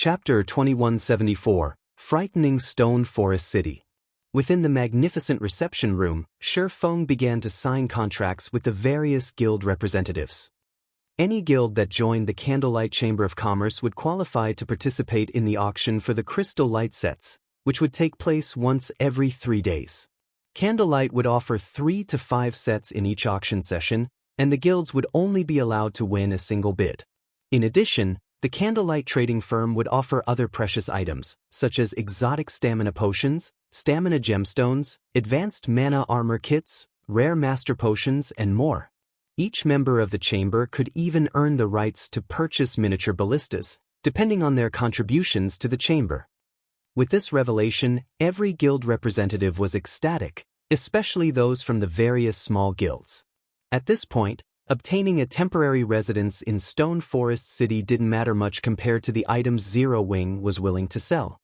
Chapter 2174, Frightening Stone Forest City. Within the magnificent reception room, Feng began to sign contracts with the various guild representatives. Any guild that joined the Candlelight Chamber of Commerce would qualify to participate in the auction for the crystal light sets, which would take place once every 3 days. Candlelight would offer 3 to 5 sets in each auction session, and the guilds would only be allowed to win a single bid. In addition, the Candlelight trading firm would offer other precious items, such as exotic stamina potions, stamina gemstones, advanced mana armor kits, rare master potions, and more. Each member of the chamber could even earn the rights to purchase miniature ballistas, depending on their contributions to the chamber. With this revelation, every guild representative was ecstatic, especially those from the various small guilds. At this point, obtaining a temporary residence in Stone Forest City didn't matter much compared to the items Zero Wing was willing to sell.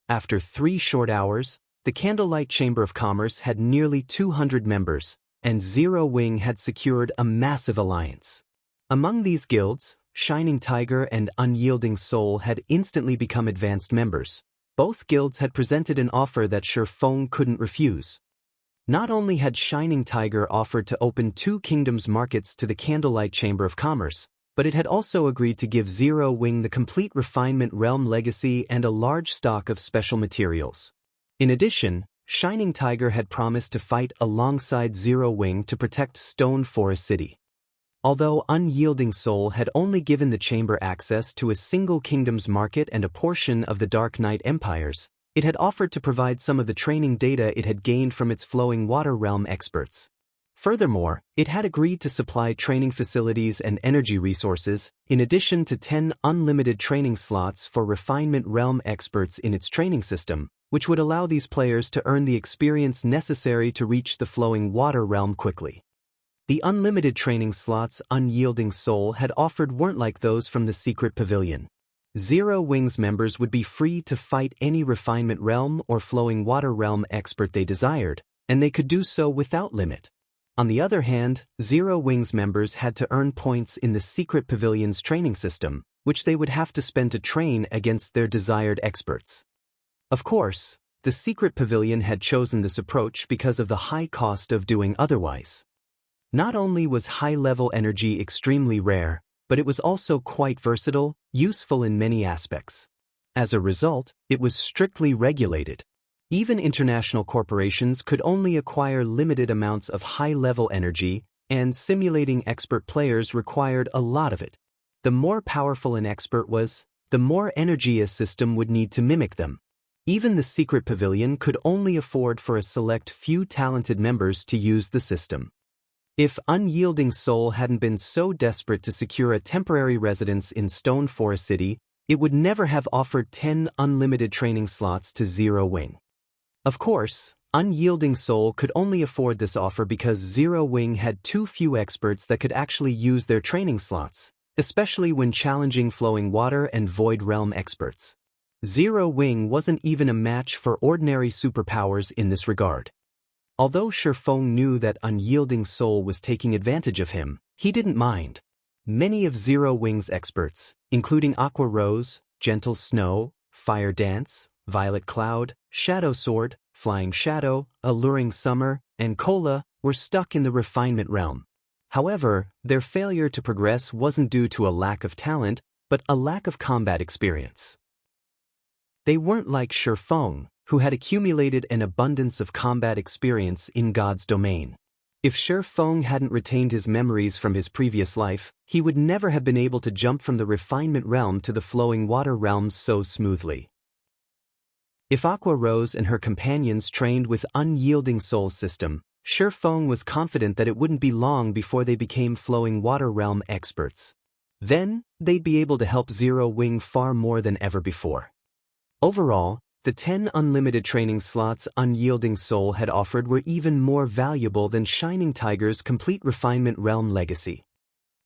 After 3 short hours, the Candlelight Chamber of Commerce had nearly 200 members, and Zero Wing had secured a massive alliance. Among these guilds, Shining Tiger and Unyielding Soul had instantly become advanced members. Both guilds had presented an offer that Feng couldn't refuse. Not only had Shining Tiger offered to open 2 kingdoms markets to the Candlelight Chamber of Commerce, but it had also agreed to give Zero Wing the complete Refinement Realm legacy and a large stock of special materials. In addition, Shining Tiger had promised to fight alongside Zero Wing to protect Stone Forest City. Although Unyielding Soul had only given the chamber access to a single kingdom's market and a portion of the Dark Knight Empires, it had offered to provide some of the training data it had gained from its Flowing Water Realm experts. Furthermore, it had agreed to supply training facilities and energy resources, in addition to 10 unlimited training slots for Refinement Realm experts in its training system, which would allow these players to earn the experience necessary to reach the Flowing Water Realm quickly. The unlimited training slots Unyielding Soul had offered weren't like those from the Secret Pavilion. Zero Wing's members would be free to fight any Refinement Realm or Flowing Water Realm expert they desired, and they could do so without limit. On the other hand, Zero Wing's members had to earn points in the Secret Pavilion's training system, which they would have to spend to train against their desired experts. Of course, the Secret Pavilion had chosen this approach because of the high cost of doing otherwise. Not only was high-level energy extremely rare, but it was also quite versatile, useful in many aspects. As a result, it was strictly regulated. Even international corporations could only acquire limited amounts of high-level energy, and simulating expert players required a lot of it. The more powerful an expert was, the more energy a system would need to mimic them. Even the Secret Pavilion could only afford for a select few talented members to use the system. If Unyielding Soul hadn't been so desperate to secure a temporary residence in Stone Forest City, it would never have offered 10 unlimited training slots to Zero Wing. Of course, Unyielding Soul could only afford this offer because Zero Wing had too few experts that could actually use their training slots, especially when challenging Flowing Water and Void Realm experts. Zero Wing wasn't even a match for ordinary superpowers in this regard. Although Feng knew that Unyielding Soul was taking advantage of him, he didn't mind. Many of Zero Wing's experts, including Aqua Rose, Gentle Snow, Fire Dance, Violet Cloud, Shadow Sword, Flying Shadow, Alluring Summer, and Cola, were stuck in the Refinement Realm. However, their failure to progress wasn't due to a lack of talent, but a lack of combat experience. They weren't like Feng, who had accumulated an abundance of combat experience in God's domain. If Feng hadn't retained his memories from his previous life, he would never have been able to jump from the Refinement Realm to the Flowing Water Realms so smoothly. If Aqua Rose and her companions trained with Unyielding Soul's system, Feng was confident that it wouldn't be long before they became Flowing Water Realm experts. Then, they'd be able to help Zero Wing far more than ever before. Overall, the 10 unlimited training slots Unyielding Soul had offered were even more valuable than Shining Tiger's complete Refinement Realm legacy.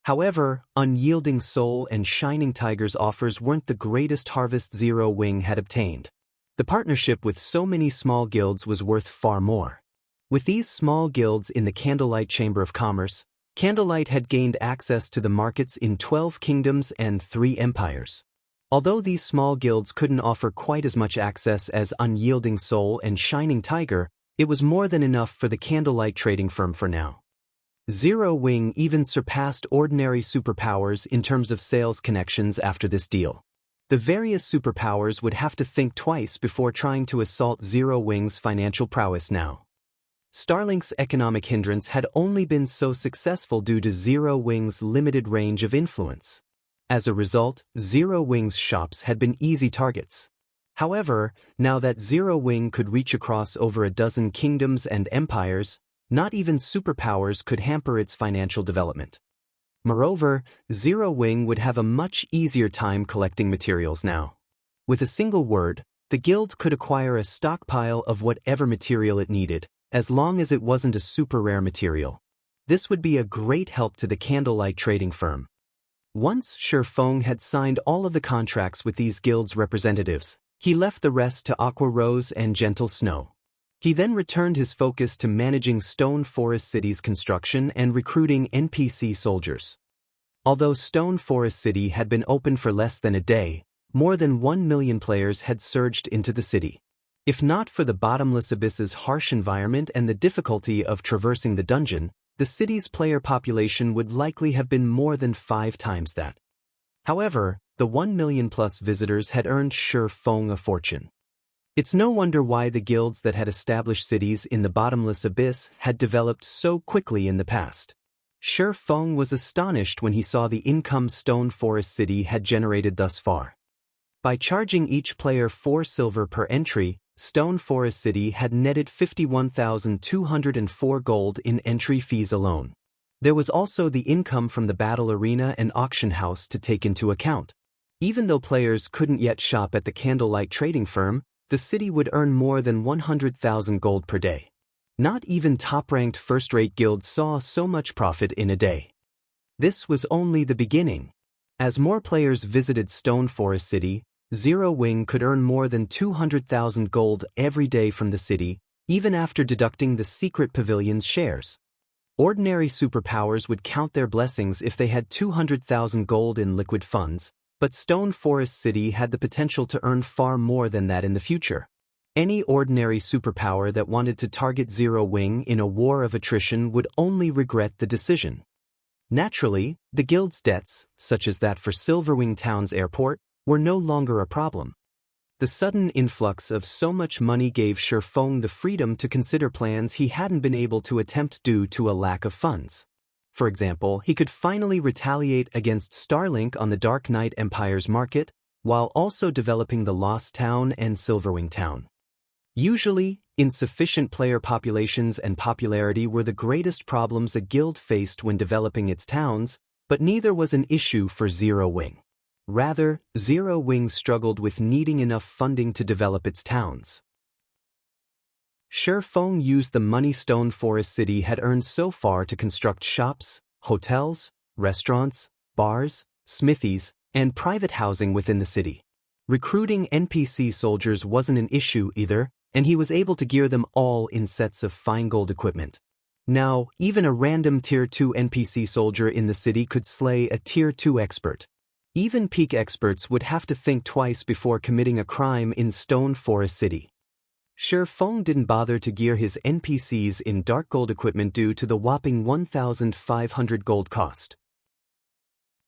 However, Unyielding Soul and Shining Tiger's offers weren't the greatest harvest Zero Wing had obtained. The partnership with so many small guilds was worth far more. With these small guilds in the Candlelight Chamber of Commerce, Candlelight had gained access to the markets in 12 kingdoms and 3 empires. Although these small guilds couldn't offer quite as much access as Unyielding Soul and Shining Tiger, it was more than enough for the Candlelight trading firm for now. Zero Wing even surpassed ordinary superpowers in terms of sales connections after this deal. The various superpowers would have to think twice before trying to assault Zero Wing's financial prowess now. Starlink's economic hindrance had only been so successful due to Zero Wing's limited range of influence. As a result, Zero Wing's shops had been easy targets. However, now that Zero Wing could reach across over a dozen kingdoms and empires, not even superpowers could hamper its financial development. Moreover, Zero Wing would have a much easier time collecting materials now. With a single word, the guild could acquire a stockpile of whatever material it needed, as long as it wasn't a super rare material. This would be a great help to the Candlelight trading firm. Once Feng had signed all of the contracts with these guilds' representatives, he left the rest to Aqua Rose and Gentle Snow. He then returned his focus to managing Stone Forest City's construction and recruiting NPC soldiers. Although Stone Forest City had been open for less than a day, more than 1 million players had surged into the city. If not for the Bottomless Abyss's harsh environment and the difficulty of traversing the dungeon, the city's player population would likely have been more than 5 times that. However, the 1 million plus visitors had earned Feng a fortune. It's no wonder why the guilds that had established cities in the Bottomless Abyss had developed so quickly in the past. Feng was astonished when he saw the income Stone Forest City had generated thus far. By charging each player 4 silver per entry, Stone Forest City had netted 51,204 gold in entry fees alone. There was also the income from the battle arena and auction house to take into account. Even though players couldn't yet shop at the Candlelight trading firm, the city would earn more than 100,000 gold per day. Not even top-ranked first-rate guilds saw so much profit in a day. This was only the beginning. As more players visited Stone Forest City, Zero Wing could earn more than 200,000 gold every day from the city, even after deducting the secret pavilion's shares. Ordinary superpowers would count their blessings if they had 200,000 gold in liquid funds, but Stone Forest City had the potential to earn far more than that in the future. Any ordinary superpower that wanted to target Zero Wing in a war of attrition would only regret the decision. Naturally, the guild's debts, such as that for Silverwing Town's airport, were no longer a problem. The sudden influx of so much money gave Feng the freedom to consider plans he hadn't been able to attempt due to a lack of funds. For example, he could finally retaliate against Starlink on the Dark Knight Empire's market, while also developing the Lost Town and Silverwing Town. Usually, insufficient player populations and popularity were the greatest problems a guild faced when developing its towns, but neither was an issue for Zero Wing. Rather, Zero Wing struggled with needing enough funding to develop its towns. Feng used the money Stone Forest City had earned so far to construct shops, hotels, restaurants, bars, smithies, and private housing within the city. Recruiting NPC soldiers wasn't an issue either, and he was able to gear them all in sets of fine gold equipment. Now, even a random Tier 2 NPC soldier in the city could slay a Tier 2 expert. Even peak experts would have to think twice before committing a crime in Stone Forest City. Feng didn't bother to gear his NPCs in dark gold equipment due to the whopping 1,500 gold cost.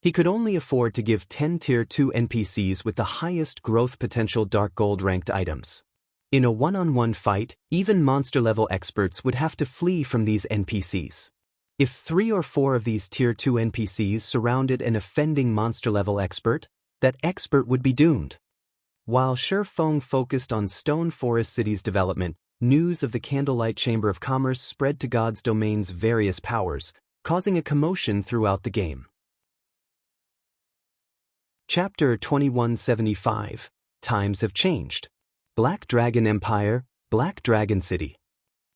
He could only afford to give 10 Tier 2 NPCs with the highest growth potential dark gold ranked items. In a one-on-one fight, even monster-level experts would have to flee from these NPCs. If 3 or 4 of these Tier 2 NPCs surrounded an offending monster-level expert, that expert would be doomed. While Feng focused on Stone Forest City's development, news of the Candlelight Chamber of Commerce spread to God's Domain's various powers, causing a commotion throughout the game. Chapter 2175. Times have changed. Black Dragon Empire, Black Dragon City.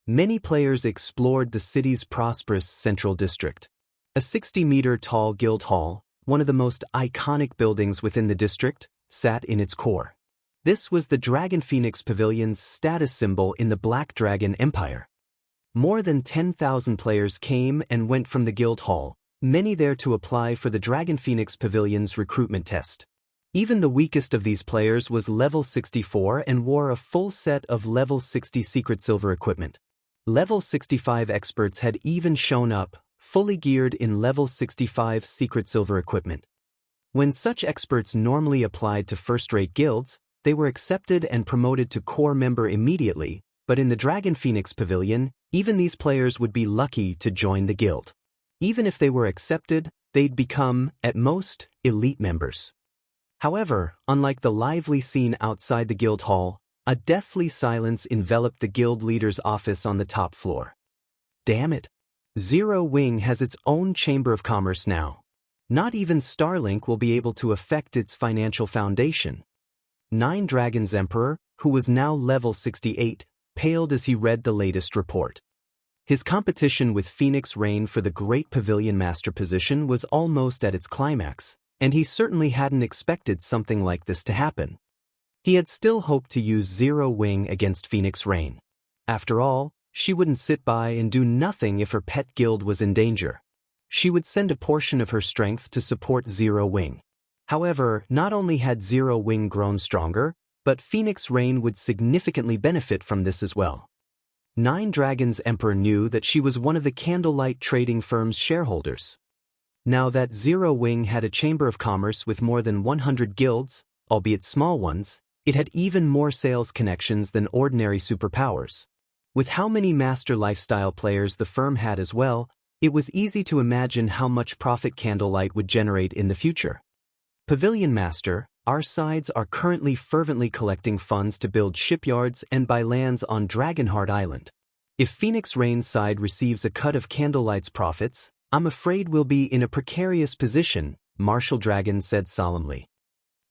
Many players explored the city's prosperous central district. A 60-meter-tall guild hall, one of the most iconic buildings within the district, sat in its core. This was the Dragon Phoenix Pavilion's status symbol in the Black Dragon Empire. More than 10,000 players came and went from the guild hall, many there to apply for the Dragon Phoenix Pavilion's recruitment test. Even the weakest of these players was level 64 and wore a full set of level 60 secret silver equipment. Level 65 experts had even shown up, fully geared in level 65 secret silver equipment. When such experts normally applied to first-rate guilds, they were accepted and promoted to core member immediately, but in the Dragon Phoenix Pavilion, even these players would be lucky to join the guild. Even if they were accepted, they'd become, at most, elite members. However, unlike the lively scene outside the guild hall, a deathly silence enveloped the guild leader's office on the top floor. Damn it! Zero Wing has its own chamber of commerce now. Not even Starlink will be able to affect its financial foundation. Nine Dragons Emperor, who was now level 68, paled as he read the latest report. His competition with Phoenix Rain for the Great Pavilion Master position was almost at its climax, and he certainly hadn't expected something like this to happen. He had still hoped to use Zero Wing against Phoenix Rain. After all, she wouldn't sit by and do nothing if her pet guild was in danger. She would send a portion of her strength to support Zero Wing. However, not only had Zero Wing grown stronger, but Phoenix Rain would significantly benefit from this as well. Nine Dragons Emperor knew that she was one of the Candlelight trading firm's shareholders. Now that Zero Wing had a chamber of commerce with more than 100 guilds, albeit small ones, it had even more sales connections than ordinary superpowers. With how many master lifestyle players the firm had as well, it was easy to imagine how much profit Candlelight would generate in the future. Pavilion Master, our sides are currently fervently collecting funds to build shipyards and buy lands on Dragonheart Island. If Phoenix Rain's side receives a cut of Candlelight's profits, I'm afraid we'll be in a precarious position, Martial Dragon said solemnly.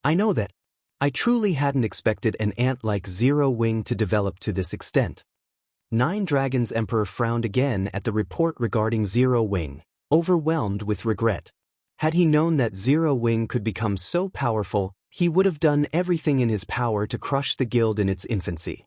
I know that. I truly hadn't expected an ant like Zero Wing to develop to this extent. Nine Dragons Emperor frowned again at the report regarding Zero Wing, overwhelmed with regret. Had he known that Zero Wing could become so powerful, he would have done everything in his power to crush the guild in its infancy.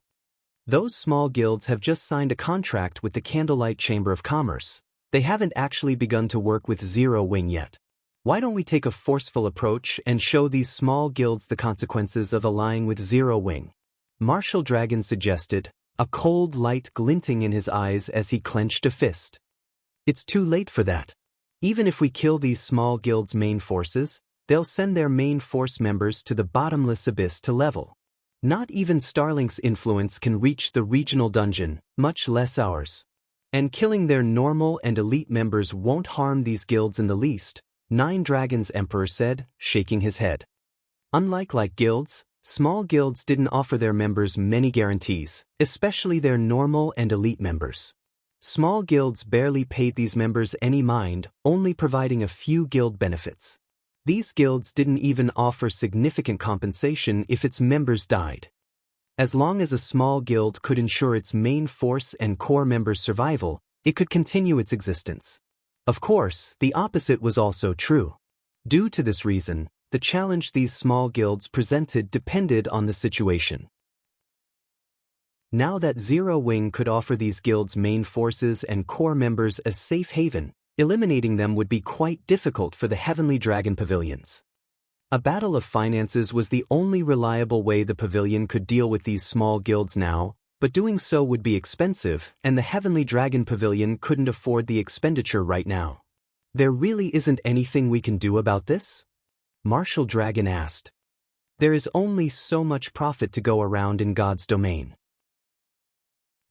Those small guilds have just signed a contract with the Candlelight Chamber of Commerce. They haven't actually begun to work with Zero Wing yet. Why don't we take a forceful approach and show these small guilds the consequences of allying with Zero Wing? Martial Dragon suggested, a cold light glinting in his eyes as he clenched a fist. It's too late for that. Even if we kill these small guilds' main forces, they'll send their main force members to the bottomless abyss to level. Not even Starlink's influence can reach the regional dungeon, much less ours. And killing their normal and elite members won't harm these guilds in the least, Nine Dragons Emperor said, shaking his head. Unlike guilds, small guilds didn't offer their members many guarantees, especially their normal and elite members. Small guilds barely paid these members any mind, only providing a few guild benefits. These guilds didn't even offer significant compensation if its members died. As long as a small guild could ensure its main force and core members' survival, it could continue its existence. Of course, the opposite was also true. Due to this reason, the challenge these small guilds presented depended on the situation. Now that Zero Wing could offer these guilds' main forces and core members a safe haven, eliminating them would be quite difficult for the Heavenly Dragon Pavilions. A battle of finances was the only reliable way the pavilion could deal with these small guilds now, but doing so would be expensive, and the Heavenly Dragon Pavilion couldn't afford the expenditure right now. There really isn't anything we can do about this? Martial Dragon asked. There is only so much profit to go around in God's domain.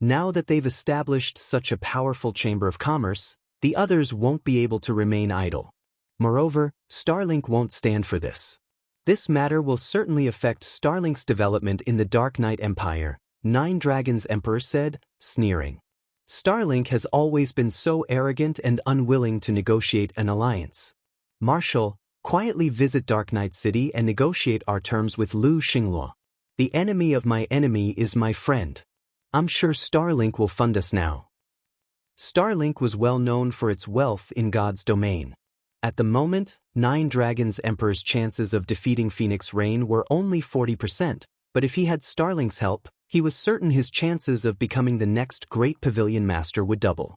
Now that they've established such a powerful chamber of commerce, the others won't be able to remain idle. Moreover, Starlink won't stand for this. This matter will certainly affect Starlink's development in the Dark Knight Empire, Nine Dragons Emperor said, sneering. Starlink has always been so arrogant and unwilling to negotiate an alliance. Marshal, quietly visit Dark Knight City and negotiate our terms with Lu Xingluo. The enemy of my enemy is my friend. I'm sure Starlink will fund us now. Starlink was well known for its wealth in God's domain. At the moment, Nine Dragons Emperor's chances of defeating Phoenix Rain were only 40%, but if he had Starlink's help, he was certain his chances of becoming the next great Pavilion Master would double.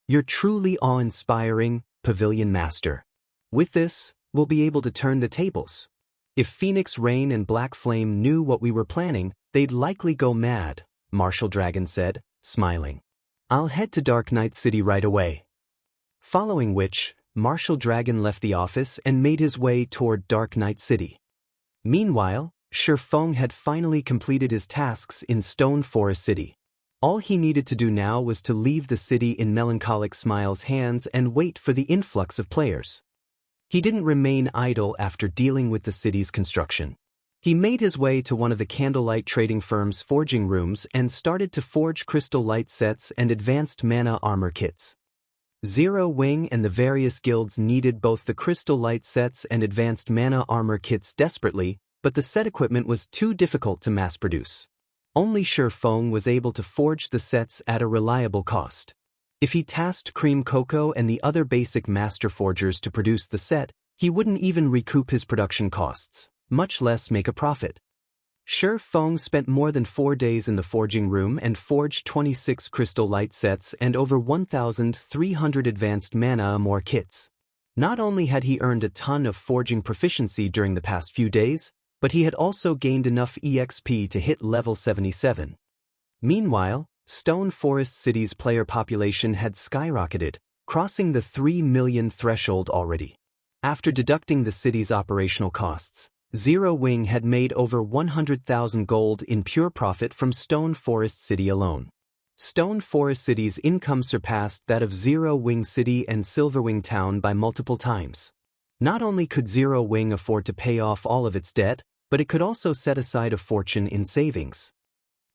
You're truly awe-inspiring, Pavilion Master. With this, we'll be able to turn the tables. If Phoenix Rain and Black Flame knew what we were planning, they'd likely go mad, Martial Dragon said, smiling. I'll head to Dark Knight City right away. Following which, Martial Dragon left the office and made his way toward Dark Knight City. Meanwhile, Feng had finally completed his tasks in Stone Forest City. All he needed to do now was to leave the city in Melancholic Smile's hands and wait for the influx of players. He didn't remain idle after dealing with the city's construction. He made his way to one of the candlelight trading firm's forging rooms and started to forge crystal light sets and advanced mana armor kits. Zero Wing and the various guilds needed both the crystal light sets and advanced mana armor kits desperately, but the set equipment was too difficult to mass produce. Only Feng was able to forge the sets at a reliable cost. If he tasked Cream Cocoa and the other basic master forgers to produce the set, he wouldn't even recoup his production costs, much less make a profit. Feng spent more than 4 days in the forging room and forged 26 crystal light sets and over 1,300 advanced mana more kits. Not only had he earned a ton of forging proficiency during the past few days, but he had also gained enough EXP to hit level 77. Meanwhile, Stone Forest City's player population had skyrocketed, crossing the 3 million threshold already. After deducting the city's operational costs, Zero Wing had made over 100,000 gold in pure profit from Stone Forest City alone. Stone Forest City's income surpassed that of Zero Wing City and Silverwing Town by multiple times. Not only could Zero Wing afford to pay off all of its debt, but it could also set aside a fortune in savings.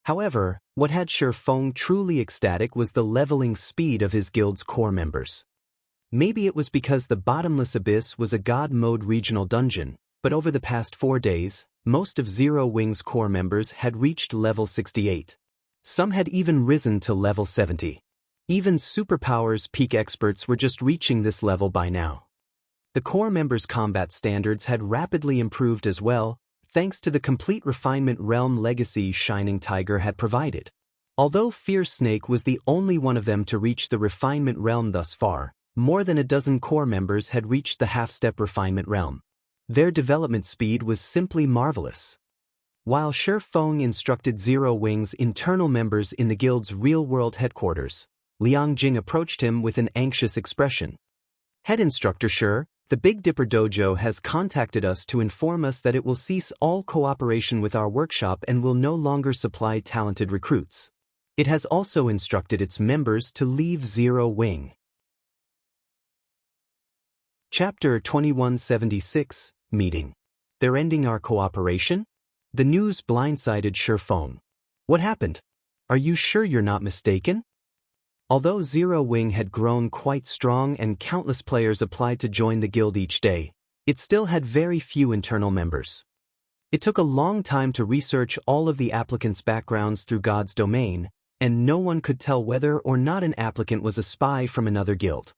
However, what had Feng truly ecstatic was the leveling speed of his guild's core members. Maybe it was because the Bottomless Abyss was a God mode regional dungeon, but over the past 4 days, most of Zero Wing's core members had reached level 68. Some had even risen to level 70. Even Superpower's peak experts were just reaching this level by now. The core members' combat standards had rapidly improved as well, thanks to the complete refinement realm legacy Shining Tiger had provided. Although Fierce Snake was the only one of them to reach the refinement realm thus far, more than a dozen core members had reached the half-step refinement realm. Their development speed was simply marvelous. While Feng instructed Zero Wing's internal members in the guild's real-world headquarters, Liang Jing approached him with an anxious expression. Head Instructor the Big Dipper Dojo has contacted us to inform us that it will cease all cooperation with our workshop and will no longer supply talented recruits. It has also instructed its members to leave Zero Wing. Chapter 2176, Meeting. They're ending our cooperation? The news blindsided Feng. What happened? Are you sure you're not mistaken? Although Zero Wing had grown quite strong and countless players applied to join the guild each day, it still had very few internal members. It took a long time to research all of the applicants' backgrounds through God's domain, and no one could tell whether or not an applicant was a spy from another guild.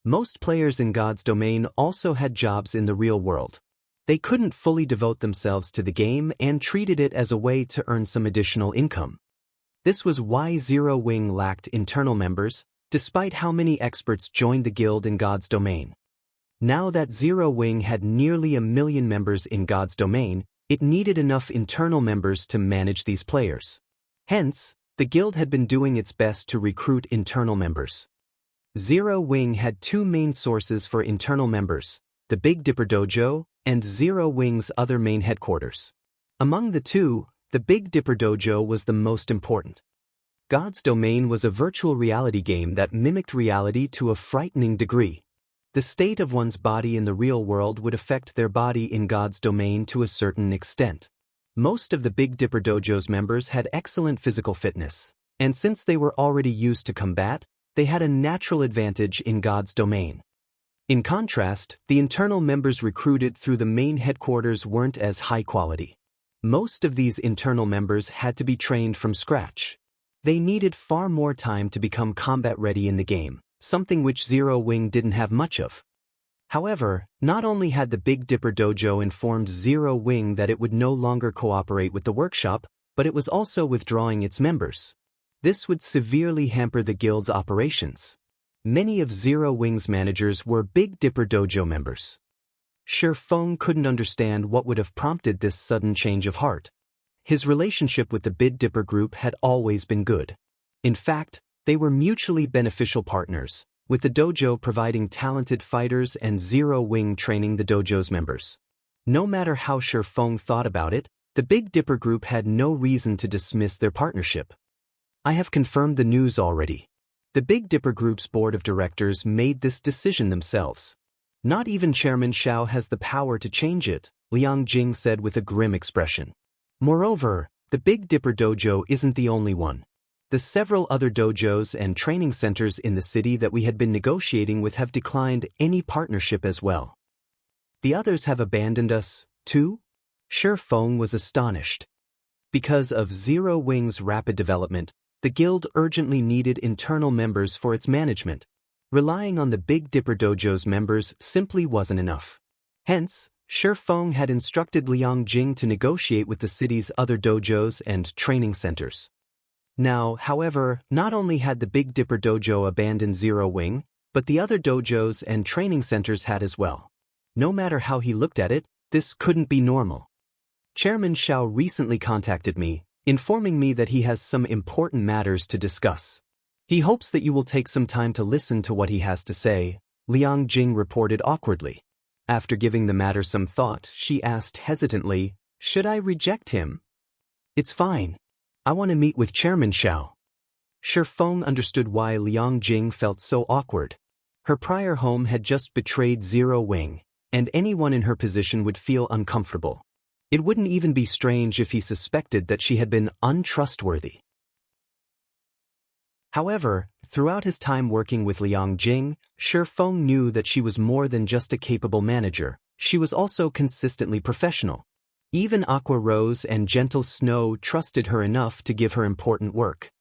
Most players in God's domain also had jobs in the real world. They couldn't fully devote themselves to the game and treated it as a way to earn some additional income. This was why Zero Wing lacked internal members, despite how many experts joined the guild in God's domain. Now that Zero Wing had nearly 1 million members in God's domain, it needed enough internal members to manage these players. Hence, the guild had been doing its best to recruit internal members. Zero Wing had 2 main sources for internal members, the Big Dipper Dojo and Zero Wing's other main headquarters. Among the two, the Big Dipper Dojo was the most important. God's Domain was a virtual reality game that mimicked reality to a frightening degree. The state of one's body in the real world would affect their body in God's domain to a certain extent. Most of the Big Dipper Dojo's members had excellent physical fitness, and since they were already used to combat, they had a natural advantage in God's domain. In contrast, the internal members recruited through the main headquarters weren't as high quality. Most of these internal members had to be trained from scratch. They needed far more time to become combat ready in the game, something which Zero Wing didn't have much of. However, not only had the Big Dipper Dojo informed Zero Wing that it would no longer cooperate with the workshop, but it was also withdrawing its members. This would severely hamper the guild's operations. Many of Zero Wing's managers were Big Dipper Dojo members. Feng couldn't understand what would have prompted this sudden change of heart. His relationship with the Big Dipper group had always been good. In fact, they were mutually beneficial partners, with the dojo providing talented fighters and Zero Wing training the dojo's members. No matter how Feng thought about it, the Big Dipper group had no reason to dismiss their partnership. I have confirmed the news already. The Big Dipper group's board of directors made this decision themselves. Not even Chairman Xiao has the power to change it, Liang Jing said with a grim expression. Moreover, the Big Dipper dojo isn't the only one. The several other dojos and training centers in the city that we had been negotiating with have declined any partnership as well. The others have abandoned us, too? Feng was astonished. Because of Zero Wing's rapid development, the guild urgently needed internal members for its management. Relying on the Big Dipper dojo's members simply wasn't enough. Hence, Feng had instructed Liang Jing to negotiate with the city's other dojos and training centers. Now, however, not only had the Big Dipper dojo abandoned Zero Wing, but the other dojos and training centers had as well. No matter how he looked at it, this couldn't be normal. Chairman Xiao recently contacted me, informing me that he has some important matters to discuss. He hopes that you will take some time to listen to what he has to say, Liang Jing reported awkwardly. After giving the matter some thought, she asked hesitantly, "Should I reject him?" "It's fine. I want to meet with Chairman Xiao." Feng understood why Liang Jing felt so awkward. Her prior home had just betrayed Zero Wing, and anyone in her position would feel uncomfortable. It wouldn't even be strange if he suspected that she had been untrustworthy. However, throughout his time working with Liang Jing, Feng knew that she was more than just a capable manager. She was also consistently professional. Even Aqua Rose and Gentle Snow trusted her enough to give her important work.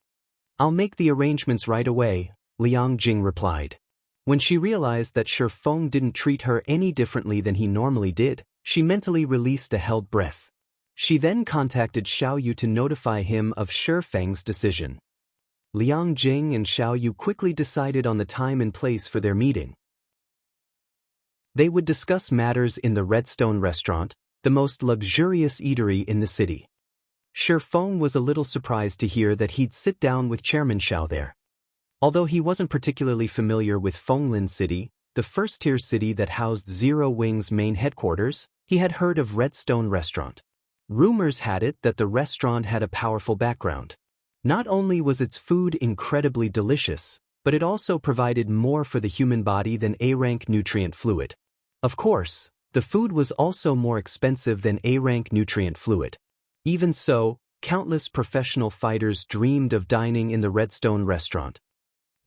"I'll make the arrangements right away," Liang Jing replied. When she realized that Feng didn't treat her any differently than he normally did, she mentally released a held breath. She then contacted Xiao Yu to notify him of Feng's decision. Liang Jing and Xiao Yu quickly decided on the time and place for their meeting. They would discuss matters in the Redstone restaurant, the most luxurious eatery in the city. Feng was a little surprised to hear that he'd sit down with Chairman Xiao there. Although he wasn't particularly familiar with Fenglin City, the first-tier city that housed Zero Wing's main headquarters, he had heard of Redstone Restaurant. Rumors had it that the restaurant had a powerful background. Not only was its food incredibly delicious, but it also provided more for the human body than A-rank nutrient fluid. Of course, the food was also more expensive than A-rank nutrient fluid. Even so, countless professional fighters dreamed of dining in the Redstone restaurant.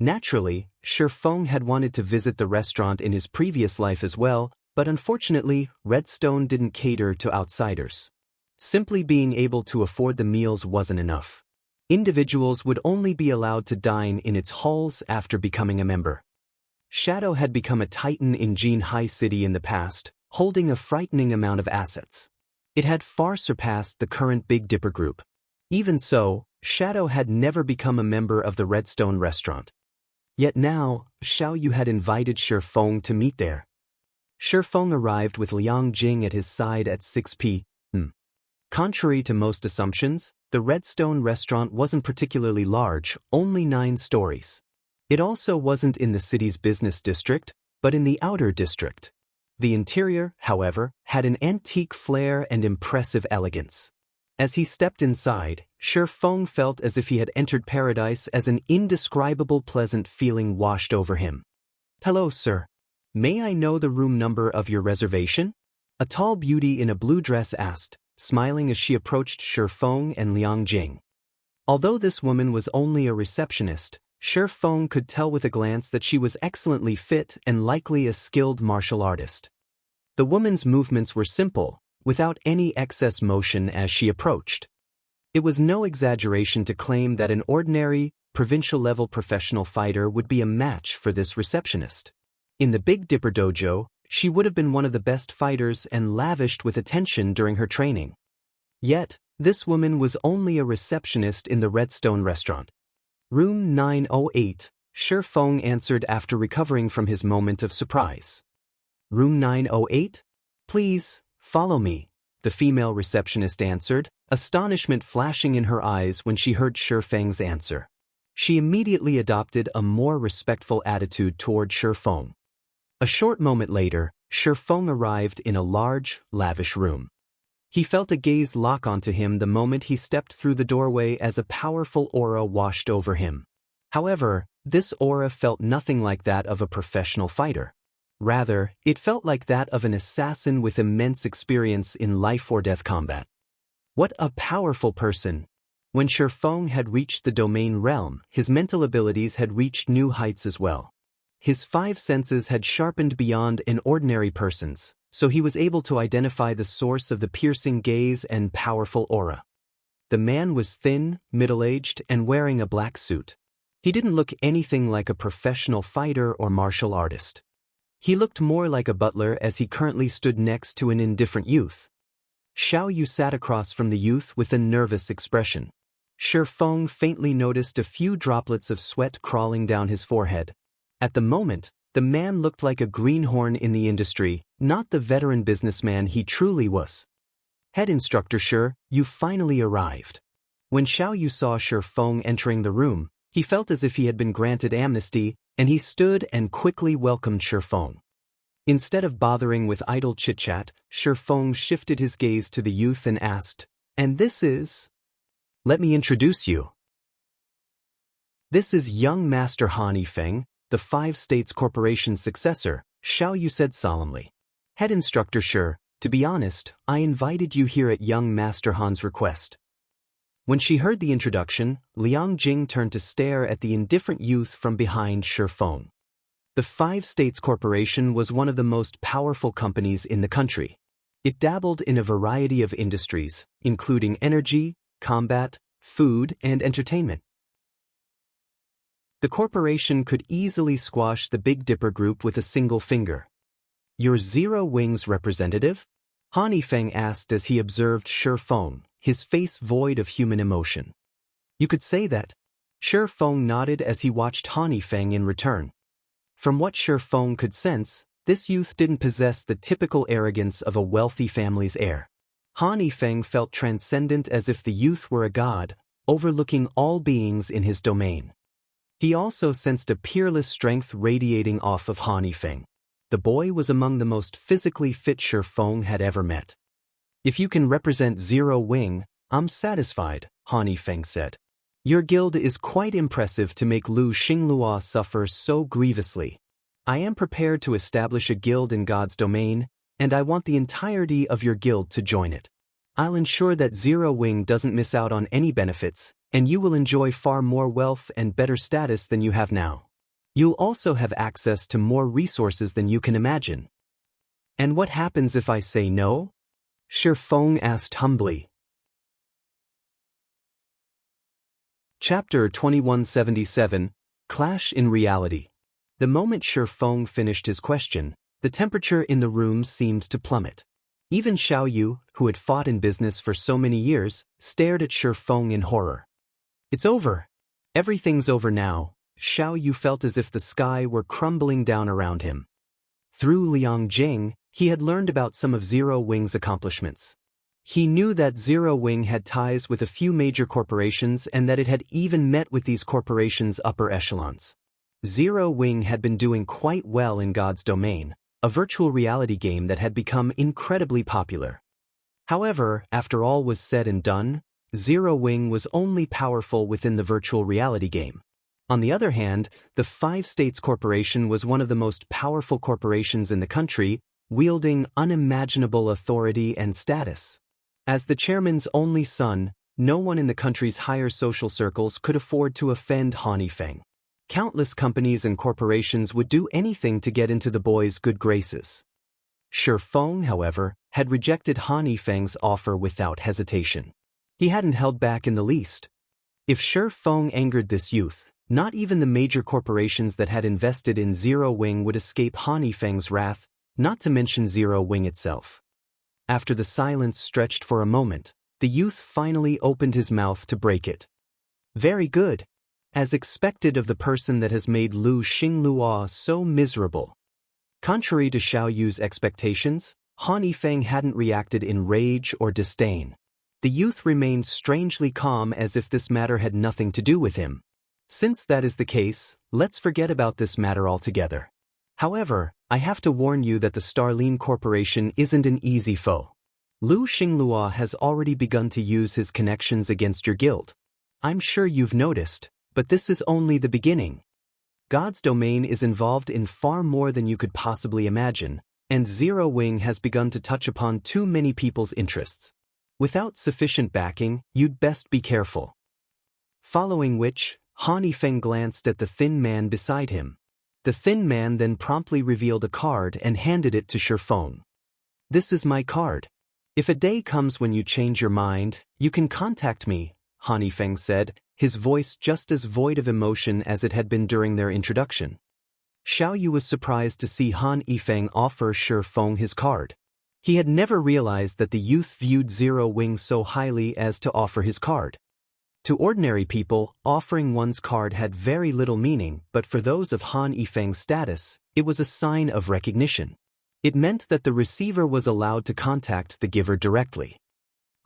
Naturally, Feng had wanted to visit the restaurant in his previous life as well, but unfortunately, Redstone didn't cater to outsiders. Simply being able to afford the meals wasn't enough. Individuals would only be allowed to dine in its halls after becoming a member. Shadow had become a titan in Jin High City in the past, holding a frightening amount of assets. It had far surpassed the current Big Dipper group. Even so, Shadow had never become a member of the Redstone restaurant. Yet now, Xiao Yu had invited Feng to meet there. Feng arrived with Liang Jing at his side at 6 p.m. Contrary to most assumptions, the Redstone restaurant wasn't particularly large, only 9 stories. It also wasn't in the city's business district, but in the outer district. The interior, however, had an antique flair and impressive elegance. As he stepped inside, Feng felt as if he had entered paradise as an indescribable pleasant feeling washed over him. "Hello, sir. May I know the room number of your reservation?" A tall beauty in a blue dress asked, smiling as she approached Feng and Liang Jing. Although this woman was only a receptionist, Feng could tell with a glance that she was excellently fit and likely a skilled martial artist. The woman's movements were simple, without any excess motion as she approached. It was no exaggeration to claim that an ordinary, provincial-level professional fighter would be a match for this receptionist. In the Big Dipper dojo, she would have been one of the best fighters and lavished with attention during her training. Yet, this woman was only a receptionist in the Redstone restaurant. "Room 908, Feng answered after recovering from his moment of surprise. "Room 908? "Please, follow me," the female receptionist answered, astonishment flashing in her eyes when she heard Feng's answer. She immediately adopted a more respectful attitude toward Feng. A short moment later, Feng arrived in a large, lavish room. He felt a gaze lock onto him the moment he stepped through the doorway as a powerful aura washed over him. However, this aura felt nothing like that of a professional fighter. Rather, it felt like that of an assassin with immense experience in life-or-death combat. What a powerful person! When Feng had reached the domain realm, his mental abilities had reached new heights as well. His 5 senses had sharpened beyond an ordinary person's, so he was able to identify the source of the piercing gaze and powerful aura. The man was thin, middle-aged, and wearing a black suit. He didn't look anything like a professional fighter or martial artist. He looked more like a butler as he currently stood next to an indifferent youth. Xiao Yu sat across from the youth with a nervous expression. Feng faintly noticed a few droplets of sweat crawling down his forehead. At the moment, the man looked like a greenhorn in the industry, not the veteran businessman he truly was. "Head instructor you finally arrived." When Xiao Yu saw Feng entering the room, he felt as if he had been granted amnesty, and he stood and quickly welcomed Feng. Instead of bothering with idle chit-chat, Feng shifted his gaze to the youth and asked, "And this is?" "Let me introduce you. This is young Master Feng, the 5 States Corporation's successor," Xiao Yu said solemnly. "Head instructor to be honest, I invited you here at young Master Han's request." When she heard the introduction, Liang Jing turned to stare at the indifferent youth from behind Feng. The 5 States Corporation was one of the most powerful companies in the country. It dabbled in a variety of industries, including energy, combat, food, and entertainment. The corporation could easily squash the Big Dipper Group with a single finger. "Your Zero Wings representative?" Feng asked as he observed Feng, his face void of human emotion. "You could say that." Feng nodded as he watched Feng in return. From what Feng could sense, this youth didn't possess the typical arrogance of a wealthy family's heir. Feng felt transcendent as if the youth were a god, overlooking all beings in his domain. He also sensed a peerless strength radiating off of Feng. The boy was among the most physically fit Feng had ever met. "If you can represent Zero Wing, I'm satisfied," Feng said. "Your guild is quite impressive to make Lu Xinglua suffer so grievously. I am prepared to establish a guild in God's domain, and I want the entirety of your guild to join it. I'll ensure that Zero Wing doesn't miss out on any benefits, and you will enjoy far more wealth and better status than you have now. You'll also have access to more resources than you can imagine." "And what happens if I say no?" Feng asked humbly. Chapter 2177, Clash in Reality. The moment Feng finished his question, the temperature in the room seemed to plummet. Even Xiao Yu, who had fought in business for so many years, stared at Feng in horror. "It's over. Everything's over now." Xiao Yu felt as if the sky were crumbling down around him. Through Liang Jing, he had learned about some of Zero Wing's accomplishments. He knew that Zero Wing had ties with a few major corporations and that it had even met with these corporations' upper echelons. Zero Wing had been doing quite well in God's domain, a virtual reality game that had become incredibly popular. However, after all was said and done, Zero Wing was only powerful within the virtual reality game. On the other hand, the 5 States Corporation was one of the most powerful corporations in the country, wielding unimaginable authority and status. As the chairman's only son, no one in the country's higher social circles could afford to offend Feng. Countless companies and corporations would do anything to get into the boy's good graces. Feng, however, had rejected Feng's offer without hesitation. He hadn't held back in the least. If Feng angered this youth, not even the major corporations that had invested in Zero Wing would escape Feng's wrath, not to mention Zero Wing itself. After the silence stretched for a moment, the youth finally opened his mouth to break it. "Very good. As expected of the person that has made Lu Xinglua so miserable." Contrary to Xiao Yu's expectations, Han Yifeng hadn't reacted in rage or disdain. The youth remained strangely calm as if this matter had nothing to do with him. Since that is the case, let's forget about this matter altogether. However, I have to warn you that the Starline Corporation isn't an easy foe. Lu Xinglua has already begun to use his connections against your guild. I'm sure you've noticed, but this is only the beginning. God's domain is involved in far more than you could possibly imagine, and Zero Wing has begun to touch upon too many people's interests. Without sufficient backing, you'd best be careful. Following which, Han Yifeng glanced at the thin man beside him. The thin man then promptly revealed a card and handed it to Feng. This is my card. If a day comes when you change your mind, you can contact me, Han Yifeng said, his voice just as void of emotion as it had been during their introduction. Xiao Yu was surprised to see Han Yifeng offer Feng his card. He had never realized that the youth viewed Zero Wing so highly as to offer his card. To ordinary people, offering one's card had very little meaning, but for those of Han Yifeng's status, it was a sign of recognition. It meant that the receiver was allowed to contact the giver directly.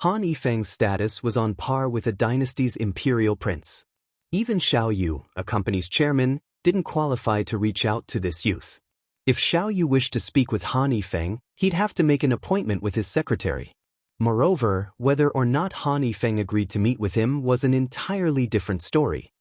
Han Yifeng's status was on par with a dynasty's imperial prince. Even Xiao Yu, a company's chairman, didn't qualify to reach out to this youth. If Xiao Yu wished to speak with Han Yifeng, he'd have to make an appointment with his secretary. Moreover, whether or not Han Yifeng agreed to meet with him was an entirely different story.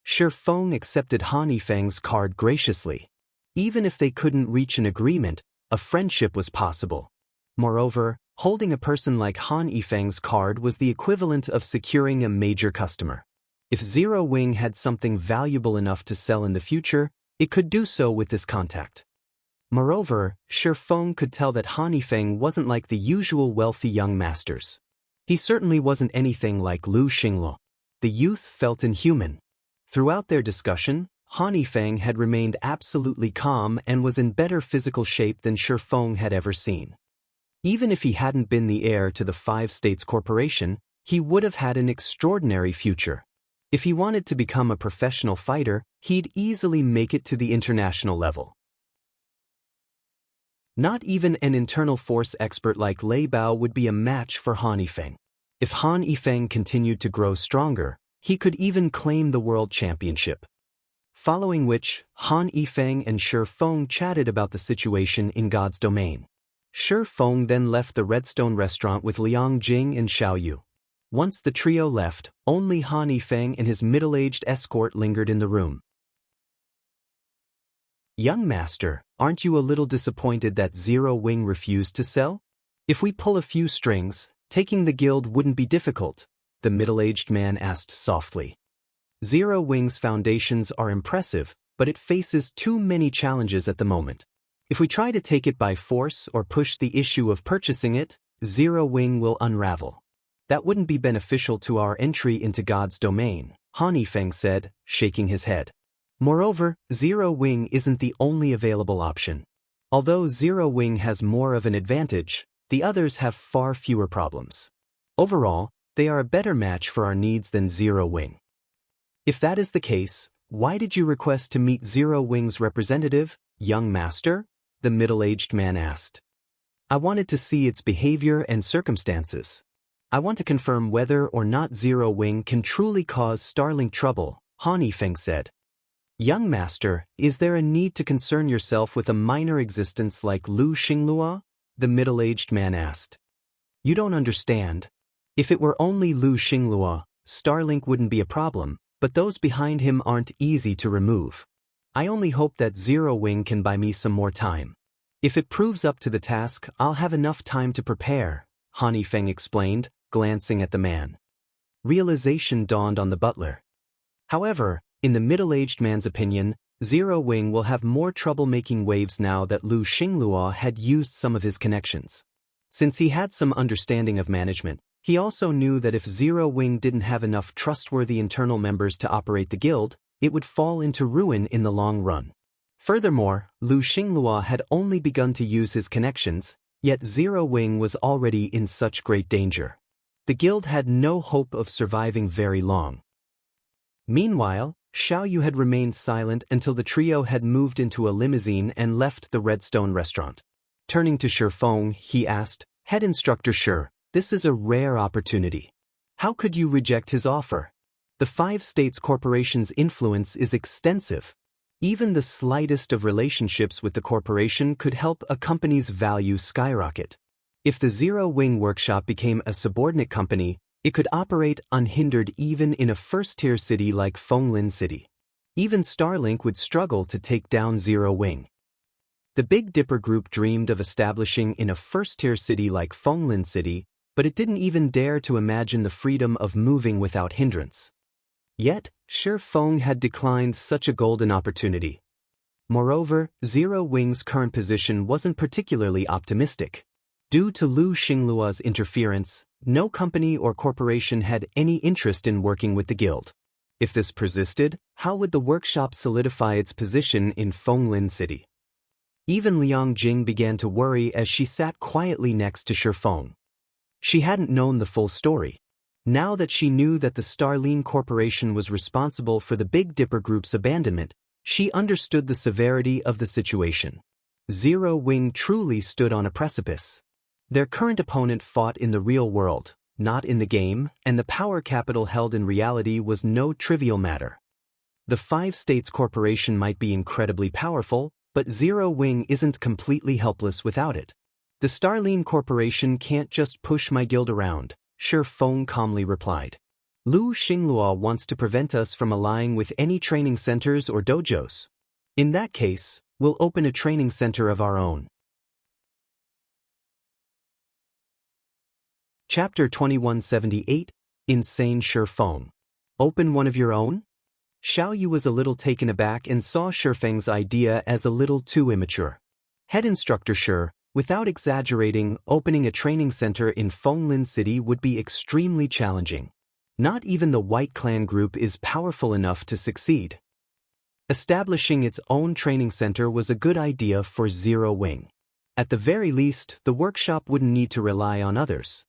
Feng accepted Han Yifeng's card graciously. Even if they couldn't reach an agreement, a friendship was possible. Moreover, holding a person like Han Yifeng's card was the equivalent of securing a major customer. If Zero Wing had something valuable enough to sell in the future, it could do so with this contact. Moreover, Feng could tell that Han Yifeng wasn't like the usual wealthy young masters. He certainly wasn't anything like Lu Xinglua. The youth felt inhuman. Throughout their discussion, Han Yifeng had remained absolutely calm and was in better physical shape than Feng had ever seen. Even if he hadn't been the heir to the Five States Corporation, he would have had an extraordinary future. If he wanted to become a professional fighter, he'd easily make it to the international level. Not even an internal force expert like Lei Bao would be a match for Han Yifeng. If Han Yifeng continued to grow stronger, he could even claim the world championship. Following which, Han Yifeng and Feng chatted about the situation in God's domain. Feng then left the Redstone restaurant with Liang Jing and Xiao Yu. Once the trio left, only Han Yifeng and his middle-aged escort lingered in the room. Young Master, aren't you a little disappointed that Zero Wing refused to sell? If we pull a few strings, taking the guild wouldn't be difficult, the middle-aged man asked softly. Zero Wing's foundations are impressive, but it faces too many challenges at the moment. If we try to take it by force or push the issue of purchasing it, Zero Wing will unravel. That wouldn't be beneficial to our entry into God's domain, Han Yifeng said, shaking his head. Moreover, Zero Wing isn't the only available option. Although Zero Wing has more of an advantage, the others have far fewer problems. Overall, they are a better match for our needs than Zero Wing. If that is the case, why did you request to meet Zero Wing's representative, young master? The middle-aged man asked. I wanted to see its behavior and circumstances. I want to confirm whether or not Zero Wing can truly cause Starlink trouble, Han Yifeng said. Young Master, is there a need to concern yourself with a minor existence like Lu Xinglua? The middle-aged man asked. You don't understand. If it were only Lu Xinglua, Starlink wouldn't be a problem, but those behind him aren't easy to remove. I only hope that Zero Wing can buy me some more time. If it proves up to the task, I'll have enough time to prepare, Han Yifeng explained, glancing at the man. Realization dawned on the butler. However, in the middle-aged man's opinion, Zero Wing will have more trouble making waves now that Lu Xinglua had used some of his connections. Since he had some understanding of management, he also knew that if Zero Wing didn't have enough trustworthy internal members to operate the guild, it would fall into ruin in the long run. Furthermore, Lu Xinglua had only begun to use his connections, yet Zero Wing was already in such great danger. The guild had no hope of surviving very long. Meanwhile, Xiao Yu had remained silent until the trio had moved into a limousine and left the Redstone restaurant. Turning to Shi Feng, he asked, "Head Instructor Shi, this is a rare opportunity. How could you reject his offer? The 5 states corporation's influence is extensive. Even the slightest of relationships with the corporation could help a company's value skyrocket. If the Zero Wing Workshop became a subordinate company, it could operate unhindered even in a first-tier city like Fenglin City. Even Starlink would struggle to take down Zero Wing." The Big Dipper Group dreamed of establishing in a first-tier city like Fenglin City, but it didn't even dare to imagine the freedom of moving without hindrance. Yet, Shi Feng had declined such a golden opportunity. Moreover, Zero Wing's current position wasn't particularly optimistic. Due to Lu Xingluo's interference, no company or corporation had any interest in working with the guild. If this persisted, how would the workshop solidify its position in Fenglin City? Even Liang Jing began to worry as she sat quietly next to Shi Feng. She hadn't known the full story. Now that she knew that the Starlink Corporation was responsible for the Big Dipper Group's abandonment, she understood the severity of the situation. Zero Wing truly stood on a precipice. Their current opponent fought in the real world, not in the game, and the power capital held in reality was no trivial matter. The 5 states corporation might be incredibly powerful, but Zero Wing isn't completely helpless without it. The Starlink Corporation can't just push my guild around, Shi Feng calmly replied. Lu Xingluo wants to prevent us from allying with any training centers or dojos. In that case, we'll open a training center of our own. Chapter 2178, Insane Shi Feng. Open one of your own? Xiao Yu was a little taken aback and saw Shi Feng's idea as a little too immature. Head Instructor Shi, without exaggerating, opening a training center in Fenglin City would be extremely challenging. Not even the White Clan group is powerful enough to succeed. Establishing its own training center was a good idea for Zero Wing. At the very least, the workshop wouldn't need to rely on others.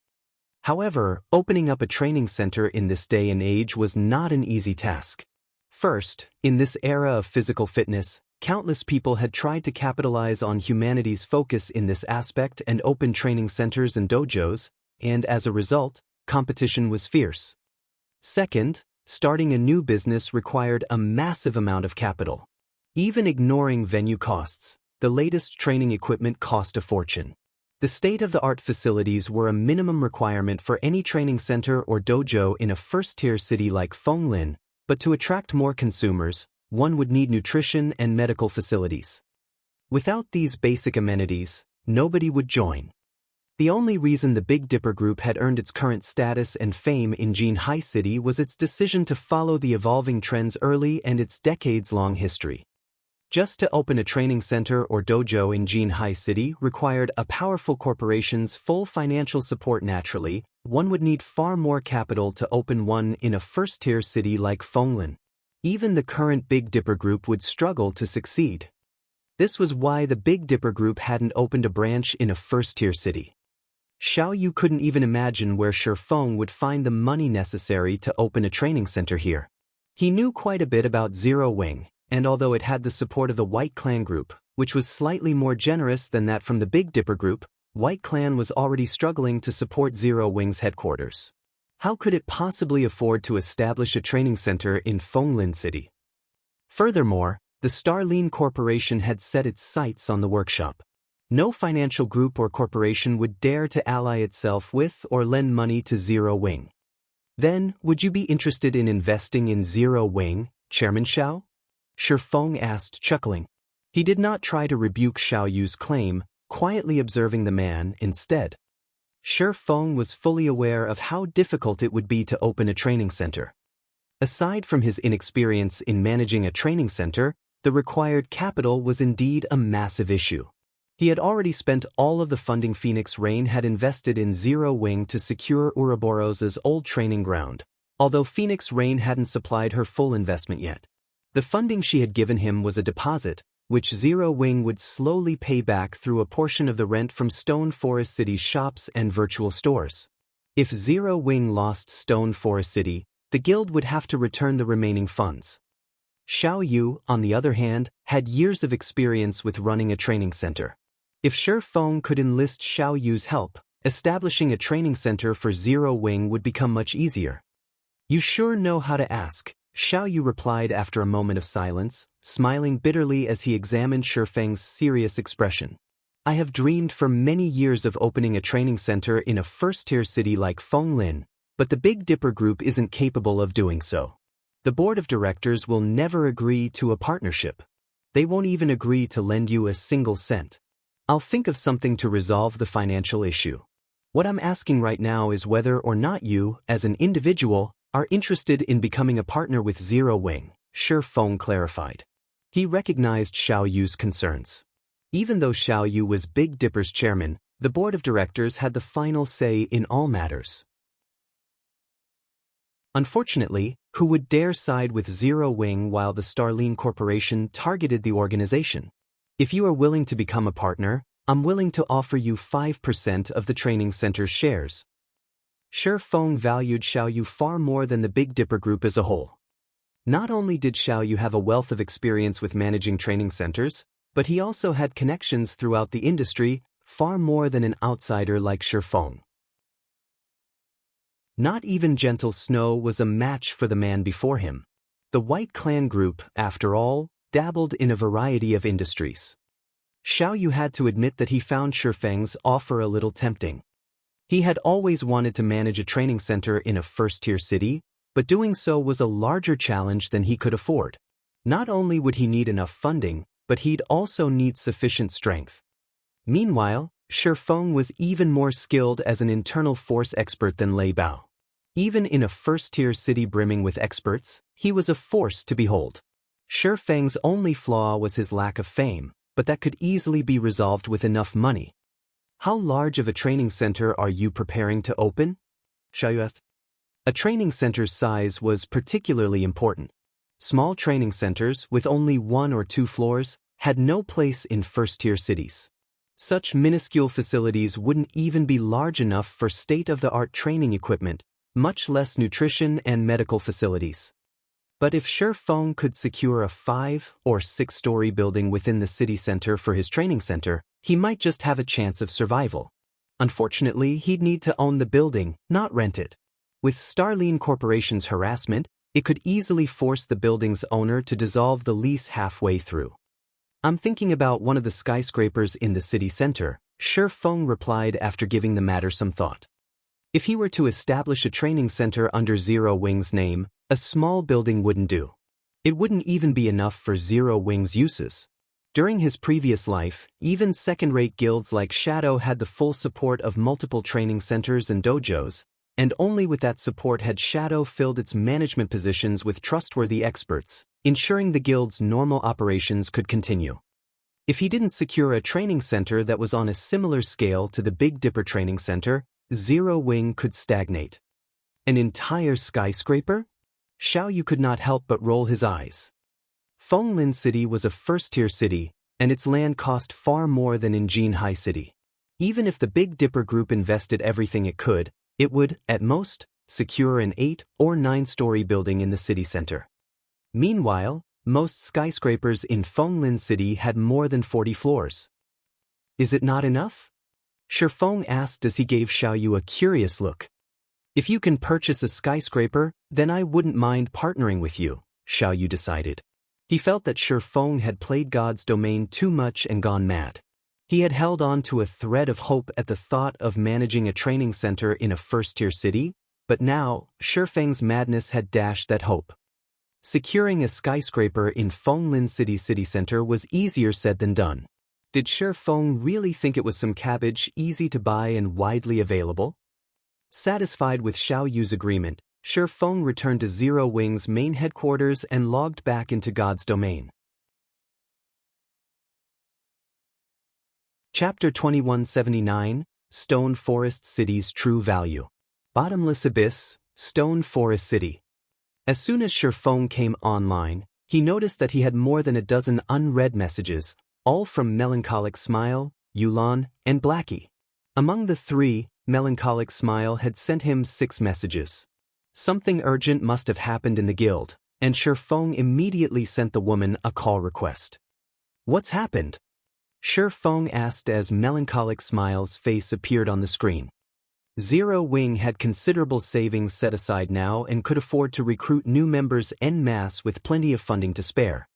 However, opening up a training center in this day and age was not an easy task. First, in this era of physical fitness, countless people had tried to capitalize on humanity's focus in this aspect and open training centers and dojos, and as a result, competition was fierce. Second, starting a new business required a massive amount of capital. Even ignoring venue costs, the latest training equipment cost a fortune. The state-of-the-art facilities were a minimum requirement for any training center or dojo in a first-tier city like Fenglin, but to attract more consumers, one would need nutrition and medical facilities. Without these basic amenities, nobody would join. The only reason the Big Dipper Group had earned its current status and fame in Jinhai City was its decision to follow the evolving trends early and its decades-long history. Just to open a training center or dojo in Jinhai City required a powerful corporation's full financial support naturally. One would need far more capital to open one in a first-tier city like Fenglin. Even the current Big Dipper Group would struggle to succeed. This was why the Big Dipper Group hadn't opened a branch in a first-tier city. Xiao Yu couldn't even imagine where Shi Feng would find the money necessary to open a training center here. He knew quite a bit about Zero Wing, and although it had the support of the White Clan Group, which was slightly more generous than that from the Big Dipper Group, White Clan was already struggling to support Zero Wing's headquarters. How could it possibly afford to establish a training center in Fenglin City? Furthermore, the Starlink Corporation had set its sights on the workshop. No financial group or corporation would dare to ally itself with or lend money to Zero Wing. Then, would you be interested in investing in Zero Wing, Chairman Xiao? Shi Feng asked, chuckling. He did not try to rebuke Xiao Yu's claim, quietly observing the man instead. Shi Feng was fully aware of how difficult it would be to open a training center. Aside from his inexperience in managing a training center, the required capital was indeed a massive issue. He had already spent all of the funding Phoenix Rain had invested in Zero Wing to secure Ouroboros' old training ground, although Phoenix Rain hadn't supplied her full investment yet. The funding she had given him was a deposit, which Zero Wing would slowly pay back through a portion of the rent from Stone Forest City's shops and virtual stores. If Zero Wing lost Stone Forest City, the guild would have to return the remaining funds. Xiao Yu, on the other hand, had years of experience with running a training center. If Shi Feng could enlist Xiao Yu's help, establishing a training center for Zero Wing would become much easier. You sure know how to ask, Xiao Yu replied after a moment of silence, smiling bitterly as he examined Shi Feng's serious expression. I have dreamed for many years of opening a training center in a first-tier city like Fenglin, but the Big Dipper Group isn't capable of doing so. The board of directors will never agree to a partnership. They won't even agree to lend you a single cent. I'll think of something to resolve the financial issue. What I'm asking right now is whether or not you, as an individual, are interested in becoming a partner with Zero Wing, Shi Feng clarified. He recognized Xiao Yu's concerns. Even though Xiao Yu was Big Dipper's chairman, the board of directors had the final say in all matters. Unfortunately, who would dare side with Zero Wing while the Starline Corporation targeted the organization? If you are willing to become a partner, I'm willing to offer you 5% of the training center's shares. Shi Feng valued Xiao Yu far more than the Big Dipper Group as a whole. Not only did Xiao Yu have a wealth of experience with managing training centers, but he also had connections throughout the industry, far more than an outsider like Shi Feng. Not even Gentle Snow was a match for the man before him. The White Clan Group, after all, dabbled in a variety of industries. Xiao Yu had to admit that he found Shi Feng's offer a little tempting. He had always wanted to manage a training center in a first-tier city, but doing so was a larger challenge than he could afford. Not only would he need enough funding, but he'd also need sufficient strength. Meanwhile, Shi Feng was even more skilled as an internal force expert than Lei Bao. Even in a first-tier city brimming with experts, he was a force to behold. Shi Feng's only flaw was his lack of fame, but that could easily be resolved with enough money. How large of a training center are you preparing to open? Xiao Yu asked. A training center's size was particularly important. Small training centers, with only 1 or 2 floors, had no place in first-tier cities. Such minuscule facilities wouldn't even be large enough for state-of-the-art training equipment, much less nutrition and medical facilities. But if Shi Feng could secure a 5- or 6-story building within the city center for his training center, he might just have a chance of survival. Unfortunately, he'd need to own the building, not rent it. With Starline Corporation's harassment, it could easily force the building's owner to dissolve the lease halfway through. I'm thinking about one of the skyscrapers in the city center, Shi Feng replied after giving the matter some thought. If he were to establish a training center under Zero Wing's name, a small building wouldn't do. It wouldn't even be enough for Zero Wing's uses. During his previous life, even second-rate guilds like Shadow had the full support of multiple training centers and dojos, and only with that support had Shadow filled its management positions with trustworthy experts, ensuring the guild's normal operations could continue. If he didn't secure a training center that was on a similar scale to the Big Dipper Training Center, Zero Wing could stagnate. An entire skyscraper? Xiao Yu could not help but roll his eyes. Fenglin City was a first-tier city, and its land cost far more than in Jinhai City. Even if the Big Dipper Group invested everything it could, it would, at most, secure an 8- or 9-story building in the city center. Meanwhile, most skyscrapers in Fenglin City had more than 40 floors. Is it not enough? Shi Feng asked as he gave Xiao Yu a curious look. If you can purchase a skyscraper, then I wouldn't mind partnering with you, Xiao Yu decided. He felt that Shi Feng had played God's domain too much and gone mad. He had held on to a thread of hope at the thought of managing a training center in a first-tier city, but now, Shi Feng's madness had dashed that hope. Securing a skyscraper in Fenglin City city center was easier said than done. Did Shi Feng really think it was some cabbage easy to buy and widely available? Satisfied with Xiao Yu's agreement, Shi Feng returned to Zero Wing's main headquarters and logged back into God's domain. Chapter 2179, Stone Forest City's True Value. Bottomless Abyss, Stone Forest City. As soon as Shi Feng came online, he noticed that he had more than a dozen unread messages, all from Melancholic Smile, Yulan, and Blackie. Among the 3, Melancholic Smile had sent him 6 messages. Something urgent must have happened in the guild, and Shi Feng immediately sent the woman a call request. What's happened? Feng asked as Melancholic Smile's face appeared on the screen. Zero Wing had considerable savings set aside now and could afford to recruit new members en masse with plenty of funding to spare.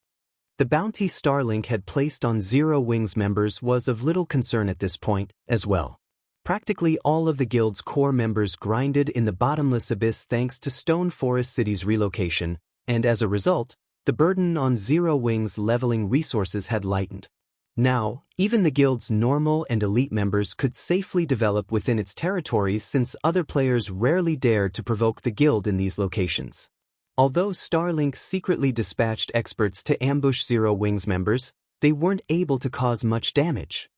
The bounty Starlink had placed on Zero Wing's members was of little concern at this point, as well. Practically all of the guild's core members grinded in the bottomless abyss thanks to Stone Forest City's relocation, and as a result, the burden on Zero Wing's leveling resources had lightened. Now, even the guild's normal and elite members could safely develop within its territories since other players rarely dared to provoke the guild in these locations. Although Starlink secretly dispatched experts to ambush Zero Wing's members, they weren't able to cause much damage.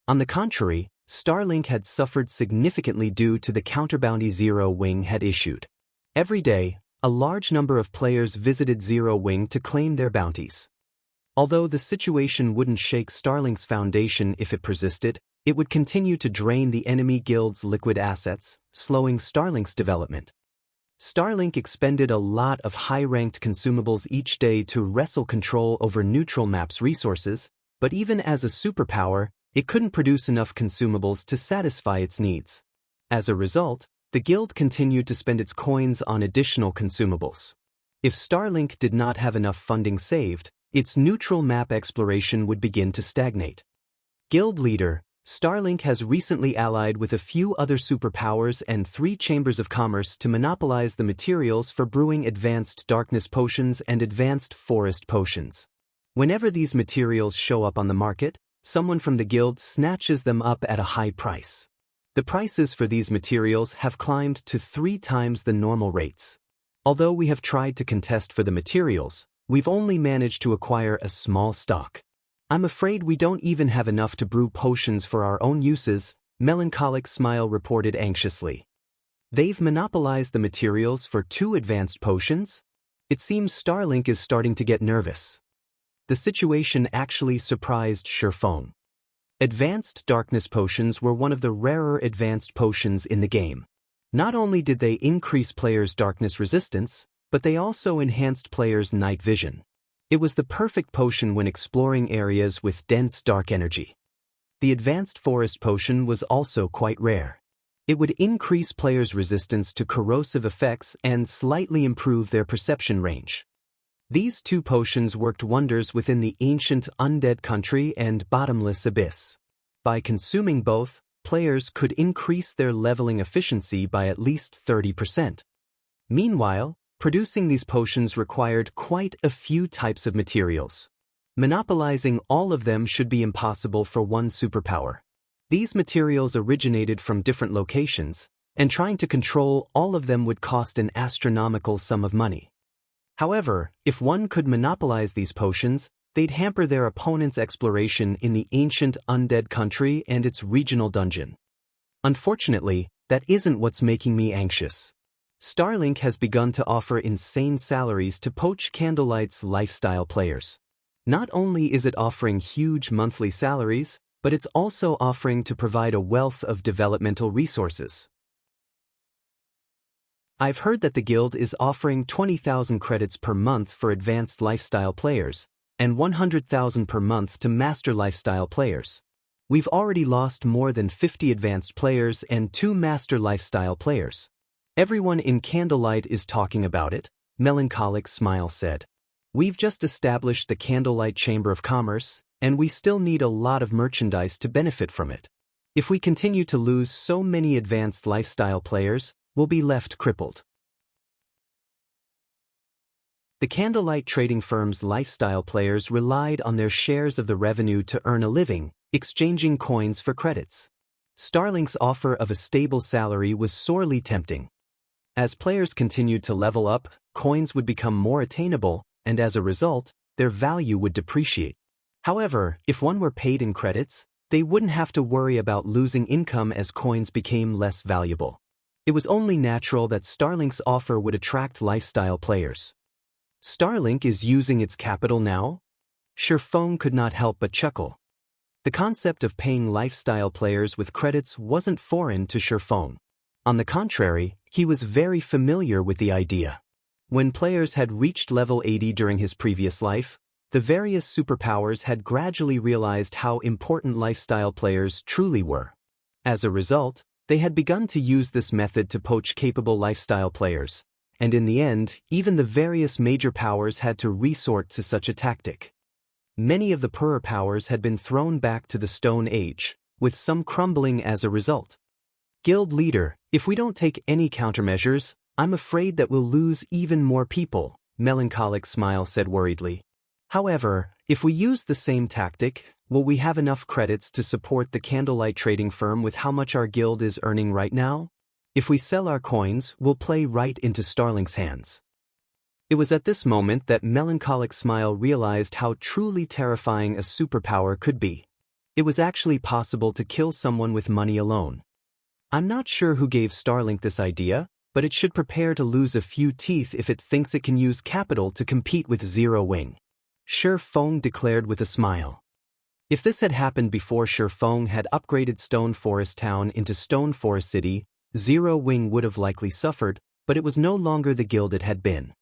On the contrary, Starlink had suffered significantly due to the counterbounty Zero Wing had issued. Every day, a large number of players visited Zero Wing to claim their bounties. Although the situation wouldn't shake Starlink's foundation if it persisted, it would continue to drain the enemy guild's liquid assets, slowing Starlink's development. Starlink expended a lot of high-ranked consumables each day to wrestle control over neutral maps resources, but even as a superpower, it couldn't produce enough consumables to satisfy its needs. As a result, the guild continued to spend its coins on additional consumables. If Starlink did not have enough funding saved, its neutral map exploration would begin to stagnate. Guild leader, Starlink has recently allied with a few other superpowers and 3 chambers of commerce to monopolize the materials for brewing advanced darkness potions and advanced forest potions. Whenever these materials show up on the market, someone from the guild snatches them up at a high price. The prices for these materials have climbed to 3 times the normal rates. Although we have tried to contest for the materials, we've only managed to acquire a small stock. I'm afraid we don't even have enough to brew potions for our own uses, Melancholic Smile reported anxiously. They've monopolized the materials for 2 advanced potions? It seems Starlink is starting to get nervous. The situation actually surprised Feng. Advanced darkness potions were one of the rarer advanced potions in the game. Not only did they increase players' darkness resistance, but they also enhanced players' night vision. It was the perfect potion when exploring areas with dense dark energy. The advanced forest potion was also quite rare. It would increase players' resistance to corrosive effects and slightly improve their perception range. These 2 potions worked wonders within the ancient undead country and bottomless abyss. By consuming both, players could increase their leveling efficiency by at least 30%. Meanwhile, producing these potions required quite a few types of materials. Monopolizing all of them should be impossible for one superpower. These materials originated from different locations, and trying to control all of them would cost an astronomical sum of money. However, if one could monopolize these potions, they'd hamper their opponent's exploration in the ancient undead country and its regional dungeon. Unfortunately, that isn't what's making me anxious. Starlink has begun to offer insane salaries to poach Candlelight's lifestyle players. Not only is it offering huge monthly salaries, but it's also offering to provide a wealth of developmental resources. I've heard that the guild is offering 20,000 credits per month for advanced lifestyle players, and 100,000 per month to master lifestyle players. We've already lost more than 50 advanced players and 2 master lifestyle players. Everyone in Candlelight is talking about it, Melancholic Smile said. We've just established the Candlelight Chamber of Commerce, and we still need a lot of merchandise to benefit from it. If we continue to lose so many advanced lifestyle players, we'll be left crippled. The Candlelight trading firm's lifestyle players relied on their shares of the revenue to earn a living, exchanging coins for credits. Starlink's offer of a stable salary was sorely tempting. As players continued to level up, coins would become more attainable, and as a result, their value would depreciate. However, if one were paid in credits, they wouldn't have to worry about losing income as coins became less valuable. It was only natural that Starlink's offer would attract lifestyle players. Starlink is using its capital now? Feng could not help but chuckle. The concept of paying lifestyle players with credits wasn't foreign to Feng. On the contrary, he was very familiar with the idea. When players had reached level 80 during his previous life, The various superpowers had gradually realized how important lifestyle players truly were. As a result, they had begun to use this method to poach capable lifestyle players, and in the end, even the various major powers had to resort to such a tactic. Many of the poorer powers had been thrown back to the Stone Age, with some crumbling as a result. Guild leader, if we don't take any countermeasures, I'm afraid that we'll lose even more people, Melancholic Smile said worriedly. However, if we use the same tactic, will we have enough credits to support the candlelight trading firm with how much our guild is earning right now? If we sell our coins, we'll play right into Starlink's hands. It was at this moment that Melancholic Smile realized how truly terrifying a superpower could be. It was actually possible to kill someone with money alone. I'm not sure who gave Starlink this idea, but it should prepare to lose a few teeth if it thinks it can use capital to compete with Zero Wing. Feng declared with a smile. If this had happened before Feng had upgraded Stone Forest Town into Stone Forest City, Zero Wing would have likely suffered, but it was no longer the guild it had been.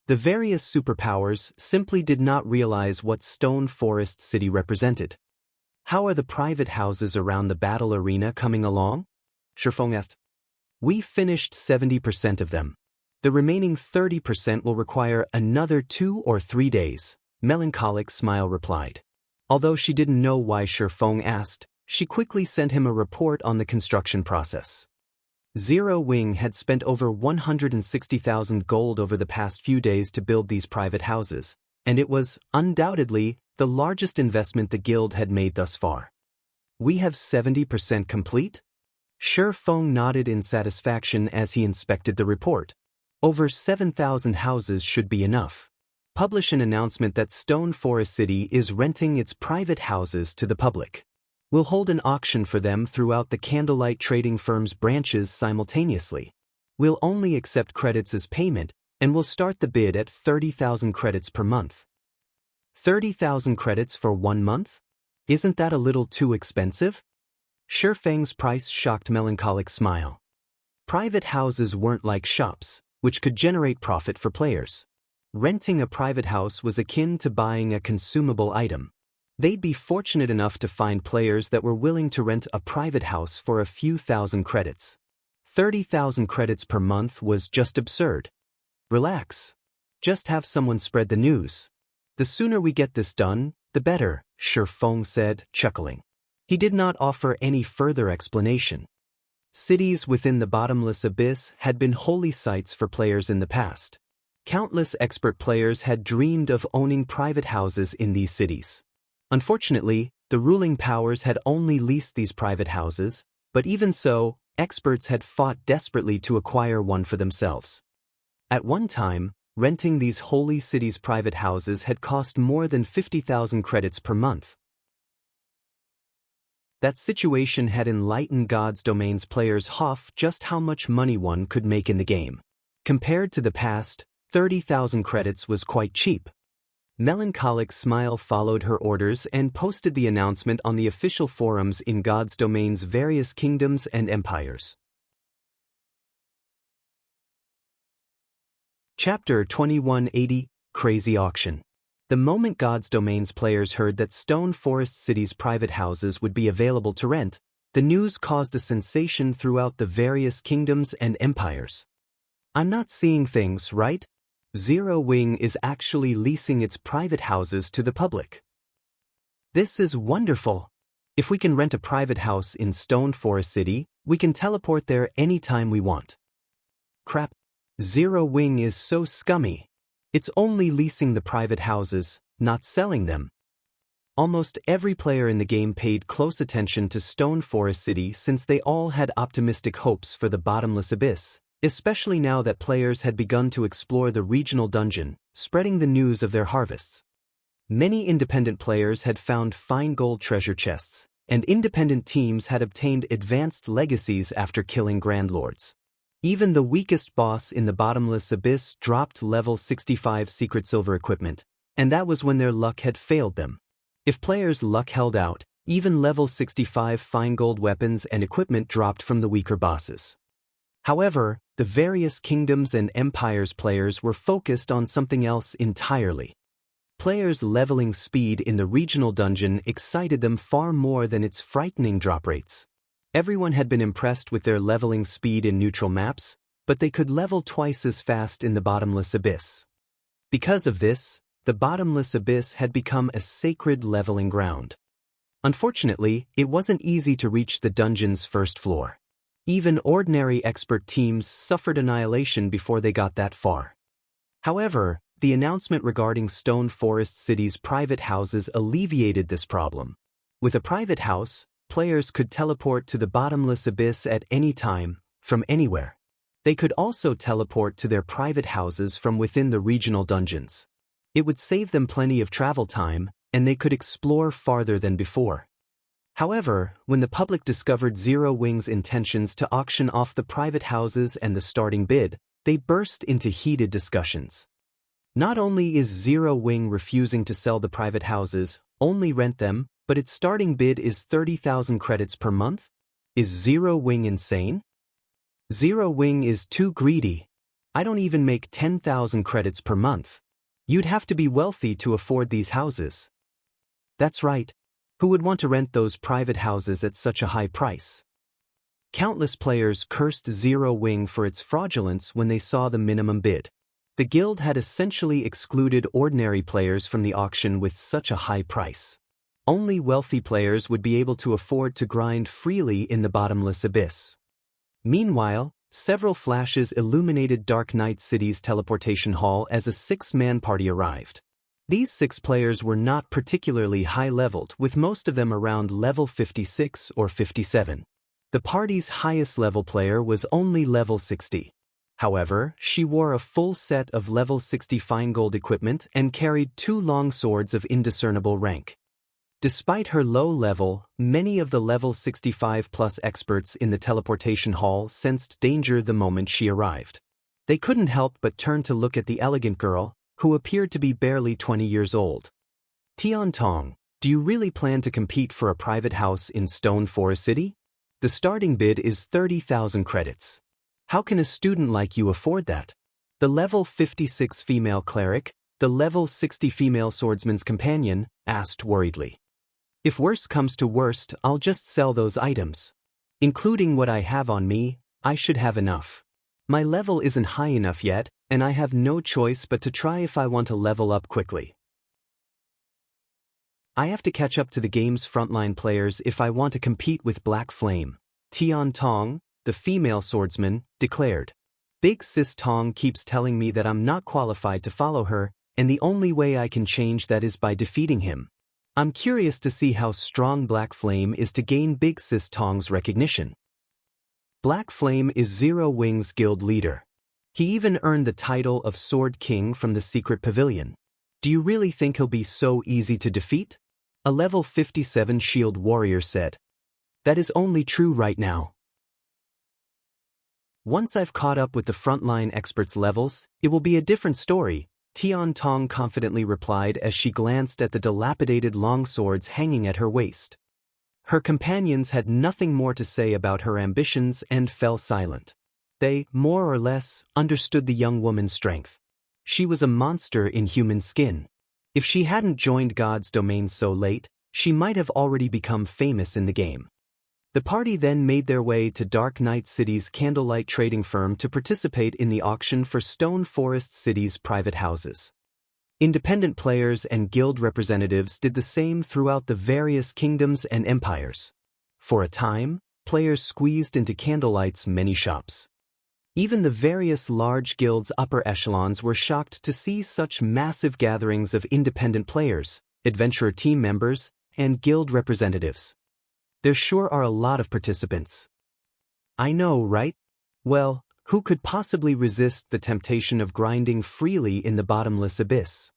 The various superpowers simply did not realize what Stone Forest City represented. How are the private houses around the battle arena coming along? Feng asked. We finished 70% of them. The remaining 30% will require another 2 or 3 days, Melancholic Smile replied. Although she didn't know why Feng asked, she quickly sent him a report on the construction process. Zero Wing had spent over 160,000 gold over the past few days to build these private houses, and it was, undoubtedly, the largest investment the guild had made thus far. We have 70% complete? Feng nodded in satisfaction as he inspected the report. Over 7,000 houses should be enough. Publish an announcement that Stone Forest City is renting its private houses to the public. We'll hold an auction for them throughout the candlelight trading firm's branches simultaneously. We'll only accept credits as payment, and we'll start the bid at 30,000 credits per month. 30,000 credits for 1 month? Isn't that a little too expensive? Feng's price shocked Melancholic Smile. Private houses weren't like shops, which could generate profit for players. Renting a private house was akin to buying a consumable item. They'd be fortunate enough to find players that were willing to rent a private house for a few thousand credits. 30,000 credits per month was just absurd. Relax. Just have someone spread the news. The sooner we get this done, the better, Feng said, chuckling. He did not offer any further explanation. Cities within the bottomless abyss had been holy sites for players in the past. Countless expert players had dreamed of owning private houses in these cities. Unfortunately, the ruling powers had only leased these private houses, but even so, experts had fought desperately to acquire one for themselves. At one time, renting these holy cities' private houses had cost more than 50,000 credits per month. That situation had enlightened God's Domain's players just how much money one could make in the game. Compared to the past, 30,000 credits was quite cheap. Melancholic Smile followed her orders and posted the announcement on the official forums in God's Domain's various kingdoms and empires. Chapter 2180 Crazy Auction. The moment God's Domain's players heard that Stone Forest City's private houses would be available to rent, the news caused a sensation throughout the various kingdoms and empires. I'm not seeing things right? Zero Wing is actually leasing its private houses to the public. This is wonderful. If we can rent a private house in Stone Forest City, we can teleport there anytime we want. Crap. Zero Wing is so scummy. It's only leasing the private houses, not selling them. Almost every player in the game paid close attention to Stone Forest City since they all had optimistic hopes for the bottomless abyss, especially now that players had begun to explore the regional dungeon, spreading the news of their harvests. Many independent players had found fine gold treasure chests, and independent teams had obtained advanced legacies after killing Grandlords. Even the weakest boss in the bottomless abyss dropped level 65 secret silver equipment, and that was when their luck had failed them. If players' luck held out, even level 65 fine gold weapons and equipment dropped from the weaker bosses. However, the various kingdoms and empires players were focused on something else entirely. Players' leveling speed in the regional dungeon excited them far more than its frightening drop rates. Everyone had been impressed with their leveling speed in neutral maps, but they could level twice as fast in the bottomless abyss. Because of this, the bottomless abyss had become a sacred leveling ground. Unfortunately, it wasn't easy to reach the dungeon's first floor. Even ordinary expert teams suffered annihilation before they got that far. However, the announcement regarding Stone Forest City's private houses alleviated this problem. With a private house, players could teleport to the bottomless abyss at any time, from anywhere. They could also teleport to their private houses from within the regional dungeons. It would save them plenty of travel time, and they could explore farther than before. However, when the public discovered Zero Wing's intentions to auction off the private houses and the starting bid, they burst into heated discussions. Not only is Zero Wing refusing to sell the private houses, only rent them, but its starting bid is 30,000 credits per month? Is Zero Wing insane? Zero Wing is too greedy. I don't even make 10,000 credits per month. You'd have to be wealthy to afford these houses. That's right. Who would want to rent those private houses at such a high price? Countless players cursed Zero Wing for its fraudulence when they saw the minimum bid. The guild had essentially excluded ordinary players from the auction with such a high price. Only wealthy players would be able to afford to grind freely in the bottomless abyss. Meanwhile, several flashes illuminated Dark Knight City's teleportation hall as a 6-man party arrived. These 6 players were not particularly high-leveled, with most of them around level 56 or 57. The party's highest-level player was only level 60. However, she wore a full set of level 60 fine gold equipment and carried 2 long swords of indiscernible rank. Despite her low level, many of the level 65+ experts in the teleportation hall sensed danger the moment she arrived. They couldn't help but turn to look at the elegant girl, who appeared to be barely 20 years old. Tian Tong, do you really plan to compete for a private house in Stone Forest City? The starting bid is 30,000 credits. How can a student like you afford that? The level 56 female cleric, the level 60 female swordsman's companion, asked worriedly. If worst comes to worst, I'll just sell those items. Including what I have on me, I should have enough. My level isn't high enough yet, and I have no choice but to try if I want to level up quickly. I have to catch up to the game's frontline players if I want to compete with Black Flame, Tian Tong, the female swordsman, declared. Big Sis Tong keeps telling me that I'm not qualified to follow her, and the only way I can change that is by defeating him. I'm curious to see how strong Black Flame is to gain Big Sis Tong's recognition. Black Flame is Zero Wing's guild leader. He even earned the title of Sword King from the secret pavilion. Do you really think he'll be so easy to defeat? A level 57 shield warrior said. That is only true right now. Once I've caught up with the frontline experts' levels, it will be a different story, Tian Tong confidently replied as she glanced at the dilapidated long swords hanging at her waist. Her companions had nothing more to say about her ambitions and fell silent. They, more or less, understood the young woman's strength. She was a monster in human skin. If she hadn't joined God's domain so late, she might have already become famous in the game. The party then made their way to Dark Knight City's candlelight trading firm to participate in the auction for Stone Forest City's private houses. Independent players and guild representatives did the same throughout the various kingdoms and empires. For a time, players squeezed into Candlelight's many shops. Even the various large guilds' upper echelons were shocked to see such massive gatherings of independent players, adventurer team members, and guild representatives. There sure are a lot of participants. I know, right? Well, who could possibly resist the temptation of grinding freely in the bottomless abyss?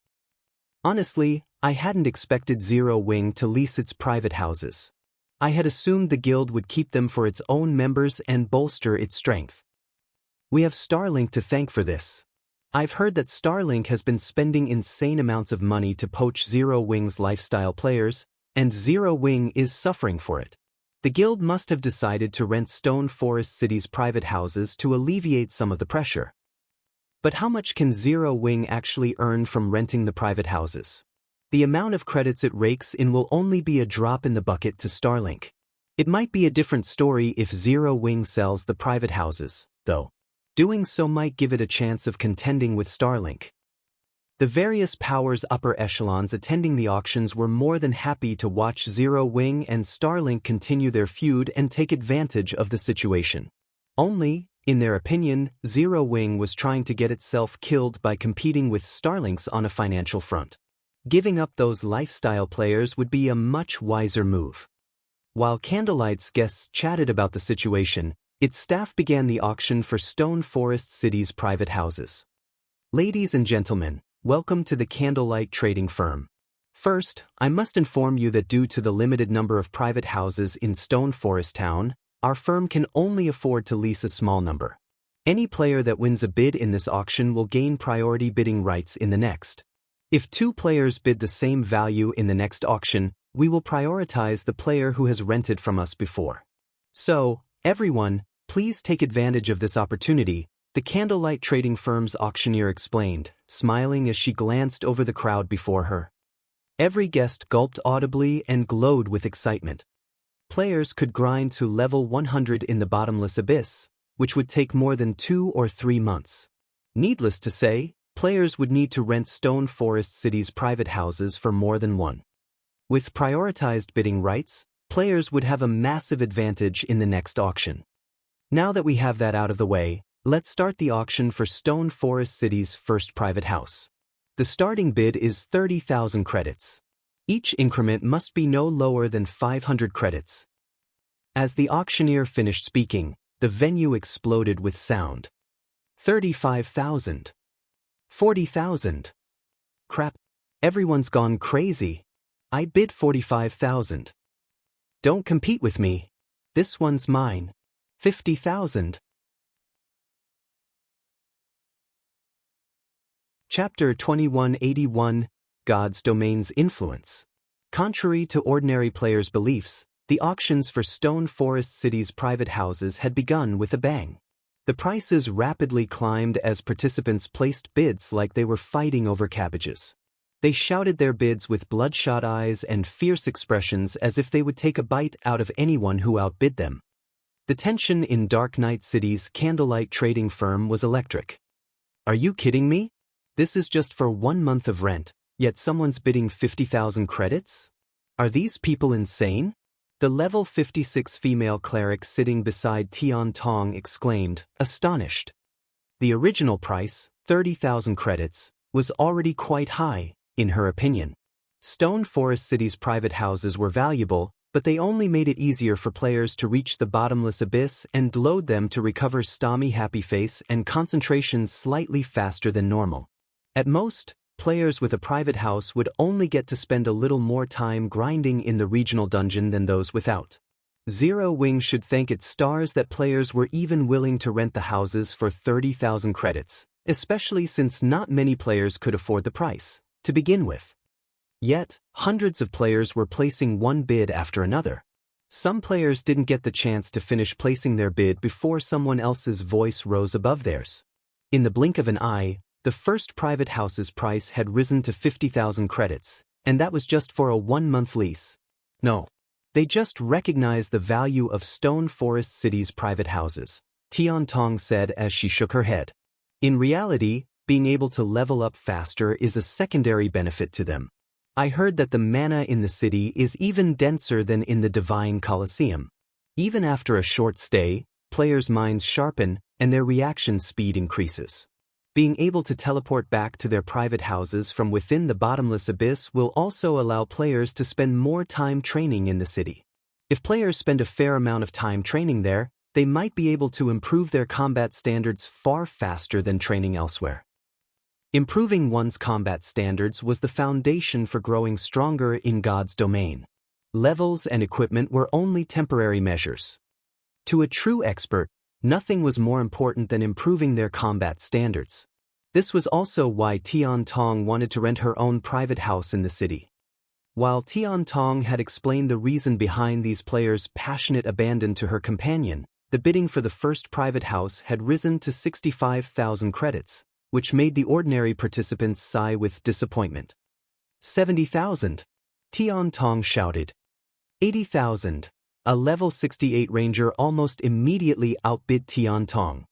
Honestly, I hadn't expected Zero Wing to lease its private houses. I had assumed the guild would keep them for its own members and bolster its strength. We have Starlink to thank for this. I've heard that Starlink has been spending insane amounts of money to poach Zero Wing's lifestyle players, and Zero Wing is suffering for it. The guild must have decided to rent Stone Forest City's private houses to alleviate some of the pressure. But how much can Zero Wing actually earn from renting the private houses? The amount of credits it rakes in will only be a drop in the bucket to Starlink. It might be a different story if Zero Wing sells the private houses, though. Doing so might give it a chance of contending with Starlink. The various powers' upper echelons attending the auctions were more than happy to watch Zero Wing and Starlink continue their feud and take advantage of the situation. Only, in their opinion, Zero Wing was trying to get itself killed by competing with Starlink's on a financial front. Giving up those lifestyle players would be a much wiser move. While Candlelight's guests chatted about the situation, its staff began the auction for Stone Forest City's private houses. Ladies and gentlemen, welcome to the Candlelight Trading Firm. First, I must inform you that due to the limited number of private houses in Stone Forest Town, our firm can only afford to lease a small number. Any player that wins a bid in this auction will gain priority bidding rights in the next. If 2 players bid the same value in the next auction, we will prioritize the player who has rented from us before. So, everyone, please take advantage of this opportunity, the Candlelight Trading Firm's auctioneer explained, smiling as she glanced over the crowd before her. Every guest gulped audibly and glowed with excitement. Players could grind to level 100 in the bottomless abyss, which would take more than 2 or 3 months. Needless to say, players would need to rent Stone Forest City's private houses for more than 1. With prioritized bidding rights, players would have a massive advantage in the next auction. Now that we have that out of the way, let's start the auction for Stone Forest City's first private house. The starting bid is 30,000 credits. Each increment must be no lower than 500 credits. As the auctioneer finished speaking, the venue exploded with sound. 35,000. 40,000. Crap. Everyone's gone crazy. I bid 45,000. Don't compete with me. This one's mine. 50,000. Chapter 2181, God's Domain's Influence. Contrary to ordinary players' beliefs, the auctions for Stone Forest City's private houses had begun with a bang. The prices rapidly climbed as participants placed bids like they were fighting over cabbages. They shouted their bids with bloodshot eyes and fierce expressions as if they would take a bite out of anyone who outbid them. The tension in Dark Knight City's Candlelight Trading Firm was electric. Are you kidding me? This is just for 1 month of rent, yet someone's bidding 50,000 credits? Are these people insane? The level 56 female cleric sitting beside Tian Tong exclaimed, astonished. The original price, 30,000 credits, was already quite high, in her opinion. Stone Forest City's private houses were valuable, but they only made it easier for players to reach the bottomless abyss and load them to recover Stommy Happy Face and concentration slightly faster than normal. At most, players with a private house would only get to spend a little more time grinding in the regional dungeon than those without. Zero Wing should thank its stars that players were even willing to rent the houses for 30,000 credits, especially since not many players could afford the price to begin with. Yet, hundreds of players were placing one bid after another. Some players didn't get the chance to finish placing their bid before someone else's voice rose above theirs. In the blink of an eye, the first private house's price had risen to 50,000 credits, and that was just for a 1-month lease. No. They just recognized the value of Stone Forest City's private houses, Tian Tong said as she shook her head. In reality, being able to level up faster is a secondary benefit to them. I heard that the mana in the city is even denser than in the Divine Colosseum. Even after a short stay, players' minds sharpen and their reaction speed increases. Being able to teleport back to their private houses from within the bottomless abyss will also allow players to spend more time training in the city. If players spend a fair amount of time training there, they might be able to improve their combat standards far faster than training elsewhere. Improving one's combat standards was the foundation for growing stronger in God's domain. Levels and equipment were only temporary measures. To a true expert, nothing was more important than improving their combat standards. This was also why Tian Tong wanted to rent her own private house in the city. While Tian Tong had explained the reason behind these players' passionate abandon to her companion, the bidding for the first private house had risen to 65,000 credits, which made the ordinary participants sigh with disappointment. 70,000. Tian Tong shouted. 80,000. A level 68 ranger almost immediately outbid Tian Tong.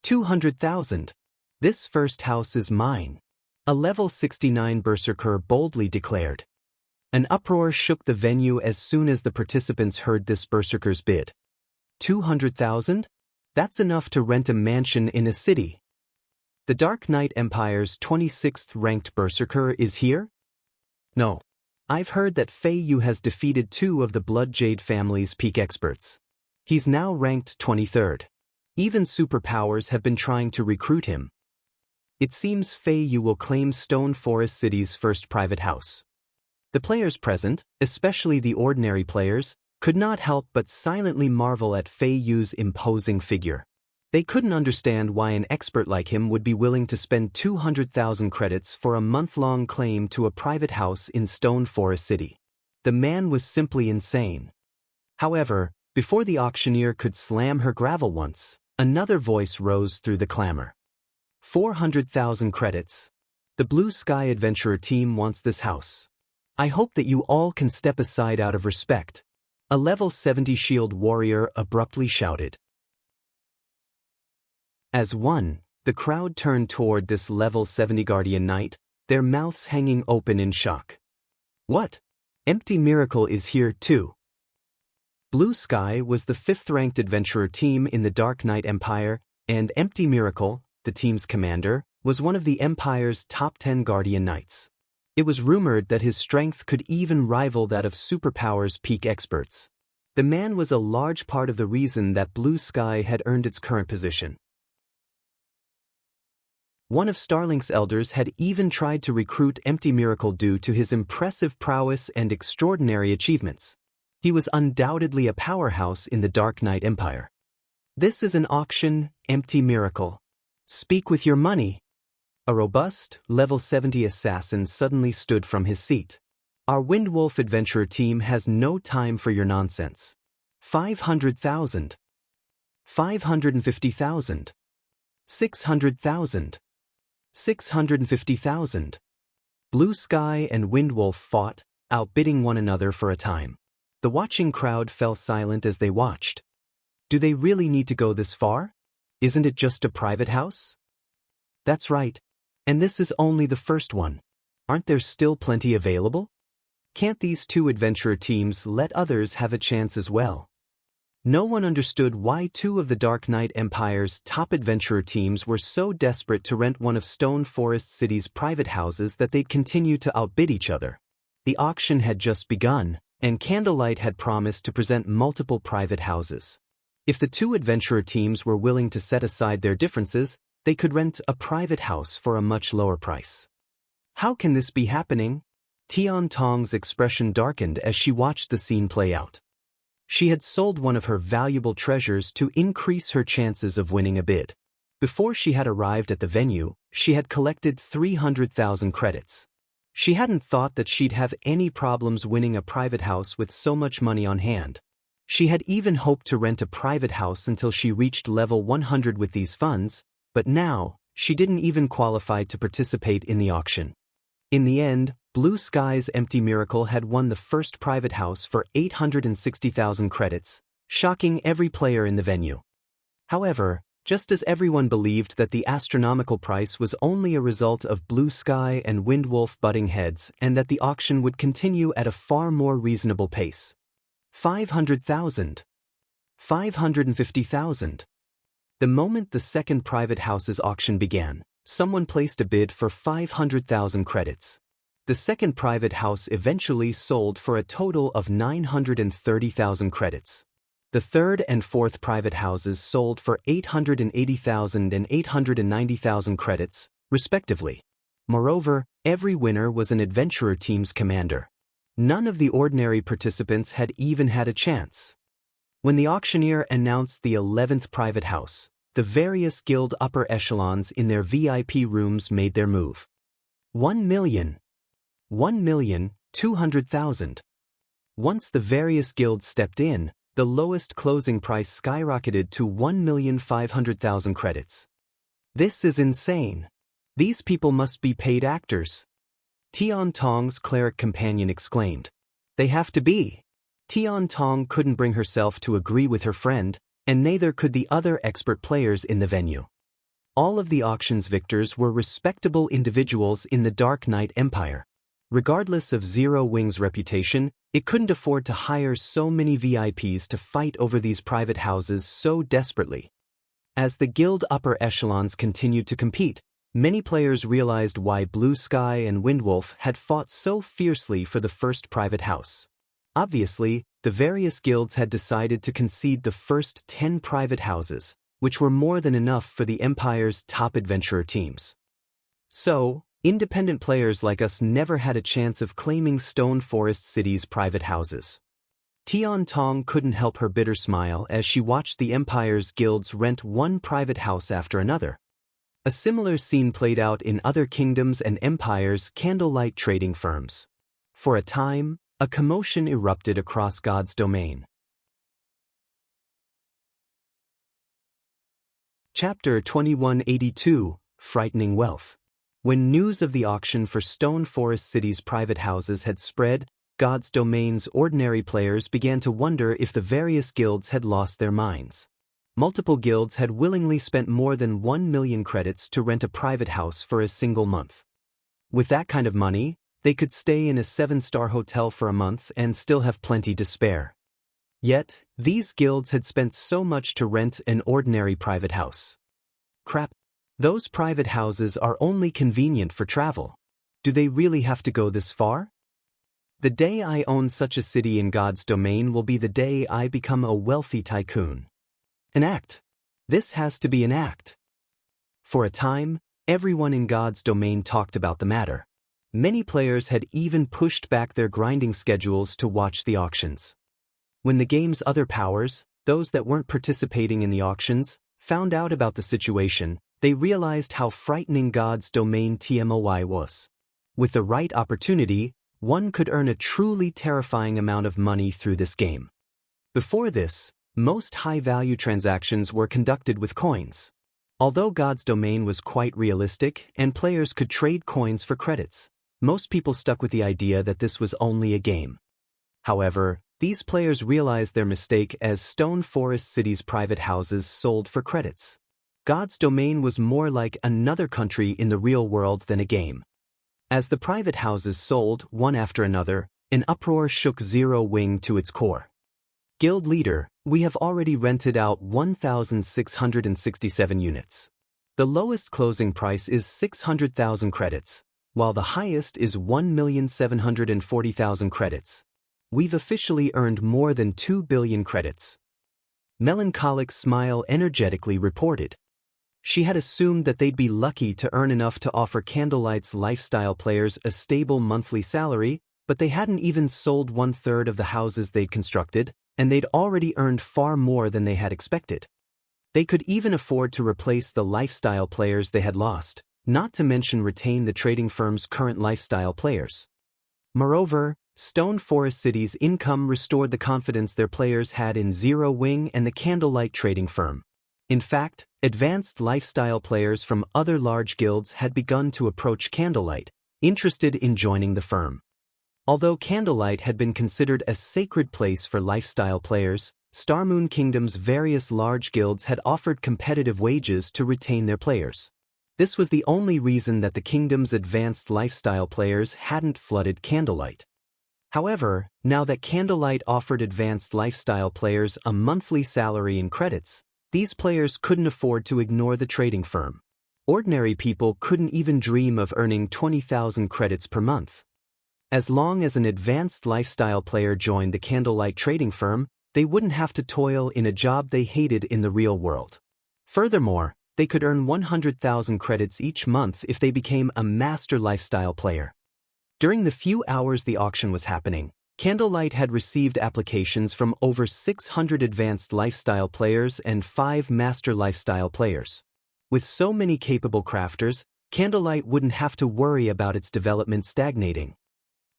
200,000. This first house is mine. A level 69 berserker boldly declared. An uproar shook the venue as soon as the participants heard this berserker's bid. 200,000? That's enough to rent a mansion in a city. The Dark Knight Empire's 26th ranked berserker is here? No. I've heard that Fei Yu has defeated 2 of the Blood Jade family's peak experts. He's now ranked 23rd. Even superpowers have been trying to recruit him. It seems Fei Yu will claim Stone Forest City's first private house. The players present, especially the ordinary players, could not help but silently marvel at Fei Yu's imposing figure. They couldn't understand why an expert like him would be willing to spend 200,000 credits for a month-long claim to a private house in Stone Forest City. The man was simply insane. However, before the auctioneer could slam her gravel once, another voice rose through the clamor. 400,000 credits. The Blue Sky Adventurer team wants this house. I hope that you all can step aside out of respect. A level 70 shield warrior abruptly shouted. As one, the crowd turned toward this level 70 guardian knight, their mouths hanging open in shock. What? Empty Miracle is here too. Blue Sky was the 5th-ranked adventurer team in the Dark Knight Empire, and Empty Miracle, the team's commander, was one of the Empire's top 10 guardian knights. It was rumored that his strength could even rival that of Superpower's peak experts. The man was a large part of the reason that Blue Sky had earned its current position. One of Starlink's elders had even tried to recruit Empty Miracle due to his impressive prowess and extraordinary achievements. He was undoubtedly a powerhouse in the Dark Knight Empire. This is an auction, Empty Miracle. Speak with your money. A robust, level 70 assassin suddenly stood from his seat. Our Windwolf adventurer team has no time for your nonsense. 500,000. 550,000. 600,000. 650,000. Blue Sky and Windwolf fought, outbidding one another for a time. The watching crowd fell silent as they watched. Do they really need to go this far? Isn't it just a private house? That's right. And this is only the first one. Aren't there still plenty available? Can't these 2 adventurer teams let others have a chance as well? No one understood why 2 of the Dark Knight Empire's top adventurer teams were so desperate to rent one of Stone Forest City's private houses that they'd continue to outbid each other. The auction had just begun, and Candlelight had promised to present multiple private houses. If the 2 adventurer teams were willing to set aside their differences, they could rent a private house for a much lower price. How can this be happening? Tian Tong's expression darkened as she watched the scene play out. She had sold one of her valuable treasures to increase her chances of winning a bid. Before she had arrived at the venue, she had collected 300,000 credits. She hadn't thought that she'd have any problems winning a private house with so much money on hand. She had even hoped to rent a private house until she reached level 100 with these funds, but now, she didn't even qualify to participate in the auction. In the end, Blue Sky's Empty Miracle had won the first private house for 860,000 credits, shocking every player in the venue. However, just as everyone believed that the astronomical price was only a result of Blue Sky and Windwolf butting heads and that the auction would continue at a far more reasonable pace. 500,000. 550,000. The moment the second private house's auction began, someone placed a bid for 500,000 credits. The second private house eventually sold for a total of 930,000 credits. The third and fourth private houses sold for 880,000 and 890,000 credits, respectively. Moreover, every winner was an adventurer team's commander. None of the ordinary participants had even had a chance. When the auctioneer announced the 11th private house, the various guild upper echelons in their VIP rooms made their move. 1 million. 1,200,000. Once the various guilds stepped in, the lowest closing price skyrocketed to 1,500,000 credits. This is insane. These people must be paid actors. Tian Tong's cleric companion exclaimed. They have to be. Tian Tong couldn't bring herself to agree with her friend, and neither could the other expert players in the venue. All of the auction's victors were respectable individuals in the Dark Knight Empire. Regardless of Zero Wing's reputation, it couldn't afford to hire so many VIPs to fight over these private houses so desperately. As the guild upper echelons continued to compete, many players realized why Blue Sky and Windwolf had fought so fiercely for the first private house. Obviously, the various guilds had decided to concede the first 10 private houses, which were more than enough for the Empire's top adventurer teams. So, independent players like us never had a chance of claiming Stone Forest City's private houses. Tian Tong couldn't help her bitter smile as she watched the Empire's guilds rent one private house after another. A similar scene played out in other kingdoms and empires' candlelight trading firms. For a time, a commotion erupted across God's domain. Chapter 2182, Frightening Wealth. When news of the auction for Stone Forest City's private houses had spread, God's domain's ordinary players began to wonder if the various guilds had lost their minds. Multiple guilds had willingly spent more than 1 million credits to rent a private house for a single month. With that kind of money, they could stay in a 7-star hotel for a month and still have plenty to spare. Yet, these guilds had spent so much to rent an ordinary private house. Crap. Those private houses are only convenient for travel. Do they really have to go this far? The day I own such a city in God's domain will be the day I become a wealthy tycoon. An act. This has to be an act. For a time, everyone in God's domain talked about the matter. Many players had even pushed back their grinding schedules to watch the auctions. When the game's other powers, those that weren't participating in the auctions, found out about the situation, they realized how frightening God's domain TMOI was. With the right opportunity, one could earn a truly terrifying amount of money through this game. Before this, most high-value transactions were conducted with coins. Although God's domain was quite realistic and players could trade coins for credits, most people stuck with the idea that this was only a game. However, these players realized their mistake as Stone Forest City's private houses sold for credits. God's domain was more like another country in the real world than a game. As the private houses sold one after another, an uproar shook Zero Wing to its core. Guild leader, we have already rented out 1,667 units. The lowest closing price is 600,000 credits, while the highest is 1,740,000 credits. We've officially earned more than 2 billion credits. Melancholic Smile energetically reported. She had assumed that they'd be lucky to earn enough to offer Candlelight's lifestyle players a stable monthly salary, but they hadn't even sold 1/3 of the houses they'd constructed, and they'd already earned far more than they had expected. They could even afford to replace the lifestyle players they had lost, not to mention retain the trading firm's current lifestyle players. Moreover, Stone Forest City's income restored the confidence their players had in Zero Wing and the Candlelight trading firm. In fact, advanced lifestyle players from other large guilds had begun to approach Candlelight, interested in joining the firm. Although Candlelight had been considered a sacred place for lifestyle players, Starmoon Kingdom's various large guilds had offered competitive wages to retain their players. This was the only reason that the kingdom's advanced lifestyle players hadn't flooded Candlelight. However, now that Candlelight offered advanced lifestyle players a monthly salary in credits, these players couldn't afford to ignore the trading firm. Ordinary people couldn't even dream of earning 20,000 credits per month. As long as an advanced lifestyle player joined the Candlelight trading firm, they wouldn't have to toil in a job they hated in the real world. Furthermore, they could earn 100,000 credits each month if they became a master lifestyle player. During the few hours the auction was happening, Candlelight had received applications from over 600 advanced lifestyle players and 5 master lifestyle players. With so many capable crafters, Candlelight wouldn't have to worry about its development stagnating.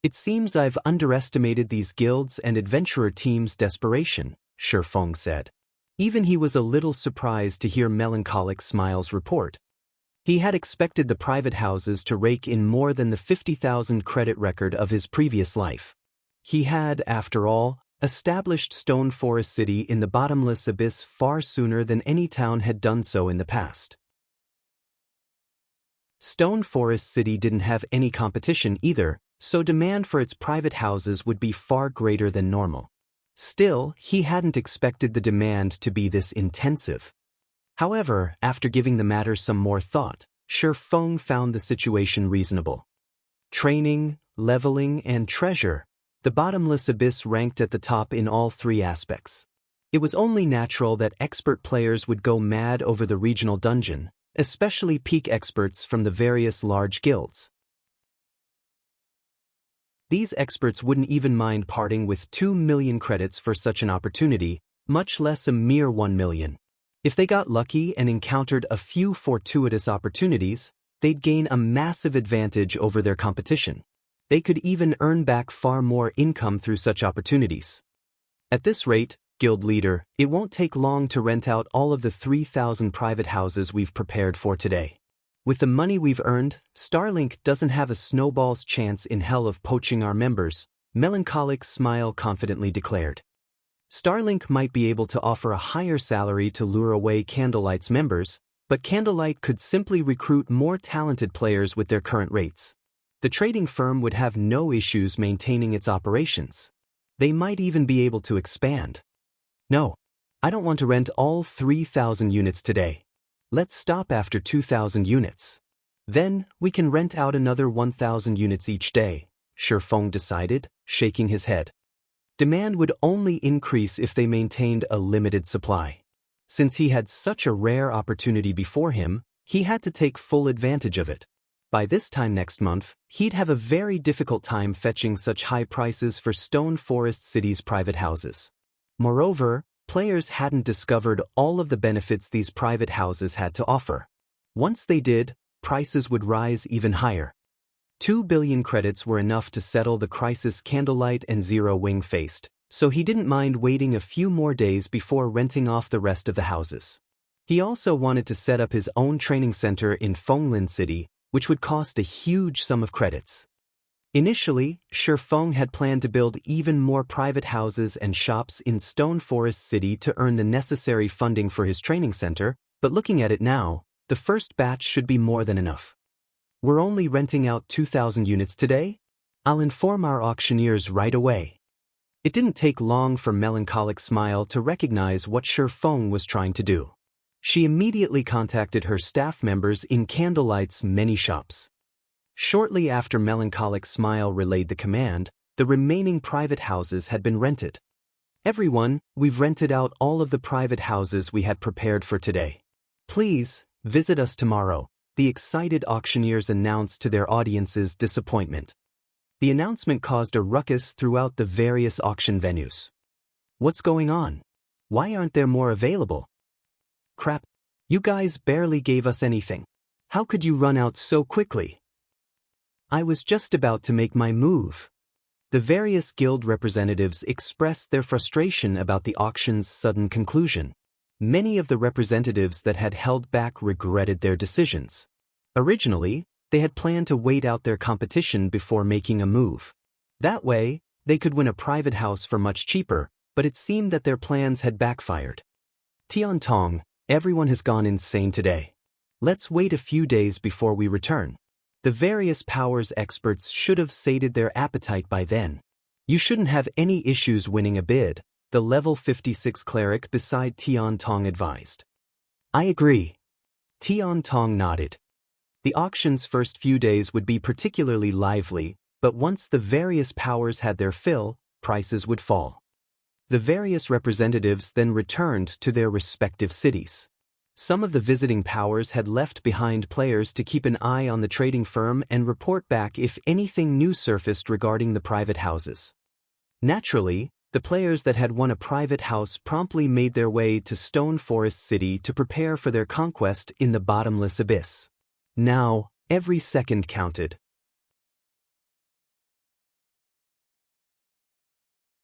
It seems I've underestimated these guilds and adventurer teams' desperation, Feng said. Even he was a little surprised to hear Melancholic Smile's report. He had expected the private houses to rake in more than the 50,000 credit record of his previous life. He had, after all, established Stone Forest City in the bottomless abyss far sooner than any town had done so in the past. Stone Forest City didn't have any competition either, so demand for its private houses would be far greater than normal. Still, he hadn't expected the demand to be this intensive. However, after giving the matter some more thought, Feng found the situation reasonable. Training, leveling, and treasure, the bottomless abyss ranked at the top in all three aspects. It was only natural that expert players would go mad over the regional dungeon, especially peak experts from the various large guilds. These experts wouldn't even mind parting with 2 million credits for such an opportunity, much less a mere 1 million. If they got lucky and encountered a few fortuitous opportunities, they'd gain a massive advantage over their competition. They could even earn back far more income through such opportunities. At this rate, guild leader, it won't take long to rent out all of the 3,000 private houses we've prepared for today. With the money we've earned, Starlink doesn't have a snowball's chance in hell of poaching our members, Melancholic Smile confidently declared. Starlink might be able to offer a higher salary to lure away Candlelight's members, but Candlelight could simply recruit more talented players with their current rates. The trading firm would have no issues maintaining its operations. They might even be able to expand. No, I don't want to rent all 3,000 units today. Let's stop after 2,000 units. Then, we can rent out another 1,000 units each day, Feng decided, shaking his head. Demand would only increase if they maintained a limited supply. Since he had such a rare opportunity before him, he had to take full advantage of it. By this time next month, he'd have a very difficult time fetching such high prices for Stone Forest City's private houses. Moreover, players hadn't discovered all of the benefits these private houses had to offer. Once they did, prices would rise even higher. 2 billion credits were enough to settle the crisis Candlelight and Zero Wing faced, so he didn't mind waiting a few more days before renting off the rest of the houses. He also wanted to set up his own training center in Fenglin City, which would cost a huge sum of credits. Initially, Feng had planned to build even more private houses and shops in Stone Forest City to earn the necessary funding for his training center, but looking at it now, the first batch should be more than enough. We're only renting out 2,000 units today? I'll inform our auctioneers right away. It didn't take long for Melancholic Smile to recognize what Feng was trying to do. She immediately contacted her staff members in Candlelight's many shops. Shortly after Melancholic Smile relayed the command, the remaining private houses had been rented. Everyone, we've rented out all of the private houses we had prepared for today. Please, visit us tomorrow, the excited auctioneers announced to their audience's disappointment. The announcement caused a ruckus throughout the various auction venues. What's going on? Why aren't there more available? Crap, you guys barely gave us anything. How could you run out so quickly? I was just about to make my move. The various guild representatives expressed their frustration about the auction's sudden conclusion. Many of the representatives that had held back regretted their decisions. Originally, they had planned to wait out their competition before making a move. That way, they could win a private house for much cheaper, but it seemed that their plans had backfired. Tian Tong, everyone has gone insane today. Let's wait a few days before we return. The various powers experts should have sated their appetite by then. You shouldn't have any issues winning a bid, the level 56 cleric beside Tian Tong advised. I agree. Tian Tong nodded. The auction's first few days would be particularly lively, but once the various powers had their fill, prices would fall. The various representatives then returned to their respective cities. Some of the visiting powers had left behind players to keep an eye on the trading firm and report back if anything new surfaced regarding the private houses. Naturally, the players that had won a private house promptly made their way to Stone Forest City to prepare for their conquest in the bottomless abyss. Now, every second counted.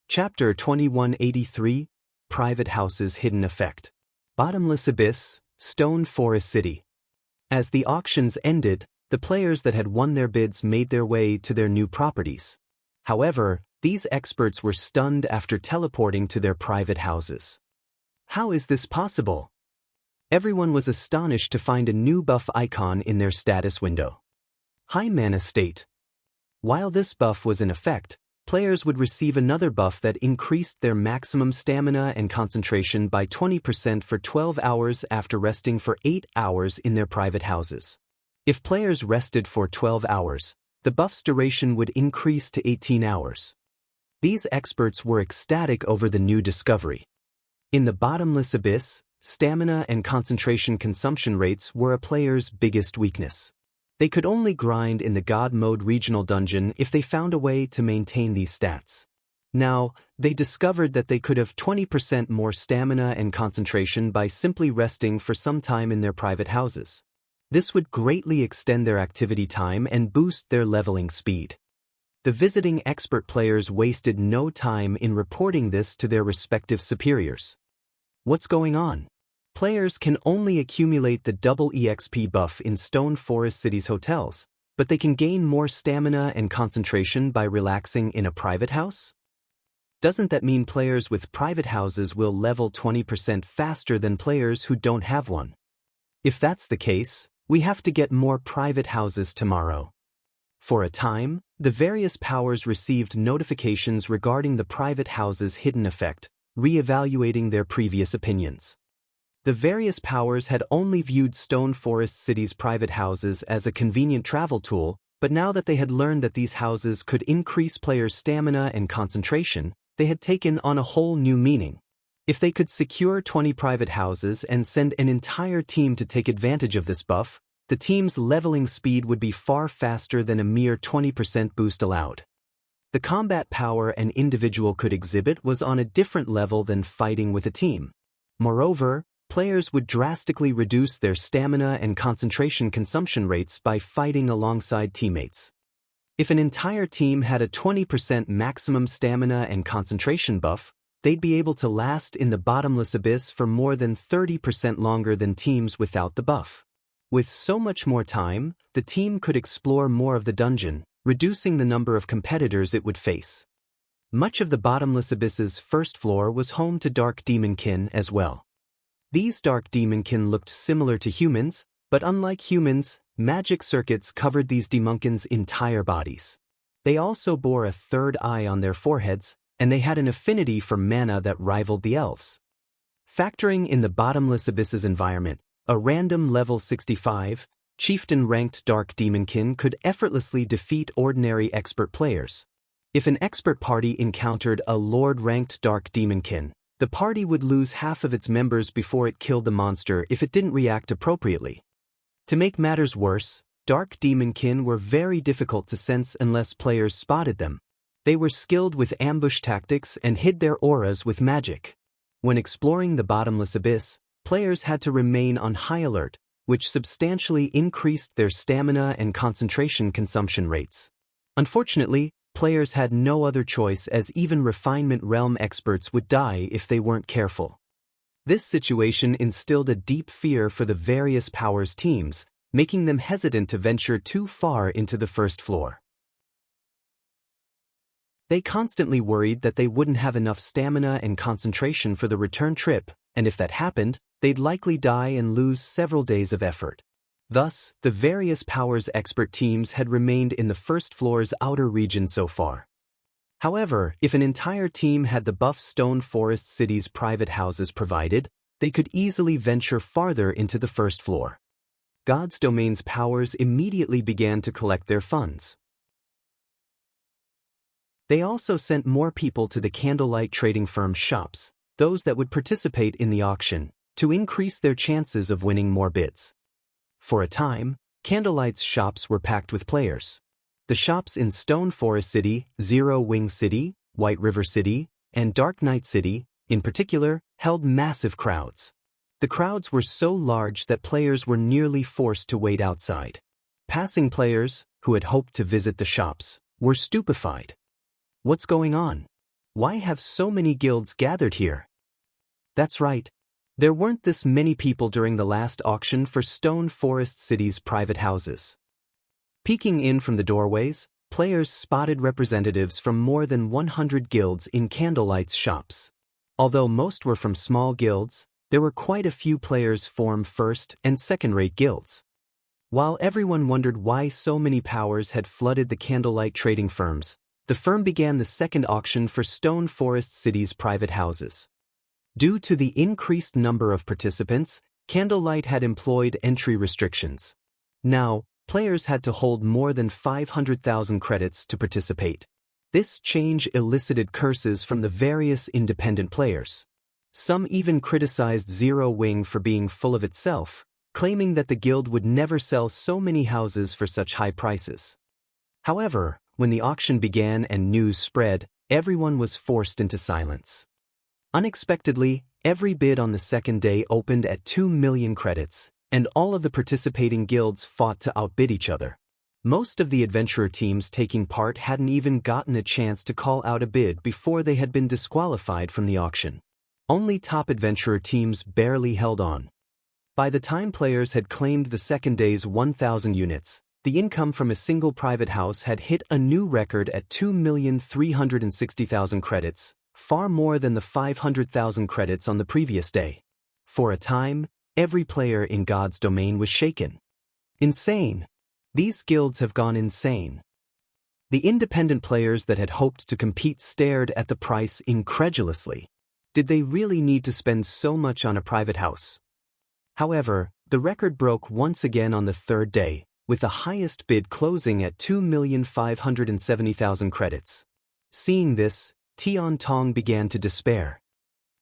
Chapter 2183, Private Houses Hidden Effect. Bottomless Abyss, Stone Forest City. As the auctions ended, the players that had won their bids made their way to their new properties. However, these experts were stunned after teleporting to their private houses. How is this possible? Everyone was astonished to find a new buff icon in their status window. High Mana State. While this buff was in effect, players would receive another buff that increased their maximum stamina and concentration by 20% for 12 hours after resting for 8 hours in their private houses. If players rested for 12 hours, the buff's duration would increase to 18 hours. These experts were ecstatic over the new discovery. In the bottomless abyss, stamina and concentration consumption rates were a player's biggest weakness. They could only grind in the God Mode regional dungeon if they found a way to maintain these stats. Now, they discovered that they could have 20% more stamina and concentration by simply resting for some time in their private houses. This would greatly extend their activity time and boost their leveling speed. The visiting expert players wasted no time in reporting this to their respective superiors. What's going on? Players can only accumulate the double EXP buff in Stone Forest City's hotels, but they can gain more stamina and concentration by relaxing in a private house? Doesn't that mean players with private houses will level 20% faster than players who don't have one? If that's the case, we have to get more private houses tomorrow. For a time, the various powers received notifications regarding the private house's hidden effect, re-evaluating their previous opinions. The various powers had only viewed Stone Forest City's private houses as a convenient travel tool, but now that they had learned that these houses could increase players' stamina and concentration, they had taken on a whole new meaning. If they could secure 20 private houses and send an entire team to take advantage of this buff, the team's leveling speed would be far faster than a mere 20% boost allowed. The combat power an individual could exhibit was on a different level than fighting with a team. Moreover, players would drastically reduce their stamina and concentration consumption rates by fighting alongside teammates. If an entire team had a 20% maximum stamina and concentration buff, they'd be able to last in the bottomless abyss for more than 30% longer than teams without the buff. With so much more time, the team could explore more of the dungeon, reducing the number of competitors it would face. Much of the bottomless abyss's first floor was home to dark demonkin as well. These dark demonkin looked similar to humans, but unlike humans, magic circuits covered these demonkins' entire bodies. They also bore a third eye on their foreheads, and they had an affinity for mana that rivaled the elves. Factoring in the bottomless abyss's environment, a random level 65, chieftain-ranked dark demonkin could effortlessly defeat ordinary expert players. If an expert party encountered a lord-ranked dark demonkin, the party would lose half of its members before it killed the monster if it didn't react appropriately. To make matters worse, dark demonkin were very difficult to sense unless players spotted them. They were skilled with ambush tactics and hid their auras with magic. When exploring the bottomless abyss, players had to remain on high alert, which substantially increased their stamina and concentration consumption rates. Unfortunately, players had no other choice as even refinement realm experts would die if they weren't careful. This situation instilled a deep fear for the various powers teams, making them hesitant to venture too far into the first floor. They constantly worried that they wouldn't have enough stamina and concentration for the return trip, and if that happened, they'd likely die and lose several days of effort. Thus, the various powers expert teams had remained in the first floor's outer region so far. However, if an entire team had the buff Stone Forest City's private houses provided, they could easily venture farther into the first floor. God's Domain's powers immediately began to collect their funds. They also sent more people to the candlelight trading firm's shops, those that would participate in the auction, to increase their chances of winning more bids. For a time, Candlelight's shops were packed with players. The shops in Stone Forest City, Zero Wing City, White River City, and Dark Knight City, in particular, held massive crowds. The crowds were so large that players were nearly forced to wait outside. Passing players, who had hoped to visit the shops, were stupefied. What's going on? Why have so many guilds gathered here? That's right. There weren't this many people during the last auction for Stone Forest City's private houses. Peeking in from the doorways, players spotted representatives from more than 100 guilds in Candlelight's shops. Although most were from small guilds, there were quite a few players from first- and second-rate guilds. While everyone wondered why so many powers had flooded the Candlelight trading firms, the firm began the second auction for Stone Forest City's private houses. Due to the increased number of participants, Candlelight had employed entry restrictions. Now, players had to hold more than 500,000 credits to participate. This change elicited curses from the various independent players. Some even criticized Zero Wing for being full of itself, claiming that the guild would never sell so many houses for such high prices. However, when the auction began and news spread, everyone was forced into silence. Unexpectedly, every bid on the second day opened at 2 million credits, and all of the participating guilds fought to outbid each other. Most of the adventurer teams taking part hadn't even gotten a chance to call out a bid before they had been disqualified from the auction. Only top adventurer teams barely held on. By the time players had claimed the second day's 1,000 units, the income from a single private house had hit a new record at 2,360,000 credits, far more than the 500,000 credits on the previous day. For a time, every player in God's domain was shaken. Insane. These guilds have gone insane. The independent players that had hoped to compete stared at the price incredulously. Did they really need to spend so much on a private house? However, the record broke once again on the third day, with the highest bid closing at 2,570,000 credits. Seeing this, Tian Tong began to despair.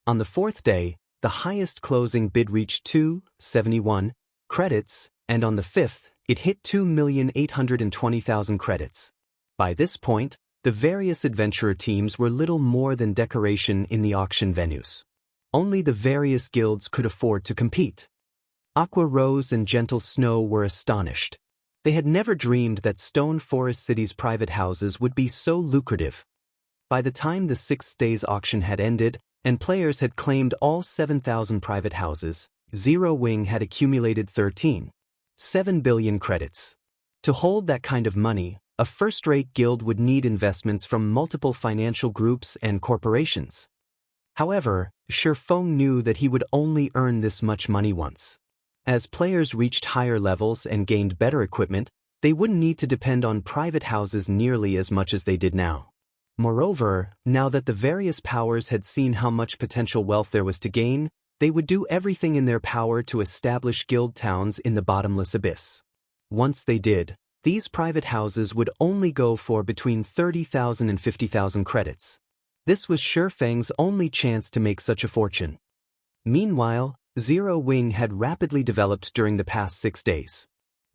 On the fourth day, the highest closing bid reached 271 credits, and on the fifth, it hit 2,820,000 credits. By this point, the various adventurer teams were little more than decoration in the auction venues. Only the various guilds could afford to compete. Aqua Rose and Gentle Snow were astonished. They had never dreamed that Stone Forest City's private houses would be so lucrative. By the time the 6 days auction had ended, and players had claimed all 7,000 private houses, Zero Wing had accumulated 13.7 billion credits. To hold that kind of money, a first-rate guild would need investments from multiple financial groups and corporations. However, Feng knew that he would only earn this much money once. As players reached higher levels and gained better equipment, they wouldn't need to depend on private houses nearly as much as they did now. Moreover, now that the various powers had seen how much potential wealth there was to gain, they would do everything in their power to establish guild towns in the bottomless abyss. Once they did, these private houses would only go for between 30,000 and 50,000 credits. This was Feng's only chance to make such a fortune. Meanwhile, Zero Wing had rapidly developed during the past 6 days.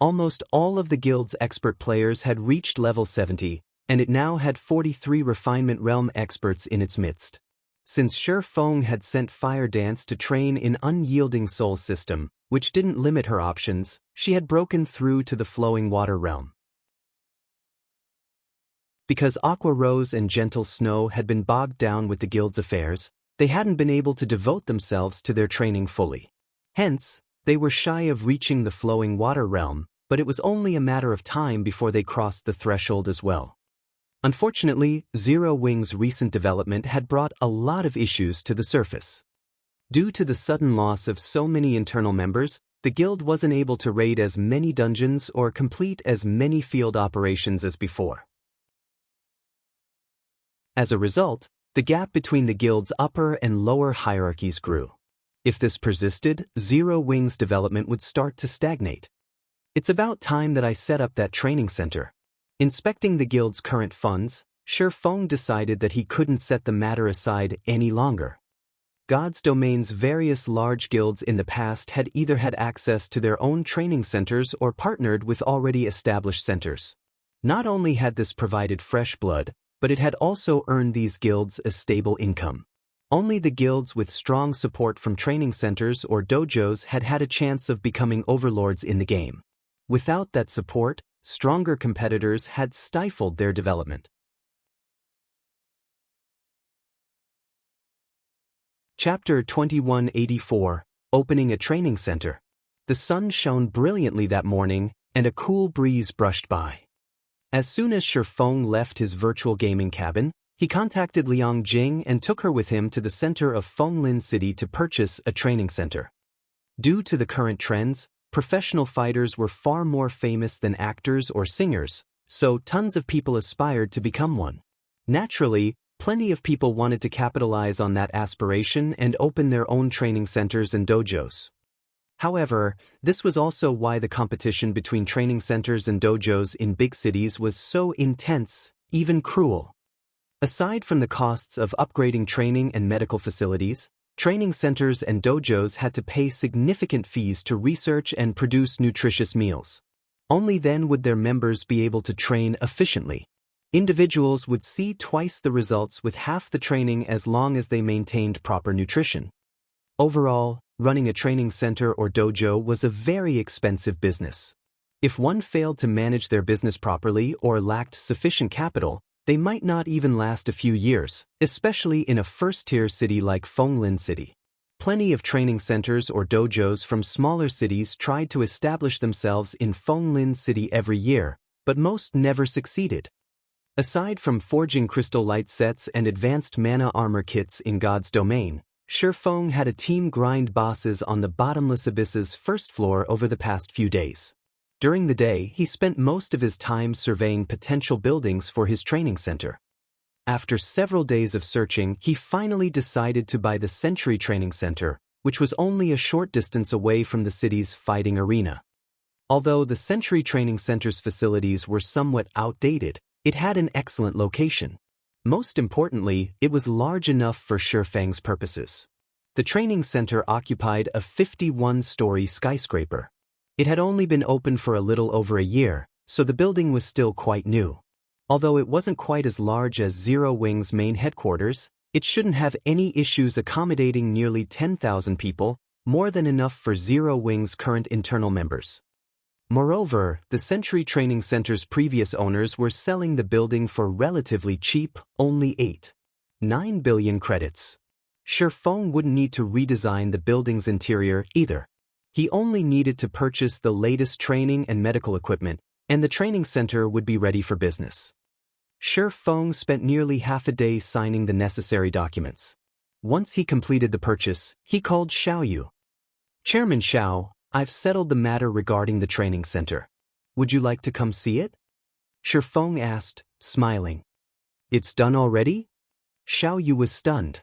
Almost all of the guild's expert players had reached level 70, and it now had 43 refinement realm experts in its midst. Since Feng had sent Fire Dance to train in Unyielding Soul System, which didn't limit her options, she had broken through to the Flowing Water realm. Because Aqua Rose and Gentle Snow had been bogged down with the guild's affairs, they hadn't been able to devote themselves to their training fully. Hence, they were shy of reaching the Flowing Water realm, but it was only a matter of time before they crossed the threshold as well. Unfortunately, Zero Wing's recent development had brought a lot of issues to the surface. Due to the sudden loss of so many internal members, the guild wasn't able to raid as many dungeons or complete as many field operations as before. As a result, the gap between the guild's upper and lower hierarchies grew. If this persisted, Zero Wing's development would start to stagnate. It's about time that I set up that training center. Inspecting the guild's current funds, Feng decided that he couldn't set the matter aside any longer. God's Domain's various large guilds in the past had either had access to their own training centers or partnered with already established centers. Not only had this provided fresh blood, but it had also earned these guilds a stable income. Only the guilds with strong support from training centers or dojos had had a chance of becoming overlords in the game. Without that support, stronger competitors had stifled their development. Chapter 2184, opening a training center. The sun shone brilliantly that morning, and a cool breeze brushed by. As soon as Feng left his virtual gaming cabin, he contacted Liang Jing and took her with him to the center of Fenglin City to purchase a training center. Due to the current trends, professional fighters were far more famous than actors or singers, so tons of people aspired to become one. Naturally, plenty of people wanted to capitalize on that aspiration and open their own training centers and dojos. However, this was also why the competition between training centers and dojos in big cities was so intense, even cruel. Aside from the costs of upgrading training and medical facilities, training centers and dojos had to pay significant fees to research and produce nutritious meals. Only then would their members be able to train efficiently. Individuals would see twice the results with half the training as long as they maintained proper nutrition. Overall, running a training center or dojo was a very expensive business. If one failed to manage their business properly or lacked sufficient capital, they might not even last a few years, especially in a first-tier city like Fenglin City. Plenty of training centers or dojos from smaller cities tried to establish themselves in Fenglin City every year, but most never succeeded. Aside from forging crystal light sets and advanced mana armor kits in God's domain, Feng had a team grind bosses on the bottomless abyss's first floor over the past few days. During the day, he spent most of his time surveying potential buildings for his training center. After several days of searching, he finally decided to buy the Century Training Center, which was only a short distance away from the city's fighting arena. Although the Century Training Center's facilities were somewhat outdated, it had an excellent location. Most importantly, it was large enough for Feng's purposes. The training center occupied a 51-story skyscraper. It had only been open for a little over a year, so the building was still quite new. Although it wasn't quite as large as Zero Wing's main headquarters, it shouldn't have any issues accommodating nearly 10,000 people, more than enough for Zero Wing's current internal members. Moreover, the Century Training Center's previous owners were selling the building for relatively cheap, only 8.9 billion credits. Feng wouldn't need to redesign the building's interior either. He only needed to purchase the latest training and medical equipment, and the training center would be ready for business. Feng spent nearly half a day signing the necessary documents. Once he completed the purchase, he called Xiaoyu. "Chairman Xiao, I've settled the matter regarding the training center. Would you like to come see it?" Feng asked, smiling. "It's done already?" Xiaoyu was stunned.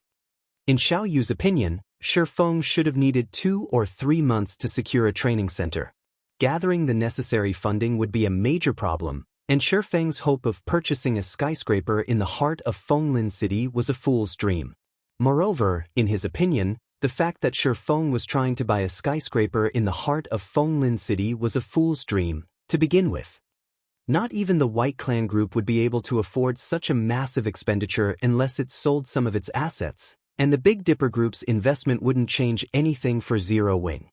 In Xiaoyu's opinion, Feng should have needed 2 or 3 months to secure a training center. Gathering the necessary funding would be a major problem, and Feng's hope of purchasing a skyscraper in the heart of Fenglin City was a fool's dream. Moreover, in his opinion, the fact that Feng was trying to buy a skyscraper in the heart of Fenglin City was a fool's dream, to begin with. Not even the White Clan Group would be able to afford such a massive expenditure unless it sold some of its assets, and the Big Dipper Group's investment wouldn't change anything for Zero Wing.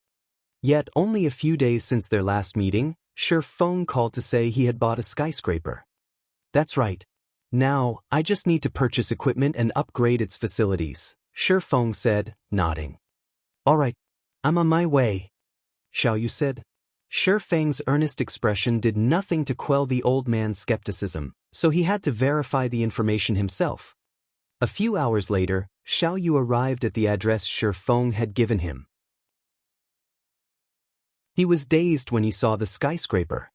Yet only a few days since their last meeting, Feng called to say he had bought a skyscraper. "That's right. Now, I just need to purchase equipment and upgrade its facilities," Feng said, nodding. "All right, I'm on my way," Xiaoyu said. Feng's earnest expression did nothing to quell the old man's skepticism, so he had to verify the information himself. A few hours later, Xiaoyu arrived at the address Feng had given him. He was dazed when he saw the skyscraper.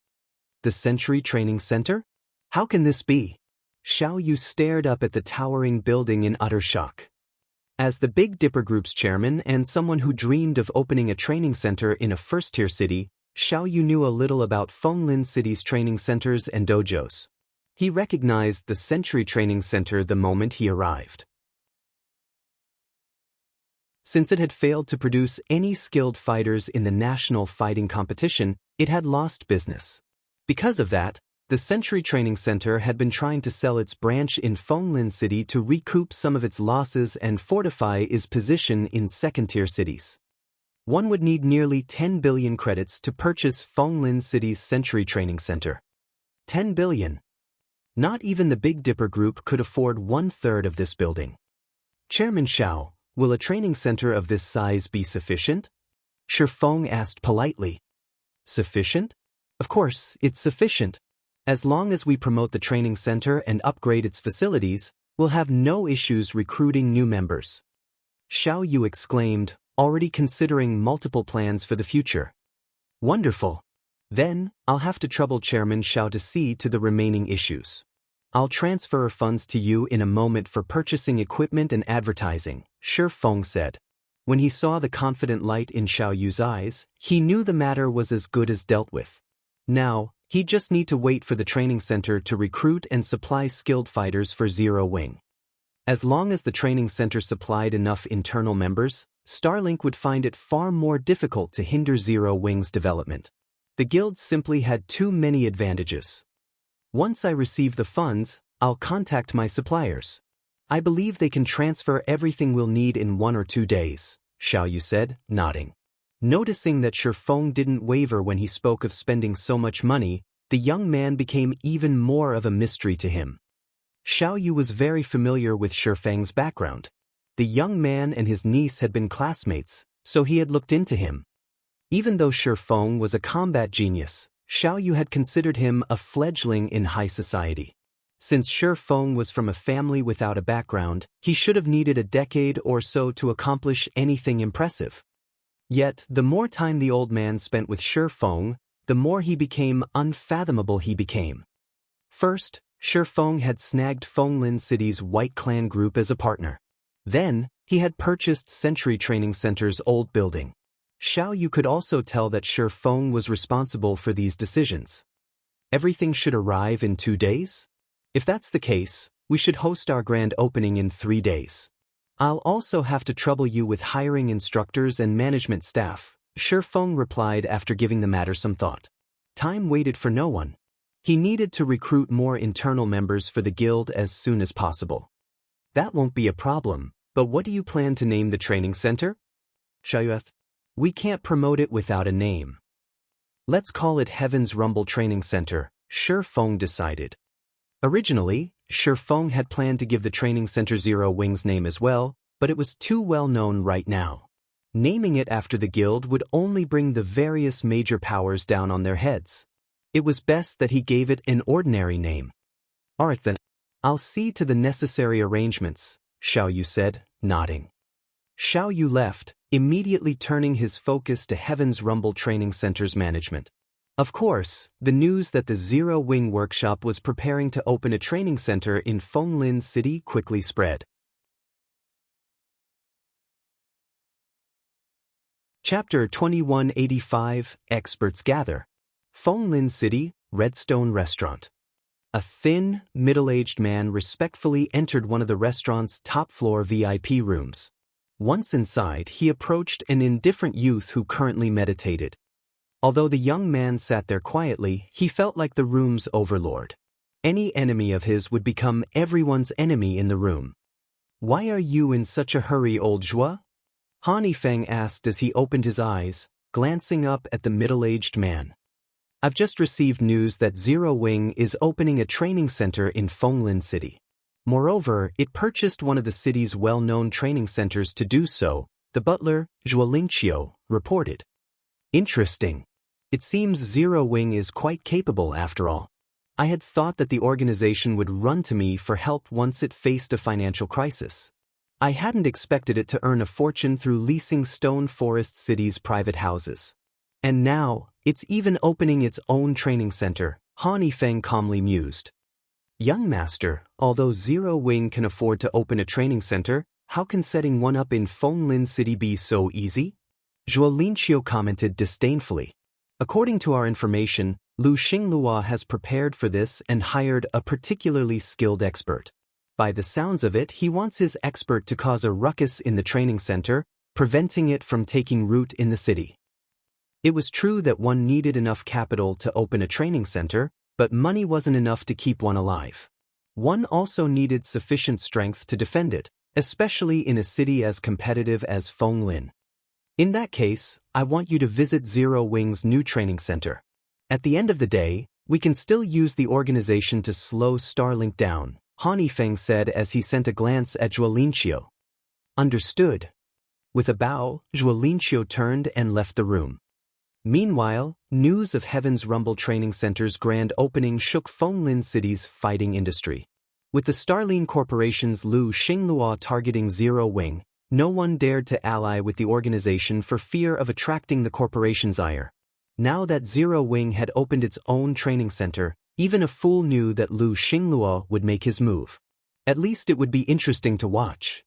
The Century Training Center? How can this be? Xiaoyu stared up at the towering building in utter shock. As the Big Dipper Group's chairman and someone who dreamed of opening a training center in a first-tier city, Xiaoyu knew a little about Fenglin City's training centers and dojos. He recognized the Century Training Center the moment he arrived. Since it had failed to produce any skilled fighters in the national fighting competition, it had lost business. Because of that, the Century Training Center had been trying to sell its branch in Fenglin City to recoup some of its losses and fortify its position in second-tier cities. One would need nearly 10 billion credits to purchase Fenglin City's Century Training Center. 10 billion. Not even the Big Dipper Group could afford 1/3 of this building. "Chairman Xiao, will a training center of this size be sufficient?" Feng asked politely. Sufficient? Of course, it's sufficient. As long as we promote the training center and upgrade its facilities, we'll have no issues recruiting new members. Xiao Yu exclaimed, already considering multiple plans for the future. Wonderful. Then, I'll have to trouble Chairman Xiao to see to the remaining issues. I'll transfer funds to you in a moment for purchasing equipment and advertising, Feng said. When he saw the confident light in Xiao Yu's eyes, he knew the matter was as good as dealt with. Now, he'd just need to wait for the training center to recruit and supply skilled fighters for Zero Wing. As long as the training center supplied enough internal members, Starlink would find it far more difficult to hinder Zero Wing's development. The guild simply had too many advantages. Once I receive the funds, I'll contact my suppliers. I believe they can transfer everything we'll need in 1 or 2 days, Xiao Yu said, nodding. Noticing that Feng didn't waver when he spoke of spending so much money, the young man became even more of a mystery to him. Xiao Yu was very familiar with Feng's background. The young man and his niece had been classmates, so he had looked into him. Even though Feng was a combat genius, Xiao Yu had considered him a fledgling in high society. Since Feng was from a family without a background, he should have needed a decade or so to accomplish anything impressive. Yet, the more time the old man spent with Feng, the more he became unfathomable he became. First, Feng had snagged Fenglin City's White Clan group as a partner. Then, he had purchased Century Training Center's old building. Xiao Yu could also tell that Feng was responsible for these decisions. Everything should arrive in 2 days? If that's the case, we should host our grand opening in 3 days. I'll also have to trouble you with hiring instructors and management staff, Feng replied after giving the matter some thought. Time waited for no one. He needed to recruit more internal members for the guild as soon as possible. That won't be a problem, but what do you plan to name the training center? Xiao Yu asked. We can't promote it without a name. Let's call it Heaven's Rumble Training Center, Feng decided. Originally, Feng had planned to give the training center Zero Wing's name as well, but it was too well known right now. Naming it after the guild would only bring the various major powers down on their heads. It was best that he gave it an ordinary name. Alright then, I'll see to the necessary arrangements, Xiao Yu said, nodding. Xiao Yu left, immediately turning his focus to Heaven's Rumble Training Center's management. Of course, the news that the Zero Wing Workshop was preparing to open a training center in Fenglin City quickly spread. Chapter 2185, Experts Gather. Fenglin City, Redstone Restaurant. A thin, middle-aged man respectfully entered one of the restaurant's top-floor VIP rooms. Once inside, he approached an indifferent youth who currently meditated. Although the young man sat there quietly, he felt like the room's overlord. Any enemy of his would become everyone's enemy in the room. Why are you in such a hurry, old Zhua? Feng asked as he opened his eyes, glancing up at the middle-aged man. I've just received news that Zero Wing is opening a training center in Fenglin City. Moreover, it purchased one of the city's well-known training centers to do so, the butler, Zhuolingqiu, reported. Interesting. It seems Zero Wing is quite capable after all. I had thought that the organization would run to me for help once it faced a financial crisis. I hadn't expected it to earn a fortune through leasing Stone Forest City's private houses. And now, it's even opening its own training center, Feng calmly mused. Young master, although Zero Wing can afford to open a training center, how can setting one up in Fenglin City be so easy? Zhuolingqiu commented disdainfully. According to our information, Lu Xinglua has prepared for this and hired a particularly skilled expert. By the sounds of it, he wants his expert to cause a ruckus in the training center, preventing it from taking root in the city. It was true that one needed enough capital to open a training center, but money wasn't enough to keep one alive. One also needed sufficient strength to defend it, especially in a city as competitive as Fenglin. In that case, I want you to visit Zero Wing's new training center. At the end of the day, we can still use the organization to slow Starlink down, Feng said as he sent a glance at Zhuolingqiu. Understood. With a bow, Zhuolinqiu turned and left the room. Meanwhile, news of Heaven's Rumble Training Center's grand opening shook Fenglin City's fighting industry. With the Starline Corporation's Lu Xingluo targeting Zero Wing, no one dared to ally with the organization for fear of attracting the corporation's ire. Now that Zero Wing had opened its own training center, even a fool knew that Lu Xingluo would make his move. At least it would be interesting to watch.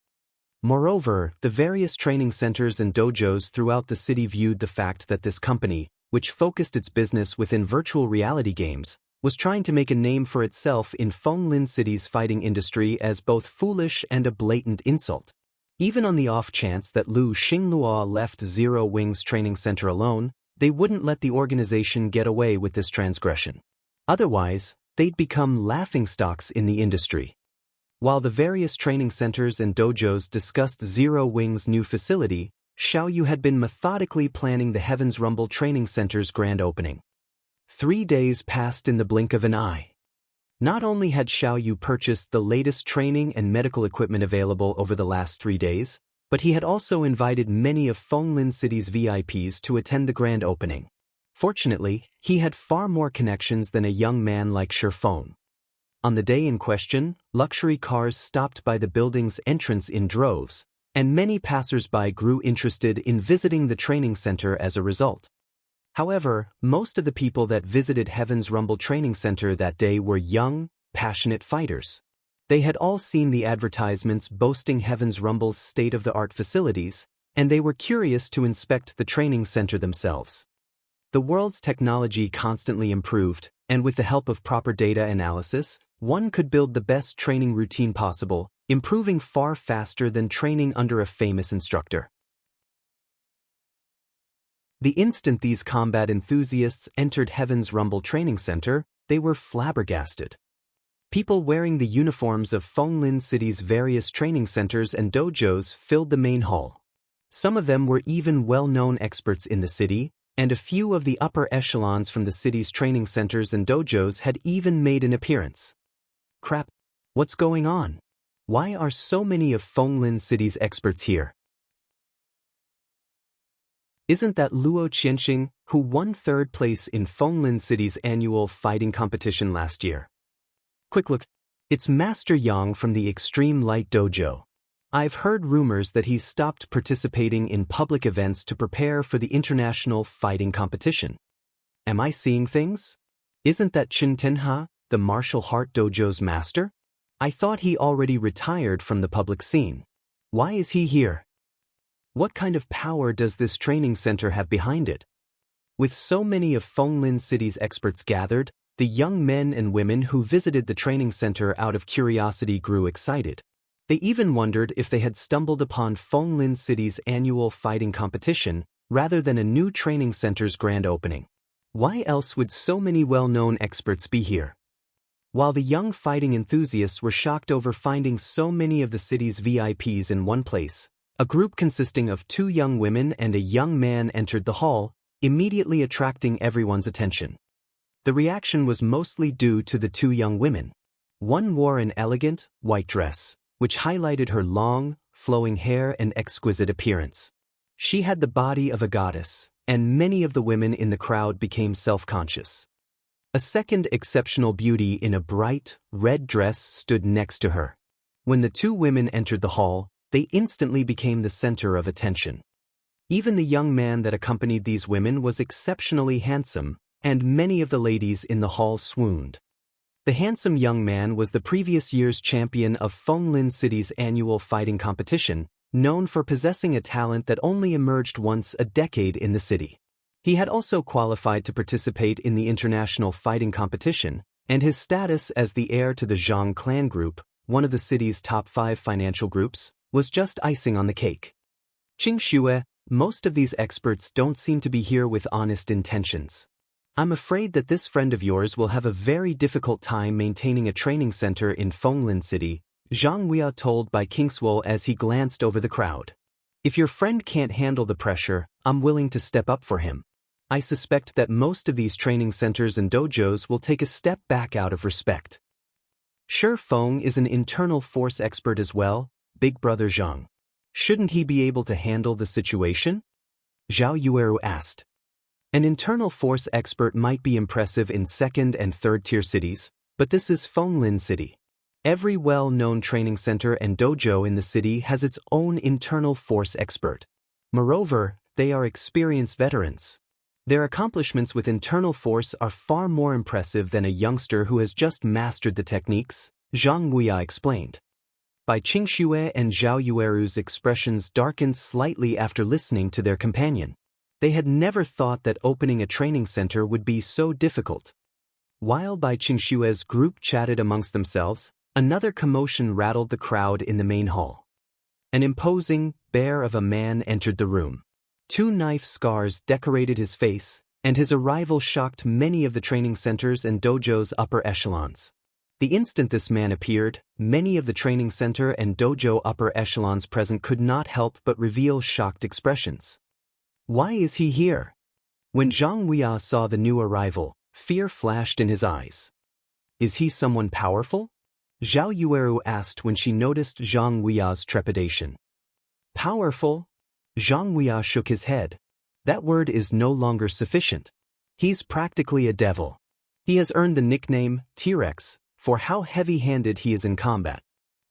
Moreover, the various training centers and dojos throughout the city viewed the fact that this company, which focused its business within virtual reality games, was trying to make a name for itself in Fenglin City's fighting industry as both foolish and a blatant insult. Even on the off chance that Lu Xingluo left Zero Wing's training center alone, they wouldn't let the organization get away with this transgression. Otherwise, they'd become laughingstocks in the industry. While the various training centers and dojos discussed Zero Wing's new facility, Xiaoyu had been methodically planning the Heaven's Rumble Training Center's grand opening. 3 days passed in the blink of an eye. Not only had Xiaoyu purchased the latest training and medical equipment available over the last 3 days, but he had also invited many of Fenglin City's VIPs to attend the grand opening. Fortunately, he had far more connections than a young man like Feng. On the day in question, luxury cars stopped by the building's entrance in droves, and many passers-by grew interested in visiting the training center as a result. However, most of the people that visited Heaven's Rumble Training Center that day were young, passionate fighters. They had all seen the advertisements boasting Heaven's Rumble's state-of-the-art facilities, and they were curious to inspect the training center themselves. The world's technology constantly improved, and with the help of proper data analysis, one could build the best training routine possible, improving far faster than training under a famous instructor. The instant these combat enthusiasts entered Heaven's Rumble Training Center, they were flabbergasted. People wearing the uniforms of Fenglin City's various training centers and dojos filled the main hall. Some of them were even well-known experts in the city, and a few of the upper echelons from the city's training centers and dojos had even made an appearance. Crap, what's going on? Why are so many of Fenglin City's experts here? Isn't that Luo Qianxing, who won 3rd place in Fenglin City's annual fighting competition last year? Quick look, it's Master Yang from the Extreme Light Dojo. I've heard rumors that he's stopped participating in public events to prepare for the international fighting competition. Am I seeing things? Isn't that Qin Tenha, the Martial Heart Dojo's master? I thought he already retired from the public scene. Why is he here? What kind of power does this training center have behind it? With so many of Fenglin City's experts gathered, the young men and women who visited the training center out of curiosity grew excited. They even wondered if they had stumbled upon Fenglin City's annual fighting competition rather than a new training center's grand opening. Why else would so many well-known experts be here? While the young fighting enthusiasts were shocked over finding so many of the city's VIPs in one place, a group consisting of 2 young women and a young man entered the hall, immediately attracting everyone's attention. The reaction was mostly due to the 2 young women. One wore an elegant, white dress, which highlighted her long, flowing hair and exquisite appearance. She had the body of a goddess, and many of the women in the crowd became self-conscious. A second exceptional beauty in a bright, red dress stood next to her. When the 2 women entered the hall, they instantly became the center of attention. Even the young man that accompanied these women was exceptionally handsome, and many of the ladies in the hall swooned. The handsome young man was the previous year's champion of Fenglin City's annual fighting competition, known for possessing a talent that only emerged once a decade in the city. He had also qualified to participate in the international fighting competition, and his status as the heir to the Zhang clan group, one of the city's top 5 financial groups, was just icing on the cake. Qing Xue, most of these experts don't seem to be here with honest intentions. I'm afraid that this friend of yours will have a very difficult time maintaining a training center in Fenglin City, Zhang Weia told by Kingswell as he glanced over the crowd. If your friend can't handle the pressure, I'm willing to step up for him. I suspect that most of these training centers and dojos will take a step back out of respect. Feng is an internal force expert as well, Big Brother Zhang. Shouldn't he be able to handle the situation? Zhao Yueru asked. An internal force expert might be impressive in second and third tier cities, but this is Fenglin City. Every well-known training center and dojo in the city has its own internal force expert. Moreover, they are experienced veterans. Their accomplishments with internal force are far more impressive than a youngster who has just mastered the techniques, Zhang Guya explained. Bai Qingxue and Zhao Yueru's expressions darkened slightly after listening to their companion. They had never thought that opening a training center would be so difficult. While Bai Qingxue's group chatted amongst themselves, another commotion rattled the crowd in the main hall. An imposing bear of a man entered the room. 2 knife scars decorated his face, and his arrival shocked many of the training centers and dojo's upper echelons. The instant this man appeared, many of the training center and dojo upper echelons present could not help but reveal shocked expressions. Why is he here? When Zhang Guya saw the new arrival, fear flashed in his eyes. Is he someone powerful? Zhao Yueru asked when she noticed Zhang Guya's trepidation. Powerful? Zhang Guya shook his head. That word is no longer sufficient. He's practically a devil. He has earned the nickname T-Rex for how heavy-handed he is in combat.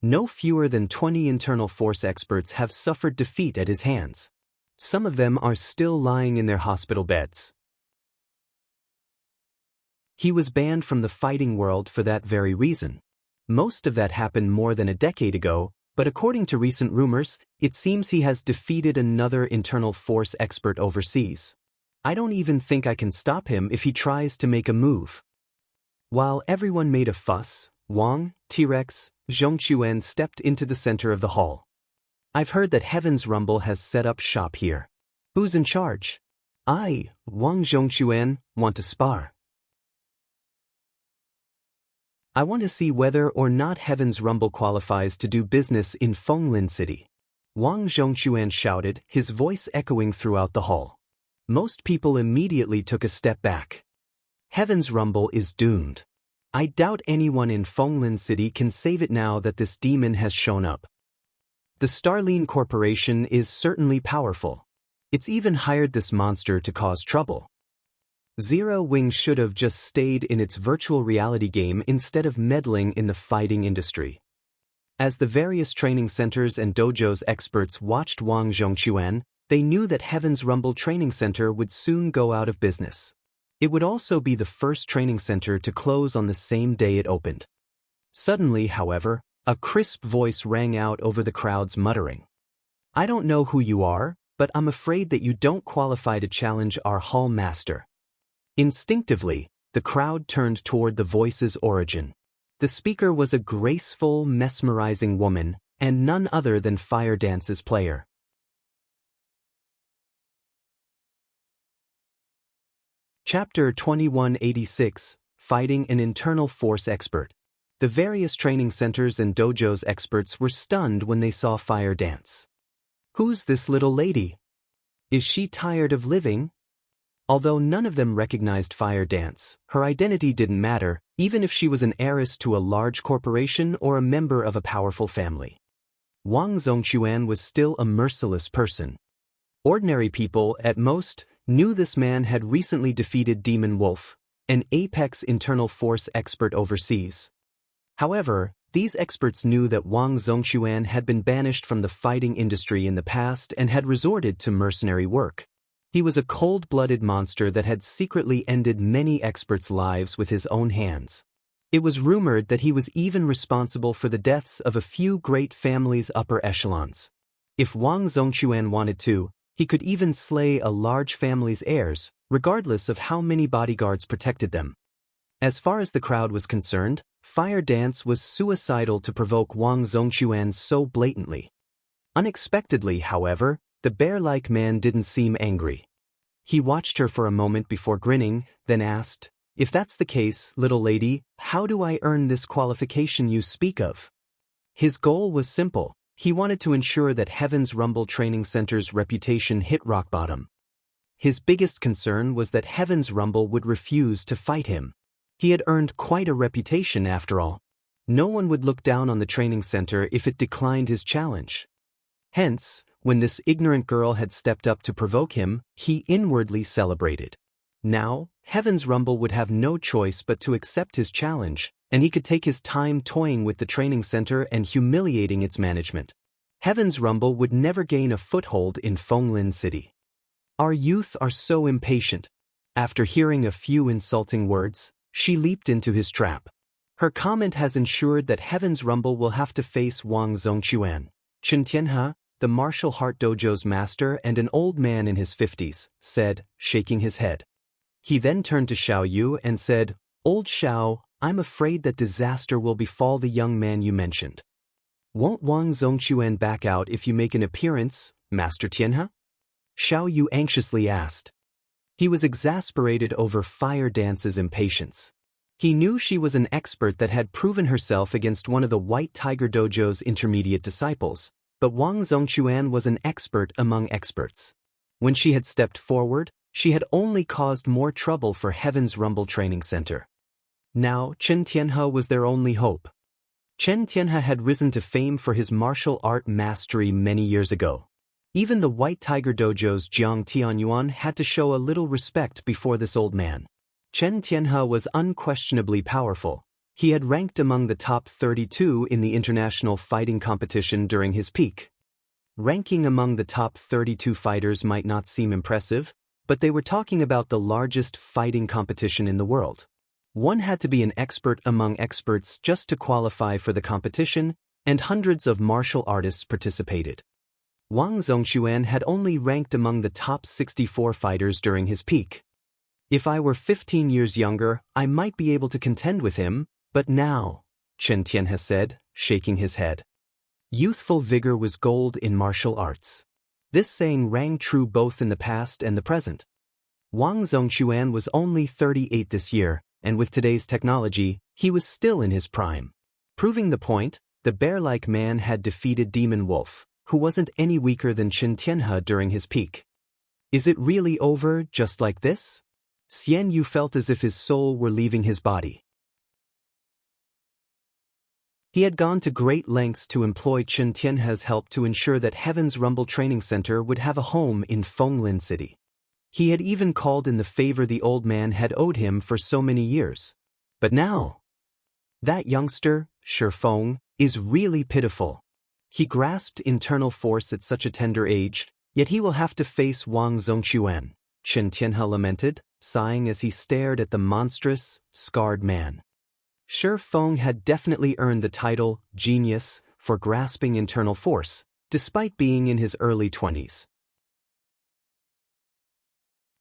No fewer than 20 internal force experts have suffered defeat at his hands. Some of them are still lying in their hospital beds. He was banned from the fighting world for that very reason. Most of that happened more than a decade ago, but according to recent rumors, it seems he has defeated another internal force expert overseas. I don't even think I can stop him if he tries to make a move. While everyone made a fuss, Wang, T-Rex, Zhongquan stepped into the center of the hall. I've heard that Heaven's Rumble has set up shop here. Who's in charge? I, Wang Zhongquan, want to spar. I want to see whether or not Heaven's Rumble qualifies to do business in Fenglin City. Wang Zhongquan shouted, his voice echoing throughout the hall. Most people immediately took a step back. Heaven's Rumble is doomed. I doubt anyone in Fenglin City can save it now that this demon has shown up. The Starline Corporation is certainly powerful. It's even hired this monster to cause trouble. Zero Wing should have just stayed in its virtual reality game instead of meddling in the fighting industry. As the various training centers and dojos experts watched Wang Zhongquan, they knew that Heaven's Rumble Training Center would soon go out of business. It would also be the first training center to close on the same day it opened. Suddenly, however, a crisp voice rang out over the crowd's muttering. I don't know who you are, but I'm afraid that you don't qualify to challenge our hall master. Instinctively, the crowd turned toward the voice's origin. The speaker was a graceful, mesmerizing woman, and none other than Fire Dance's player. Chapter 2186, Fighting an Internal Force Expert. The various training centers and dojos experts were stunned when they saw Fire Dance. Who's this little lady? Is she tired of living? Although none of them recognized Fire Dance, her identity didn't matter, even if she was an heiress to a large corporation or a member of a powerful family. Wang Zhongquan was still a merciless person. Ordinary people, at most, knew this man had recently defeated Demon Wolf, an apex internal force expert overseas. However, these experts knew that Wang Zhongquan had been banished from the fighting industry in the past and had resorted to mercenary work. He was a cold-blooded monster that had secretly ended many experts' lives with his own hands. It was rumored that he was even responsible for the deaths of a few great families' upper echelons. If Wang Zhongquan wanted to, he could even slay a large family's heirs, regardless of how many bodyguards protected them. As far as the crowd was concerned, Fire Dance was suicidal to provoke Wang Zhongquan so blatantly. Unexpectedly, however, the bear-like man didn't seem angry. He watched her for a moment before grinning, then asked, If that's the case, little lady, how do I earn this qualification you speak of? His goal was simple. He wanted to ensure that Heaven's Rumble Training Center's reputation hit rock bottom. His biggest concern was that Heaven's Rumble would refuse to fight him. He had earned quite a reputation after all. No one would look down on the training center if it declined his challenge. Hence, when this ignorant girl had stepped up to provoke him, he inwardly celebrated. Now, Heaven's Rumble would have no choice but to accept his challenge, and he could take his time toying with the training center and humiliating its management. Heaven's Rumble would never gain a foothold in Fenglin City. Our youth are so impatient. After hearing a few insulting words, she leaped into his trap. Her comment has ensured that Heaven's Rumble will have to face Wang Zongquan, Chen Tianhe, the martial art dojo's master and an old man in his 50s, said, shaking his head. He then turned to Xiao Yu and said, "Old Xiao, I'm afraid that disaster will befall the young man you mentioned. Won't Wang Zongquan back out if you make an appearance, Master Tianhe?" Xiao Yu anxiously asked. He was exasperated over Fire Dance's impatience. He knew she was an expert that had proven herself against one of the White Tiger Dojo's intermediate disciples, but Wang Zongquan was an expert among experts. When she had stepped forward, she had only caused more trouble for Heaven's Rumble Training Center. Now, Chen Tianhe was their only hope. Chen Tianhe had risen to fame for his martial art mastery many years ago. Even the White Tiger Dojo's Jiang Tianyuan had to show a little respect before this old man. Chen Tianhe was unquestionably powerful. He had ranked among the top 32 in the international fighting competition during his peak. Ranking among the top 32 fighters might not seem impressive, but they were talking about the largest fighting competition in the world. One had to be an expert among experts just to qualify for the competition, and hundreds of martial artists participated. Wang Zongquan had only ranked among the top 64 fighters during his peak. If I were 15 years younger, I might be able to contend with him, but now, Chen Tianhe said, shaking his head. Youthful vigor was gold in martial arts. This saying rang true both in the past and the present. Wang Zongquan was only 38 this year, and with today's technology, he was still in his prime. Proving the point, the bear-like man had defeated Demon Wolf, who wasn't any weaker than Chen Tianhe during his peak. Is it really over just like this? Xian Yu felt as if his soul were leaving his body. He had gone to great lengths to employ Chen Tianhe's help to ensure that Heaven's Rumble Training Center would have a home in Fenglin City. He had even called in the favor the old man had owed him for so many years. But now, that youngster, Feng, is really pitiful. He grasped internal force at such a tender age, yet he will have to face Wang Zongquan, Chen Tianhe lamented, sighing as he stared at the monstrous, scarred man. Feng had definitely earned the title genius for grasping internal force, despite being in his early 20s.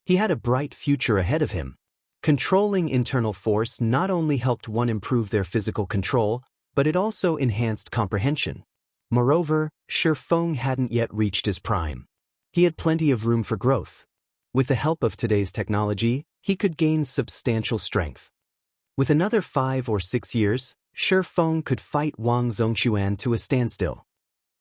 He had a bright future ahead of him. Controlling internal force not only helped one improve their physical control, but it also enhanced comprehension. Moreover, Feng hadn't yet reached his prime. He had plenty of room for growth. With the help of today's technology, he could gain substantial strength. With another 5 or 6 years, Feng could fight Wang Zongquan to a standstill.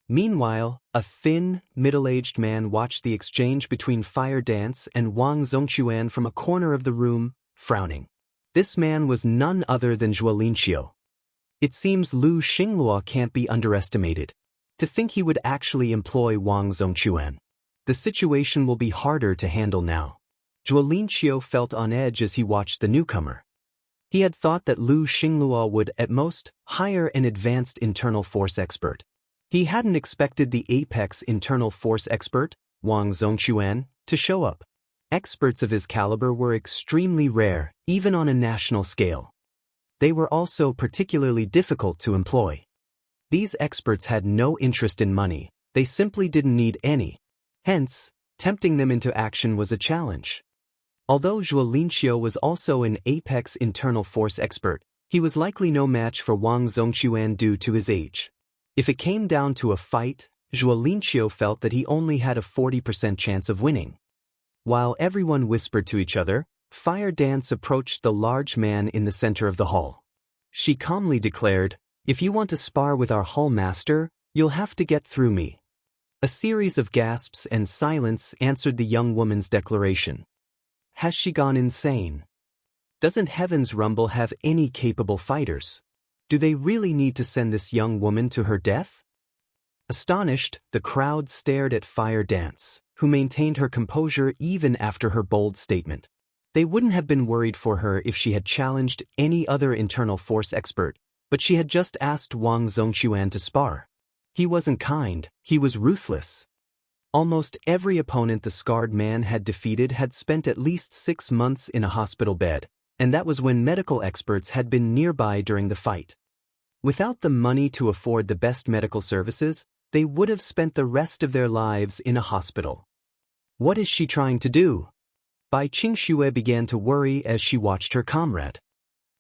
Meanwhile, a thin, middle-aged man watched the exchange between Fire Dance and Wang Zongquan from a corner of the room, frowning. This man was none other than Zhuolinqiu. It seems Lu Xingluo can't be underestimated. To think he would actually employ Wang Zongquan. The situation will be harder to handle now. Zhuolinqiu felt on edge as he watched the newcomer. He had thought that Lu Xingluo would, at most, hire an advanced internal force expert. He hadn't expected the apex internal force expert, Wang Zongquan, to show up. Experts of his caliber were extremely rare, even on a national scale. They were also particularly difficult to employ. These experts had no interest in money, they simply didn't need any. Hence, tempting them into action was a challenge. Although Zhuolinqiu was also an apex internal force expert, he was likely no match for Wang Zongquan due to his age. If it came down to a fight, Zhuolinqiu felt that he only had a 40% chance of winning. While everyone whispered to each other, Fire Dance approached the large man in the center of the hall. She calmly declared, "If you want to spar with our hall master, you'll have to get through me." A series of gasps and silence answered the young woman's declaration. Has she gone insane? Doesn't Heaven's Rumble have any capable fighters? Do they really need to send this young woman to her death? Astonished, the crowd stared at Fire Dance, who maintained her composure even after her bold statement. They wouldn't have been worried for her if she had challenged any other internal force expert, but she had just asked Wang Zhongquan to spar. He wasn't kind, he was ruthless. Almost every opponent the scarred man had defeated had spent at least 6 months in a hospital bed, and that was when medical experts had been nearby during the fight. Without the money to afford the best medical services, they would have spent the rest of their lives in a hospital. What is she trying to do? Bai Qingxue began to worry as she watched her comrade.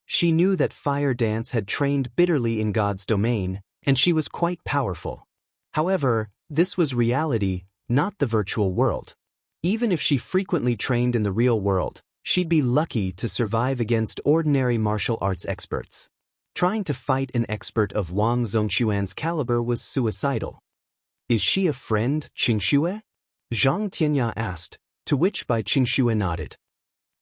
She knew that Fire Dance had trained bitterly in God's domain, and she was quite powerful. However, this was reality, not the virtual world. Even if she frequently trained in the real world, she'd be lucky to survive against ordinary martial arts experts. Trying to fight an expert of Wang Zhongquan's caliber was suicidal. Is she a friend, Qingxue? Zhang Tianya asked, to which Bai Qingxue nodded.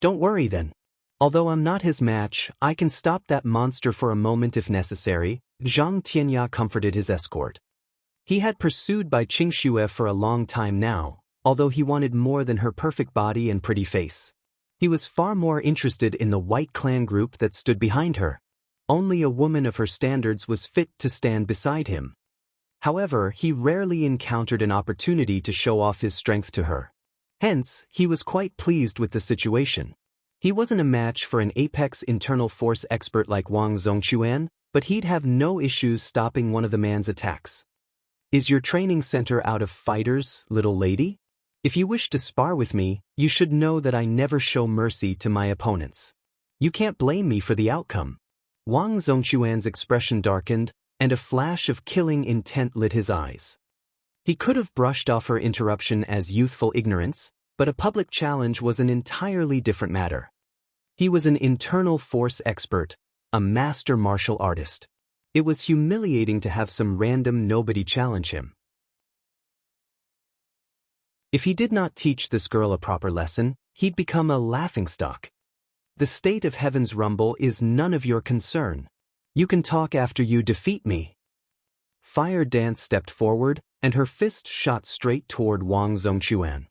Don't worry then. Although I'm not his match, I can stop that monster for a moment if necessary, Zhang Tianya comforted his escort. He had pursued Bai Qingxue for a long time now, although he wanted more than her perfect body and pretty face. He was far more interested in the White Clan group that stood behind her. Only a woman of her standards was fit to stand beside him. However, he rarely encountered an opportunity to show off his strength to her. Hence, he was quite pleased with the situation. He wasn't a match for an apex internal force expert like Wang Zhongquan, but he'd have no issues stopping one of the man's attacks. Is your training center out of fighters, little lady? If you wish to spar with me, you should know that I never show mercy to my opponents. You can't blame me for the outcome. Wang Zhongquan's expression darkened, and a flash of killing intent lit his eyes. He could have brushed off her interruption as youthful ignorance, but a public challenge was an entirely different matter. He was an internal force expert, a master martial artist. It was humiliating to have some random nobody challenge him. If he did not teach this girl a proper lesson, he'd become a laughingstock. The state of heaven's rumble is none of your concern. You can talk after you defeat me. Fire Dance stepped forward, and her fist shot straight toward Wang Zhongquan.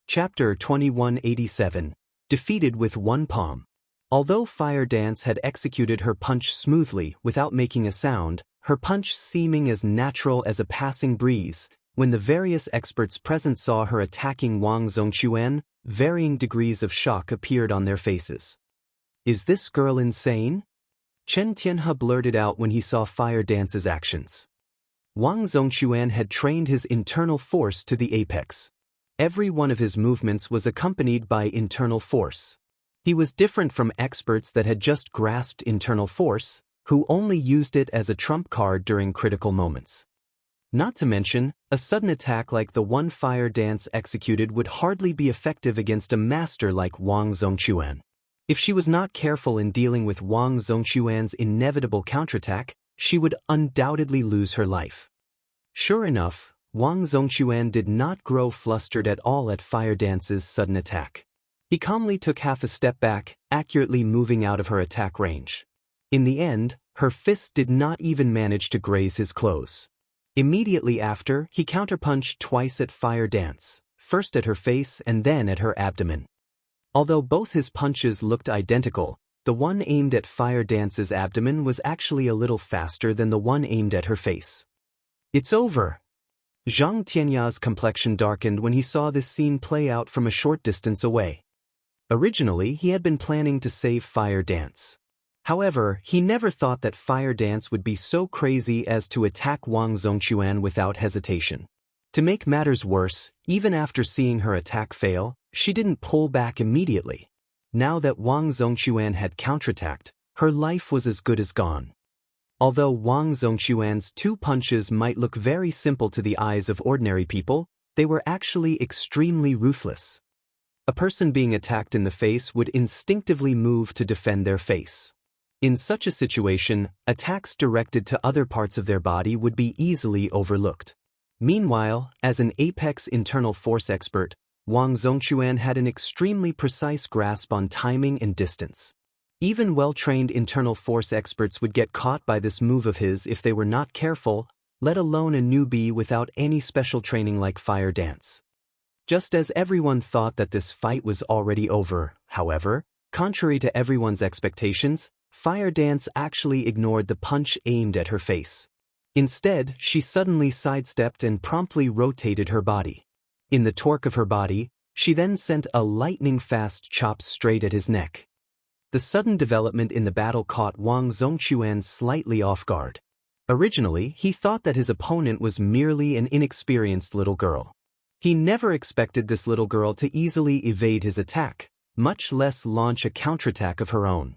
Chapter 2187, Defeated with One Palm. Although Fire Dance had executed her punch smoothly without making a sound, her punch seeming as natural as a passing breeze, when the various experts present saw her attacking Wang Zhongquan, varying degrees of shock appeared on their faces. Is this girl insane? Chen Tianhe blurted out when he saw Fire Dance's actions. Wang Zhongquan had trained his internal force to the apex. Every one of his movements was accompanied by internal force. He was different from experts that had just grasped internal force, who only used it as a trump card during critical moments. Not to mention, a sudden attack like the one Fire Dance executed would hardly be effective against a master like Wang Zhongquan. If she was not careful in dealing with Wang Zhongquan's inevitable counterattack, she would undoubtedly lose her life. Sure enough, Wang Zhongquan did not grow flustered at all at Fire Dance's sudden attack. He calmly took half a step back, accurately moving out of her attack range. In the end, her fist did not even manage to graze his clothes. Immediately after, he counterpunched twice at Fire Dance, first at her face and then at her abdomen. Although both his punches looked identical, the one aimed at Fire Dance's abdomen was actually a little faster than the one aimed at her face. It's over. Zhang Tianya's complexion darkened when he saw this scene play out from a short distance away. Originally, he had been planning to save Fire Dance. However, he never thought that Fire Dance would be so crazy as to attack Wang Zhongquan without hesitation. To make matters worse, even after seeing her attack fail, she didn't pull back immediately. Now that Wang Zhongquan had counterattacked, her life was as good as gone. Although Wang Zhongquan's 2 punches might look very simple to the eyes of ordinary people, they were actually extremely ruthless. A person being attacked in the face would instinctively move to defend their face. In such a situation, attacks directed to other parts of their body would be easily overlooked. Meanwhile, as an apex internal force expert, Wang Zhongquan had an extremely precise grasp on timing and distance. Even well-trained internal force experts would get caught by this move of his if they were not careful, let alone a newbie without any special training like fire dance. Just as everyone thought that this fight was already over, however, contrary to everyone's expectations, Fire Dance actually ignored the punch aimed at her face. Instead, she suddenly sidestepped and promptly rotated her body. In the torque of her body, she then sent a lightning-fast chop straight at his neck. The sudden development in the battle caught Wang Zhongquan slightly off guard. Originally, he thought that his opponent was merely an inexperienced little girl. He never expected this little girl to easily evade his attack, much less launch a counterattack of her own.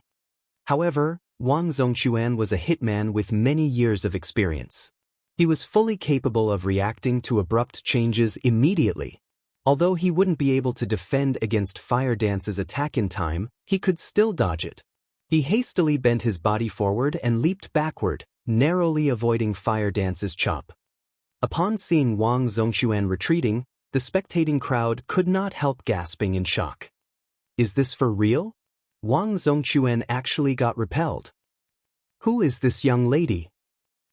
However, Wang Zhongquan was a hitman with many years of experience. He was fully capable of reacting to abrupt changes immediately. Although he wouldn't be able to defend against Fire Dance's attack in time, he could still dodge it. He hastily bent his body forward and leaped backward, narrowly avoiding Fire Dance's chop. Upon seeing Wang Zhongquan retreating, the spectating crowd could not help gasping in shock. Is this for real? Wang Zhongquan actually got repelled. Who is this young lady?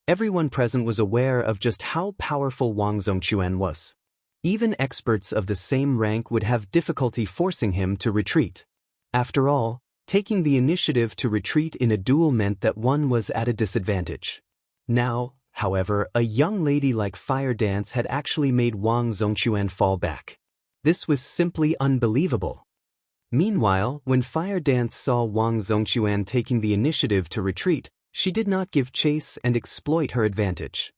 Everyone present was aware of just how powerful Wang Zhongquan was. Even experts of the same rank would have difficulty forcing him to retreat. After all, taking the initiative to retreat in a duel meant that one was at a disadvantage. Now, however, a young lady like Fire Dance had actually made Wang Zhongquan fall back. This was simply unbelievable. Meanwhile, when Fire Dance saw Wang Zhongquan taking the initiative to retreat, she did not give chase and exploit her advantage.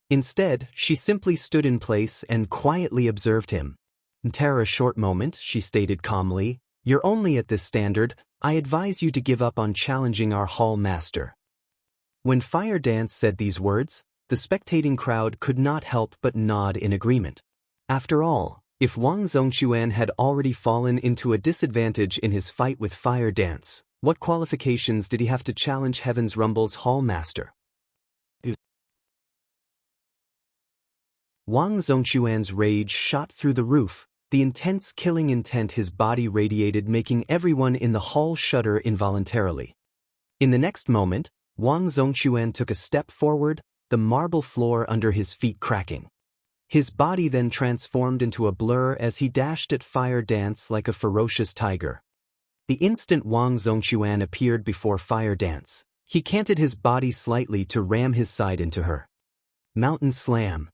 Instead, she simply stood in place and quietly observed him. After a short moment, she stated calmly, "You're only at this standard, I advise you to give up on challenging our hall master." When Fire Dance said these words, the spectating crowd could not help but nod in agreement. After all, if Wang Zhongquan had already fallen into a disadvantage in his fight with Fire Dance, what qualifications did he have to challenge Heaven's Rumble's hall master? Wang Zhongquan's rage shot through the roof, the intense killing intent his body radiated making everyone in the hall shudder involuntarily. In the next moment, Wang Zhongquan took a step forward, the marble floor under his feet cracking. His body then transformed into a blur as he dashed at Fire Dance like a ferocious tiger. The instant Wang Zhongquan appeared before Fire Dance, he canted his body slightly to ram his side into her. Mountain Slam.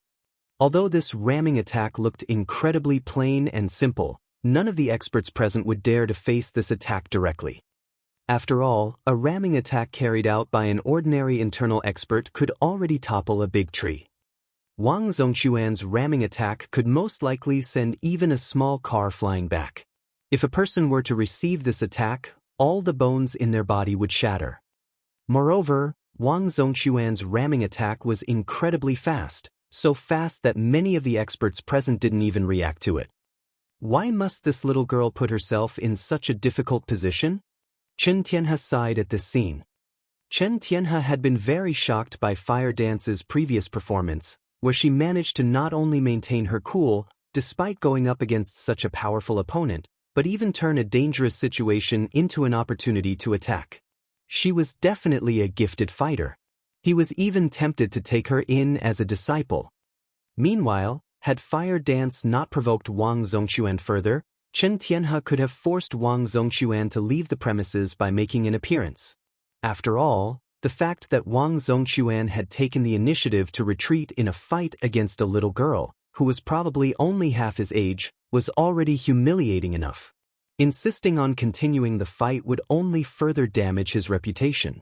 Although this ramming attack looked incredibly plain and simple, none of the experts present would dare to face this attack directly. After all, a ramming attack carried out by an ordinary internal expert could already topple a big tree. Wang Zhongquan's ramming attack could most likely send even a small car flying back. If a person were to receive this attack, all the bones in their body would shatter. Moreover, Wang Zhongquan's ramming attack was incredibly fast, so fast that many of the experts present didn't even react to it. Why must this little girl put herself in such a difficult position? Chen Tianhe sighed at this scene. Chen Tianhe had been very shocked by Fire Dance's previous performance, where she managed to not only maintain her cool, despite going up against such a powerful opponent, but even turn a dangerous situation into an opportunity to attack. She was definitely a gifted fighter. He was even tempted to take her in as a disciple. Meanwhile, had Fire Dance not provoked Wang Zhongquan further, Chen Tianhe could have forced Wang Zhongquan to leave the premises by making an appearance. After all, the fact that Wang Zhongquan had taken the initiative to retreat in a fight against a little girl, who was probably only half his age, was already humiliating enough. Insisting on continuing the fight would only further damage his reputation.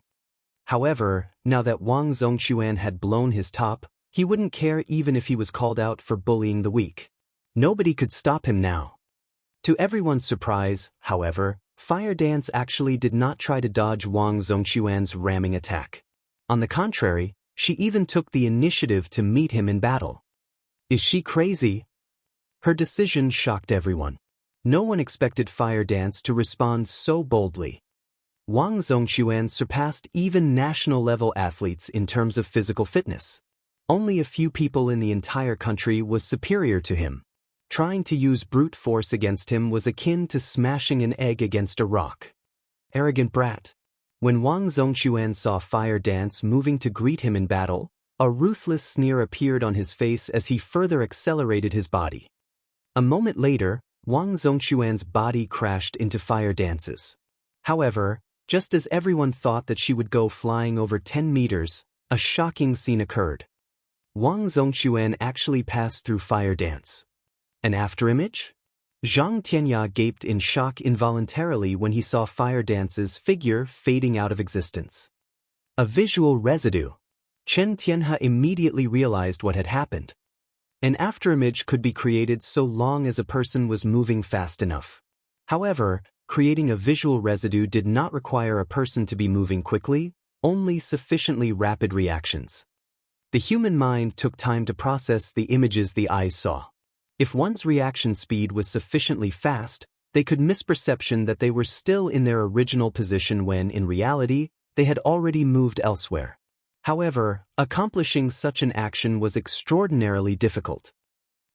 However, now that Wang Zhongquan had blown his top, he wouldn't care even if he was called out for bullying the weak. Nobody could stop him now. To everyone's surprise, however, Fire Dance actually did not try to dodge Wang Zhongquan's ramming attack. On the contrary, she even took the initiative to meet him in battle. Is she crazy? Her decision shocked everyone. No one expected Fire Dance to respond so boldly. Wang Zhongquan surpassed even national-level athletes in terms of physical fitness. Only a few people in the entire country was superior to him. Trying to use brute force against him was akin to smashing an egg against a rock. Arrogant brat. When Wang Zongquan saw Fire Dance moving to greet him in battle, a ruthless sneer appeared on his face as he further accelerated his body. A moment later, Wang Zongquan's body crashed into Fire Dance's. However, just as everyone thought that she would go flying over 10 meters, a shocking scene occurred. Wang Zongquan actually passed through Fire Dance. An afterimage? Zhang Tianya gaped in shock involuntarily when he saw Fire Dance's figure fading out of existence. A visual residue. Chen Tianhe immediately realized what had happened. An afterimage could be created so long as a person was moving fast enough. However, creating a visual residue did not require a person to be moving quickly, only sufficiently rapid reactions. The human mind took time to process the images the eyes saw. If one's reaction speed was sufficiently fast, they could misperception that they were still in their original position when, in reality, they had already moved elsewhere. However, accomplishing such an action was extraordinarily difficult.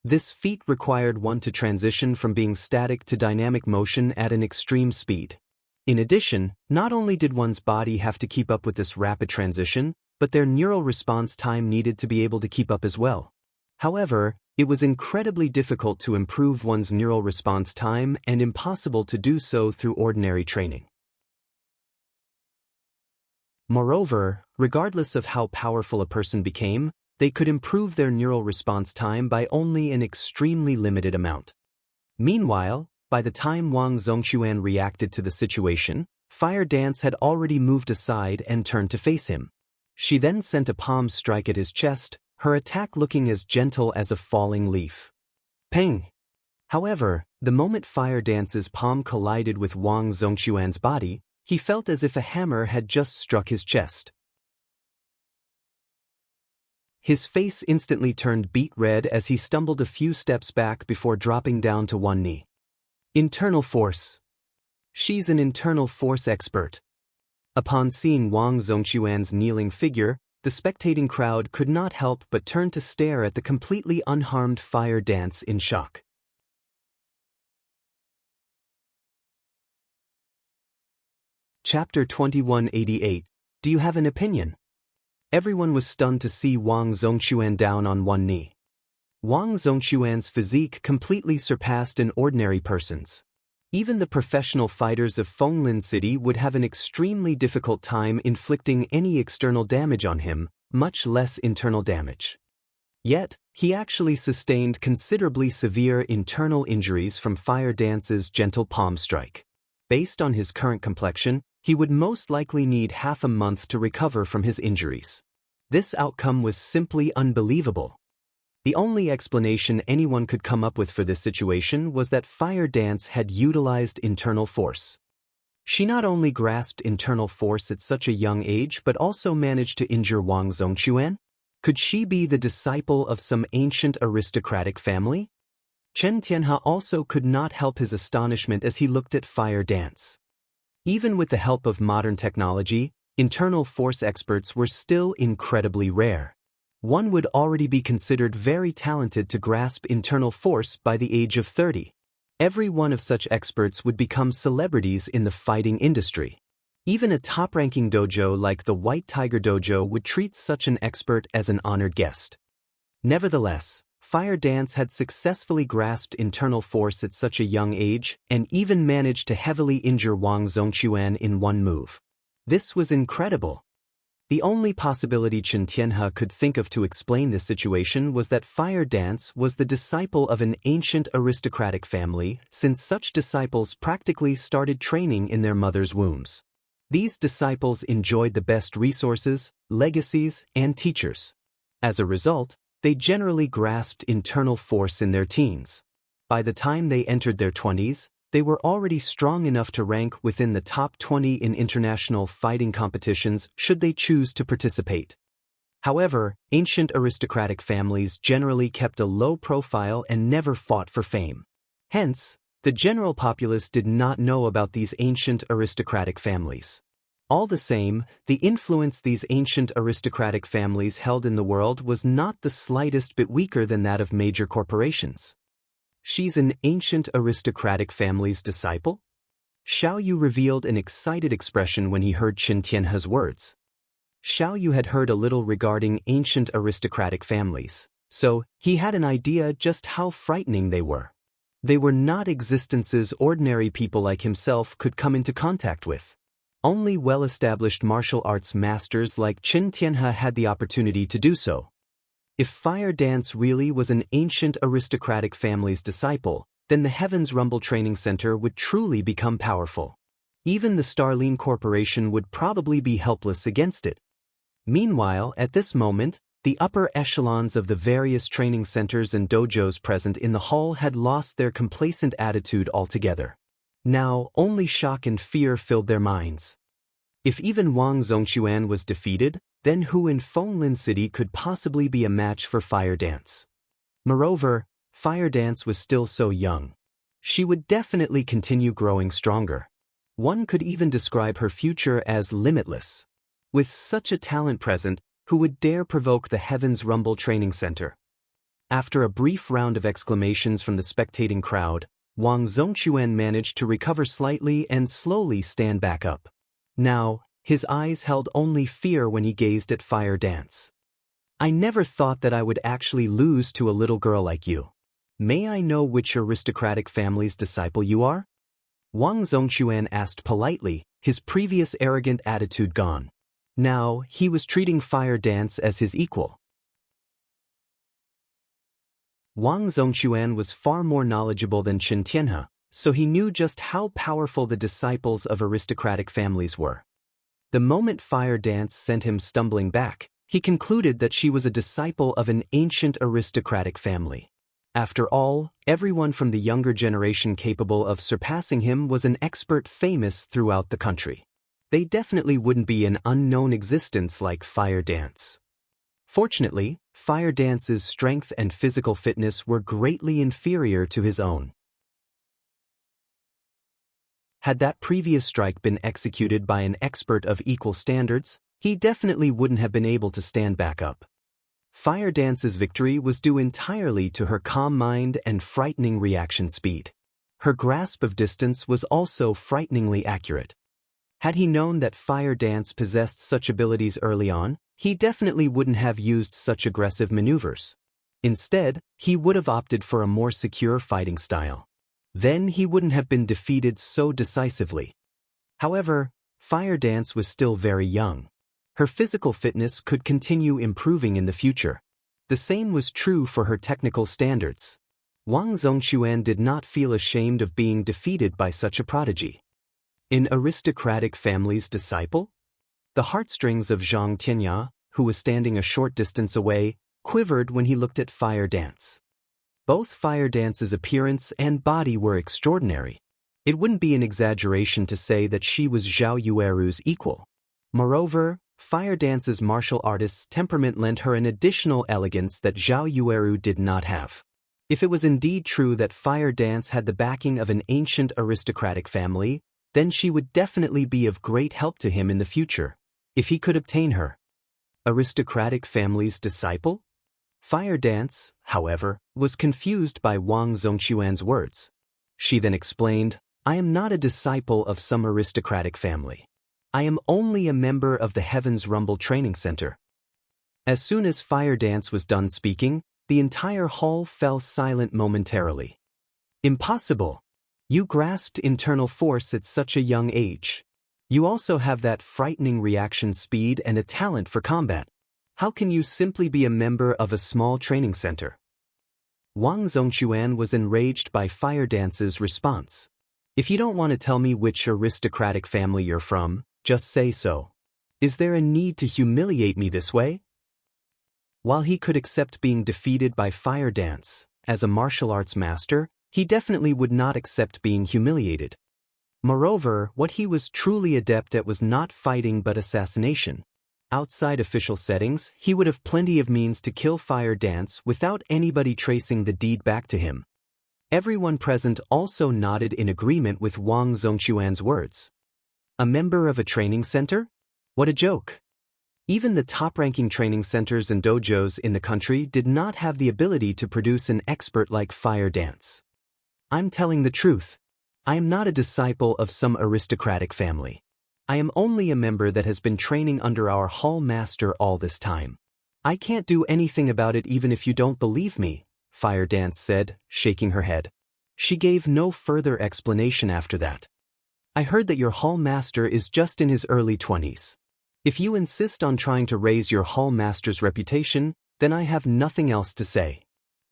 This feat required one to transition from being static to dynamic motion at an extreme speed. In addition, not only did one's body have to keep up with this rapid transition, but their neural response time needed to be able to keep up as well. However, it was incredibly difficult to improve one's neural response time and impossible to do so through ordinary training. Moreover, regardless of how powerful a person became, they could improve their neural response time by only an extremely limited amount. Meanwhile, by the time Wang Zongquan reacted to the situation, Fire Dance had already moved aside and turned to face him. She then sent a palm strike at his chest, her attack looking as gentle as a falling leaf. Peng! However, the moment Fire Dance's palm collided with Wang Zongquan's body, he felt as if a hammer had just struck his chest. His face instantly turned beet red as he stumbled a few steps back before dropping down to one knee. Internal force. She's an internal force expert. Upon seeing Wang Zongquan's kneeling figure, the spectating crowd could not help but turn to stare at the completely unharmed Fire Dance in shock. Chapter 2188. Do you have an opinion? Everyone was stunned to see Wang Zongquan down on one knee. Wang Zongquan's physique completely surpassed an ordinary person's. Even the professional fighters of Fenglin City would have an extremely difficult time inflicting any external damage on him, much less internal damage. Yet, he actually sustained considerably severe internal injuries from Fire Dance's gentle palm strike. Based on his current complexion, he would most likely need half a month to recover from his injuries. This outcome was simply unbelievable. The only explanation anyone could come up with for this situation was that Fire Dance had utilized internal force. She not only grasped internal force at such a young age but also managed to injure Wang Zongquan? Could she be the disciple of some ancient aristocratic family? Chen Tianhe also could not help his astonishment as he looked at Fire Dance. Even with the help of modern technology, internal force experts were still incredibly rare. One would already be considered very talented to grasp internal force by the age of 30. Every one of such experts would become celebrities in the fighting industry. Even a top-ranking dojo like the White Tiger Dojo would treat such an expert as an honored guest. Nevertheless, Fire Dance had successfully grasped internal force at such a young age and even managed to heavily injure Wang Zongquan in one move. This was incredible. The only possibility Chen Tianhe could think of to explain this situation was that Fire Dance was the disciple of an ancient aristocratic family, since such disciples practically started training in their mother's wombs. These disciples enjoyed the best resources, legacies, and teachers. As a result, they generally grasped internal force in their teens. By the time they entered their 20s, they were already strong enough to rank within the top 20 in international fighting competitions should they choose to participate. However, ancient aristocratic families generally kept a low profile and never fought for fame. Hence, the general populace did not know about these ancient aristocratic families. All the same, the influence these ancient aristocratic families held in the world was not the slightest bit weaker than that of major corporations. She's an ancient aristocratic family's disciple? Xiao Yu revealed an excited expression when he heard Qin Tianhe's words. Xiao Yu had heard a little regarding ancient aristocratic families, so he had an idea just how frightening they were. They were not existences ordinary people like himself could come into contact with. Only well-established martial arts masters like Qin Tianhe had the opportunity to do so. If Fire Dance really was an ancient aristocratic family's disciple, then the Heaven's Rumble Training Center would truly become powerful. Even the Starline Corporation would probably be helpless against it. Meanwhile, at this moment, the upper echelons of the various training centers and dojos present in the hall had lost their complacent attitude altogether. Now, only shock and fear filled their minds. If even Wang Zongquan was defeated, then who in Fenglin City could possibly be a match for Fire Dance? Moreover, Fire Dance was still so young. She would definitely continue growing stronger. One could even describe her future as limitless. With such a talent present, who would dare provoke the Heaven's Rumble Training Center? After a brief round of exclamations from the spectating crowd, Wang Zongquan managed to recover slightly and slowly stand back up. Now, his eyes held only fear when he gazed at Fire Dance. I never thought that I would actually lose to a little girl like you. May I know which aristocratic family's disciple you are? Wang Zongquan asked politely, his previous arrogant attitude gone. Now, he was treating Fire Dance as his equal. Wang Zongquan was far more knowledgeable than Qin Tianhe, so he knew just how powerful the disciples of aristocratic families were. The moment Fire Dance sent him stumbling back, he concluded that she was a disciple of an ancient aristocratic family. After all, everyone from the younger generation capable of surpassing him was an expert famous throughout the country. They definitely wouldn't be an unknown existence like Fire Dance. Fortunately, Fire Dance's strength and physical fitness were greatly inferior to his own. Had that previous strike been executed by an expert of equal standards, he definitely wouldn't have been able to stand back up. Fire Dance's victory was due entirely to her calm mind and frightening reaction speed. Her grasp of distance was also frighteningly accurate. Had he known that Fire Dance possessed such abilities early on, he definitely wouldn't have used such aggressive maneuvers. Instead, he would have opted for a more secure fighting style. Then he wouldn't have been defeated so decisively. However, Fire Dance was still very young. Her physical fitness could continue improving in the future. The same was true for her technical standards. Wang Zongquan did not feel ashamed of being defeated by such a prodigy. An aristocratic family's disciple? The heartstrings of Zhang Tianya, who was standing a short distance away, quivered when he looked at Fire Dance. Both Fire Dance's appearance and body were extraordinary. It wouldn't be an exaggeration to say that she was Zhao Yueru's equal. Moreover, Fire Dance's martial artist's temperament lent her an additional elegance that Zhao Yueru did not have. If it was indeed true that Fire Dance had the backing of an ancient aristocratic family, then she would definitely be of great help to him in the future, if he could obtain her. Aristocratic family's disciple? Fire Dance, however, was confused by Wang Zongquan's words. She then explained, I am not a disciple of some aristocratic family. I am only a member of the Heaven's Rumble Training Center. As soon as Fire Dance was done speaking, the entire hall fell silent momentarily. Impossible! You grasped internal force at such a young age. You also have that frightening reaction speed and a talent for combat. How can you simply be a member of a small training center? Wang Zongquan was enraged by Fire Dance's response. If you don't want to tell me which aristocratic family you're from, just say so. Is there a need to humiliate me this way? While he could accept being defeated by Fire Dance, as a martial arts master, he definitely would not accept being humiliated. Moreover, what he was truly adept at was not fighting but assassination. Outside official settings, he would have plenty of means to kill Fire Dance without anybody tracing the deed back to him. Everyone present also nodded in agreement with Wang Zongquan's words. A member of a training center? What a joke! Even the top-ranking training centers and dojos in the country did not have the ability to produce an expert like Fire Dance. I'm telling the truth. I am not a disciple of some aristocratic family. I am only a member that has been training under our hall master all this time. I can't do anything about it even if you don't believe me, Fire Dance said, shaking her head. She gave no further explanation after that. I heard that your hall master is just in his early 20s. If you insist on trying to raise your hall master's reputation, then I have nothing else to say.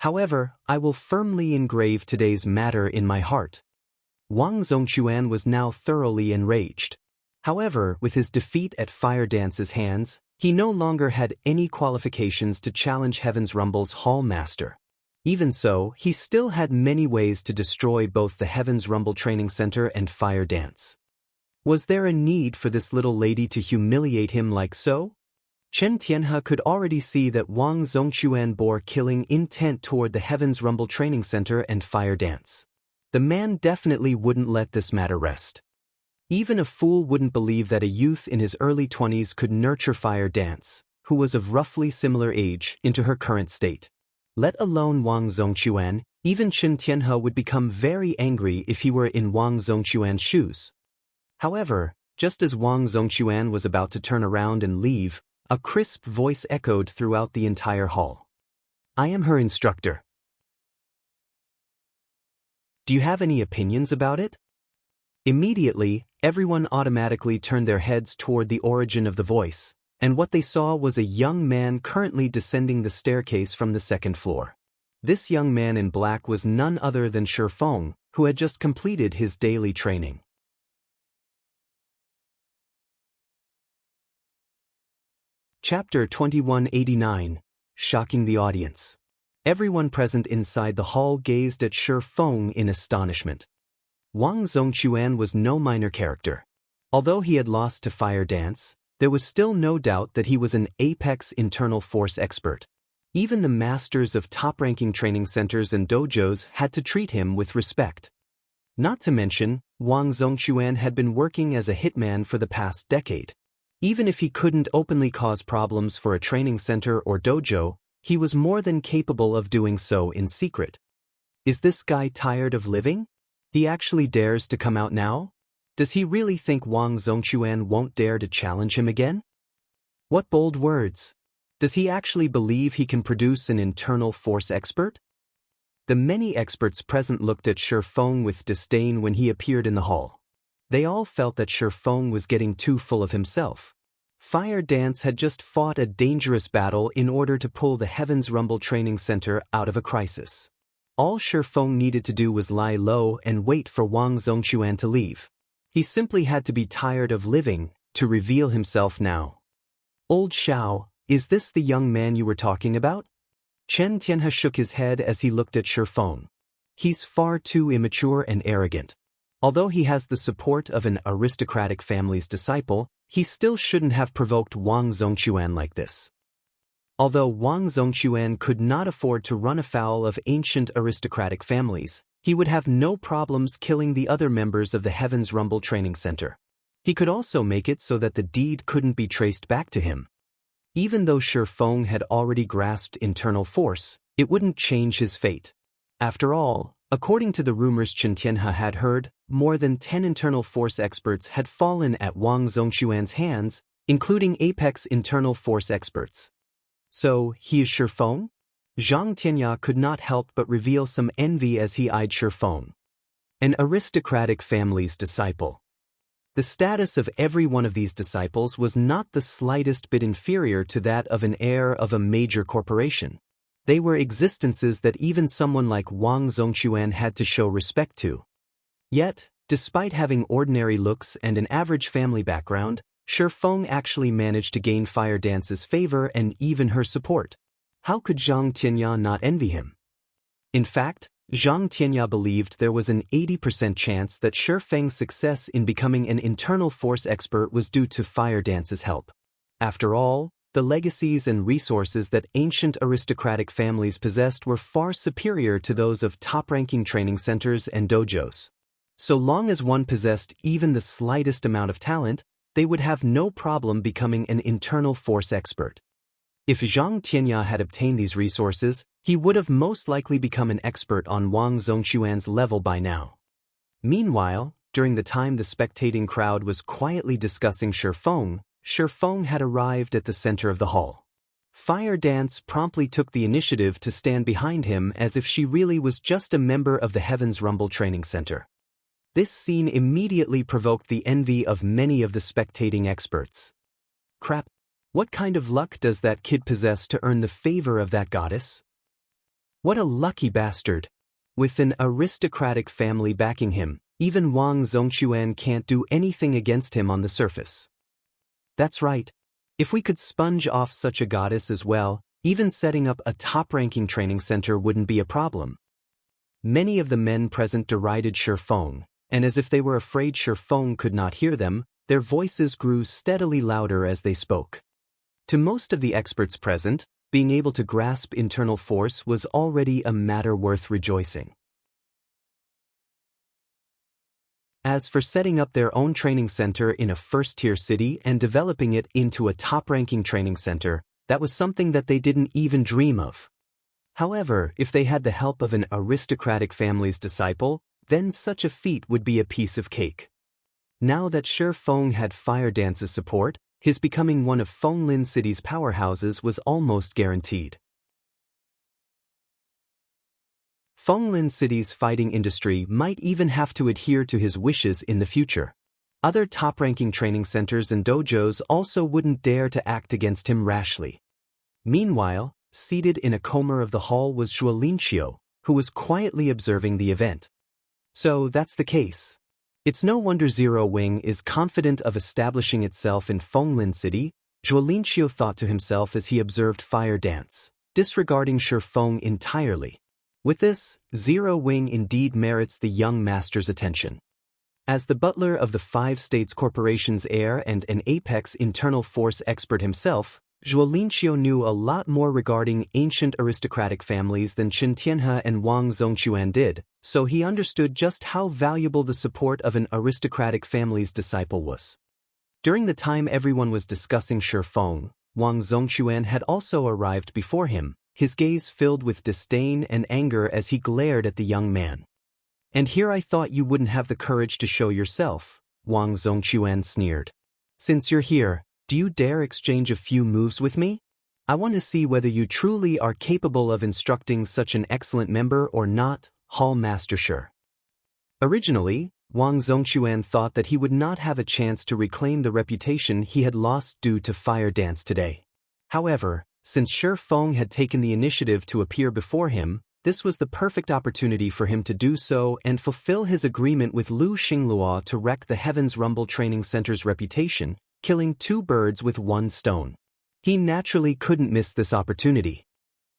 However, I will firmly engrave today's matter in my heart. Wang Zhongquan was now thoroughly enraged. However, with his defeat at Fire Dance's hands, he no longer had any qualifications to challenge Heaven's Rumble's hall master. Even so, he still had many ways to destroy both the Heaven's Rumble Training Center and Fire Dance. Was there a need for this little lady to humiliate him like so? Chen Tianhe could already see that Wang Zhongquan bore killing intent toward the Heaven's Rumble Training Center and Fire Dance. The man definitely wouldn't let this matter rest. Even a fool wouldn't believe that a youth in his early 20s could nurture Fire Dance, who was of roughly similar age, into her current state. Let alone Wang Zhongquan, even Chen Tianhe would become very angry if he were in Wang Zhongquan's shoes. However, just as Wang Zhongquan was about to turn around and leave, a crisp voice echoed throughout the entire hall. I am her instructor. Do you have any opinions about it? Immediately, everyone automatically turned their heads toward the origin of the voice, and what they saw was a young man currently descending the staircase from the second floor. This young man in black was none other than Feng, who had just completed his daily training. Chapter 2189, Shocking the Audience. Everyone present inside the hall gazed at Feng in astonishment. Wang Zhongquan was no minor character. Although he had lost to Fire Dance, there was still no doubt that he was an apex internal force expert. Even the masters of top-ranking training centers and dojos had to treat him with respect. Not to mention, Wang Zhongquan had been working as a hitman for the past decade. Even if he couldn't openly cause problems for a training center or dojo, he was more than capable of doing so in secret. Is this guy tired of living? He actually dares to come out now? Does he really think Wang Zhongquan won't dare to challenge him again? What bold words! Does he actually believe he can produce an internal force expert? The many experts present looked at Feng with disdain when he appeared in the hall. They all felt that Feng was getting too full of himself. Fire Dance had just fought a dangerous battle in order to pull the Heaven's Rumble Training Center out of a crisis. All Feng needed to do was lie low and wait for Wang Zhongquan to leave. He simply had to be tired of living to reveal himself now. Old Xiao, is this the young man you were talking about? Chen Tianhe shook his head as he looked at Feng. He's far too immature and arrogant. Although he has the support of an aristocratic family's disciple, he still shouldn't have provoked Wang Zhongquan like this. Although Wang Zhongquan could not afford to run afoul of ancient aristocratic families, he would have no problems killing the other members of the Heaven's Rumble Training Center. He could also make it so that the deed couldn't be traced back to him. Even though Feng had already grasped internal force, it wouldn't change his fate. After all, according to the rumors Chen Tianhe had heard, more than 10 internal force experts had fallen at Wang Zhongquan's hands, including apex internal force experts. So, he is Feng? Zhang Tianya could not help but reveal some envy as he eyed Feng. An aristocratic family's disciple. The status of every one of these disciples was not the slightest bit inferior to that of an heir of a major corporation. They were existences that even someone like Wang Zhongquan had to show respect to. Yet, despite having ordinary looks and an average family background, Feng actually managed to gain Fire Dance's favor and even her support. How could Zhang Tianya not envy him? In fact, Zhang Tianya believed there was an 80% chance that Feng's success in becoming an internal force expert was due to Fire Dance's help. After all, the legacies and resources that ancient aristocratic families possessed were far superior to those of top-ranking training centers and dojos. So long as one possessed even the slightest amount of talent, they would have no problem becoming an internal force expert. If Zhang Tianya had obtained these resources, he would have most likely become an expert on Wang Zongquan's level by now. Meanwhile, during the time the spectating crowd was quietly discussing Shi Feng had arrived at the center of the hall. Fire Dance promptly took the initiative to stand behind him as if she really was just a member of the Heaven's Rumble Training Center. This scene immediately provoked the envy of many of the spectating experts. Crap, what kind of luck does that kid possess to earn the favor of that goddess? What a lucky bastard! With an aristocratic family backing him, even Wang Zongquan can't do anything against him on the surface. That's right. If we could sponge off such a goddess as well, even setting up a top-ranking training center wouldn't be a problem. Many of the men present derided Shi Feng, and as if they were afraid Shi Feng could not hear them, their voices grew steadily louder as they spoke. To most of the experts present, being able to grasp internal force was already a matter worth rejoicing. As for setting up their own training center in a first-tier city and developing it into a top-ranking training center, that was something that they didn't even dream of. However, if they had the help of an aristocratic family's disciple, then such a feat would be a piece of cake. Now that Shi Feng had Fire Dance's support, his becoming one of Fenglin City's powerhouses was almost guaranteed. Fenglin City's fighting industry might even have to adhere to his wishes in the future. Other top-ranking training centers and dojos also wouldn't dare to act against him rashly. Meanwhile, seated in a corner of the hall was Zhuolinqiu, who was quietly observing the event. So that's the case. It's no wonder Zero Wing is confident of establishing itself in Fenglin City, Zhuolinqiu thought to himself as he observed Fire Dance, disregarding Shi Feng entirely. With this, Zero Wing indeed merits the young master's attention. As the butler of the Five States Corporation's heir and an apex internal force expert himself, Zhuolinqiu knew a lot more regarding ancient aristocratic families than Qin Tianhe and Wang Zongquan did, so he understood just how valuable the support of an aristocratic family's disciple was. During the time everyone was discussing Shi Feng, Wang Zongquan had also arrived before him, his gaze filled with disdain and anger as he glared at the young man. "And here I thought you wouldn't have the courage to show yourself," Wang Zongquan sneered. "Since you're here, do you dare exchange a few moves with me? I want to see whether you truly are capable of instructing such an excellent member or not, Hall Master Shi." Originally, Wang Zongquan thought that he would not have a chance to reclaim the reputation he had lost due to Fire Dance today. However, since Shi Feng had taken the initiative to appear before him, this was the perfect opportunity for him to do so and fulfill his agreement with Lu Xingluo to wreck the Heaven's Rumble Training Center's reputation, killing two birds with one stone. He naturally couldn't miss this opportunity.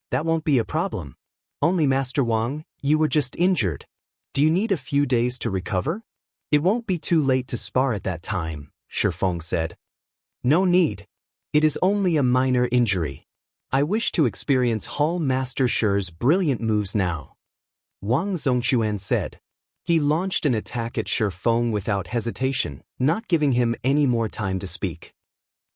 "That won't be a problem. Only Master Wang, you were just injured. Do you need a few days to recover? It won't be too late to spar at that time," Shi Feng said. "No need. It is only a minor injury. I wish to experience Hall Master Shi's brilliant moves now," Wang Zongquan said. He launched an attack at Shi Feng without hesitation, not giving him any more time to speak.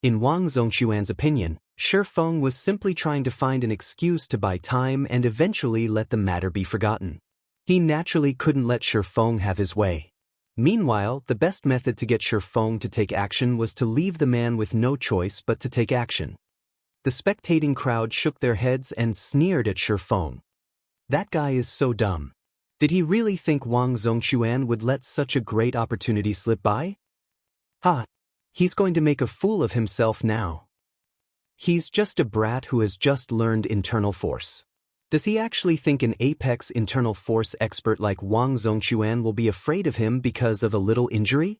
In Wang Zongquan's opinion, Shi Feng was simply trying to find an excuse to buy time and eventually let the matter be forgotten. He naturally couldn't let Shi Feng have his way. Meanwhile, the best method to get Shi Feng to take action was to leave the man with no choice but to take action. The spectating crowd shook their heads and sneered at Shi Feng. That guy is so dumb. Did he really think Wang Zongquan would let such a great opportunity slip by? Ha! He's going to make a fool of himself now. He's just a brat who has just learned internal force. Does he actually think an apex internal force expert like Wang Zongquan will be afraid of him because of a little injury?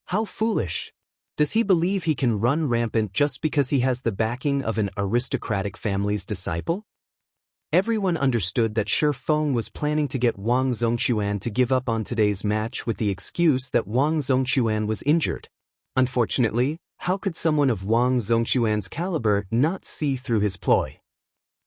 How foolish! Does he believe he can run rampant just because he has the backing of an aristocratic family's disciple? Everyone understood that Shi Feng was planning to get Wang Zongquan to give up on today's match with the excuse that Wang Zongquan was injured. Unfortunately, how could someone of Wang Zongquan's caliber not see through his ploy?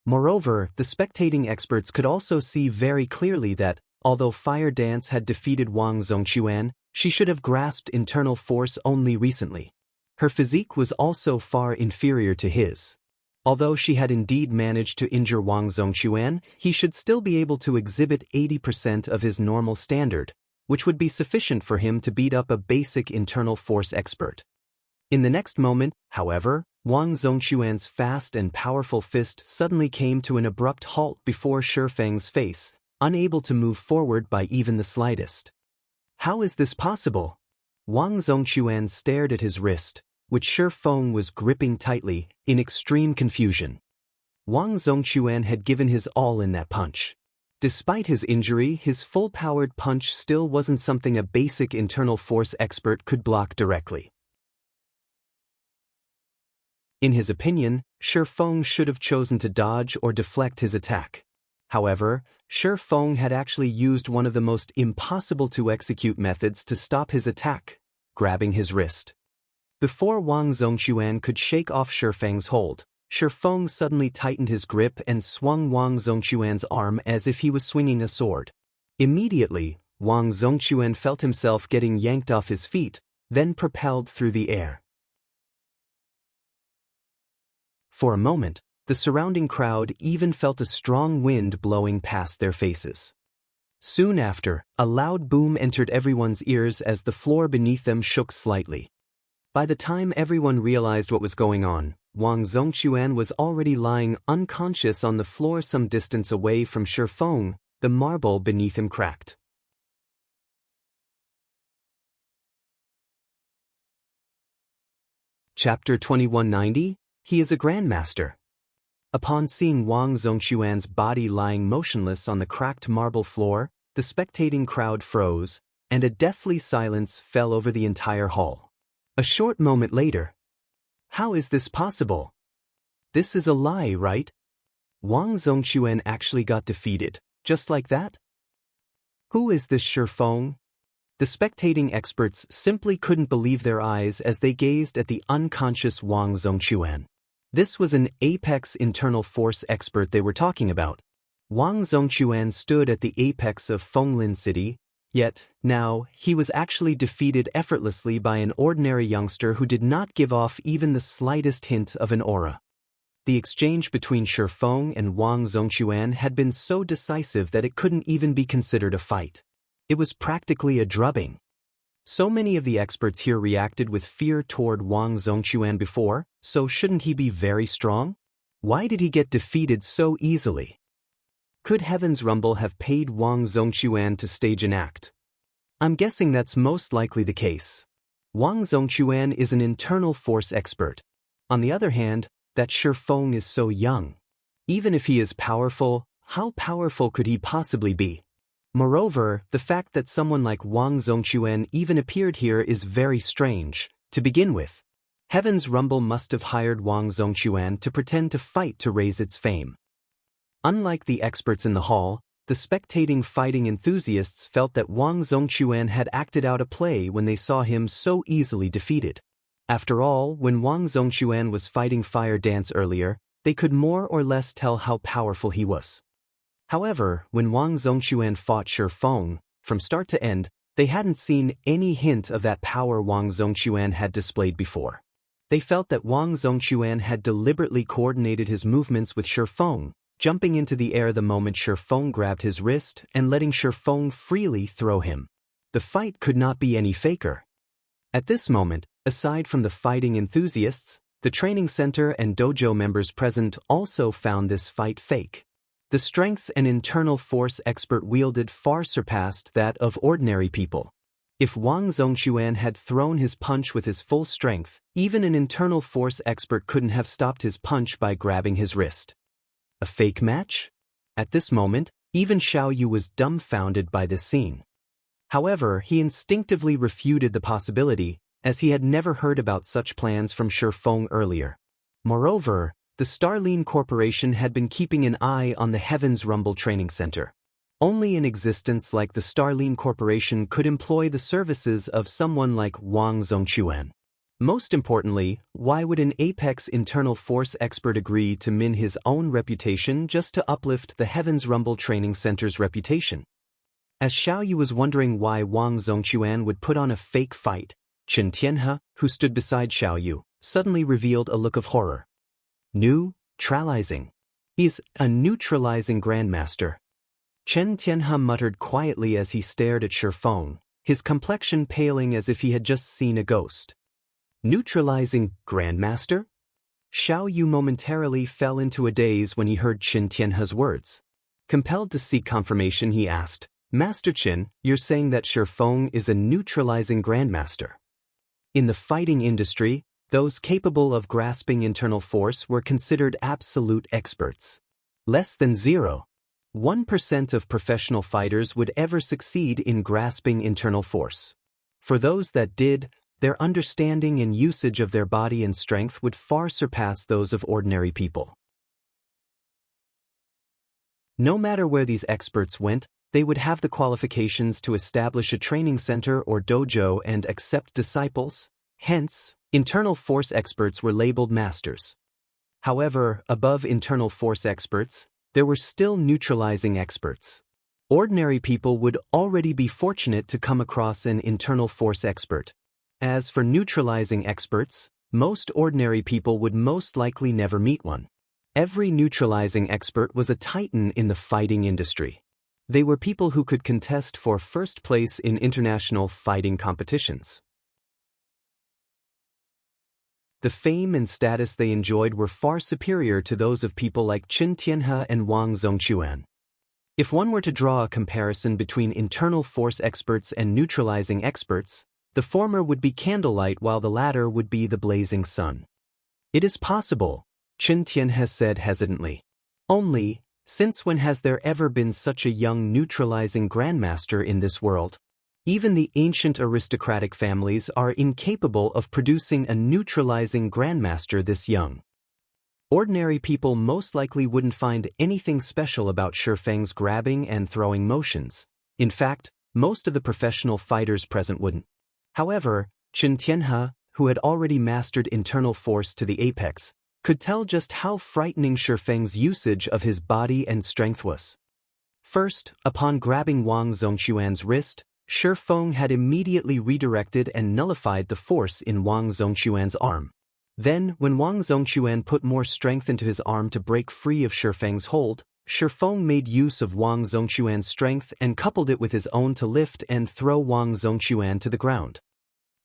Moreover, the spectating experts could also see very clearly that, although Fire Dance had defeated Wang Zongquan, she should have grasped internal force only recently. Her physique was also far inferior to his. Although she had indeed managed to injure Wang Zhongquan, he should still be able to exhibit 80% of his normal standard, which would be sufficient for him to beat up a basic internal force expert. In the next moment, however, Wang Zhongquan's fast and powerful fist suddenly came to an abrupt halt before Shi Feng's face, unable to move forward by even the slightest. How is this possible? Wang Zhongquan stared at his wrist, which Shi Feng was gripping tightly, in extreme confusion. Wang Zhongquan had given his all in that punch. Despite his injury, his full-powered punch still wasn't something a basic internal force expert could block directly. In his opinion, Shi Feng should have chosen to dodge or deflect his attack. However, Shi Feng had actually used one of the most impossible-to-execute methods to stop his attack, grabbing his wrist. Before Wang Zhongquan could shake off Shi Feng's hold, Shi Feng suddenly tightened his grip and swung Wang Zhongquan's arm as if he was swinging a sword. Immediately, Wang Zhongquan felt himself getting yanked off his feet, then propelled through the air. For a moment, the surrounding crowd even felt a strong wind blowing past their faces. Soon after, a loud boom entered everyone's ears as the floor beneath them shook slightly. By the time everyone realized what was going on, Wang Zhongquan was already lying unconscious on the floor some distance away from Shi Feng. The marble beneath him cracked. Chapter 2190, He is a Grandmaster. Upon seeing Wang Zhongquan's body lying motionless on the cracked marble floor, the spectating crowd froze, and a deathly silence fell over the entire hall. A short moment later, "How is this possible? This is a lie, right? Wang Zhongquan actually got defeated, just like that? Who is this Shi Feng?" The spectating experts simply couldn't believe their eyes as they gazed at the unconscious Wang Zhongquan. This was an apex internal force expert they were talking about. Wang Zhongquan stood at the apex of Fenglin city, yet, now, he was actually defeated effortlessly by an ordinary youngster who did not give off even the slightest hint of an aura. The exchange between Shi Feng and Wang Zhongquan had been so decisive that it couldn't even be considered a fight. It was practically a drubbing. So many of the experts here reacted with fear toward Wang Zhongquan before, so shouldn't he be very strong? Why did he get defeated so easily? Could Heaven's Rumble have paid Wang Zhongquan to stage an act? I'm guessing that's most likely the case. Wang Zhongquan is an internal force expert. On the other hand, that Shi Feng is so young. Even if he is powerful, how powerful could he possibly be? Moreover, the fact that someone like Wang Zhongquan even appeared here is very strange. To begin with, Heaven's Rumble must have hired Wang Zhongquan to pretend to fight to raise its fame. Unlike the experts in the hall, the spectating fighting enthusiasts felt that Wang Zhongquan had acted out a play when they saw him so easily defeated. After all, when Wang Zhongquan was fighting Fire Dance earlier, they could more or less tell how powerful he was. However, when Wang Zhongquan fought Shi Feng, from start to end, they hadn't seen any hint of that power Wang Zhongquan had displayed before. They felt that Wang Zhongquan had deliberately coordinated his movements with Shi Feng, jumping into the air the moment Shi Feng grabbed his wrist and letting Shi Feng freely throw him. The fight could not be any faker. At this moment, aside from the fighting enthusiasts, the training center and dojo members present also found this fight fake. The strength and internal force expert wielded far surpassed that of ordinary people. If Wang Zhongquan had thrown his punch with his full strength, even an internal force expert couldn't have stopped his punch by grabbing his wrist. A fake match? At this moment, even Xiao Yu was dumbfounded by this scene. However, he instinctively refuted the possibility, as he had never heard about such plans from Shi Feng earlier. Moreover, the Starline Corporation had been keeping an eye on the Heaven's Rumble Training Center. Only an existence like the Starline Corporation could employ the services of someone like Wang Zhongquan. Most importantly, why would an apex internal force expert agree to min his own reputation just to uplift the Heaven's Rumble Training Center's reputation? As Xiao Yu was wondering why Wang Zhongquan would put on a fake fight, Chen Tianhe, who stood beside Xiao Yu, suddenly revealed a look of horror. "Nu, Neutralizing. He's a neutralizing Grandmaster. Chen Tianhe muttered quietly as he stared at Shi Feng, his complexion paling as if he had just seen a ghost. Neutralizing Grandmaster? Xiao Yu momentarily fell into a daze when he heard Chen Tianhe's words. Compelled to seek confirmation, he asked, Master Chen, you're saying that Shi Feng is a neutralizing Grandmaster? In the fighting industry, those capable of grasping internal force were considered absolute experts. Less than 0.1% of professional fighters would ever succeed in grasping internal force. For those that did, their understanding and usage of their body and strength would far surpass those of ordinary people. No matter where these experts went, they would have the qualifications to establish a training center or dojo and accept disciples. Hence, internal force experts were labeled masters. However, above internal force experts, there were still neutralizing experts. Ordinary people would already be fortunate to come across an internal force expert. As for neutralizing experts, most ordinary people would most likely never meet one. Every neutralizing expert was a titan in the fighting industry. They were people who could contest for first place in international fighting competitions. The fame and status they enjoyed were far superior to those of people like Chen Tianhe and Wang Zongquan. If one were to draw a comparison between internal force experts and neutralizing experts, the former would be candlelight while the latter would be the blazing sun. It is possible, Chen Tianhe said hesitantly. Only, since when has there ever been such a young neutralizing Grandmaster in this world? Even the ancient aristocratic families are incapable of producing a neutralizing Grandmaster this young. Ordinary people most likely wouldn't find anything special about Shi Feng's grabbing and throwing motions. In fact, most of the professional fighters present wouldn't. However, Chen Tianhe, who had already mastered internal force to the apex, could tell just how frightening Shi Feng's usage of his body and strength was. First, upon grabbing Wang Zongquan's wrist, Shi Feng had immediately redirected and nullified the force in Wang Zongquan's arm. Then, when Wang Zongquan put more strength into his arm to break free of Shi Feng's hold, Shi Feng made use of Wang Zongquan's strength and coupled it with his own to lift and throw Wang Zongquan to the ground.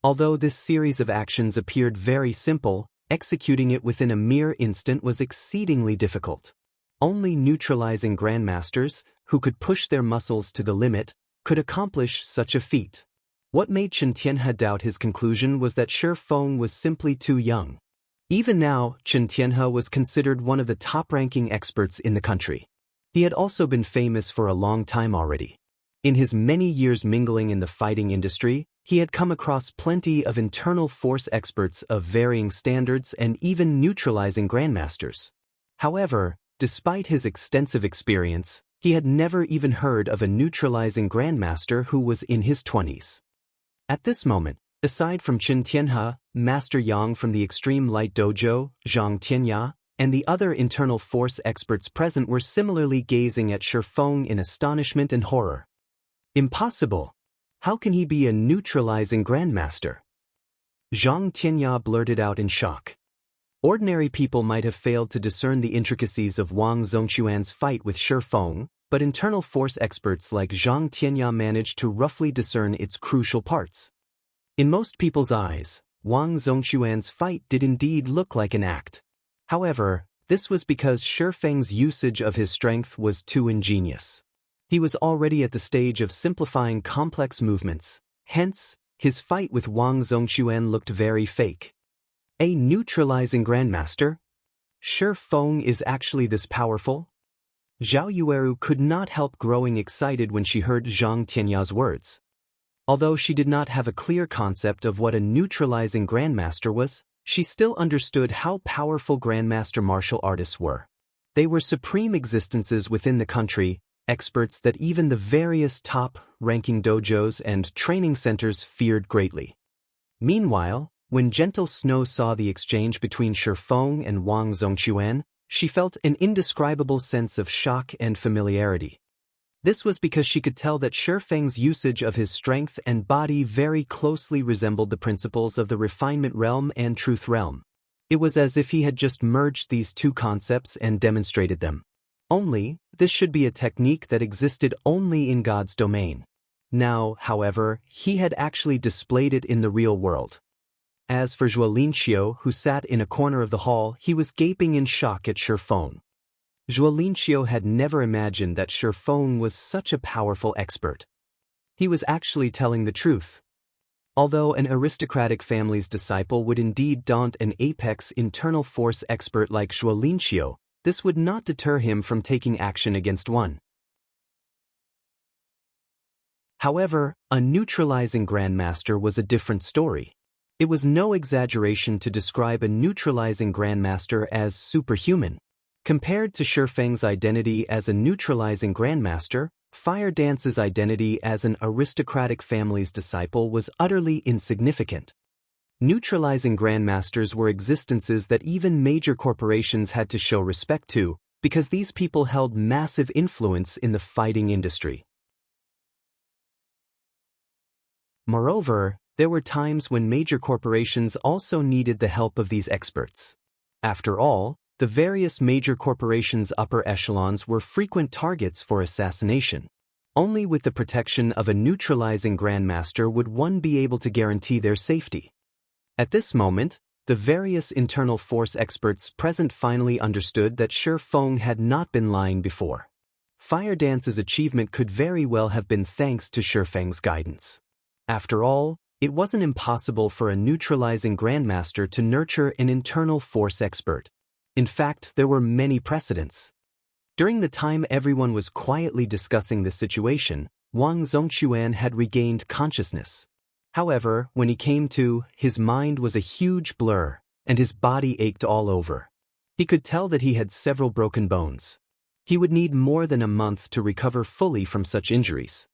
Although this series of actions appeared very simple, executing it within a mere instant was exceedingly difficult. Only neutralizing Grandmasters, who could push their muscles to the limit, could accomplish such a feat. What made Chen Tianhe doubt his conclusion was that Shi Feng was simply too young. Even now, Chen Tianhe was considered one of the top-ranking experts in the country. He had also been famous for a long time already. In his many years mingling in the fighting industry, he had come across plenty of internal force experts of varying standards and even neutralizing Grandmasters. However, despite his extensive experience, he had never even heard of a neutralizing Grandmaster who was in his 20s. At this moment, aside from Chen Tianhe, Master Yang from the Extreme Light Dojo, Zhang Tianya, and the other internal force experts present were similarly gazing at Shi Feng in astonishment and horror. Impossible! How can he be a neutralizing Grandmaster? Zhang Tianya blurted out in shock. Ordinary people might have failed to discern the intricacies of Wang Zongquan's fight with Shi Feng, but internal force experts like Zhang Tianya managed to roughly discern its crucial parts. In most people's eyes, Wang Zongquan's fight did indeed look like an act. However, this was because Shi Feng's usage of his strength was too ingenious. He was already at the stage of simplifying complex movements, hence, his fight with Wang Zongquan looked very fake. A neutralizing Grandmaster? Shi Feng is actually this powerful? Zhao Yueru could not help growing excited when she heard Zhang Tianya's words. Although she did not have a clear concept of what a neutralizing Grandmaster was, she still understood how powerful Grandmaster martial artists were. They were supreme existences within the country, experts that even the various top-ranking dojos and training centers feared greatly. Meanwhile, when Gentle Snow saw the exchange between Shi Feng and Wang Zongquan, she felt an indescribable sense of shock and familiarity. This was because she could tell that Shi Feng's usage of his strength and body very closely resembled the principles of the refinement realm and truth realm. It was as if he had just merged these two concepts and demonstrated them. Only, this should be a technique that existed only in God's domain. Now, however, he had actually displayed it in the real world. As for Zhuolinqiu, who sat in a corner of the hall, he was gaping in shock at Feng. Zhuolinqiu had never imagined that Feng was such a powerful expert. He was actually telling the truth. Although an aristocratic family's disciple would indeed daunt an apex internal force expert like Zhuolinqiu, this would not deter him from taking action against one. However, a neutralizing Grandmaster was a different story. It was no exaggeration to describe a neutralizing Grandmaster as superhuman. Compared to Feng's identity as a neutralizing Grandmaster, Fire Dance's identity as an aristocratic family's disciple was utterly insignificant. Neutralizing Grandmasters were existences that even major corporations had to show respect to, because these people held massive influence in the fighting industry. Moreover, there were times when major corporations also needed the help of these experts. After all, the various major corporations' upper echelons were frequent targets for assassination. Only with the protection of a neutralizing Grandmaster would one be able to guarantee their safety. At this moment, the various internal force experts present finally understood that Feng had not been lying before. Fire Dance's achievement could very well have been thanks to Feng's guidance. After all, it wasn't impossible for a neutralizing Grandmaster to nurture an internal force expert. In fact, there were many precedents. During the time everyone was quietly discussing the situation, Wang Zongquan had regained consciousness. However, when he came to, his mind was a huge blur, and his body ached all over. He could tell that he had several broken bones. He would need more than a month to recover fully from such injuries.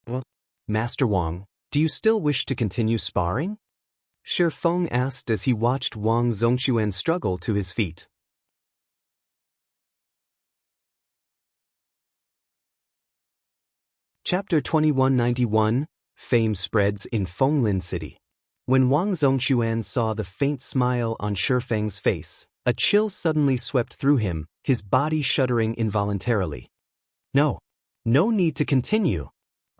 Well, Master Wang, do you still wish to continue sparring? Feng asked as he watched Wang Zongquan struggle to his feet. Chapter 2191, Fame Spreads in Fenglin City. When Wang Zongquan saw the faint smile on Feng's face, a chill suddenly swept through him, his body shuddering involuntarily. No need to continue.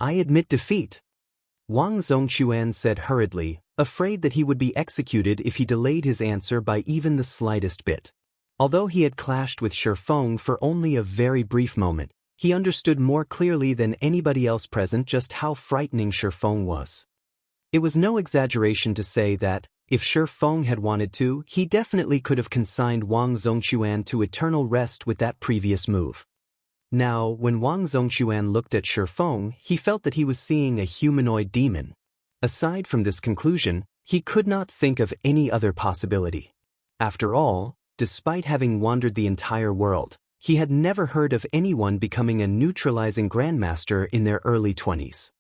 I admit defeat. Wang Zongquan said hurriedly, afraid that he would be executed if he delayed his answer by even the slightest bit. Although he had clashed with Feng for only a very brief moment, he understood more clearly than anybody else present just how frightening Feng was. It was no exaggeration to say that, if Feng had wanted to, he definitely could have consigned Wang Zongquan to eternal rest with that previous move. Now, when Wang Zongquan looked at Feng, he felt that he was seeing a humanoid demon. Aside from this conclusion, he could not think of any other possibility. After all, despite having wandered the entire world, he had never heard of anyone becoming a neutralizing Grandmaster in their early 20s.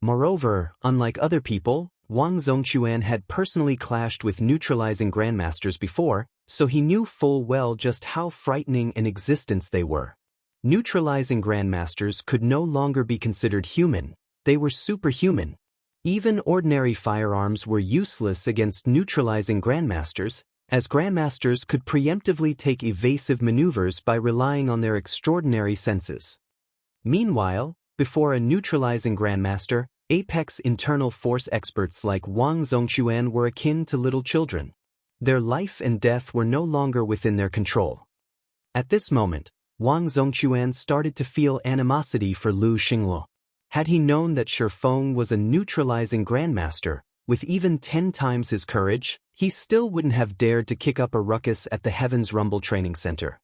Moreover, unlike other people, Wang Zongquan had personally clashed with neutralizing Grandmasters before, so he knew full well just how frightening an existence they were. Neutralizing Grandmasters could no longer be considered human, they were superhuman. Even ordinary firearms were useless against neutralizing Grandmasters, as Grandmasters could preemptively take evasive maneuvers by relying on their extraordinary senses. Meanwhile, before a neutralizing Grandmaster, apex internal force experts like Wang Zongquan were akin to little children. Their life and death were no longer within their control. At this moment, Wang Zongquan started to feel animosity for Lu Xingluo. Had he known that Feng was a neutralizing Grandmaster, with even 10 times his courage, he still wouldn't have dared to kick up a ruckus at the Heaven's Rumble Training Center.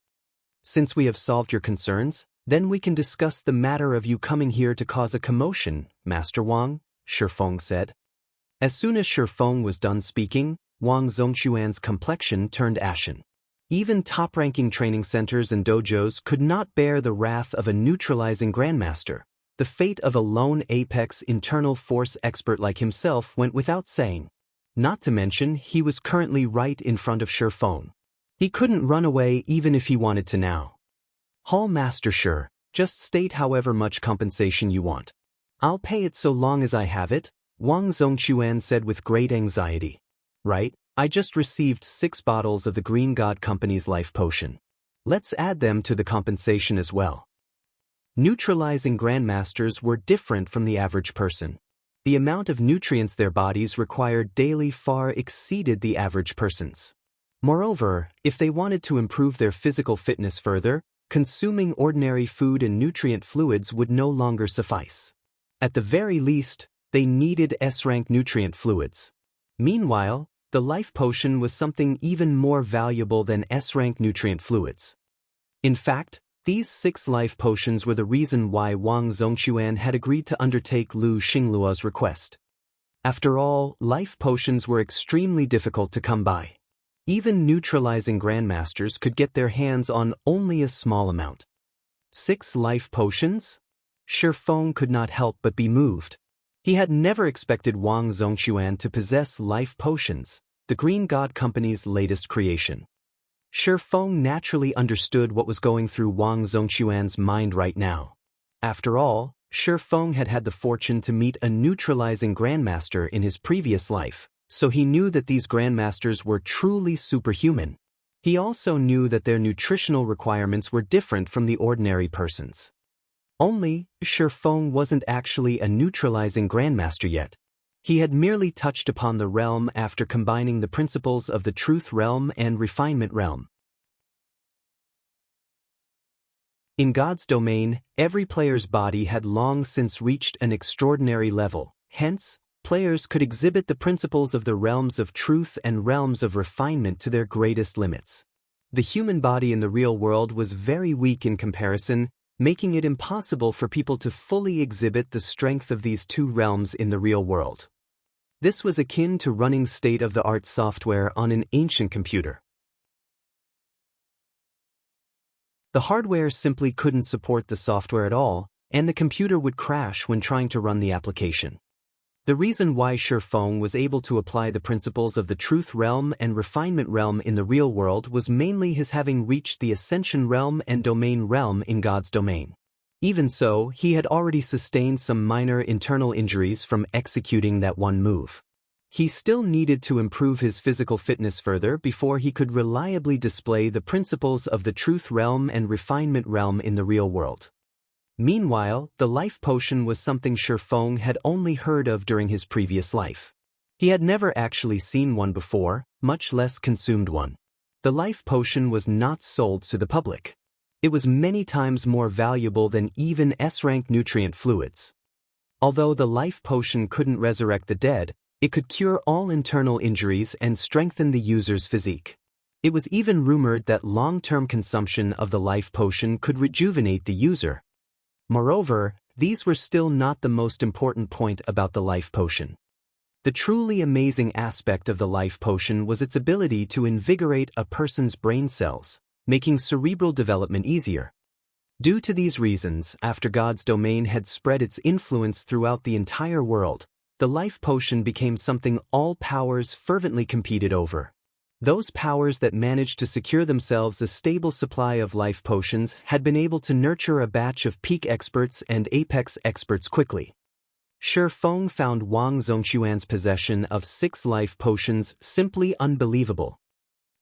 Since we have solved your concerns, then we can discuss the matter of you coming here to cause a commotion, Master Wang, Feng said. As soon as Feng was done speaking, Wang Zongquan's complexion turned ashen. Even top-ranking training centers and dojos could not bear the wrath of a neutralizing Grandmaster. The fate of a lone apex internal force expert like himself went without saying. Not to mention, he was currently right in front of Feng. He couldn't run away even if he wanted to now. Hall Master, just state however much compensation you want. I'll pay it so long as I have it, Wang Zongquan said with great anxiety. Right, I just received 6 bottles of the Green God Company's life potion. Let's add them to the compensation as well. Neutralizing Grandmasters were different from the average person. The amount of nutrients their bodies required daily far exceeded the average person's. Moreover, if they wanted to improve their physical fitness further, consuming ordinary food and nutrient fluids would no longer suffice. At the very least, they needed S-rank nutrient fluids. Meanwhile, the life potion was something even more valuable than S-rank nutrient fluids. In fact, these 6 life potions were the reason why Wang Zhongquan had agreed to undertake Lu Xingluo's request. After all, life potions were extremely difficult to come by. Even neutralizing Grandmasters could get their hands on only a small amount. 6 life potions? Feng could not help but be moved. He had never expected Wang Zhongquan to possess life potions, the Green God Company's latest creation. Feng naturally understood what was going through Wang Zhongquan's mind right now. After all, Feng had had the fortune to meet a neutralizing Grandmaster in his previous life, so he knew that these Grandmasters were truly superhuman. He also knew that their nutritional requirements were different from the ordinary person's. Only, Feng wasn't actually a neutralizing Grandmaster yet. He had merely touched upon the realm after combining the principles of the Truth Realm and Refinement Realm. In God's domain, every player's body had long since reached an extraordinary level, hence, players could exhibit the principles of the realms of truth and realms of refinement to their greatest limits. The human body in the real world was very weak in comparison, making it impossible for people to fully exhibit the strength of these 2 realms in the real world. This was akin to running state-of-the-art software on an ancient computer. The hardware simply couldn't support the software at all, and the computer would crash when trying to run the application. The reason why Feng was able to apply the principles of the Truth Realm and Refinement Realm in the real world was mainly his having reached the Ascension Realm and Domain Realm in God's domain. Even so, he had already sustained some minor internal injuries from executing that one move. He still needed to improve his physical fitness further before he could reliably display the principles of the Truth Realm and Refinement Realm in the real world. Meanwhile, the life potion was something Feng had only heard of during his previous life. He had never actually seen one before, much less consumed one. The life potion was not sold to the public. It was many times more valuable than even S-rank nutrient fluids. Although the life potion couldn't resurrect the dead, it could cure all internal injuries and strengthen the user's physique. It was even rumored that long-term consumption of the life potion could rejuvenate the user. Moreover, these were still not the most important point about the life potion. The truly amazing aspect of the life potion was its ability to invigorate a person's brain cells, making cerebral development easier. Due to these reasons, after God's domain had spread its influence throughout the entire world, the life potion became something all powers fervently competed over. Those powers that managed to secure themselves a stable supply of life potions had been able to nurture a batch of peak experts and apex experts quickly. Feng found Wang Zhongquan's possession of 6 life potions simply unbelievable.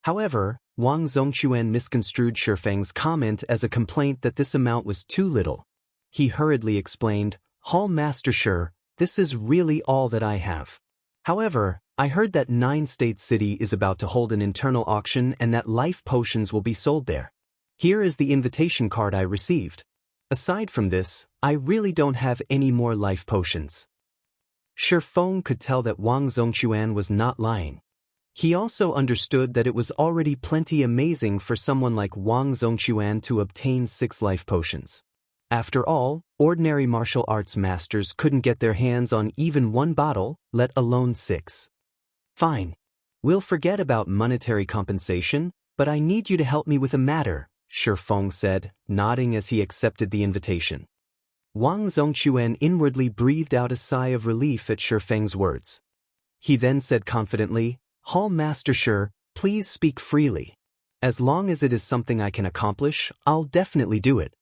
However, Wang Zhongquan misconstrued Feng's comment as a complaint that this amount was too little. He hurriedly explained, "Hall Master Shi, this is really all that I have. However, I heard that 9 State City is about to hold an internal auction and that life potions will be sold there. Here is the invitation card I received. Aside from this, I really don't have any more life potions." Feng could tell that Wang Zhongquan was not lying. He also understood that it was already plenty amazing for someone like Wang Zhongquan to obtain 6 life potions. After all, ordinary martial arts masters couldn't get their hands on even 1 bottle, let alone 6. "Fine. We'll forget about monetary compensation, but I need you to help me with a matter," Feng said, nodding as he accepted the invitation. Wang Zhongquan inwardly breathed out a sigh of relief at Feng's words. He then said confidently, "Hall Master Shi, please speak freely. As long as it is something I can accomplish, I'll definitely do it.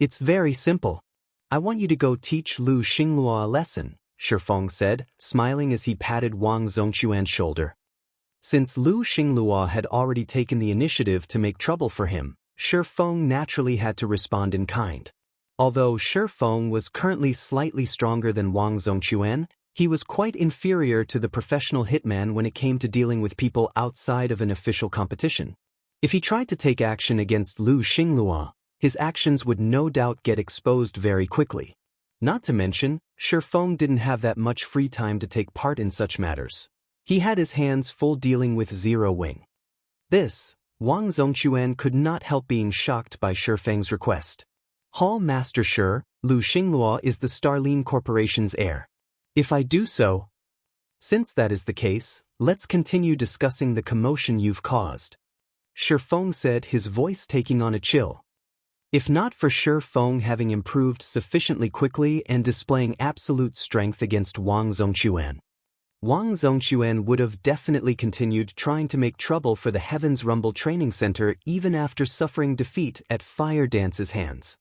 It's very simple. I want you to go teach Lu Xingluo a lesson," Feng said, smiling as he patted Wang Zhongquan's shoulder. Since Lu Xinglua had already taken the initiative to make trouble for him, Shi Feng naturally had to respond in kind. Although Shi Feng was currently slightly stronger than Wang Zongquan, he was quite inferior to the professional hitman when it came to dealing with people outside of an official competition. If he tried to take action against Lu Xinglua, his actions would no doubt get exposed very quickly. Not to mention, Shi Feng didn't have that much free time to take part in such matters. He had his hands full dealing with Zero Wing. This, Wang Zongquan could not help being shocked by Shi Feng's request. Hall Master Shi, Lu Xinglua is the Starline Corporation's heir. If I do so... Since that is the case, let's continue discussing the commotion you've caused. Shi Feng said, his voice taking on a chill. If not for Shi Feng having improved sufficiently quickly and displaying absolute strength against Wang Zongquan, Wang Zongquan would have definitely continued trying to make trouble for the Heaven's Rumble Training Center even after suffering defeat at Fire Dance's hands.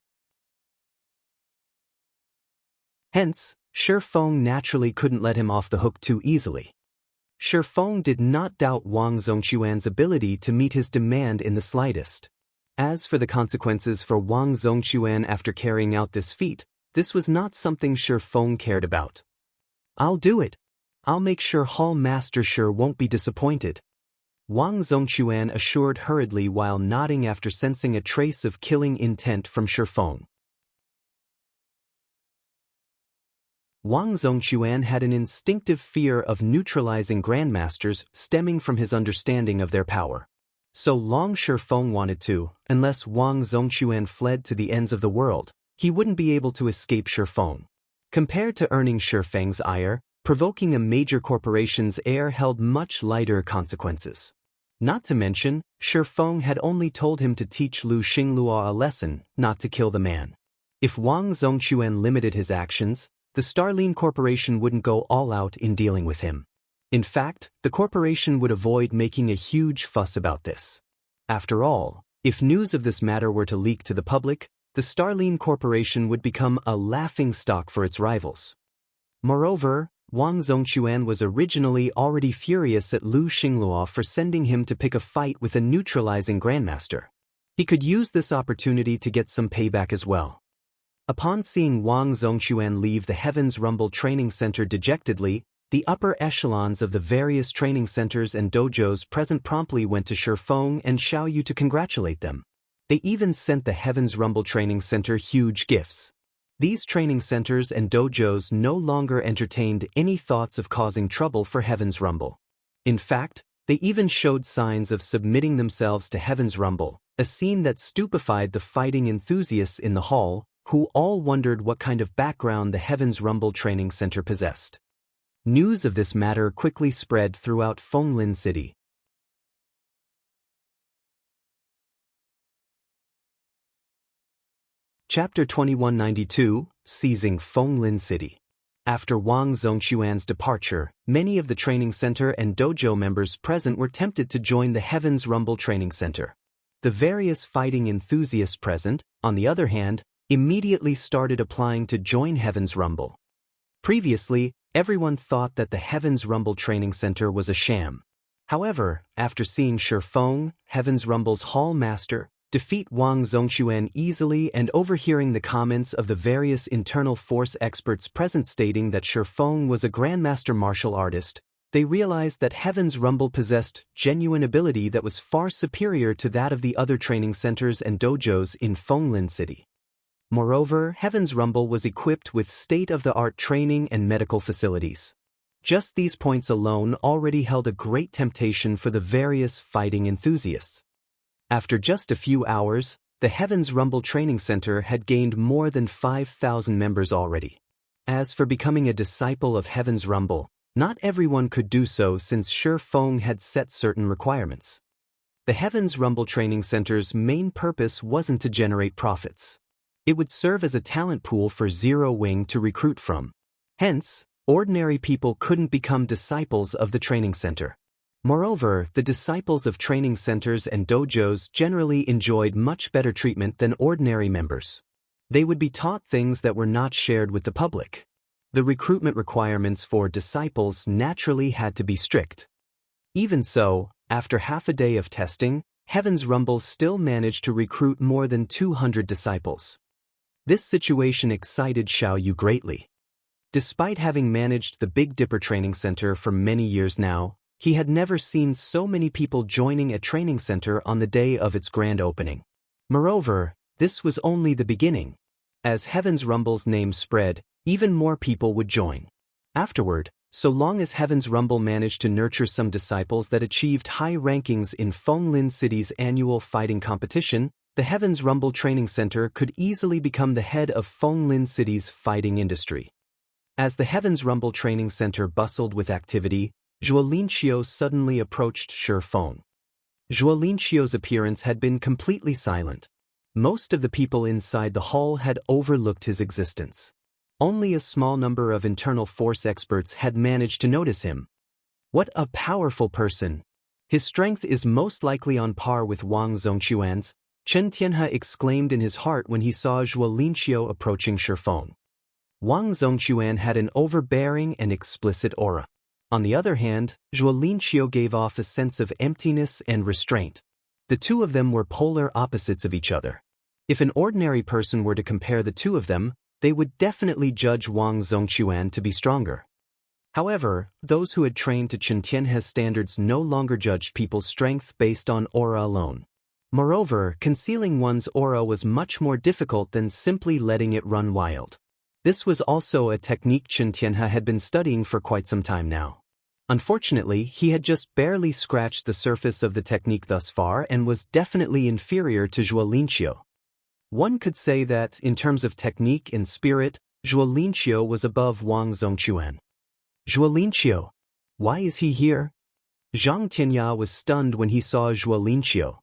Hence, Shi Feng naturally couldn't let him off the hook too easily. Shi Feng did not doubt Wang Zongquan's ability to meet his demand in the slightest. As for the consequences for Wang Zongquan after carrying out this feat, this was not something Shi Feng cared about. I'll do it. I'll make sure Hall Master Shi won't be disappointed. Wang Zongquan assured hurriedly while nodding after sensing a trace of killing intent from Shi Feng. Wang Zongquan had an instinctive fear of neutralizing Grandmasters stemming from his understanding of their power. So long Shi Feng wanted to, unless Wang Zongquan fled to the ends of the world, he wouldn't be able to escape Shi Feng. Compared to earning Shi Feng's ire, provoking a major corporation's heir held much lighter consequences. Not to mention, Shi Feng had only told him to teach Lu Xinglua a lesson, not to kill the man. If Wang Zongquan limited his actions, the Starline Corporation wouldn't go all out in dealing with him. In fact, the corporation would avoid making a huge fuss about this. After all, if news of this matter were to leak to the public, the Starline Corporation would become a laughingstock for its rivals. Moreover, Wang Zongquan was originally already furious at Lu Xinglua for sending him to pick a fight with a neutralizing Grandmaster. He could use this opportunity to get some payback as well. Upon seeing Wang Zongquan leave the Heaven's Rumble Training Center dejectedly, the upper echelons of the various training centers and dojos present promptly went to Shi Feng and Xiaoyu to congratulate them. They even sent the Heaven's Rumble Training Center huge gifts. These training centers and dojos no longer entertained any thoughts of causing trouble for Heaven's Rumble. In fact, they even showed signs of submitting themselves to Heaven's Rumble, a scene that stupefied the fighting enthusiasts in the hall, who all wondered what kind of background the Heaven's Rumble Training Center possessed. News of this matter quickly spread throughout Fenglin City. Chapter 2192, Seizing Fenglin City. After Wang Zongquan's departure, many of the training center and dojo members present were tempted to join the Heaven's Rumble Training Center. The various fighting enthusiasts present, on the other hand, immediately started applying to join Heaven's Rumble. Previously, everyone thought that the Heaven's Rumble Training Center was a sham. However, after seeing Shi Feng, Heaven's Rumble's Hall Master, defeat Wang Zongquan easily and overhearing the comments of the various internal force experts present stating that Shi Feng was a Grandmaster martial artist, they realized that Heaven's Rumble possessed genuine ability that was far superior to that of the other training centers and dojos in Fenglin City. Moreover, Heaven's Rumble was equipped with state-of-the-art training and medical facilities. Just these points alone already held a great temptation for the various fighting enthusiasts. After just a few hours, the Heaven's Rumble Training Center had gained more than 5,000 members already. As for becoming a disciple of Heaven's Rumble, not everyone could do so since Shi Feng had set certain requirements. The Heaven's Rumble Training Center's main purpose wasn't to generate profits. It would serve as a talent pool for Zero Wing to recruit from. Hence, ordinary people couldn't become disciples of the training center. Moreover, the disciples of training centers and dojos generally enjoyed much better treatment than ordinary members. They would be taught things that were not shared with the public. The recruitment requirements for disciples naturally had to be strict. Even so, after half a day of testing, Heaven's Rumble still managed to recruit more than 200 disciples. This situation excited Xiao Yu greatly. Despite having managed the Big Dipper Training Center for many years now, he had never seen so many people joining a training center on the day of its grand opening. Moreover, this was only the beginning. As Heaven's Rumble's name spread, even more people would join. Afterward, so long as Heaven's Rumble managed to nurture some disciples that achieved high rankings in Fenglin City's annual fighting competition, the Heaven's Rumble Training Center could easily become the head of Fenglin City's fighting industry. As the Heaven's Rumble Training Center bustled with activity, Zhuo Linqiu suddenly approached Feng. Zhuo Linqiu's appearance had been completely silent. Most of the people inside the hall had overlooked his existence. Only a small number of internal force experts had managed to notice him. What a powerful person! His strength is most likely on par with Wang Zongquan's, Chen Tianhe exclaimed in his heart when he saw Zhuo Linqiu approaching Feng. Wang Zongquan had an overbearing and explicit aura. On the other hand, Zhuo Linqiu gave off a sense of emptiness and restraint. The two of them were polar opposites of each other. If an ordinary person were to compare the two of them, they would definitely judge Wang Zongquan to be stronger. However, those who had trained to Chen Tianhe's standards no longer judged people's strength based on aura alone. Moreover, concealing one's aura was much more difficult than simply letting it run wild. This was also a technique Chen Tianhe had been studying for quite some time now. Unfortunately, he had just barely scratched the surface of the technique thus far and was definitely inferior to Zhuo Linqiu. One could say that, in terms of technique and spirit, Zhuo Linqiu was above Wang Zongquan. Zhuo Linqiu? Why is he here? Zhang Tianya was stunned when he saw Zhuo Linqiu.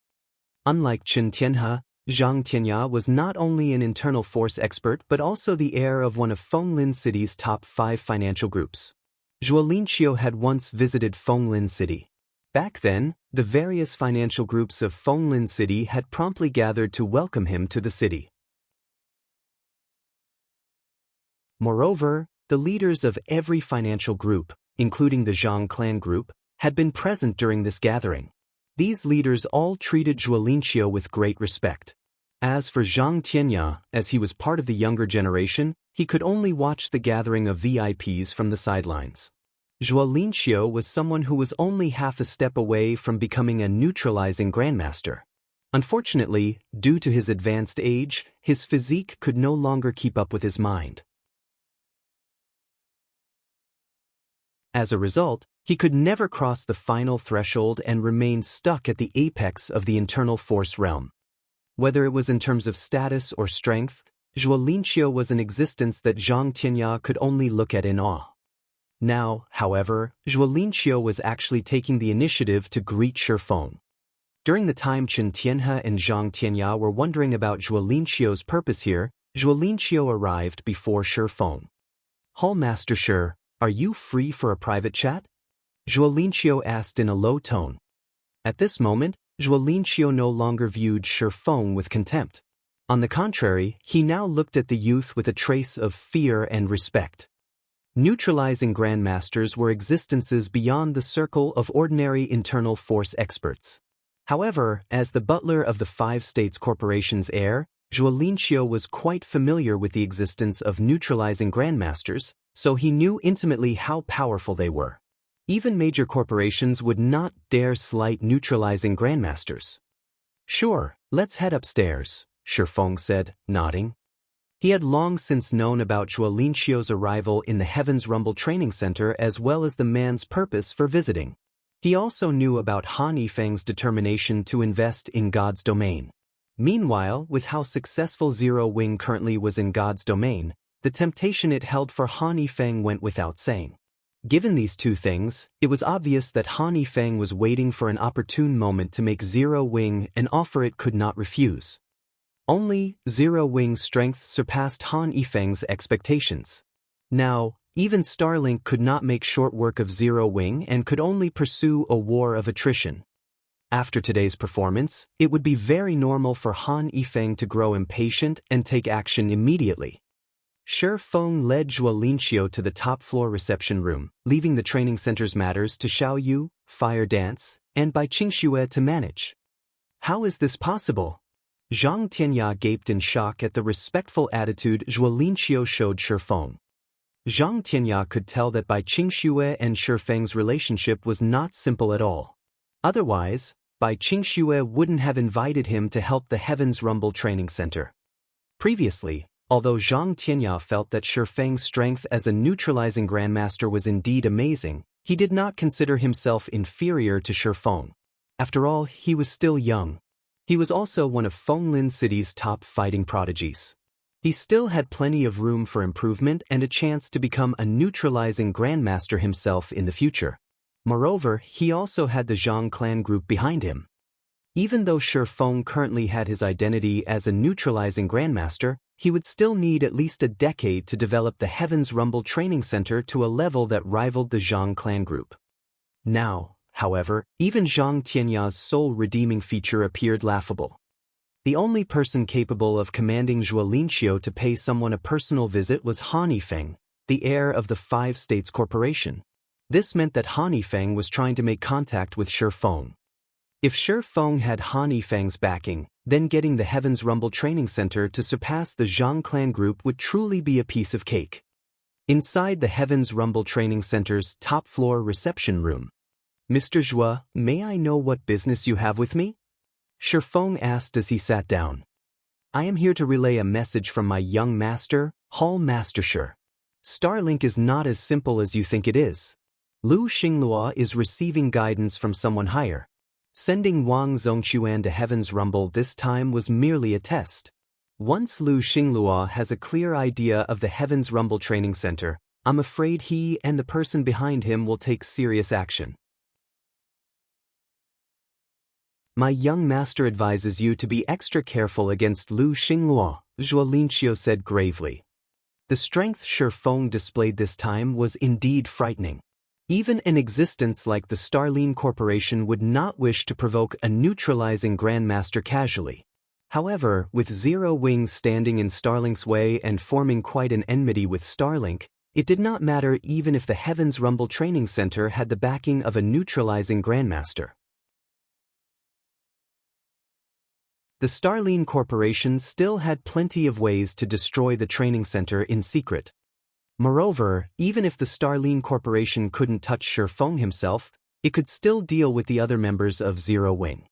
Unlike Chen Tianhe, Zhang Tianya was not only an internal force expert but also the heir of one of Fenglin City's top 5 financial groups. Zhuo Linqiu had once visited Fenglin City. Back then, the various financial groups of Fenglin City had promptly gathered to welcome him to the city. Moreover, the leaders of every financial group, including the Zhang clan group, had been present during this gathering. These leaders all treated Zhuo Linqiu with great respect. As for Zhang Tianya, as he was part of the younger generation, he could only watch the gathering of VIPs from the sidelines. Zhuo Linqiu was someone who was only half a step away from becoming a neutralizing Grandmaster. Unfortunately, due to his advanced age, his physique could no longer keep up with his mind. As a result, he could never cross the final threshold and remained stuck at the apex of the internal force realm. Whether it was in terms of status or strength, Zhuo Linqiu was an existence that Zhang Tianya could only look at in awe. Now, however, Zhuo Linqiu was actually taking the initiative to greet Feng. During the time Chen Tianhe and Zhang Tianya were wondering about Zhuo Linqiu's purpose here, Zhuo Linqiu arrived before Feng. Hallmaster Shi, are you free for a private chat? Zhuo Linqiu asked in a low tone. At this moment, Zhuo Linqiu no longer viewed Feng with contempt. On the contrary, he now looked at the youth with a trace of fear and respect. Neutralizing Grandmasters were existences beyond the circle of ordinary internal force experts. However, as the butler of the 5 States Corporation's heir, Zhuo Linqiu was quite familiar with the existence of neutralizing Grandmasters, so he knew intimately how powerful they were. Even major corporations would not dare slight neutralizing Grandmasters. Sure, let's head upstairs, Feng said, nodding. He had long since known about Zhuo Linqiu's arrival in the Heaven's Rumble Training Center as well as the man's purpose for visiting. He also knew about Han Yifeng's determination to invest in God's domain. Meanwhile, with how successful Zero Wing currently was in God's domain, the temptation it held for Han Yifeng went without saying. Given these two things, it was obvious that Han Yifeng was waiting for an opportune moment to make Zero Wing an offer it could not refuse. Only, Zero Wing's strength surpassed Han Yifeng's expectations. Now, even Starlink could not make short work of Zero Wing and could only pursue a war of attrition. After today's performance, it would be very normal for Han Yifeng to grow impatient and take action immediately. Feng led Zhuo Linqiu to the top-floor reception room, leaving the training center's matters to Xiao Yu, fire dance, and by Qingxue to manage. How is this possible? Zhang Tianya gaped in shock at the respectful attitude Zhuo Linqiu showed Shi Feng. Zhang Tianya could tell that Bai Qingxue and Shi Feng's relationship was not simple at all. Otherwise, Bai Qingxue wouldn't have invited him to help the Heaven's Rumble Training Center. Previously, although Zhang Tianya felt that Shi Feng's strength as a neutralizing Grandmaster was indeed amazing, he did not consider himself inferior to Shi Feng. After all, he was still young. He was also one of Fenglin City's top fighting prodigies. He still had plenty of room for improvement and a chance to become a neutralizing Grandmaster himself in the future. Moreover, he also had the Zhang clan group behind him. Even though Shi Feng currently had his identity as a neutralizing Grandmaster, he would still need at least a decade to develop the Heaven's Rumble Training Center to a level that rivaled the Zhang clan group. Now, however, even Zhang Tianya's sole redeeming feature appeared laughable. The only person capable of commanding Zhuo Linqiu to pay someone a personal visit was Feng, the heir of the Five States Corporation. This meant that Feng was trying to make contact with Shi Feng. If Shi Feng had Feng's backing, then getting the Heaven's Rumble Training Center to surpass the Zhang clan group would truly be a piece of cake. Inside the Heaven's Rumble Training Center's top-floor reception room, "Mr. Zhuo, may I know what business you have with me?" Shi Feng asked as he sat down. "I am here to relay a message from my young master, Hall Master Shi. Starlink is not as simple as you think it is. Lu Xinglua is receiving guidance from someone higher. Sending Wang Zongquan to Heaven's Rumble this time was merely a test. Once Lu Xinglua has a clear idea of the Heaven's Rumble Training Center, I'm afraid he and the person behind him will take serious action. My young master advises you to be extra careful against Lu Xinglua," Zhuo Linqiu said gravely. The strength Shi Feng displayed this time was indeed frightening. Even an existence like the Starlink Corporation would not wish to provoke a neutralizing Grandmaster casually. However, with Zero Wing standing in Starlink's way and forming quite an enmity with Starlink, it did not matter even if the Heaven's Rumble Training Center had the backing of a neutralizing Grandmaster. The Starlink Corporation still had plenty of ways to destroy the training center in secret. Moreover, even if the Starlink Corporation couldn't touch Shi Feng himself, it could still deal with the other members of Zero Wing.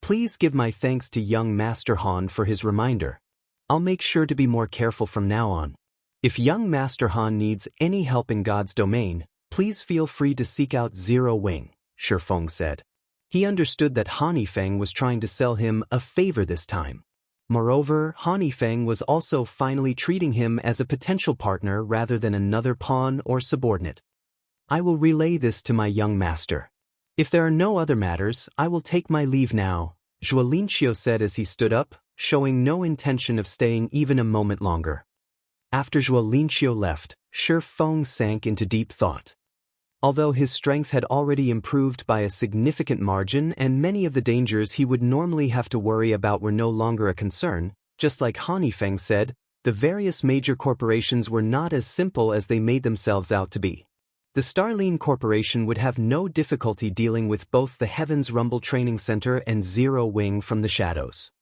Please give my thanks to young Master Han for his reminder. I'll make sure to be more careful from now on. If young Master Han needs any help in God's domain, please feel free to seek out Zero Wing, Shi Feng said. He understood that Feng was trying to sell him a favor this time. Moreover, Feng was also finally treating him as a potential partner rather than another pawn or subordinate. I will relay this to my young master. If there are no other matters, I will take my leave now, Zhuo Linqiu said as he stood up, showing no intention of staying even a moment longer. After Zhuo Linqiu left, Shi Feng sank into deep thought. Although his strength had already improved by a significant margin and many of the dangers he would normally have to worry about were no longer a concern, just like Feng said, the various major corporations were not as simple as they made themselves out to be. The Starlink Corporation would have no difficulty dealing with both the Heaven's Rumble Training Center and Zero Wing from the shadows.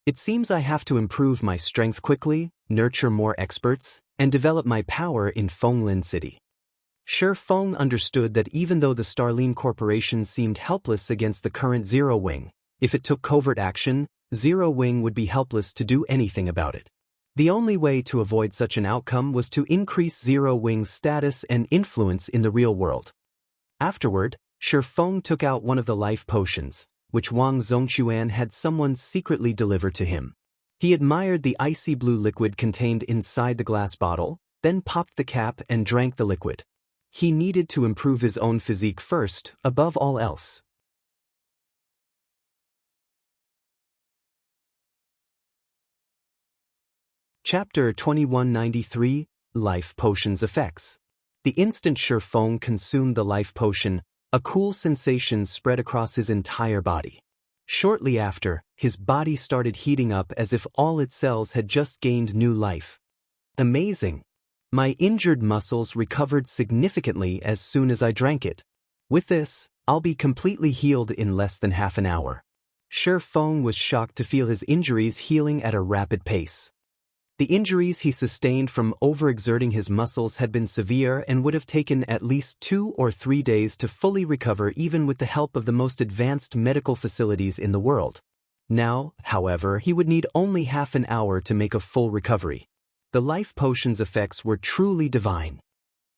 It seems I have to improve my strength quickly, nurture more experts, and develop my power in Fenglin City. Shi Feng understood that even though the Starlink Corporation seemed helpless against the current Zero Wing, if it took covert action, Zero Wing would be helpless to do anything about it. The only way to avoid such an outcome was to increase Zero Wing's status and influence in the real world. Afterward, Shi Feng took out one of the life potions, which Wang Zongquan had someone secretly deliver to him. He admired the icy blue liquid contained inside the glass bottle, then popped the cap and drank the liquid. He needed to improve his own physique first, above all else. Chapter 2193, Life Potion's Effects. The instant Shi Feng consumed the life potion, a cool sensation spread across his entire body. Shortly after, his body started heating up as if all its cells had just gained new life. Amazing! My injured muscles recovered significantly as soon as I drank it. With this, I'll be completely healed in less than half an hour. Feng was shocked to feel his injuries healing at a rapid pace. The injuries he sustained from overexerting his muscles had been severe and would have taken at least 2 or 3 days to fully recover even with the help of the most advanced medical facilities in the world. Now, however, he would need only half an hour to make a full recovery. The life potion's effects were truly divine.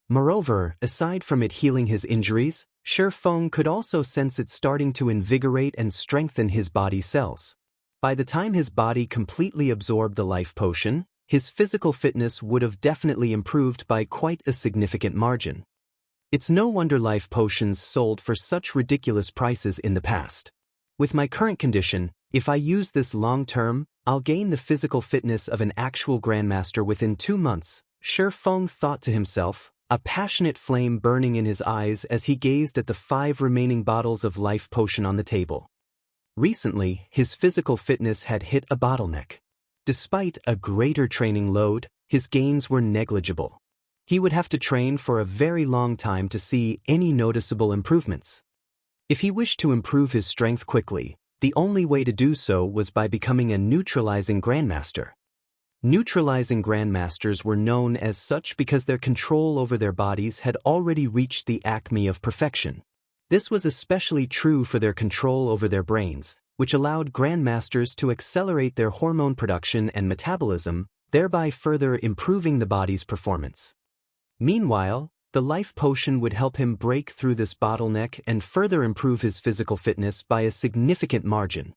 Moreover, aside from it healing his injuries, Feng could also sense it starting to invigorate and strengthen his body cells. By the time his body completely absorbed the life potion, his physical fitness would have definitely improved by quite a significant margin. It's no wonder life potions sold for such ridiculous prices in the past. With my current condition, if I use this long-term, I'll gain the physical fitness of an actual Grandmaster within 2 months, Feng thought to himself, a passionate flame burning in his eyes as he gazed at the 5 remaining bottles of life potion on the table. Recently, his physical fitness had hit a bottleneck. Despite a greater training load, his gains were negligible. He would have to train for a very long time to see any noticeable improvements. If he wished to improve his strength quickly, the only way to do so was by becoming a neutralizing Grandmaster. Neutralizing Grandmasters were known as such because their control over their bodies had already reached the acme of perfection. This was especially true for their control over their brains, which allowed Grandmasters to accelerate their hormone production and metabolism, thereby further improving the body's performance. Meanwhile, the life potion would help him break through this bottleneck and further improve his physical fitness by a significant margin.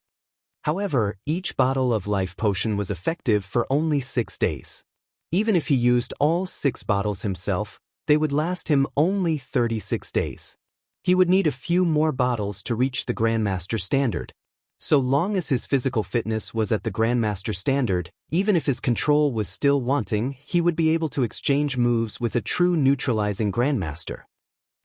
However, each bottle of life potion was effective for only 6 days. Even if he used all 6 bottles himself, they would last him only 36 days. He would need a few more bottles to reach the Grandmaster standard. So long as his physical fitness was at the Grandmaster standard, even if his control was still wanting, he would be able to exchange moves with a true neutralizing Grandmaster.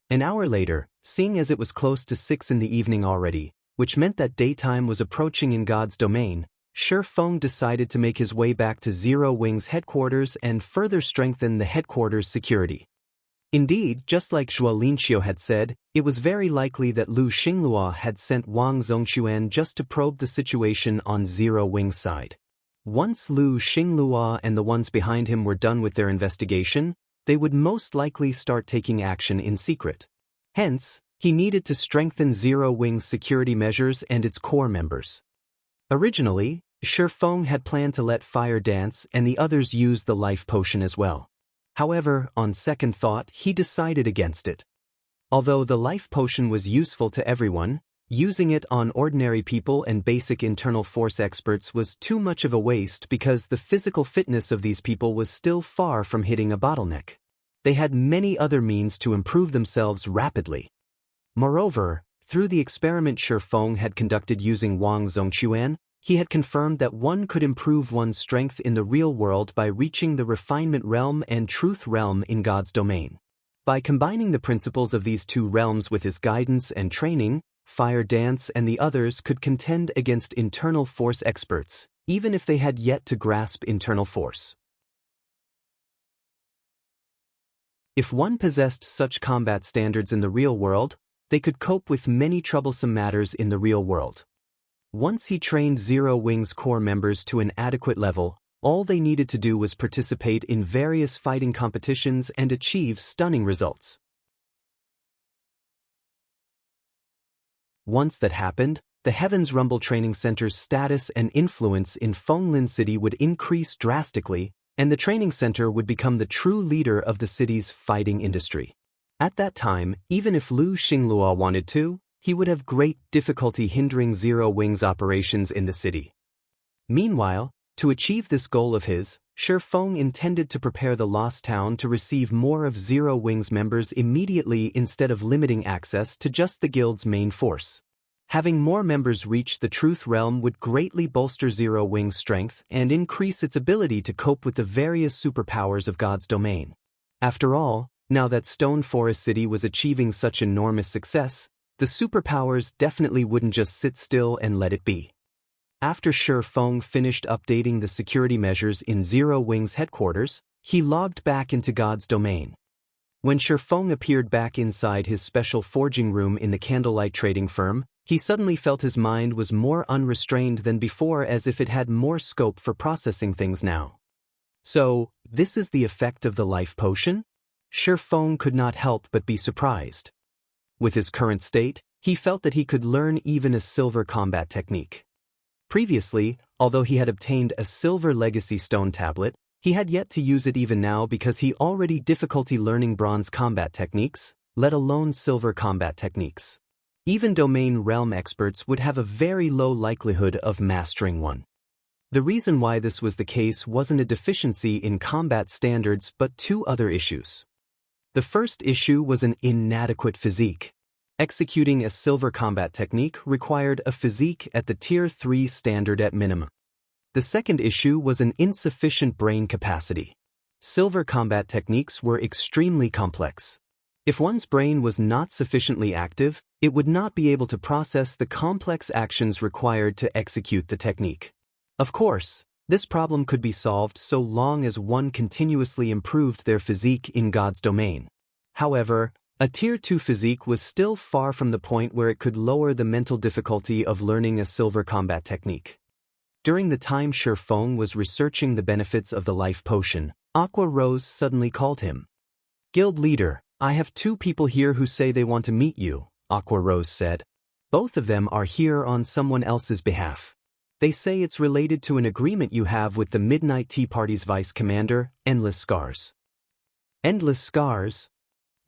An hour later, seeing as it was close to 6 in the evening already, which meant that daytime was approaching in God's domain, Feng decided to make his way back to Zero Wing's headquarters and further strengthen the headquarters' security. Indeed, just like Zhuo Linqiu had said, it was very likely that Lu Xinglua had sent Wang Zongquan just to probe the situation on Zero Wing's side. Once Lu Xinglua and the ones behind him were done with their investigation, they would most likely start taking action in secret. Hence, he needed to strengthen Zero Wing's security measures and its core members. Originally, Feng had planned to let Fire Dance and the others use the life potion as well. However, on second thought, he decided against it. Although the life potion was useful to everyone, using it on ordinary people and basic internal force experts was too much of a waste because the physical fitness of these people was still far from hitting a bottleneck. They had many other means to improve themselves rapidly. Moreover, through the experiment Feng had conducted using Wang Zongquan, he had confirmed that one could improve one's strength in the real world by reaching the refinement realm and truth realm in God's domain. By combining the principles of these 2 realms with his guidance and training, Fire Dance and the others could contend against internal force experts, even if they had yet to grasp internal force. If one possessed such combat standards in the real world, they could cope with many troublesome matters in the real world. Once he trained Zero Wing's core members to an adequate level, all they needed to do was participate in various fighting competitions and achieve stunning results. Once that happened, the Heavens Rumble Training Center's status and influence in Fenglin City would increase drastically, and the training center would become the true leader of the city's fighting industry. At that time, even if Lu Xinglua wanted to, he would have great difficulty hindering Zero Wing's operations in the city. Meanwhile, to achieve this goal of his, Feng intended to prepare the Lost Town to receive more of Zero Wing's members immediately instead of limiting access to just the guild's main force. Having more members reach the Truth Realm would greatly bolster Zero Wing's strength and increase its ability to cope with the various superpowers of God's domain. After all, now that Stone Forest City was achieving such enormous success, the superpowers definitely wouldn't just sit still and let it be. After Feng finished updating the security measures in Zero Wing's headquarters, he logged back into God's domain. When Feng appeared back inside his special forging room in the candlelight trading firm, he suddenly felt his mind was more unrestrained than before, as if it had more scope for processing things now. So, this is the effect of the life potion? Feng could not help but be surprised. With his current state, he felt that he could learn even a silver combat technique. Previously, although he had obtained a silver legacy stone tablet, he had yet to use it even now because he already difficulty learning bronze combat techniques, let alone silver combat techniques. Even domain realm experts would have a very low likelihood of mastering one. The reason why this was the case wasn't a deficiency in combat standards but two other issues. The first issue was an inadequate physique. Executing a silver combat technique required a physique at the Tier 3 standard at minimum. The second issue was an insufficient brain capacity. Silver combat techniques were extremely complex. If one's brain was not sufficiently active, it would not be able to process the complex actions required to execute the technique. Of course, this problem could be solved so long as one continuously improved their physique in God's domain. However, a Tier 2 physique was still far from the point where it could lower the mental difficulty of learning a silver combat technique. During the time Feng was researching the benefits of the life potion, Aqua Rose suddenly called him. "Guild leader, I have two people here who say they want to meet you," Aqua Rose said. "Both of them are here on someone else's behalf. They say it's related to an agreement you have with the Midnight Tea Party's vice commander, Endless Scars." "Endless Scars?"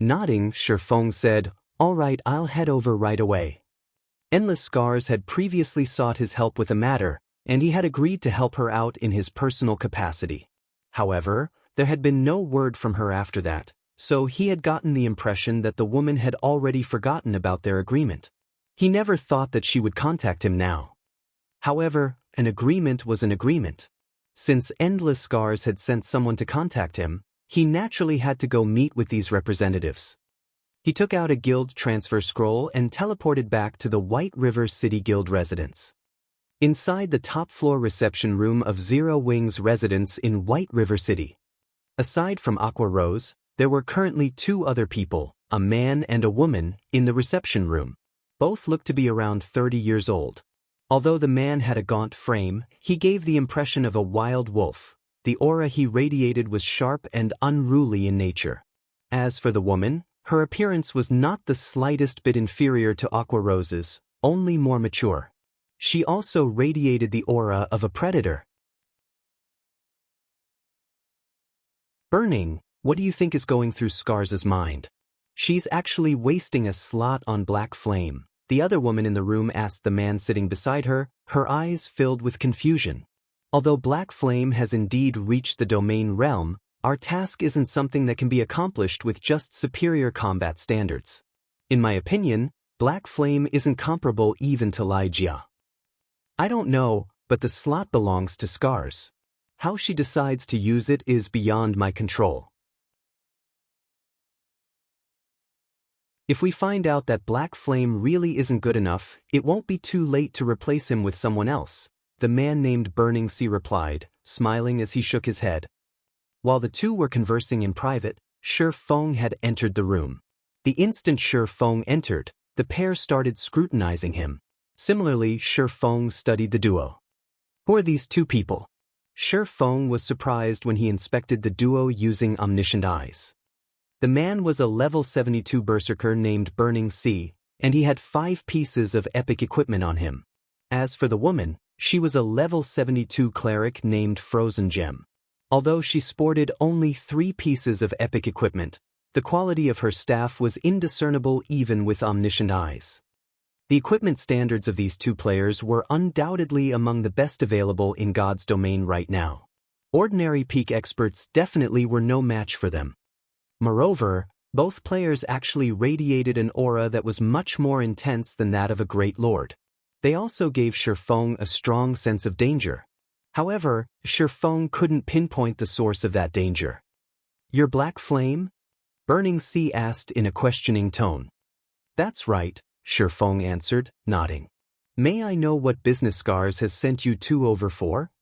Nodding, Feng said, "All right, I'll head over right away." Endless Scars had previously sought his help with a matter, and he had agreed to help her out in his personal capacity. However, there had been no word from her after that, so he had gotten the impression that the woman had already forgotten about their agreement. He never thought that she would contact him now. However, an agreement was an agreement. Since Endless Scars had sent someone to contact him, he naturally had to go meet with these representatives. He took out a guild transfer scroll and teleported back to the White River City Guild residence. Inside the top-floor reception room of Zero Wing's residence in White River City. Aside from Aqua Rose, there were currently two other people, a man and a woman, in the reception room. Both looked to be around 30 years old. Although the man had a gaunt frame, he gave the impression of a wild wolf. The aura he radiated was sharp and unruly in nature. As for the woman, her appearance was not the slightest bit inferior to Aqua Rose's, only more mature. She also radiated the aura of a predator. "Burning, what do you think is going through Scars' mind?" "She's actually wasting a slot on Black Flame," the other woman in the room asked the man sitting beside her, her eyes filled with confusion. "Although Black Flame has indeed reached the domain realm, our task isn't something that can be accomplished with just superior combat standards. In my opinion, Black Flame isn't comparable even to Lai Jia. I don't know, but the slot belongs to Scars. How she decides to use it is beyond my control. If we find out that Black Flame really isn't good enough, it won't be too late to replace him with someone else," the man named Burning Sea replied, smiling as he shook his head. While the two were conversing in private, Feng had entered the room. The instant Feng entered, the pair started scrutinizing him. Similarly, Feng studied the duo. "Who are these two people?" Feng was surprised when he inspected the duo using omniscient eyes. The man was a level 72 berserker named Burning Sea, and he had 5 pieces of epic equipment on him. As for the woman, she was a level 72 cleric named Frozen Gem. Although she sported only 3 pieces of epic equipment, the quality of her staff was indiscernible even with omniscient eyes. The equipment standards of these two players were undoubtedly among the best available in God's domain right now. Ordinary peak experts definitely were no match for them. Moreover, both players actually radiated an aura that was much more intense than that of a great lord. They also gave Feng a strong sense of danger. However, Feng couldn't pinpoint the source of that danger. "Your Black Flame?" Burning Sea asked in a questioning tone. "That's right," Feng answered, nodding. "May I know what business Scars has sent you two over for?"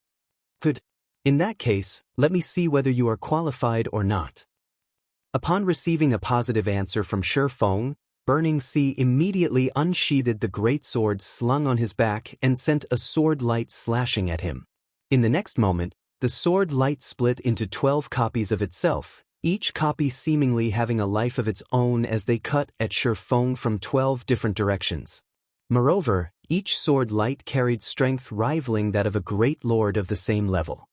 "Good. In that case, let me see whether you are qualified or not." Upon receiving a positive answer from Feng, Burning Sea immediately unsheathed the great sword slung on his back and sent a sword light slashing at him. In the next moment, the sword light split into 12 copies of itself, each copy seemingly having a life of its own as they cut at Feng from 12 different directions. Moreover, each sword light carried strength rivaling that of a great lord of the same level.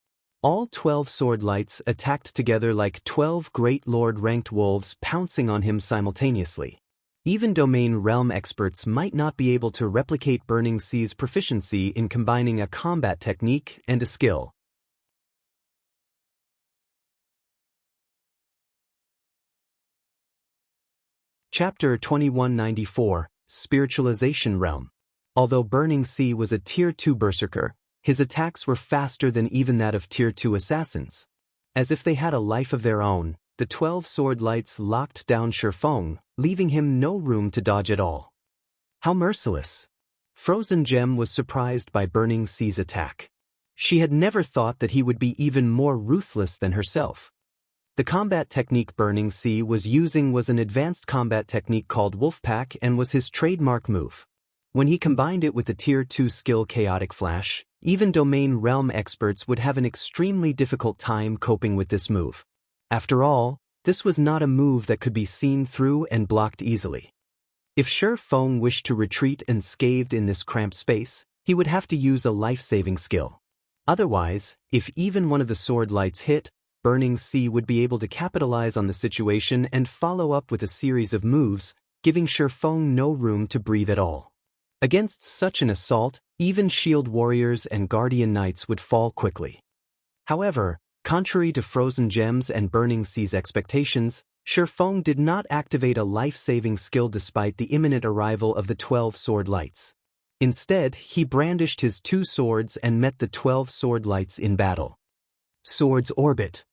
All 12 sword lights attacked together like 12 great lord-ranked wolves pouncing on him simultaneously. Even domain realm experts might not be able to replicate Burning Sea's proficiency in combining a combat technique and a skill. Chapter 2194, Spiritualization Realm. Although Burning Sea was a Tier 2 berserker, his attacks were faster than even that of Tier 2 assassins. As if they had a life of their own, the 12 sword lights locked down Feng, leaving him no room to dodge at all. How merciless! Frozen Gem was surprised by Burning Sea's attack. She had never thought that he would be even more ruthless than herself. The combat technique Burning Sea was using was an advanced combat technique called Wolfpack and was his trademark move. When he combined it with the Tier 2 skill Chaotic Flash, even domain realm experts would have an extremely difficult time coping with this move. After all, this was not a move that could be seen through and blocked easily. If Feng wished to retreat unscathed in this cramped space, he would have to use a life-saving skill. Otherwise, if even one of the sword lights hit, Burning Sea would be able to capitalize on the situation and follow up with a series of moves, giving Feng no room to breathe at all. Against such an assault, even shield warriors and guardian knights would fall quickly. However, contrary to Frozen Gems and Burning Sea's expectations, Feng did not activate a life-saving skill despite the imminent arrival of the 12 sword lights. Instead, he brandished his 2 swords and met the 12 sword lights in battle. Sword's Orbit.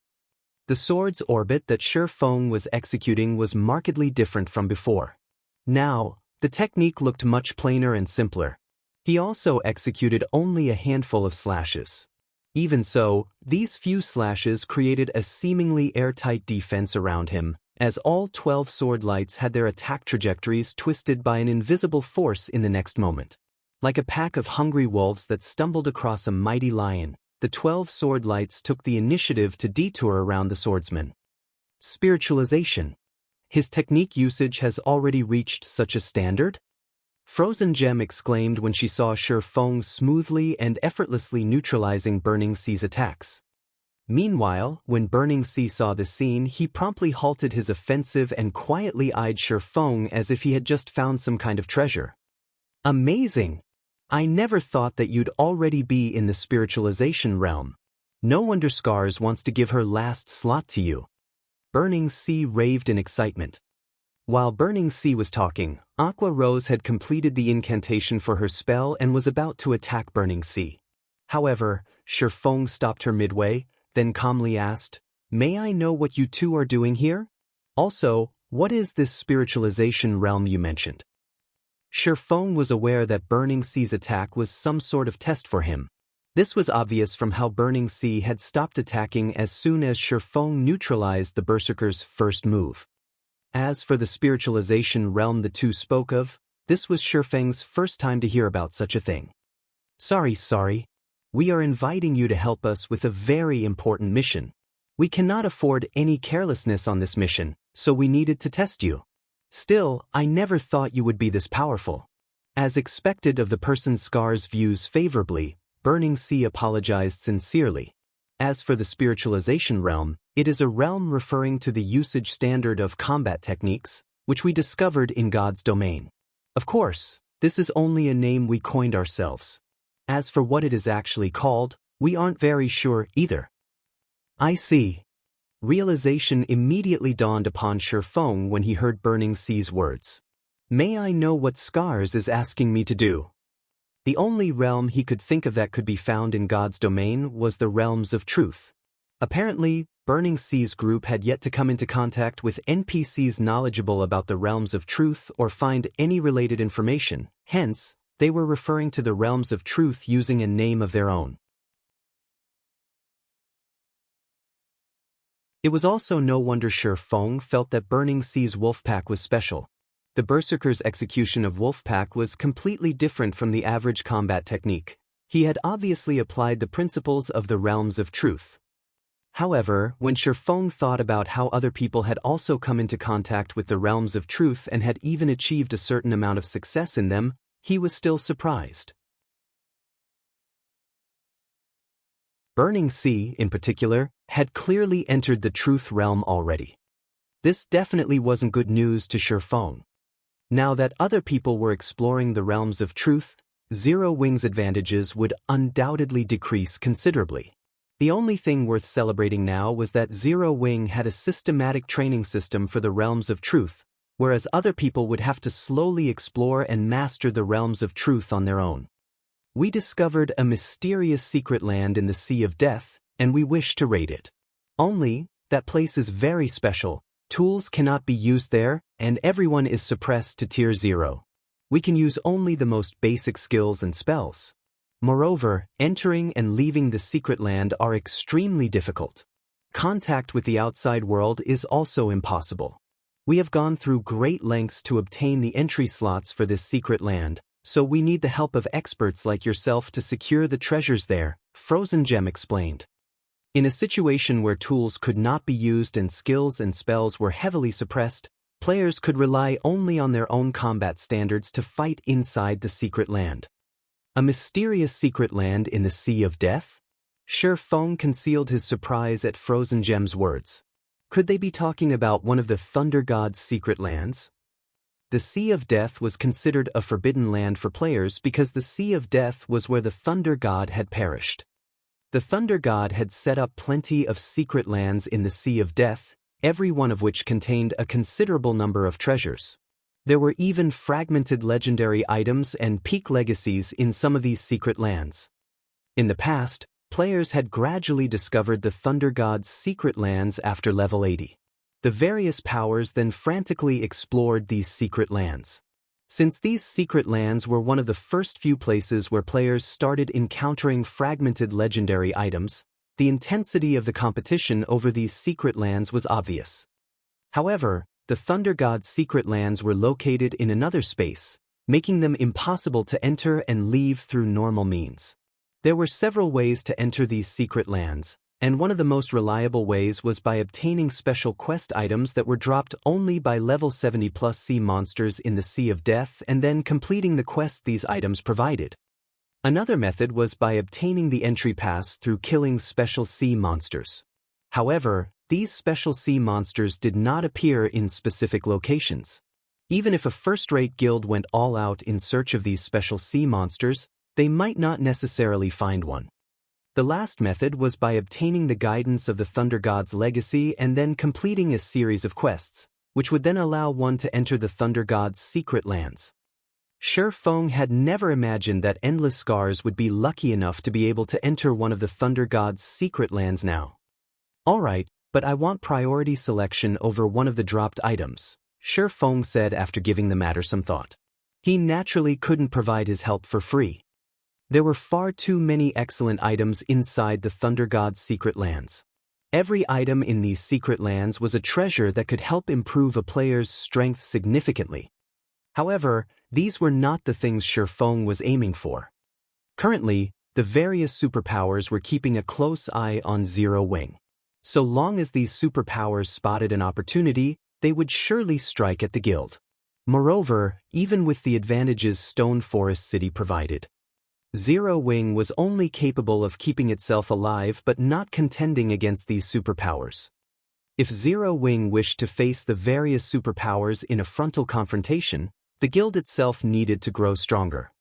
The sword's orbit that Feng was executing was markedly different from before. Now, the technique looked much plainer and simpler. He also executed only a handful of slashes. Even so, these few slashes created a seemingly airtight defense around him, as all 12 sword lights had their attack trajectories twisted by an invisible force in the next moment. Like a pack of hungry wolves that stumbled across a mighty lion, the 12 sword lights took the initiative to detour around the swordsman. Spiritualization. His technique usage has already reached such a standard? Frozen Gem exclaimed when she saw Feng smoothly and effortlessly neutralizing Burning Sea's attacks. Meanwhile, when Burning Sea saw the scene, he promptly halted his offensive and quietly eyed Feng as if he had just found some kind of treasure. Amazing! I never thought that you'd already be in the spiritualization realm. No wonder Scars wants to give her last slot to you. Burning Sea raved in excitement. While Burning Sea was talking, Aqua Rose had completed the incantation for her spell and was about to attack Burning Sea. However, Feng stopped her midway, then calmly asked, "May I know what you two are doing here? Also, what is this spiritualization realm you mentioned?" Feng was aware that Burning Sea's attack was some sort of test for him. This was obvious from how Burning Sea had stopped attacking as soon as Feng neutralized the berserker's first move. As for the spiritualization realm the two spoke of, this was Feng's first time to hear about such a thing. Sorry. We are inviting you to help us with a very important mission. We cannot afford any carelessness on this mission, so we needed to test you. Still, I never thought you would be this powerful. As expected of the person Scar's views favorably, Burning Sea apologized sincerely. As for the spiritualization realm, it is a realm referring to the usage standard of combat techniques, which we discovered in God's domain. Of course, this is only a name we coined ourselves. As for what it is actually called, we aren't very sure either. I see. Realization immediately dawned upon Feng when he heard Burning Sea's words. May I know what Scars is asking me to do? The only realm he could think of that could be found in God's domain was the realms of truth. Apparently, Burning Sea's group had yet to come into contact with NPCs knowledgeable about the realms of truth or find any related information, hence, they were referring to the realms of truth using a name of their own. It was also no wonder Feng felt that Burning Sea's Wolfpack was special. The Berserker's execution of Wolfpack was completely different from the average combat technique. He had obviously applied the principles of the realms of truth. However, when Feng thought about how other people had also come into contact with the realms of truth and had even achieved a certain amount of success in them, he was still surprised. Burning Sea, in particular, had clearly entered the truth realm already. This definitely wasn't good news to Feng. Now that other people were exploring the realms of truth, Zero Wing's advantages would undoubtedly decrease considerably. The only thing worth celebrating now was that Zero Wing had a systematic training system for the realms of truth, whereas other people would have to slowly explore and master the realms of truth on their own. We discovered a mysterious secret land in the Sea of Death, and we wish to raid it. Only, that place is very special, tools cannot be used there, and everyone is suppressed to Tier 0. We can use only the most basic skills and spells. Moreover, entering and leaving the secret land are extremely difficult. Contact with the outside world is also impossible. We have gone through great lengths to obtain the entry slots for this secret land, so we need the help of experts like yourself to secure the treasures there, Frozen Gem explained. In a situation where tools could not be used and skills and spells were heavily suppressed, players could rely only on their own combat standards to fight inside the secret land. A mysterious secret land in the Sea of Death? Feng concealed his surprise at Frozen Gem's words. Could they be talking about one of the Thunder God's secret lands? The Sea of Death was considered a forbidden land for players because the Sea of Death was where the Thunder God had perished. The Thunder God had set up plenty of secret lands in the Sea of Death, every one of which contained a considerable number of treasures. There were even fragmented legendary items and peak legacies in some of these secret lands. In the past, players had gradually discovered the Thunder God's secret lands after level 80. The various powers then frantically explored these secret lands. Since these secret lands were one of the first few places where players started encountering fragmented legendary items, the intensity of the competition over these secret lands was obvious. However, the Thunder God's secret lands were located in another space, making them impossible to enter and leave through normal means. There were several ways to enter these secret lands, and one of the most reliable ways was by obtaining special quest items that were dropped only by level 70+ sea monsters in the Sea of Death and then completing the quest these items provided. Another method was by obtaining the entry pass through killing special sea monsters. However, these special sea monsters did not appear in specific locations. Even if a first-rate guild went all out in search of these special sea monsters, they might not necessarily find one. The last method was by obtaining the guidance of the Thunder God's legacy and then completing a series of quests, which would then allow one to enter the Thunder God's secret lands. Feng had never imagined that Endless Scars would be lucky enough to be able to enter one of the Thunder God's secret lands now. Alright, but I want priority selection over one of the dropped items, Feng said after giving the matter some thought. He naturally couldn't provide his help for free. There were far too many excellent items inside the Thunder God's secret lands. Every item in these secret lands was a treasure that could help improve a player's strength significantly. However, these were not the things Feng was aiming for. Currently, the various superpowers were keeping a close eye on Zero Wing. So long as these superpowers spotted an opportunity, they would surely strike at the guild. Moreover, even with the advantages Stone Forest City provided, Zero Wing was only capable of keeping itself alive but not contending against these superpowers. If Zero Wing wished to face the various superpowers in a frontal confrontation, the guild itself needed to grow stronger.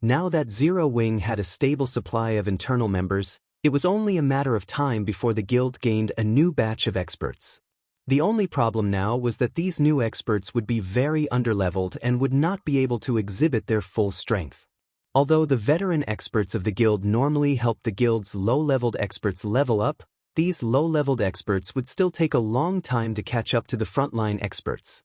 Now that Zero Wing had a stable supply of internal members, it was only a matter of time before the guild gained a new batch of experts. The only problem now was that these new experts would be very underleveled and would not be able to exhibit their full strength. Although the veteran experts of the guild normally helped the guild's low-leveled experts level up, these low-leveled experts would still take a long time to catch up to the frontline experts.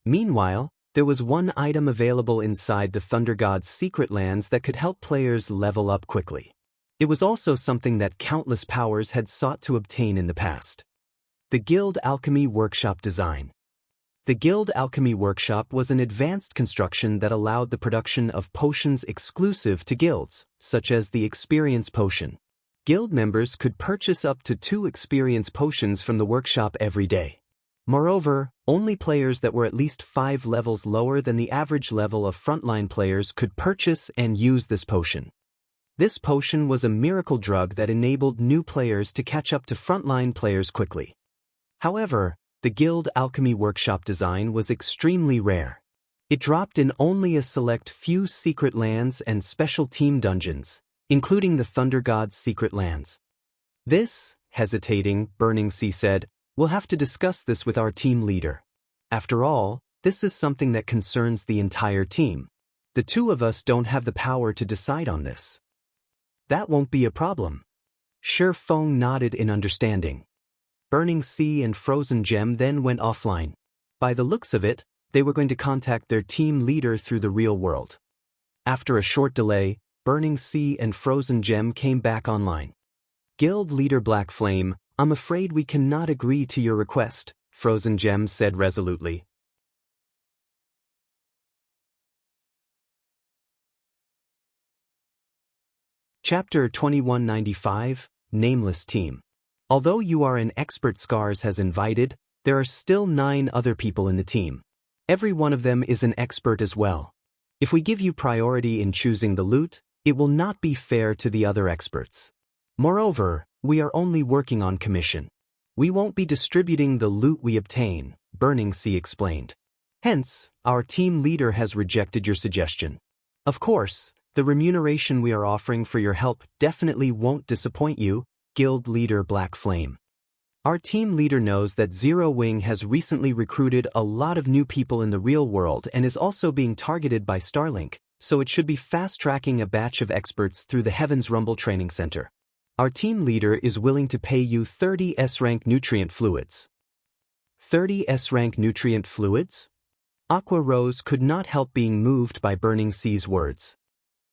Meanwhile, there was one item available inside the Thunder God's secret lands that could help players level up quickly. It was also something that countless powers had sought to obtain in the past. The Guild Alchemy Workshop Design. The Guild Alchemy Workshop was an advanced construction that allowed the production of potions exclusive to guilds, such as the Experience Potion. Guild members could purchase up to 2 Experience Potions from the workshop every day. Moreover, only players that were at least 5 levels lower than the average level of frontline players could purchase and use this potion. This potion was a miracle drug that enabled new players to catch up to frontline players quickly. However, the Guild Alchemy Workshop design was extremely rare. It dropped in only a select few secret lands and special team dungeons, including the Thunder God's secret lands. This, hesitating, Burning Sea said, "We'll have to discuss this with our team leader. After all, this is something that concerns the entire team. The 2 of us don't have the power to decide on this." "That won't be a problem." Feng nodded in understanding. Burning Sea and Frozen Gem then went offline. By the looks of it, they were going to contact their team leader through the real world. After a short delay, Burning Sea and Frozen Gem came back online. "Guild leader Black Flame, I'm afraid we cannot agree to your request," Frozen Gem said resolutely. Chapter 2195, Nameless Team. Although you are an expert Scars has invited, there are still 9 other people in the team. Every one of them is an expert as well. If we give you priority in choosing the loot, it will not be fair to the other experts. Moreover, we are only working on commission. We won't be distributing the loot we obtain, Burning Sea explained. Hence, our team leader has rejected your suggestion. Of course, the remuneration we are offering for your help definitely won't disappoint you, Guild leader Black Flame. Our team leader knows that Zero Wing has recently recruited a lot of new people in the real world and is also being targeted by Starlink, so it should be fast-tracking a batch of experts through the Heaven's Rumble Training Center. Our team leader is willing to pay you 30 S-rank nutrient fluids. 30 S-rank nutrient fluids? Aqua Rose could not help being moved by Burning Sea's words.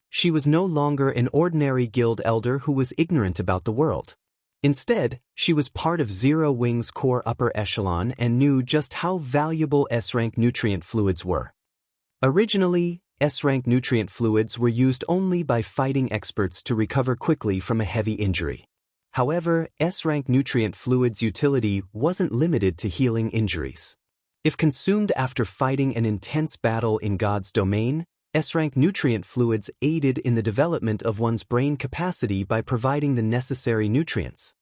She was no longer an ordinary guild elder who was ignorant about the world. Instead, she was part of Zero Wing's core upper echelon and knew just how valuable S-rank nutrient fluids were. Originally, S-rank nutrient fluids were used only by fighting experts to recover quickly from a heavy injury. However, S-rank nutrient fluids' utility wasn't limited to healing injuries. If consumed after fighting an intense battle in God's domain, S-rank nutrient fluids aided in the development of one's brain capacity by providing the necessary nutrients.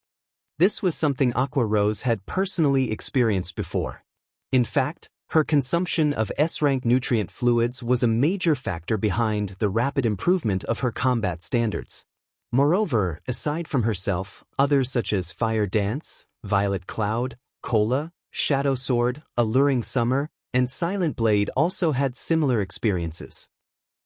This was something Aqua Rose had personally experienced before. In fact, her consumption of S-rank nutrient fluids was a major factor behind the rapid improvement of her combat standards. Moreover, aside from herself, others such as Fire Dance, Violet Cloud, Cola, Shadow Sword, Alluring Summer, and Silent Blade also had similar experiences.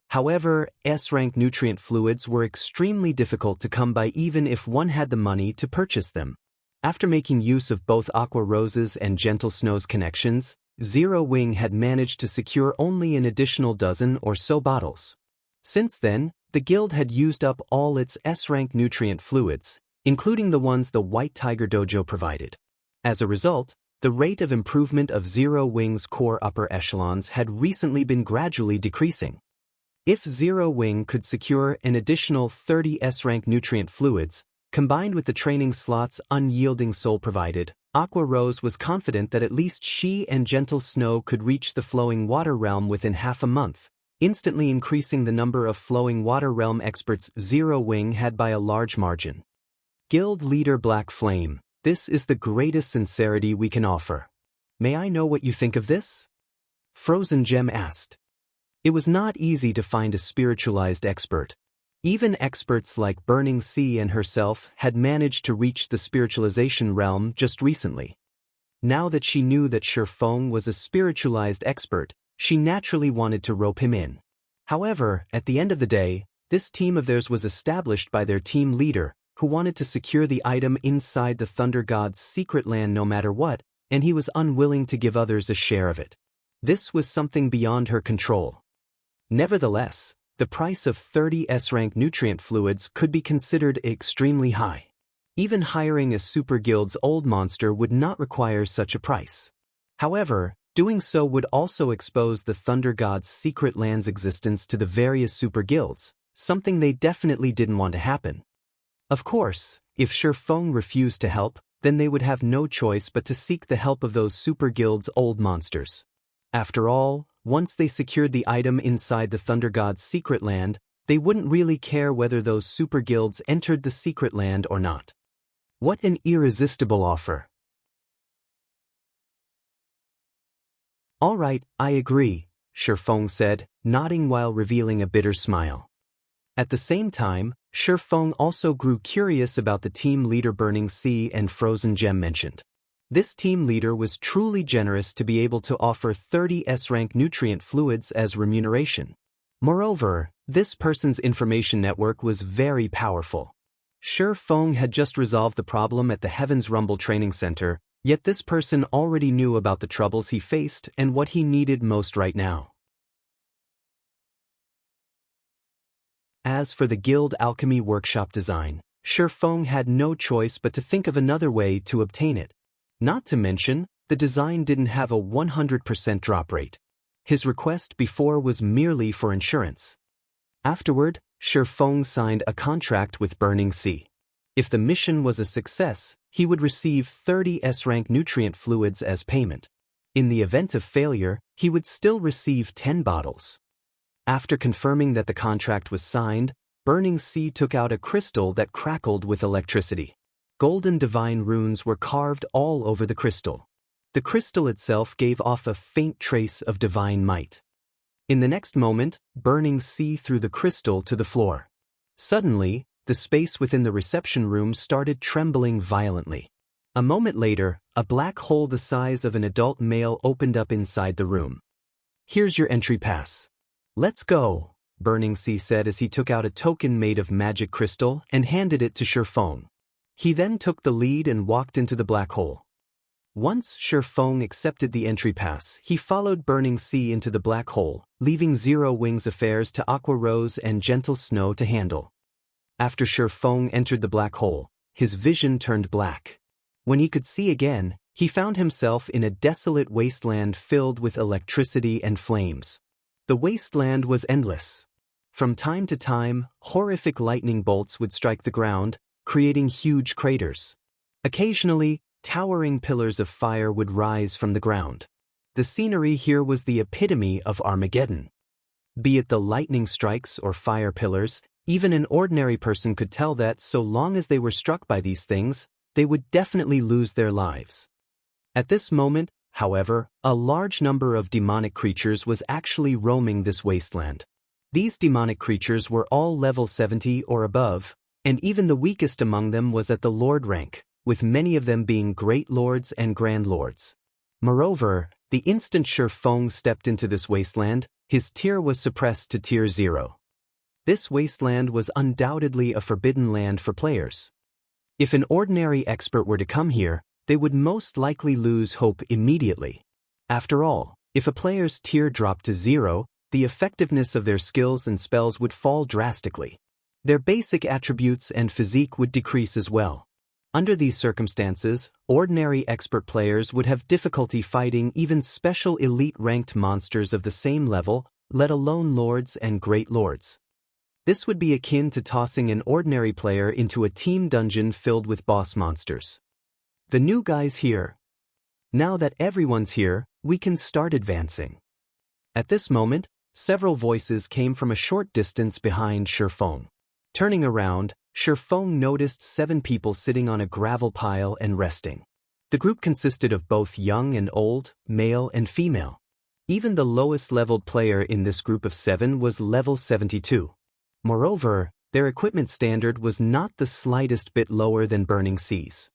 However, S-rank nutrient fluids were extremely difficult to come by even if one had the money to purchase them. After making use of both Aqua Rose's and Gentle Snow's connections, Zero Wing had managed to secure only an additional dozen or so bottles. Since then, the guild had used up all its S-rank nutrient fluids, including the ones the White Tiger Dojo provided. As a result, the rate of improvement of Zero Wing's core upper echelons had recently been gradually decreasing. If Zero Wing could secure an additional 30 S-rank nutrient fluids, combined with the training slots Unyielding Soul provided, Aqua Rose was confident that at least she and Gentle Snow could reach the Flowing Water Realm within half a month, instantly increasing the number of Flowing Water Realm experts Zero Wing had by a large margin. Guild leader Black Flame, this is the greatest sincerity we can offer. May I know what you think of this? Frozen Gem asked. It was not easy to find a spiritualized expert. Even experts like Burning Sea and herself had managed to reach the spiritualization realm just recently. Now that she knew that Feng was a spiritualized expert, she naturally wanted to rope him in. However, at the end of the day, this team of theirs was established by their team leader, who wanted to secure the item inside the Thunder God's secret land no matter what, and he was unwilling to give others a share of it. This was something beyond her control. Nevertheless, the price of 30 S-rank nutrient fluids could be considered extremely high. Even hiring a super guild's old monster would not require such a price. However, doing so would also expose the Thunder God's secret land's existence to the various super guilds, something they definitely didn't want to happen. Of course, if Feng refused to help, then they would have no choice but to seek the help of those super guild's old monsters. After all, once they secured the item inside the Thunder God's secret land, they wouldn't really care whether those super guilds entered the secret land or not. What an irresistible offer. All right, I agree, Feng said, nodding while revealing a bitter smile. At the same time, Feng also grew curious about the team leader Burning Sea and Frozen Gem mentioned. This team leader was truly generous to be able to offer 30 S-rank nutrient fluids as remuneration. Moreover, this person's information network was very powerful. Feng had just resolved the problem at the Heaven's Rumble Training Center, yet this person already knew about the troubles he faced and what he needed most right now. As for the Guild Alchemy Workshop design, Feng had no choice but to think of another way to obtain it. Not to mention, the design didn't have a 100% drop rate. His request before was merely for insurance. Afterward, Feng signed a contract with Burning Sea. If the mission was a success, he would receive 30 S-rank nutrient fluids as payment. In the event of failure, he would still receive 10 bottles. After confirming that the contract was signed, Burning Sea took out a crystal that crackled with electricity. Golden divine runes were carved all over the crystal. The crystal itself gave off a faint trace of divine might. In the next moment, Burning Sea threw the crystal to the floor. Suddenly, the space within the reception room started trembling violently. A moment later, a black hole the size of an adult male opened up inside the room. "Here's your entry pass. Let's go," Burning Sea said as he took out a token made of magic crystal and handed it to Feng. He then took the lead and walked into the black hole. Once Feng accepted the entry pass, he followed Burning Sea into the black hole, leaving Zero Wings affairs to Aqua Rose and Gentle Snow to handle. After Feng entered the black hole, his vision turned black. When he could see again, he found himself in a desolate wasteland filled with electricity and flames. The wasteland was endless. From time to time, horrific lightning bolts would strike the ground, creating huge craters. Occasionally, towering pillars of fire would rise from the ground. The scenery here was the epitome of Armageddon. Be it the lightning strikes or fire pillars, even an ordinary person could tell that so long as they were struck by these things, they would definitely lose their lives. At this moment, however, a large number of demonic creatures was actually roaming this wasteland. These demonic creatures were all level 70 or above, and even the weakest among them was at the Lord rank, with many of them being Great Lords and Grand Lords. Moreover, the instant Feng stepped into this wasteland, his tier was suppressed to tier 0. This wasteland was undoubtedly a forbidden land for players. If an ordinary expert were to come here, they would most likely lose hope immediately. After all, if a player's tier dropped to 0, the effectiveness of their skills and spells would fall drastically. Their basic attributes and physique would decrease as well. Under these circumstances, ordinary expert players would have difficulty fighting even special elite-ranked monsters of the same level, let alone lords and great lords. This would be akin to tossing an ordinary player into a team dungeon filled with boss monsters. The new guy's here. Now that everyone's here, we can start advancing. At this moment, several voices came from a short distance behind Feng. Turning around, Feng noticed 7 people sitting on a gravel pile and resting. The group consisted of both young and old, male and female. Even the lowest-leveled player in this group of 7 was level 72. Moreover, their equipment standard was not the slightest bit lower than Burning Sea's.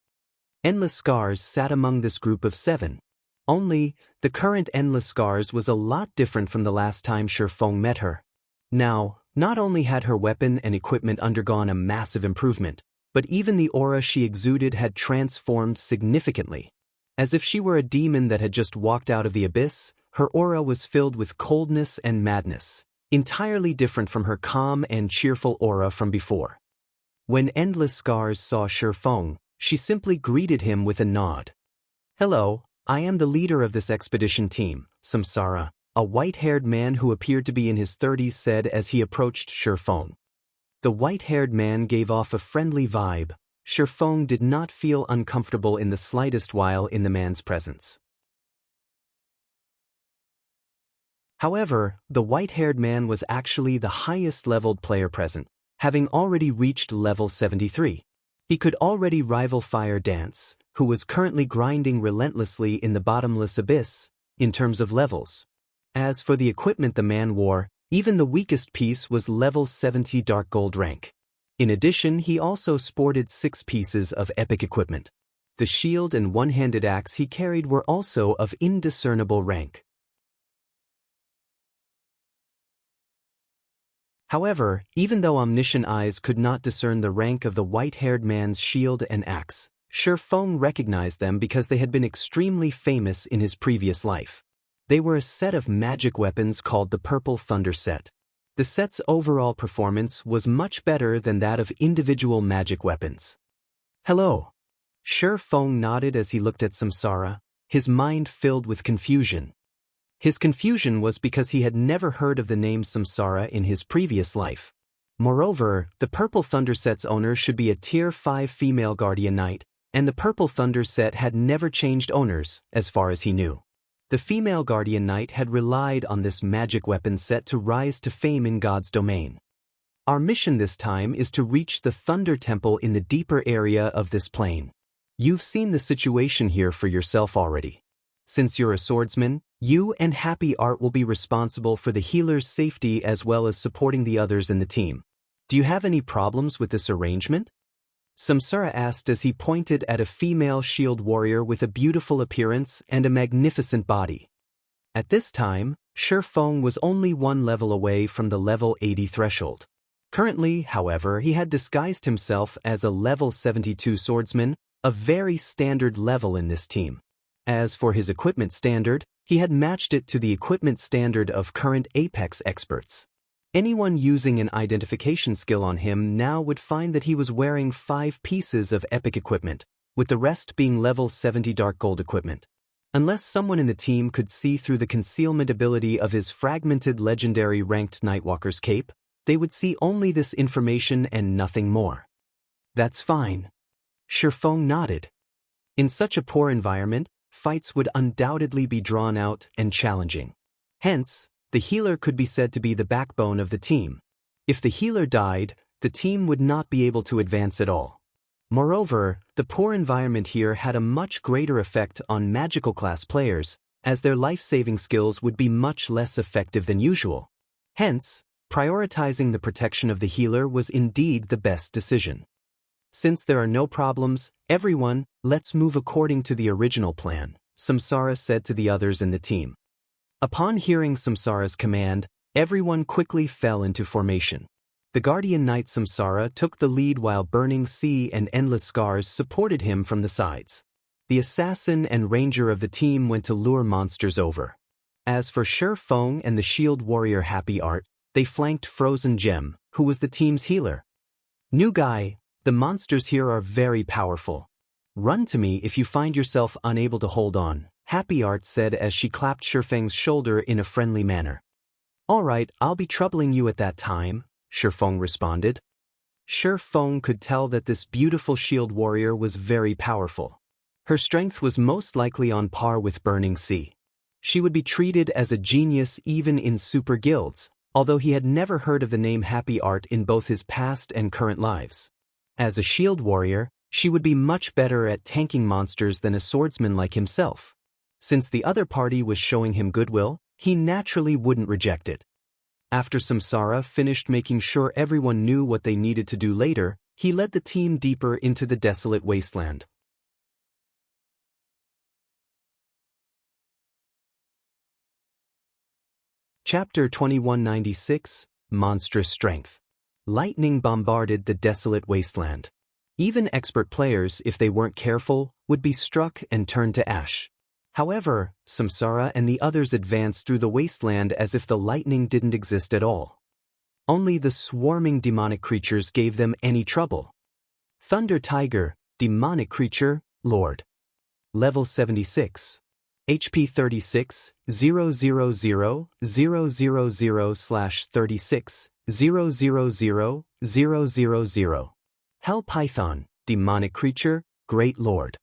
Endless Scars sat among this group of 7. Only, the current Endless Scars was a lot different from the last time Feng met her. Now, not only had her weapon and equipment undergone a massive improvement, but even the aura she exuded had transformed significantly. As if she were a demon that had just walked out of the abyss, her aura was filled with coldness and madness, entirely different from her calm and cheerful aura from before. When Endless Scars saw Feng, she simply greeted him with a nod. "Hello, I am the leader of this expedition team," Samsara, a white-haired man who appeared to be in his 30s, said as he approached Feng. The white-haired man gave off a friendly vibe. Feng did not feel uncomfortable in the slightest while in the man's presence. However, the white-haired man was actually the highest-leveled player present, having already reached level 73. He could already rival Fire Dance, who was currently grinding relentlessly in the bottomless abyss, in terms of levels. As for the equipment the man wore, even the weakest piece was level 70 dark gold rank. In addition, he also sported 6 pieces of epic equipment. The shield and one-handed axe he carried were also of indiscernible rank. However, even though omniscient eyes could not discern the rank of the white-haired man's shield and axe, Feng recognized them because they had been extremely famous in his previous life. They were a set of magic weapons called the Purple Thunder set. The set's overall performance was much better than that of individual magic weapons. "Hello." Feng nodded as he looked at Samsara, his mind filled with confusion. His confusion was because he had never heard of the name Samsara in his previous life. Moreover, the Purple Thunder set's owner should be a Tier 5 female Guardian Knight, and the Purple Thunder set had never changed owners, as far as he knew. The female Guardian Knight had relied on this magic weapon set to rise to fame in God's domain. "Our mission this time is to reach the Thunder Temple in the deeper area of this plane. You've seen the situation here for yourself already. Since you're a swordsman, you and Happy Art will be responsible for the healer's safety as well as supporting the others in the team. Do you have any problems with this arrangement?" Samsara asked as he pointed at a female shield warrior with a beautiful appearance and a magnificent body. At this time, Feng was only one level away from the level 80 threshold. Currently, however, he had disguised himself as a level 72 swordsman, a very standard level in this team. As for his equipment standard, he had matched it to the equipment standard of current Apex experts. Anyone using an identification skill on him now would find that he was wearing 5 pieces of epic equipment, with the rest being level 70 dark gold equipment. Unless someone in the team could see through the concealment ability of his fragmented legendary ranked Nightwalker's cape, they would see only this information and nothing more. "That's fine." Feng nodded. In such a poor environment, fights would undoubtedly be drawn out and challenging. Hence, the healer could be said to be the backbone of the team. If the healer died, the team would not be able to advance at all. Moreover, the poor environment here had a much greater effect on magical class players, as their life-saving skills would be much less effective than usual. Hence, prioritizing the protection of the healer was indeed the best decision. "Since there are no problems, everyone, let's move according to the original plan," Samsara said to the others in the team. Upon hearing Samsara's command, everyone quickly fell into formation. The Guardian Knight Samsara took the lead while Burning Sea and Endless Scars supported him from the sides. The assassin and ranger of the team went to lure monsters over. As for Feng and the shield warrior Happy Art, they flanked Frozen Gem, who was the team's healer. "New guy, the monsters here are very powerful. Run to me if you find yourself unable to hold on," Happy Art said as she clapped Feng's shoulder in a friendly manner. "All right, I'll be troubling you at that time," Feng responded. Feng could tell that this beautiful shield warrior was very powerful. Her strength was most likely on par with Burning Sea. She would be treated as a genius even in super guilds, although he had never heard of the name Happy Art in both his past and current lives. As a shield warrior, she would be much better at tanking monsters than a swordsman like himself. Since the other party was showing him goodwill, he naturally wouldn't reject it. After Samsara finished making sure everyone knew what they needed to do later, he led the team deeper into the desolate wasteland. Chapter 2196, Monstrous Strength. Lightning bombarded the desolate wasteland. Even expert players, if they weren't careful, would be struck and turned to ash. However, Samsara and the others advanced through the wasteland as if the lightning didn't exist at all. Only the swarming demonic creatures gave them any trouble. Thunder Tiger, demonic creature, Lord. Level 76. HP 36, 000/36, 000/000. Hell Python, demonic creature, Great Lord.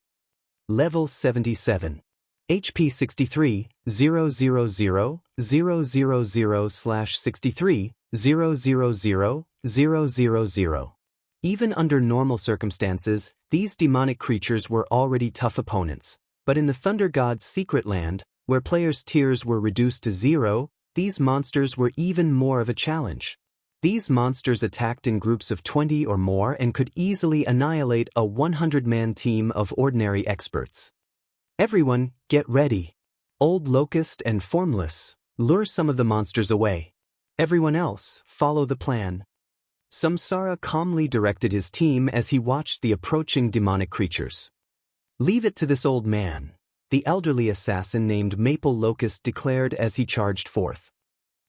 Level 77. HP 63, 000/000/63, 000/000. Even under normal circumstances, these demonic creatures were already tough opponents, but in the Thunder God's secret land, where players' tiers were reduced to 0, these monsters were even more of a challenge. These monsters attacked in groups of 20 or more and could easily annihilate a 100-man team of ordinary experts. Everyone, get ready. Old Locust and Formless, lure some of the monsters away. Everyone else, follow the plan. Samsara calmly directed his team as he watched the approaching demonic creatures. Leave it to this old man, the elderly assassin named Maple Locust declared as he charged forth.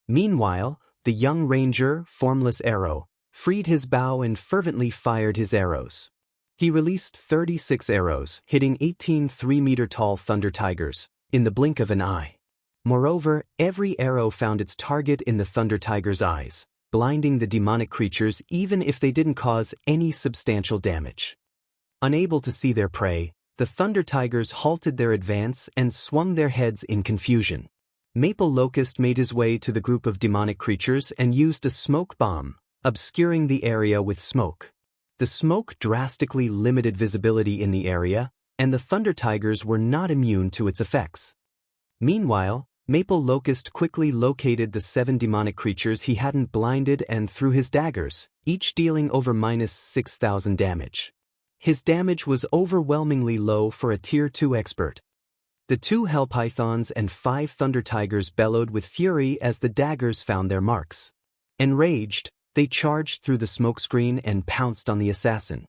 Meanwhile, the young ranger, Formless Arrow, freed his bow and fervently fired his arrows. He released 36 arrows, hitting 18 3-meter-tall thunder tigers, in the blink of an eye. Moreover, every arrow found its target in the thunder tiger's eyes, blinding the demonic creatures even if they didn't cause any substantial damage. Unable to see their prey, the thunder tigers halted their advance and swung their heads in confusion. Maple Locust made his way to the group of demonic creatures and used a smoke bomb, obscuring the area with smoke. The smoke drastically limited visibility in the area, and the thunder tigers were not immune to its effects. Meanwhile, Maple Locust quickly located the 7 demonic creatures he hadn't blinded and threw his daggers, each dealing over -6,000 damage. His damage was overwhelmingly low for a Tier 2 expert. The 2 Hell Pythons and 5 Thunder Tigers bellowed with fury as the daggers found their marks. Enraged, they charged through the smokescreen and pounced on the assassin.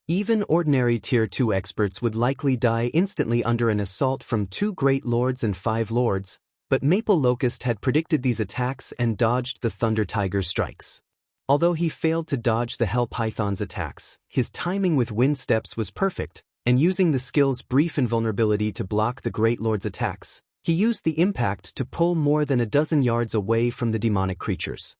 Even ordinary Tier 2 experts would likely die instantly under an assault from 2 Great Lords and 5 Lords, but Maple Locust had predicted these attacks and dodged the Thunder Tiger's strikes. Although he failed to dodge the Hell Python's attacks, his timing with wind steps was perfect, and using the skill's brief invulnerability to block the Great Lord's attacks, he used the impact to pull more than a dozen yards away from the demonic creatures.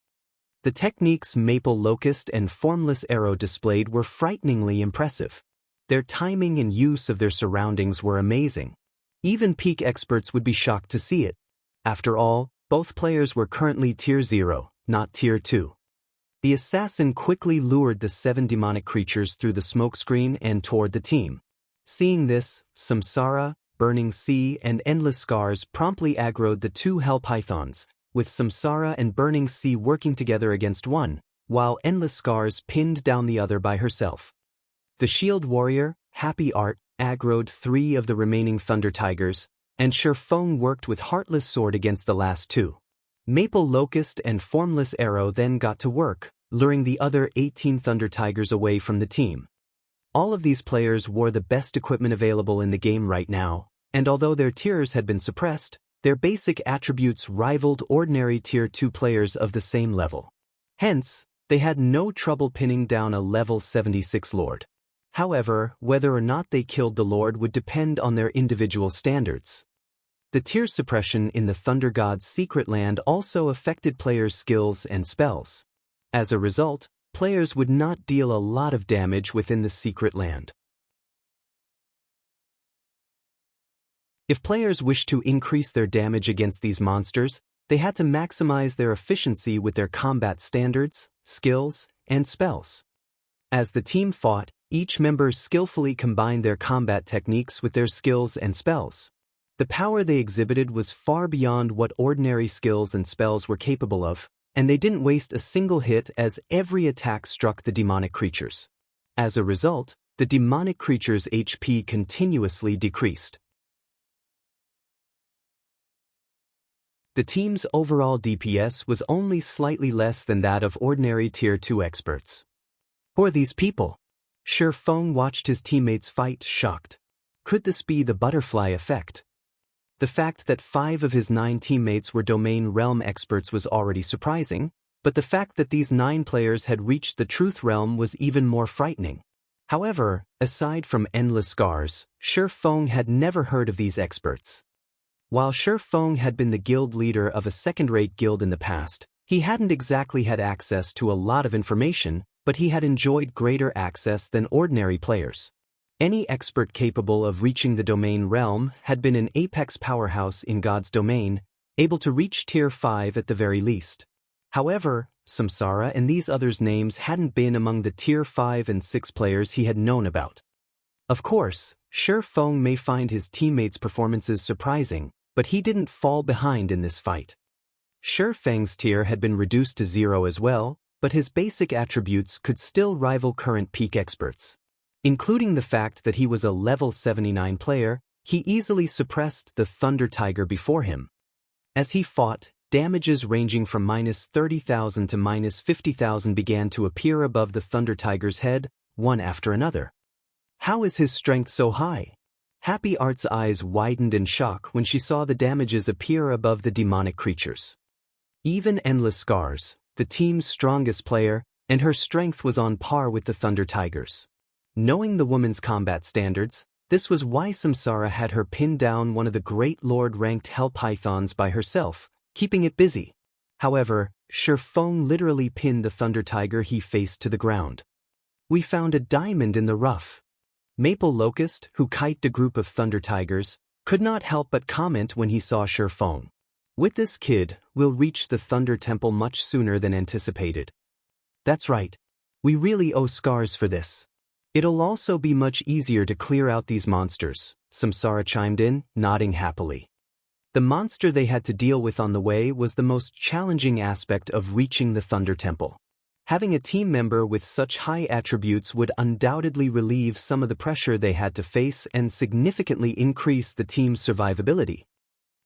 The techniques Maple Locust and Formless Arrow displayed were frighteningly impressive. Their timing and use of their surroundings were amazing. Even peak experts would be shocked to see it. After all, both players were currently Tier 0, not Tier 2. The assassin quickly lured the 7 demonic creatures through the smokescreen and toward the team. Seeing this, Samsara, Burning Sea, and Endless Scars promptly aggroed the 2 Hell Pythons, with Samsara and Burning Sea working together against one, while Endless Scars pinned down the other by herself. The Shield Warrior, Happy Art, aggroed 3 of the remaining Thunder Tigers, and Feng worked with Heartless Sword against the last 2. Maple Locust and Formless Arrow then got to work, luring the other 18 Thunder Tigers away from the team. All of these players wore the best equipment available in the game right now, and although their tiers had been suppressed, their basic attributes rivaled ordinary Tier 2 players of the same level. Hence, they had no trouble pinning down a level 76 Lord. However, whether or not they killed the Lord would depend on their individual standards. The tier suppression in the Thunder God's secret land also affected players' skills and spells. As a result, players would not deal a lot of damage within the secret land. If players wished to increase their damage against these monsters, they had to maximize their efficiency with their combat standards, skills, and spells. As the team fought, each member skillfully combined their combat techniques with their skills and spells. The power they exhibited was far beyond what ordinary skills and spells were capable of, and they didn't waste a single hit as every attack struck the demonic creatures. As a result, the demonic creatures' HP continuously decreased. The team's overall DPS was only slightly less than that of ordinary Tier 2 experts. Who are these people? Feng watched his teammates fight, shocked. Could this be the butterfly effect? The fact that 5 of his 9 teammates were domain realm experts was already surprising, but the fact that these 9 players had reached the truth realm was even more frightening. However, aside from endless scars, Feng had never heard of these experts. While Feng had been the guild leader of a second-rate guild in the past, he hadn't exactly had access to a lot of information, but he had enjoyed greater access than ordinary players. Any expert capable of reaching the domain realm had been an apex powerhouse in God's domain, able to reach tier 5 at the very least. However, Samsara and these others' names hadn't been among the tier 5 and 6 players he had known about. Of course, Feng may find his teammates' performances surprising, but he didn't fall behind in this fight. Feng's tier had been reduced to 0 as well, but his basic attributes could still rival current peak experts. Including the fact that he was a level 79 player, he easily suppressed the Thunder Tiger before him. As he fought, damages ranging from -30,000 to -50,000 began to appear above the Thunder Tiger's head, one after another. How is his strength so high? Happy Art's eyes widened in shock when she saw the damages appear above the demonic creatures. Even Endless Scars, the team's strongest player, and her strength was on par with the Thunder Tiger's. Knowing the woman's combat standards, this was why Samsara had her pin down one of the Great Lord-ranked Hell Pythons by herself, keeping it busy. However, Feng literally pinned the Thunder Tiger he faced to the ground. We found a diamond in the rough. Maple Locust, who kited a group of Thunder Tigers, could not help but comment when he saw Feng. With this kid, we'll reach the Thunder Temple much sooner than anticipated. That's right. We really owe Scars for this. It'll also be much easier to clear out these monsters, Samsara chimed in, nodding happily. The monster they had to deal with on the way was the most challenging aspect of reaching the Thunder Temple. Having a team member with such high attributes would undoubtedly relieve some of the pressure they had to face and significantly increase the team's survivability.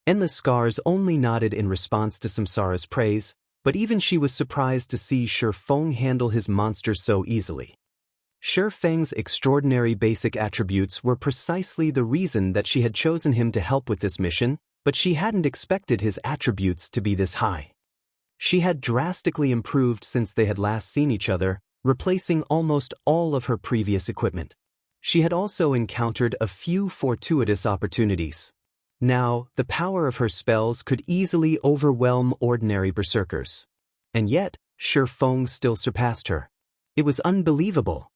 Endless Scars only nodded in response to Samsara's praise, but even she was surprised to see Feng handle his monster so easily. Feng's extraordinary basic attributes were precisely the reason that she had chosen him to help with this mission, but she hadn't expected his attributes to be this high. She had drastically improved since they had last seen each other, replacing almost all of her previous equipment. She had also encountered a few fortuitous opportunities. Now, the power of her spells could easily overwhelm ordinary berserkers. And yet, Feng still surpassed her. It was unbelievable.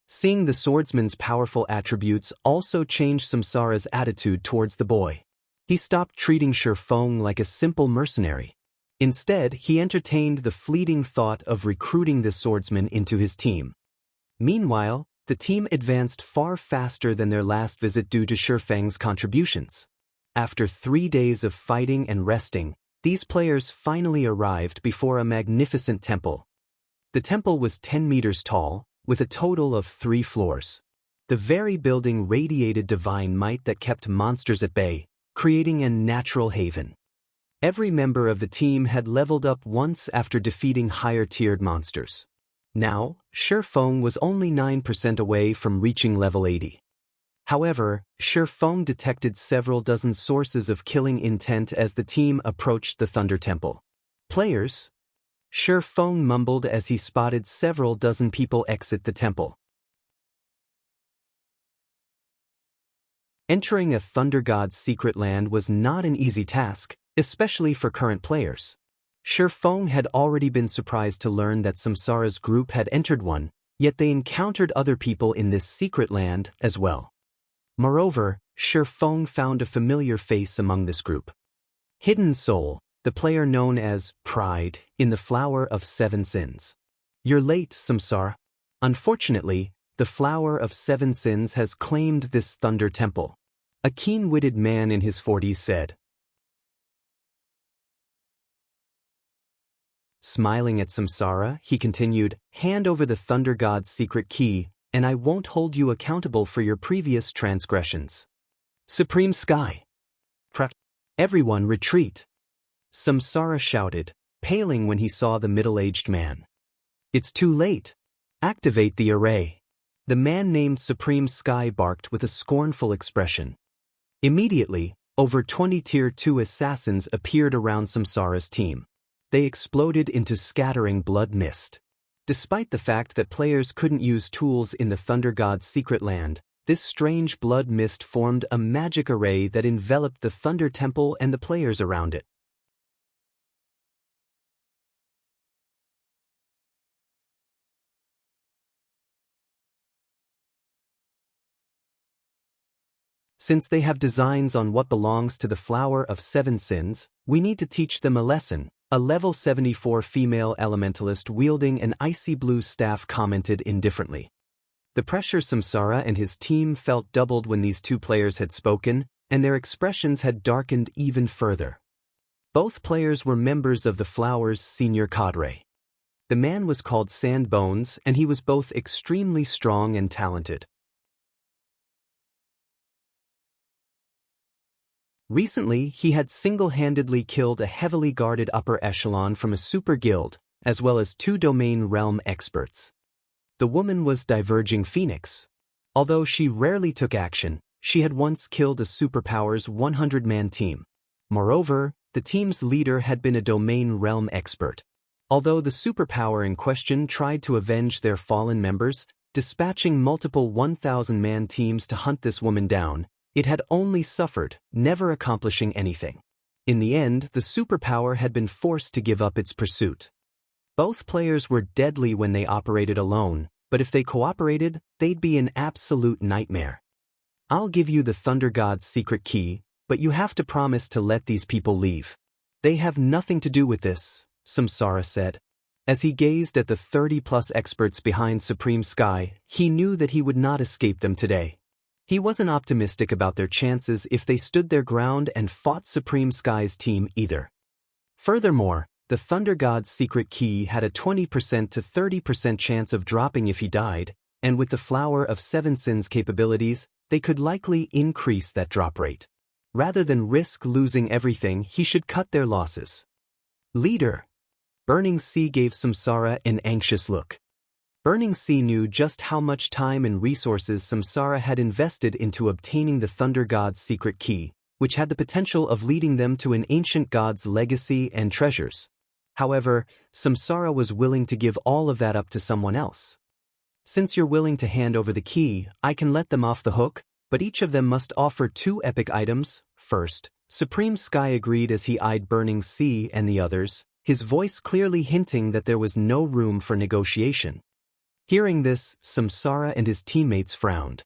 Seeing the swordsman's powerful attributes also changed Samsara's attitude towards the boy. He stopped treating Feng like a simple mercenary. Instead, he entertained the fleeting thought of recruiting the swordsman into his team. Meanwhile, the team advanced far faster than their last visit due to Feng's contributions. After 3 days of fighting and resting, these players finally arrived before a magnificent temple. The temple was 10 meters tall, with a total of 3 floors. The very building radiated divine might that kept monsters at bay, creating a natural haven. Every member of the team had leveled up once after defeating higher-tiered monsters. Now, Feng was only 9% away from reaching level 80. However, Feng detected several dozen sources of killing intent as the team approached the Thunder Temple. Players? Feng mumbled as he spotted several dozen people exit the temple. Entering a Thunder God's secret land was not an easy task, especially for current players. Feng had already been surprised to learn that Samsara's group had entered one, yet they encountered other people in this secret land as well. Moreover, Feng found a familiar face among this group. Hidden Soul, the player known as Pride in the Flower of 7 Sins. You're late, Samsara. Unfortunately, the Flower of 7 Sins has claimed this Thunder Temple. A keen-witted man in his 40s said. Smiling at Samsara, he continued, hand over the Thunder God's secret key, and I won't hold you accountable for your previous transgressions. Supreme Sky. Everyone retreat. Samsara shouted, paling when he saw the middle-aged man. It's too late. Activate the array. The man named Supreme Sky barked with a scornful expression. Immediately, Over 20 Tier 2 assassins appeared around Samsara's team. They exploded into scattering blood mist. Despite the fact that players couldn't use tools in the Thunder God's secret land, this strange blood mist formed a magic array that enveloped the Thunder Temple and the players around it. Since they have designs on what belongs to the Flower of Seven Sins, we need to teach them a lesson, a level 74 female elementalist wielding an icy blue staff commented indifferently. The pressure Samsara and his team felt doubled when these two players had spoken, and their expressions had darkened even further. Both players were members of the Flower's senior cadre. The man was called Sandbones, and he was both extremely strong and talented. Recently, he had single-handedly killed a heavily guarded upper echelon from a super guild, as well as 2 domain realm experts. The woman was Diverging Phoenix. Although she rarely took action, she had once killed a superpower's 100-man team. Moreover, the team's leader had been a domain realm expert. Although the superpower in question tried to avenge their fallen members, dispatching multiple 1,000-man teams to hunt this woman down, it had only suffered, never accomplishing anything. In the end, the superpower had been forced to give up its pursuit. Both players were deadly when they operated alone, but if they cooperated, they'd be an absolute nightmare. I'll give you the Thunder God's secret key, but you have to promise to let these people leave. They have nothing to do with this, Samsara said. As he gazed at the 30-plus experts behind Supreme Sky, he knew that he would not escape them today. He wasn't optimistic about their chances if they stood their ground and fought Supreme Sky's team either. Furthermore, the Thunder God's secret key had a 20% to 30% chance of dropping if he died, and with the Flower of Seven Sins capabilities, they could likely increase that drop rate. Rather than risk losing everything, he should cut their losses. Leader. Burning Sea gave Samsara an anxious look. Burning Sea knew just how much time and resources Samsara had invested into obtaining the Thunder God's secret key, which had the potential of leading them to an ancient god's legacy and treasures. However, Samsara was willing to give all of that up to someone else. Since you're willing to hand over the key, I can let them off the hook, but each of them must offer 2 epic items. First, Supreme Sky agreed as he eyed Burning Sea and the others, his voice clearly hinting that there was no room for negotiation. Hearing this, Samsara and his teammates frowned.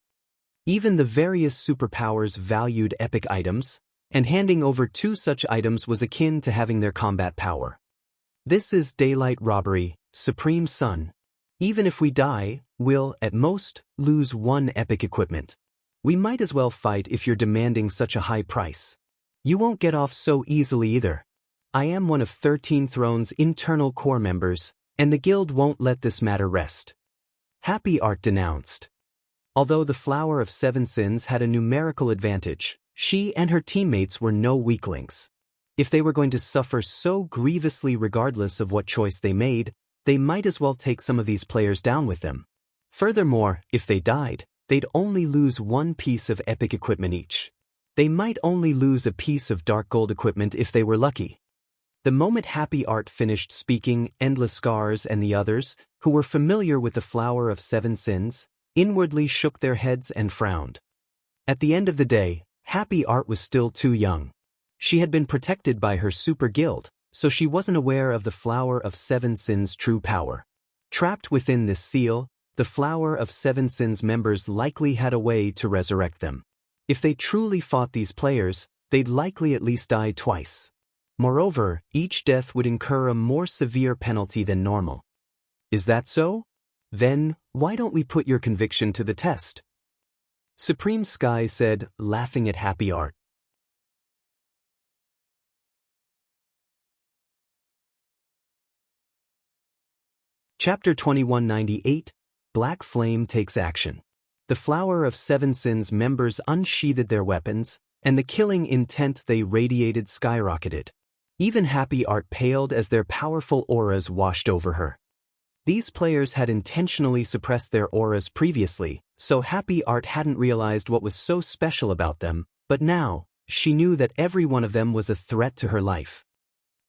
Even the various superpowers valued epic items, and handing over 2 such items was akin to having their combat power. This is daylight robbery, Supreme Sun. Even if we die, we'll, at most, lose 1 epic equipment. We might as well fight if you're demanding such a high price. You won't get off so easily either. I am one of 13 Throne's internal core members, and the guild won't let this matter rest. Happy Art denounced. Although the Flower of Seven Sins had a numerical advantage, she and her teammates were no weaklings. If they were going to suffer so grievously regardless of what choice they made, they might as well take some of these players down with them. Furthermore, if they died, they'd only lose 1 piece of epic equipment each. They might only lose a piece of dark gold equipment if they were lucky. The moment Happy Art finished speaking, Endless Scars and the others, who were familiar with the Flower of Seven Sins, inwardly shook their heads and frowned. At the end of the day, Happy Art was still too young. She had been protected by her super guild, so she wasn't aware of the Flower of Seven Sins' true power. Trapped within this seal, the Flower of Seven Sins members likely had a way to resurrect them. If they truly fought these players, they'd likely at least die twice. Moreover, each death would incur a more severe penalty than normal. Is that so? Then, why don't we put your conviction to the test? Supreme Sky said, laughing at Happy Art. Chapter 2198, Black Flame Takes Action. The Flower of Seven Sins members unsheathed their weapons, and the killing intent they radiated skyrocketed. Even Happy Art paled as their powerful auras washed over her. These players had intentionally suppressed their auras previously, so Happy Art hadn't realized what was so special about them, but now, she knew that every one of them was a threat to her life.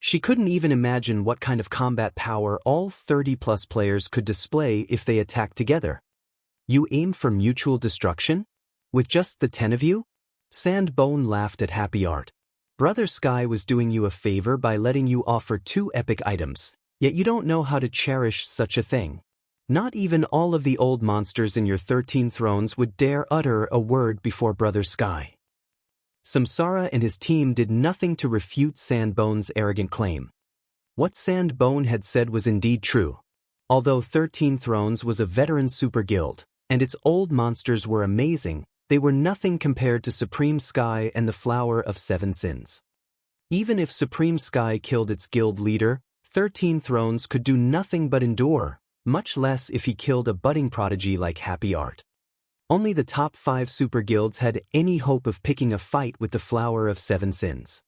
She couldn't even imagine what kind of combat power all 30-plus players could display if they attacked together. You aim for mutual destruction? With just the 10 of you? Sandbone laughed at Happy Art. Brother Sky was doing you a favor by letting you offer 2 epic items, yet you don't know how to cherish such a thing. Not even all of the old monsters in your 13 thrones would dare utter a word before Brother Sky. Samsara and his team did nothing to refute Sandbone's arrogant claim. What Sandbone had said was indeed true. Although 13 Thrones was a veteran super guild, and its old monsters were amazing, they were nothing compared to Supreme Sky and the Flower of 7 Sins. Even if Supreme Sky killed its guild leader, 13 Thrones could do nothing but endure, much less if he killed a budding prodigy like Happy Art. Only the top 5 super guilds had any hope of picking a fight with the Flower of 7 Sins.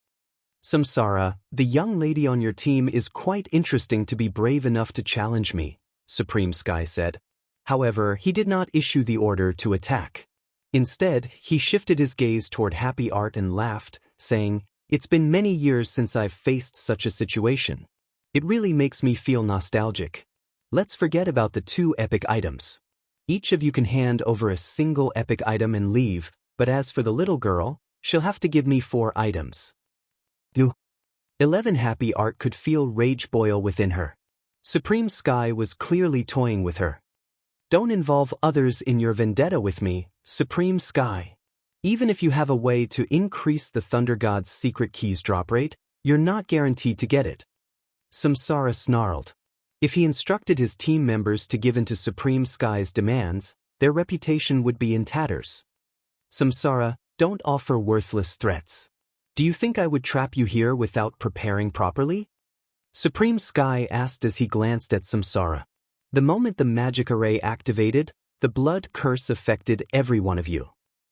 Samsara, the young lady on your team is quite interesting to be brave enough to challenge me, Supreme Sky said. However, he did not issue the order to attack. Instead, he shifted his gaze toward Happy Art and laughed, saying, "It's been many years since I've faced such a situation. It really makes me feel nostalgic. Let's forget about the 2 epic items. Each of you can hand over a single epic item and leave, but as for the little girl, she'll have to give me 4 items." 11 Happy Art could feel rage boil within her. Supreme Sky was clearly toying with her. Don't involve others in your vendetta with me, Supreme Sky. Even if you have a way to increase the Thunder God's secret keys drop rate, you're not guaranteed to get it. Samsara snarled. If he instructed his team members to give in to Supreme Sky's demands, their reputation would be in tatters. Samsara, don't offer worthless threats. Do you think I would trap you here without preparing properly? Supreme Sky asked as he glanced at Samsara. The moment the magic array activated, the blood curse affected every one of you.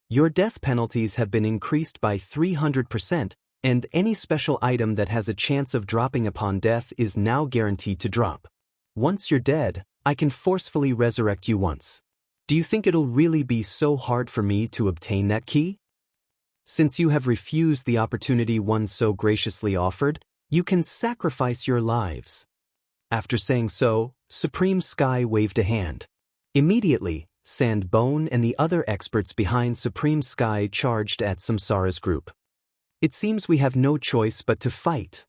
Your death penalties have been increased by 300%, and any special item that has a chance of dropping upon death is now guaranteed to drop. Once you're dead, I can forcefully resurrect you once. Do you think it'll really be so hard for me to obtain that key? Since you have refused the opportunity one so graciously offered, you can sacrifice your lives. After saying so, Supreme Sky waved a hand. Immediately, Sandbone and the other experts behind Supreme Sky charged at Samsara's group. It seems we have no choice but to fight.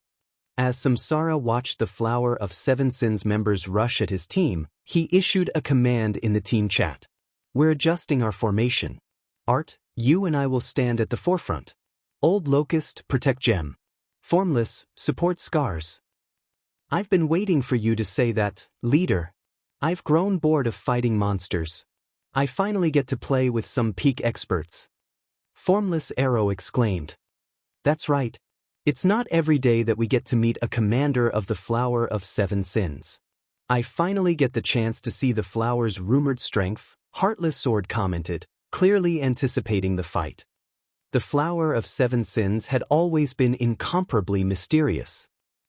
As Samsara watched the Flower of 7 Sins members rush at his team, he issued a command in the team chat. We're adjusting our formation. Art, you and I will stand at the forefront. Old Locust, protect Gem. Formless, support Scars. I've been waiting for you to say that, leader. I've grown bored of fighting monsters. I finally get to play with some peak experts. Formless Arrow exclaimed. That's right. It's not every day that we get to meet a commander of the Flower of 7 Sins. I finally get the chance to see the flower's rumored strength, Heartless Sword commented, clearly anticipating the fight. The Flower of 7 Sins had always been incomparably mysterious.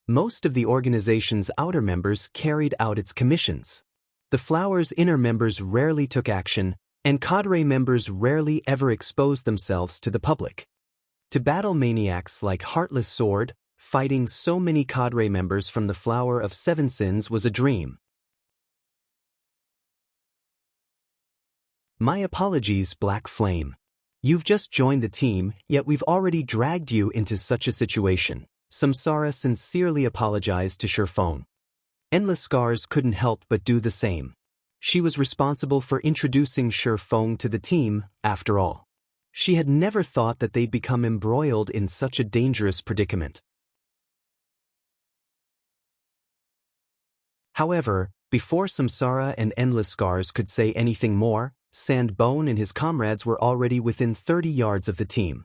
Most of the organization's outer members carried out its commissions. The flower's inner members rarely took action, and cadre members rarely ever exposed themselves to the public. To battle maniacs like Heartless Sword, fighting so many cadre members from the Flower of 7 Sins was a dream. My apologies, Black Flame. You've just joined the team, yet we've already dragged you into such a situation. Samsara sincerely apologized to Feng. Endless Scars couldn't help but do the same. She was responsible for introducing Feng to the team, after all. She had never thought that they'd become embroiled in such a dangerous predicament. However, before Samsara and Endless Scars could say anything more, Sandbone and his comrades were already within 30 yards of the team.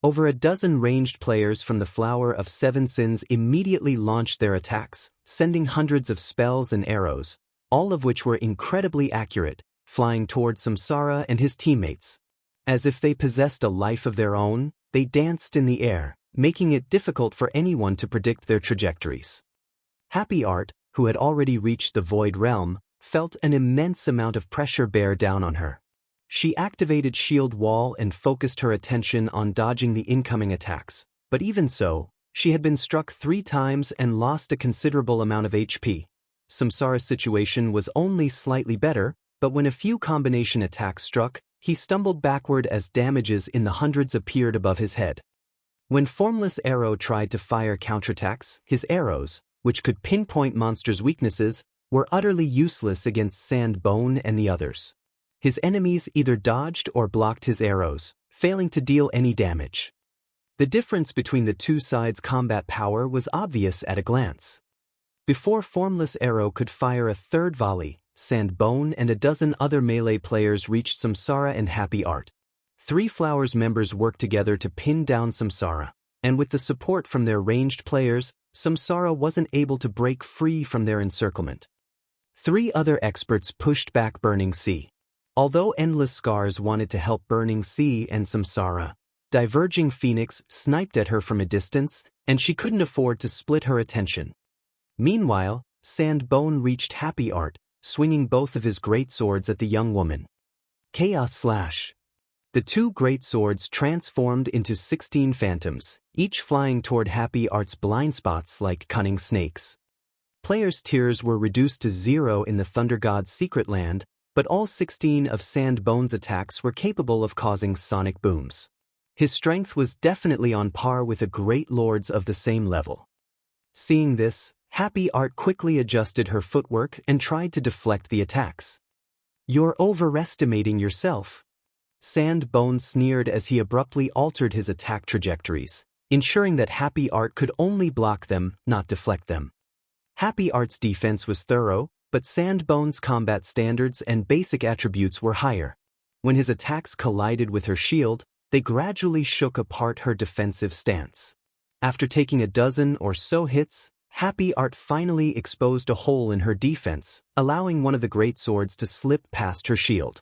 Over a dozen ranged players from the Flower of 7 Sins immediately launched their attacks, sending hundreds of spells and arrows, all of which were incredibly accurate, flying toward Samsara and his teammates. As if they possessed a life of their own, they danced in the air, making it difficult for anyone to predict their trajectories. Happy Art, who had already reached the Void Realm, felt an immense amount of pressure bear down on her. She activated Shield Wall and focused her attention on dodging the incoming attacks, but even so, she had been struck 3 times and lost a considerable amount of HP. Samsara's situation was only slightly better, but when a few combination attacks struck, he stumbled backward as damages in the hundreds appeared above his head. When Formless Arrow tried to fire counterattacks, his arrows, which could pinpoint Monster's weaknesses, were utterly useless against Sand Bone and the others. His enemies either dodged or blocked his arrows, failing to deal any damage. The difference between the two sides' combat power was obvious at a glance. Before Formless Arrow could fire a third volley, Sand Bone and a dozen other melee players reached Samsara and Happy Art. 3 Flowers members worked together to pin down Samsara, and with the support from their ranged players, Samsara wasn't able to break free from their encirclement. 3 other experts pushed back Burning Sea. Although Endless Scars wanted to help Burning Sea and Samsara, Diverging Phoenix sniped at her from a distance, and she couldn't afford to split her attention. Meanwhile, Sand Bone reached Happy Art, swinging both of his great swords at the young woman. Chaos Slash. The 2 great swords transformed into 16 phantoms, each flying toward Happy Art's blind spots like cunning snakes. Players' tears were reduced to 0 in the Thunder God's secret land, but all 16 of Sand Bone's attacks were capable of causing sonic booms. His strength was definitely on par with the great lords of the same level. Seeing this, Happy Art quickly adjusted her footwork and tried to deflect the attacks. "You're overestimating yourself," Sand Bone sneered as he abruptly altered his attack trajectories, ensuring that Happy Art could only block them, not deflect them. Happy Art's defense was thorough, but Sand Bone's combat standards and basic attributes were higher. When his attacks collided with her shield, they gradually shook apart her defensive stance. After taking a dozen or so hits, Happy Art finally exposed a hole in her defense, allowing one of the great swords to slip past her shield.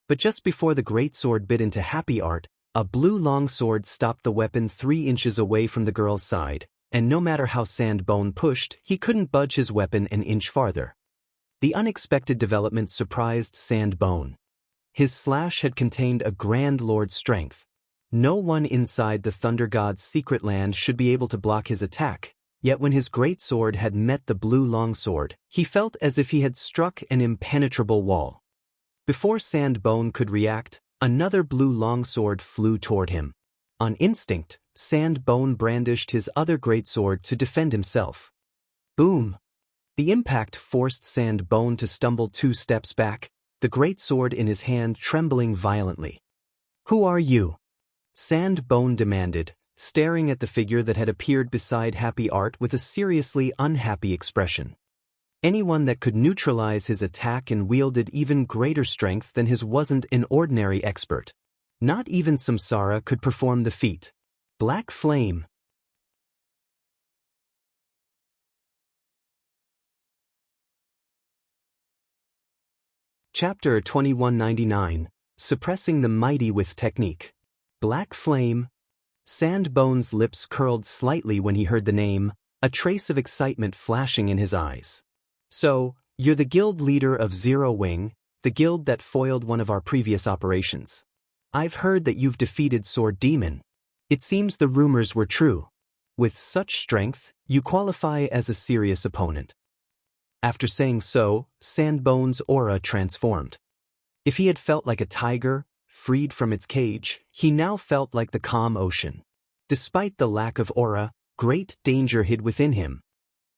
But just before the great sword bit into Happy Art, a blue longsword stopped the weapon 3 inches away from the girl's side, and no matter how Sand Bone pushed, he couldn't budge his weapon an inch farther. The unexpected development surprised Sand Bone. His slash had contained a Grand Lord's strength. No one inside the Thunder God's secret land should be able to block his attack, yet when his great sword had met the blue longsword, he felt as if he had struck an impenetrable wall. Before Sand Bone could react, another blue longsword flew toward him. On instinct, Sand Bone brandished his other great sword to defend himself. Boom! The impact forced Sand Bone to stumble 2 steps back, the great sword in his hand trembling violently. "Who are you?" Sand Bone demanded, staring at the figure that had appeared beside Happy Art with a seriously unhappy expression. Anyone that could neutralize his attack and wielded even greater strength than his wasn't an ordinary expert. Not even Samsara could perform the feat. Black Flame. Chapter 2199, Suppressing the Mighty with Technique. Black Flame. Sand Bone's lips curled slightly when he heard the name, a trace of excitement flashing in his eyes. "So, you're the guild leader of Zero Wing, the guild that foiled one of our previous operations. I've heard that you've defeated Sword Demon. It seems the rumors were true. With such strength, you qualify as a serious opponent." After saying so, Sand Bone's aura transformed. If he had felt like a tiger, freed from its cage, he now felt like the calm ocean. Despite the lack of aura, great danger hid within him.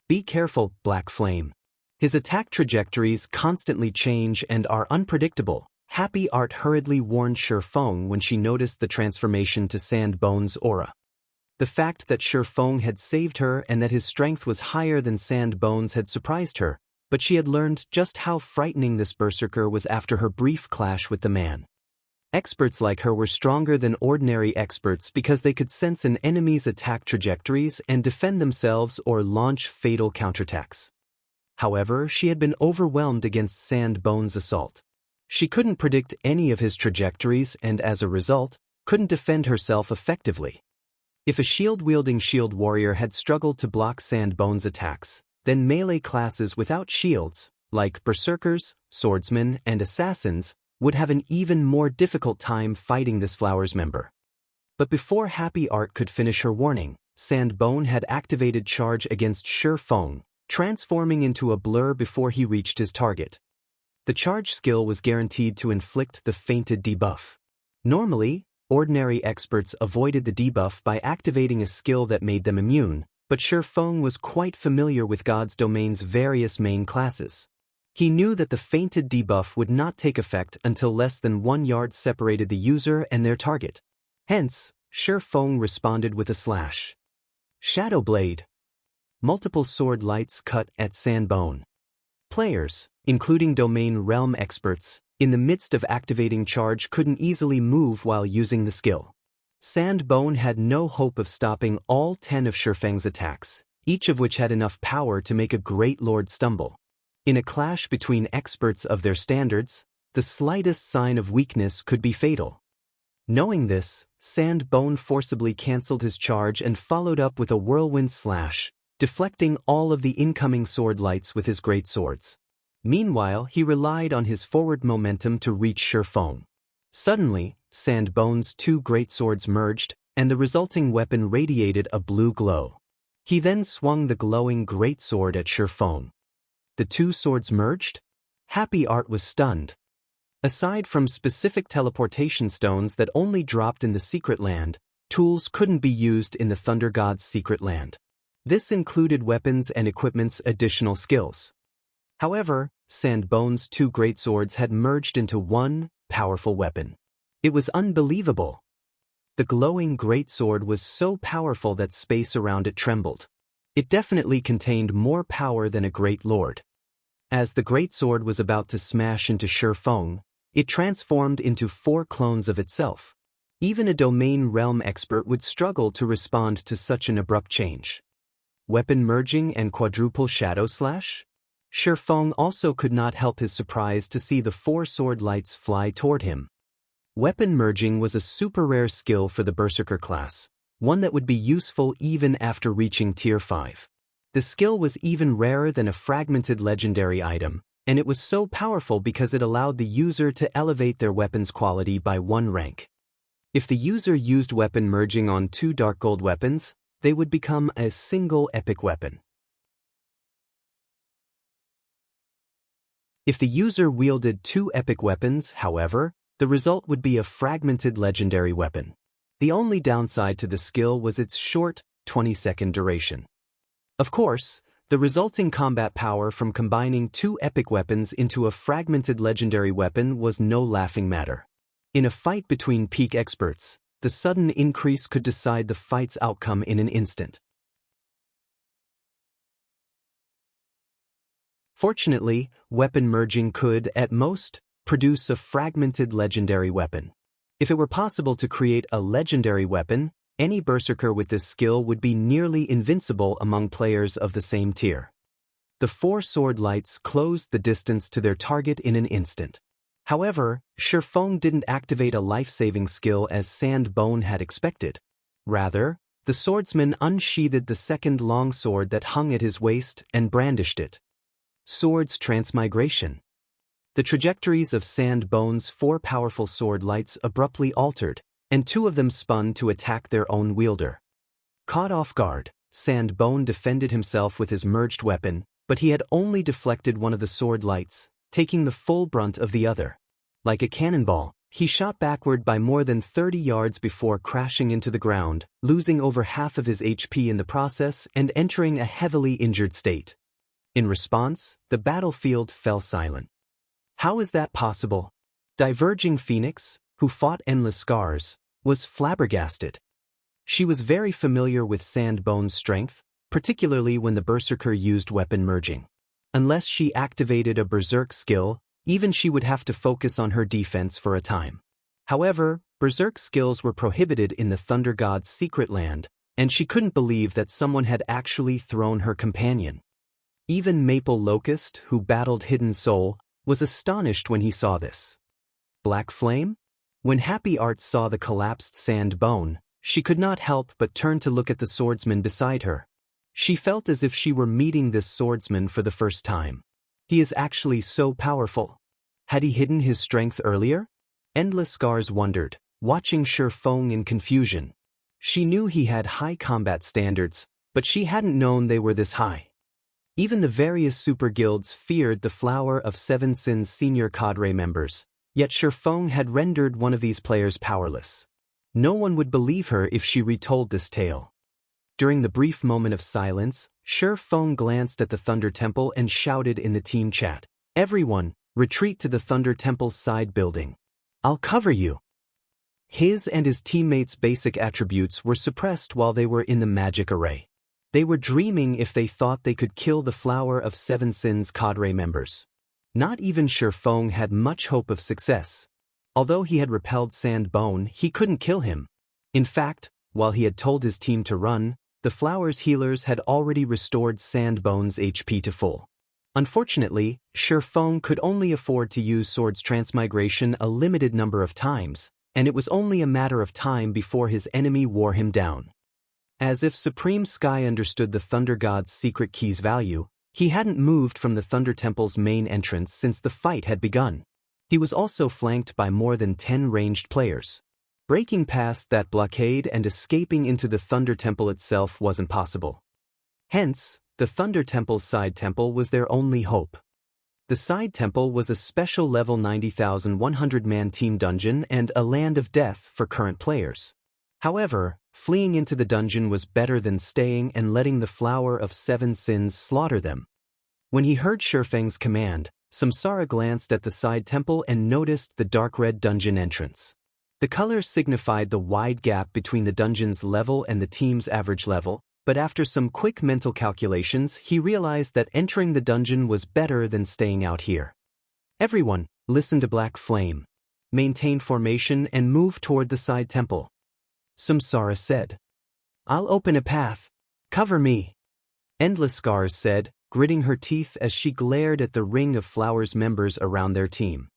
"Be careful, Black Flame. His attack trajectories constantly change and are unpredictable," Happy Art hurriedly warned Feng when she noticed the transformation to Sand Bone's aura. The fact that Feng had saved her and that his strength was higher than Sand Bone's had surprised her, but she had learned just how frightening this berserker was after her brief clash with the man. Experts like her were stronger than ordinary experts because they could sense an enemy's attack trajectories and defend themselves or launch fatal counterattacks. However, she had been overwhelmed against Sand Bone's assault. She couldn't predict any of his trajectories and as a result, couldn't defend herself effectively. If a shield-wielding shield warrior had struggled to block Sand Bone's attacks, then melee classes without shields, like berserkers, swordsmen, and assassins, would have an even more difficult time fighting this flower's member. But before Happy Art could finish her warning, Sandbone had activated charge against Feng, transforming into a blur before he reached his target. The charge skill was guaranteed to inflict the fainted debuff. Normally, ordinary experts avoided the debuff by activating a skill that made them immune, but Feng was quite familiar with God's Domain's various main classes. He knew that the fainted debuff would not take effect until less than 1 yard separated the user and their target. Hence, Feng responded with a slash. Shadow Blade. Multiple sword lights cut at Sandbone. Players, including Domain Realm experts, in the midst of activating charge couldn't easily move while using the skill. Sandbone had no hope of stopping all 10 of Feng's attacks, each of which had enough power to make a great lord stumble. In a clash between experts of their standards, the slightest sign of weakness could be fatal. Knowing this, Sandbone forcibly cancelled his charge and followed up with a whirlwind slash, deflecting all of the incoming sword lights with his great swords. Meanwhile, he relied on his forward momentum to reach Feng. Suddenly, Sandbone's 2 great swords merged, and the resulting weapon radiated a blue glow. He then swung the glowing great sword at Feng. The 2 swords merged? Happy Art was stunned. Aside from specific teleportation stones that only dropped in the Secret Land, tools couldn't be used in the Thunder God's Secret Land. This included weapons and equipment's additional skills. However, Sandbone's 2 great swords had merged into one powerful weapon. It was unbelievable. The glowing greatsword was so powerful that space around it trembled. It definitely contained more power than a great lord. As the greatsword was about to smash into Feng, it transformed into 4 clones of itself. Even a Domain Realm expert would struggle to respond to such an abrupt change. Weapon merging and quadruple shadow slash? Feng also could not help his surprise to see the 4 sword lights fly toward him. Weapon merging was a super rare skill for the Berserker class, one that would be useful even after reaching Tier 5. The skill was even rarer than a fragmented legendary item, and it was so powerful because it allowed the user to elevate their weapon's quality by 1 rank. If the user used weapon merging on 2 dark gold weapons, they would become a single epic weapon. If the user wielded 2 epic weapons, however, the result would be a fragmented legendary weapon. The only downside to the skill was its short, 20-second duration. Of course, the resulting combat power from combining 2 epic weapons into a fragmented legendary weapon was no laughing matter. In a fight between peak experts, the sudden increase could decide the fight's outcome in an instant. Fortunately, weapon merging could, at most, produce a fragmented legendary weapon. If it were possible to create a legendary weapon, any berserker with this skill would be nearly invincible among players of the same tier. The 4 sword lights closed the distance to their target in an instant. However, Feng didn't activate a life-saving skill as Sandbone had expected. Rather, the swordsman unsheathed the 2nd longsword that hung at his waist and brandished it. Swords Transmigration. The trajectories of Sandbone's 4 powerful sword lights abruptly altered, and 2 of them spun to attack their own wielder. Caught off guard, Sandbone defended himself with his merged weapon, but he had only deflected one of the sword lights, taking the full brunt of the other. Like a cannonball, he shot backward by more than 30 yards before crashing into the ground, losing over half of his HP in the process and entering a heavily injured state. In response, the battlefield fell silent. How is that possible? Diverging Phoenix, who fought Endless Scars, was flabbergasted. She was very familiar with Sandbone's strength, particularly when the Berserker used weapon merging. Unless she activated a Berserk skill, even she would have to focus on her defense for a time. However, Berserk skills were prohibited in the Thunder God's Secret Land, and she couldn't believe that someone had actually thrown her companion. Even Maple Locust, who battled Hidden Soul, was astonished when he saw this. Black Flame? When Happy Art saw the collapsed Sandbone, she could not help but turn to look at the swordsman beside her. She felt as if she were meeting this swordsman for the first time. He is actually so powerful. Had he hidden his strength earlier? Endless Scars wondered, watching Feng in confusion. She knew he had high combat standards, but she hadn't known they were this high. Even the various super guilds feared the Flower of Seven Sins senior cadre members, yet Feng had rendered one of these players powerless. No one would believe her if she retold this tale. During the brief moment of silence, Feng glanced at the Thunder Temple and shouted in the team chat, "Everyone, retreat to the Thunder Temple's side building. I'll cover you." His and his teammates' basic attributes were suppressed while they were in the magic array. They were dreaming if they thought they could kill the Flower of Seven Sins cadre members. Not even Feng had much hope of success. Although he had repelled Sandbone, he couldn't kill him. In fact, while he had told his team to run, the Flower's healers had already restored Sandbone's HP to full. Unfortunately, Feng could only afford to use Sword's transmigration a limited number of times, and it was only a matter of time before his enemy wore him down. As if Supreme Sky understood the Thunder God's secret key's value, he hadn't moved from the Thunder Temple's main entrance since the fight had begun. He was also flanked by more than 10 ranged players. Breaking past that blockade and escaping into the Thunder Temple itself wasn't possible. Hence, the Thunder Temple's side temple was their only hope. The side temple was a special level 90,100-man team dungeon and a land of death for current players. However, fleeing into the dungeon was better than staying and letting the Flower of Seven Sins slaughter them. When he heard Feng's command, Samsara glanced at the side temple and noticed the dark red dungeon entrance. The colors signified the wide gap between the dungeon's level and the team's average level, but after some quick mental calculations, he realized that entering the dungeon was better than staying out here. "Everyone, listen to Black Flame. Maintain formation and move toward the side temple," Samsara said. "I'll open a path. Cover me," Endless Scars said, gritting her teeth as she glared at the ring of Flowers members around their team.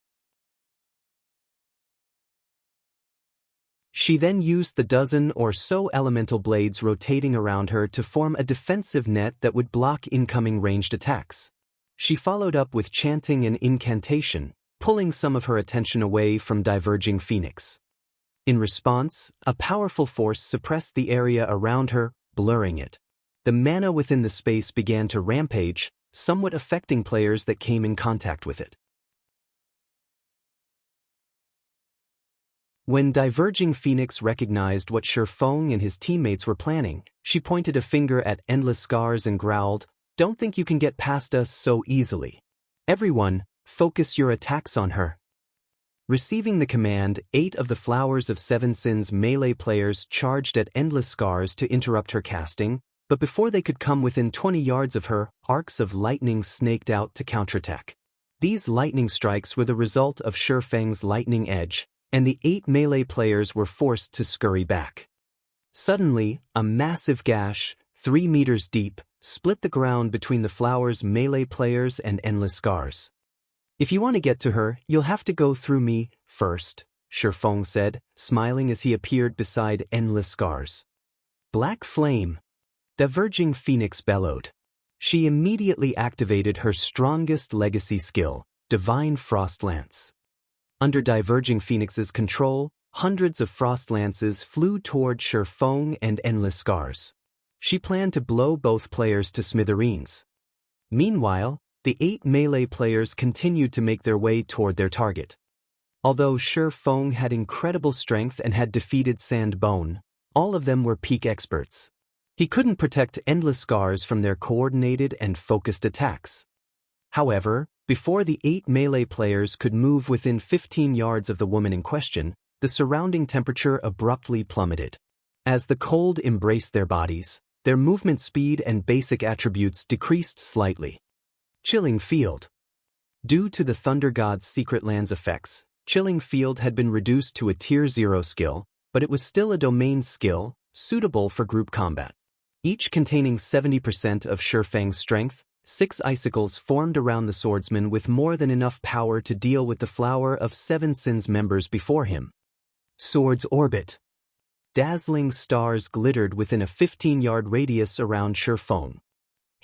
She then used the dozen or so elemental blades rotating around her to form a defensive net that would block incoming ranged attacks. She followed up with chanting an incantation, pulling some of her attention away from Diverging Phoenix. In response, a powerful force suppressed the area around her, blurring it. The mana within the space began to rampage, somewhat affecting players that came in contact with it. When Diverging Phoenix recognized what Feng and his teammates were planning, she pointed a finger at Endless Scars and growled, "Don't think you can get past us so easily. Everyone, focus your attacks on her." Receiving the command, 8 of the Flowers of Seven Sins melee players charged at Endless Scars to interrupt her casting, but before they could come within 20 yards of her, arcs of lightning snaked out to counterattack. These lightning strikes were the result of Feng's lightning edge, and the 8 melee players were forced to scurry back. Suddenly, a massive gash, 3 meters deep, split the ground between the Flowers' melee players and Endless Scars. "If you want to get to her, you'll have to go through me first," Feng said, smiling as he appeared beside Endless Scars. "Black Flame," Diverging Phoenix bellowed. She immediately activated her strongest legacy skill, Divine Frost Lance. Under Diverging Phoenix's control, hundreds of frost lances flew toward Feng and Endless Scars. She planned to blow both players to smithereens. Meanwhile, the 8 melee players continued to make their way toward their target. Although Feng had incredible strength and had defeated Sandbone, all of them were peak experts. He couldn't protect Endless Scars from their coordinated and focused attacks. However, before the 8 melee players could move within 15 yards of the woman in question, the surrounding temperature abruptly plummeted. As the cold embraced their bodies, their movement speed and basic attributes decreased slightly. Chilling Field. Due to the Thunder God's Secret Lands effects, Chilling Field had been reduced to a Tier 0 skill, but it was still a domain skill, suitable for group combat. Each containing 70% of Feng's strength, 6 icicles formed around the swordsman with more than enough power to deal with the Flower of Seven Sins members before him. Sword's Orbit. Dazzling stars glittered within a 15-yard radius around Feng.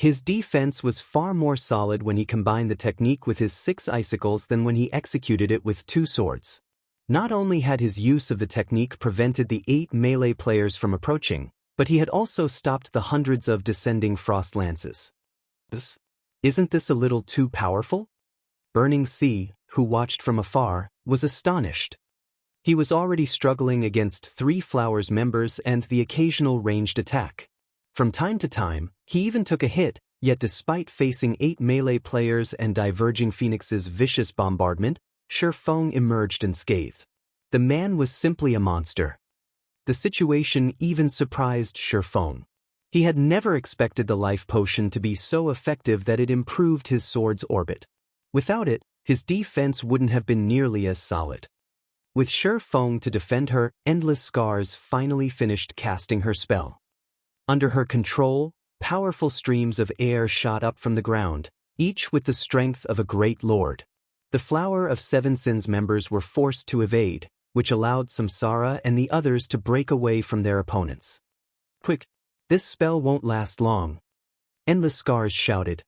His defense was far more solid when he combined the technique with his 6 icicles than when he executed it with 2 swords. Not only had his use of the technique prevented the 8 melee players from approaching, but he had also stopped the hundreds of descending frost lances. Isn't this a little too powerful? Burning Sea, who watched from afar, was astonished. He was already struggling against 3 Flowers members and the occasional ranged attack. From time to time, he even took a hit, yet despite facing 8 melee players and Diverging Phoenix's vicious bombardment, Feng emerged unscathed. The man was simply a monster. The situation even surprised Feng. He had never expected the life potion to be so effective that it improved his sword's orbit. Without it, his defense wouldn't have been nearly as solid. With Feng to defend her, Endless Scars finally finished casting her spell. Under her control, powerful streams of air shot up from the ground, each with the strength of a great lord. The Flower of Seven Sins members were forced to evade, which allowed Samsara and the others to break away from their opponents. Quick! This spell won't last long. Endless Scars shouted.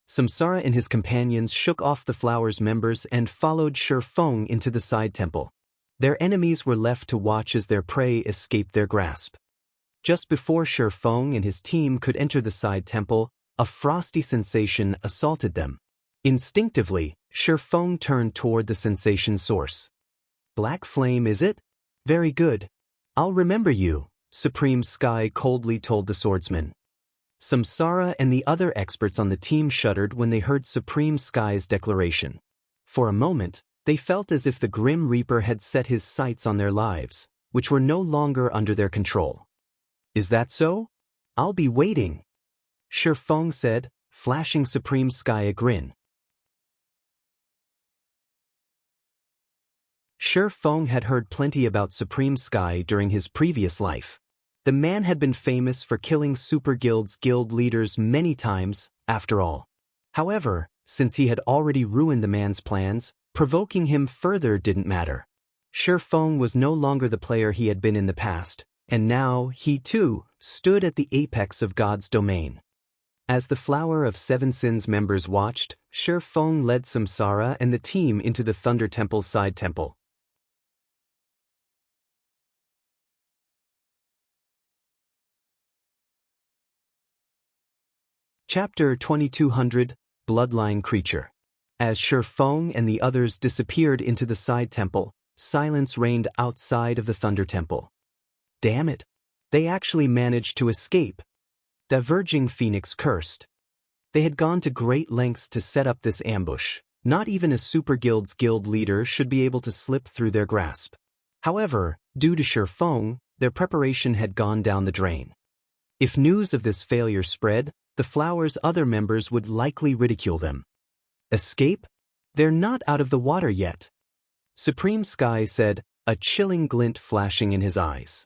Samsara and his companions shook off the Flower's members and followed Feng into the side temple. Their enemies were left to watch as their prey escaped their grasp. Just before Feng and his team could enter the side temple, a frosty sensation assaulted them. Instinctively, Feng turned toward the sensation source. Black flame, is it? Very good. I'll remember you, Supreme Sky coldly told the swordsman. Samsara and the other experts on the team shuddered when they heard Supreme Sky's declaration. For a moment, they felt as if the Grim Reaper had set his sights on their lives, which were no longer under their control. Is that so? I'll be waiting, Feng said, flashing Supreme Sky a grin. Feng had heard plenty about Supreme Sky during his previous life. The man had been famous for killing Super Guild's guild leaders many times, after all. However, since he had already ruined the man's plans, provoking him further didn't matter. Feng was no longer the player he had been in the past, and now he too stood at the apex of God's domain. As the Flower of Seven Sins members watched, Feng led Samsara and the team into the Thunder Temple's side temple. Chapter 2200, Bloodline Creature. As Feng and the others disappeared into the side temple, silence reigned outside of the Thunder Temple. Damn it! They actually managed to escape. Diverging Phoenix cursed. They had gone to great lengths to set up this ambush. Not even a Super Guild's guild leader should be able to slip through their grasp. However, due to Feng, their preparation had gone down the drain. If news of this failure spread, the Flower's other members would likely ridicule them. Escape? They're not out of the water yet. Supreme Sky said, a chilling glint flashing in his eyes.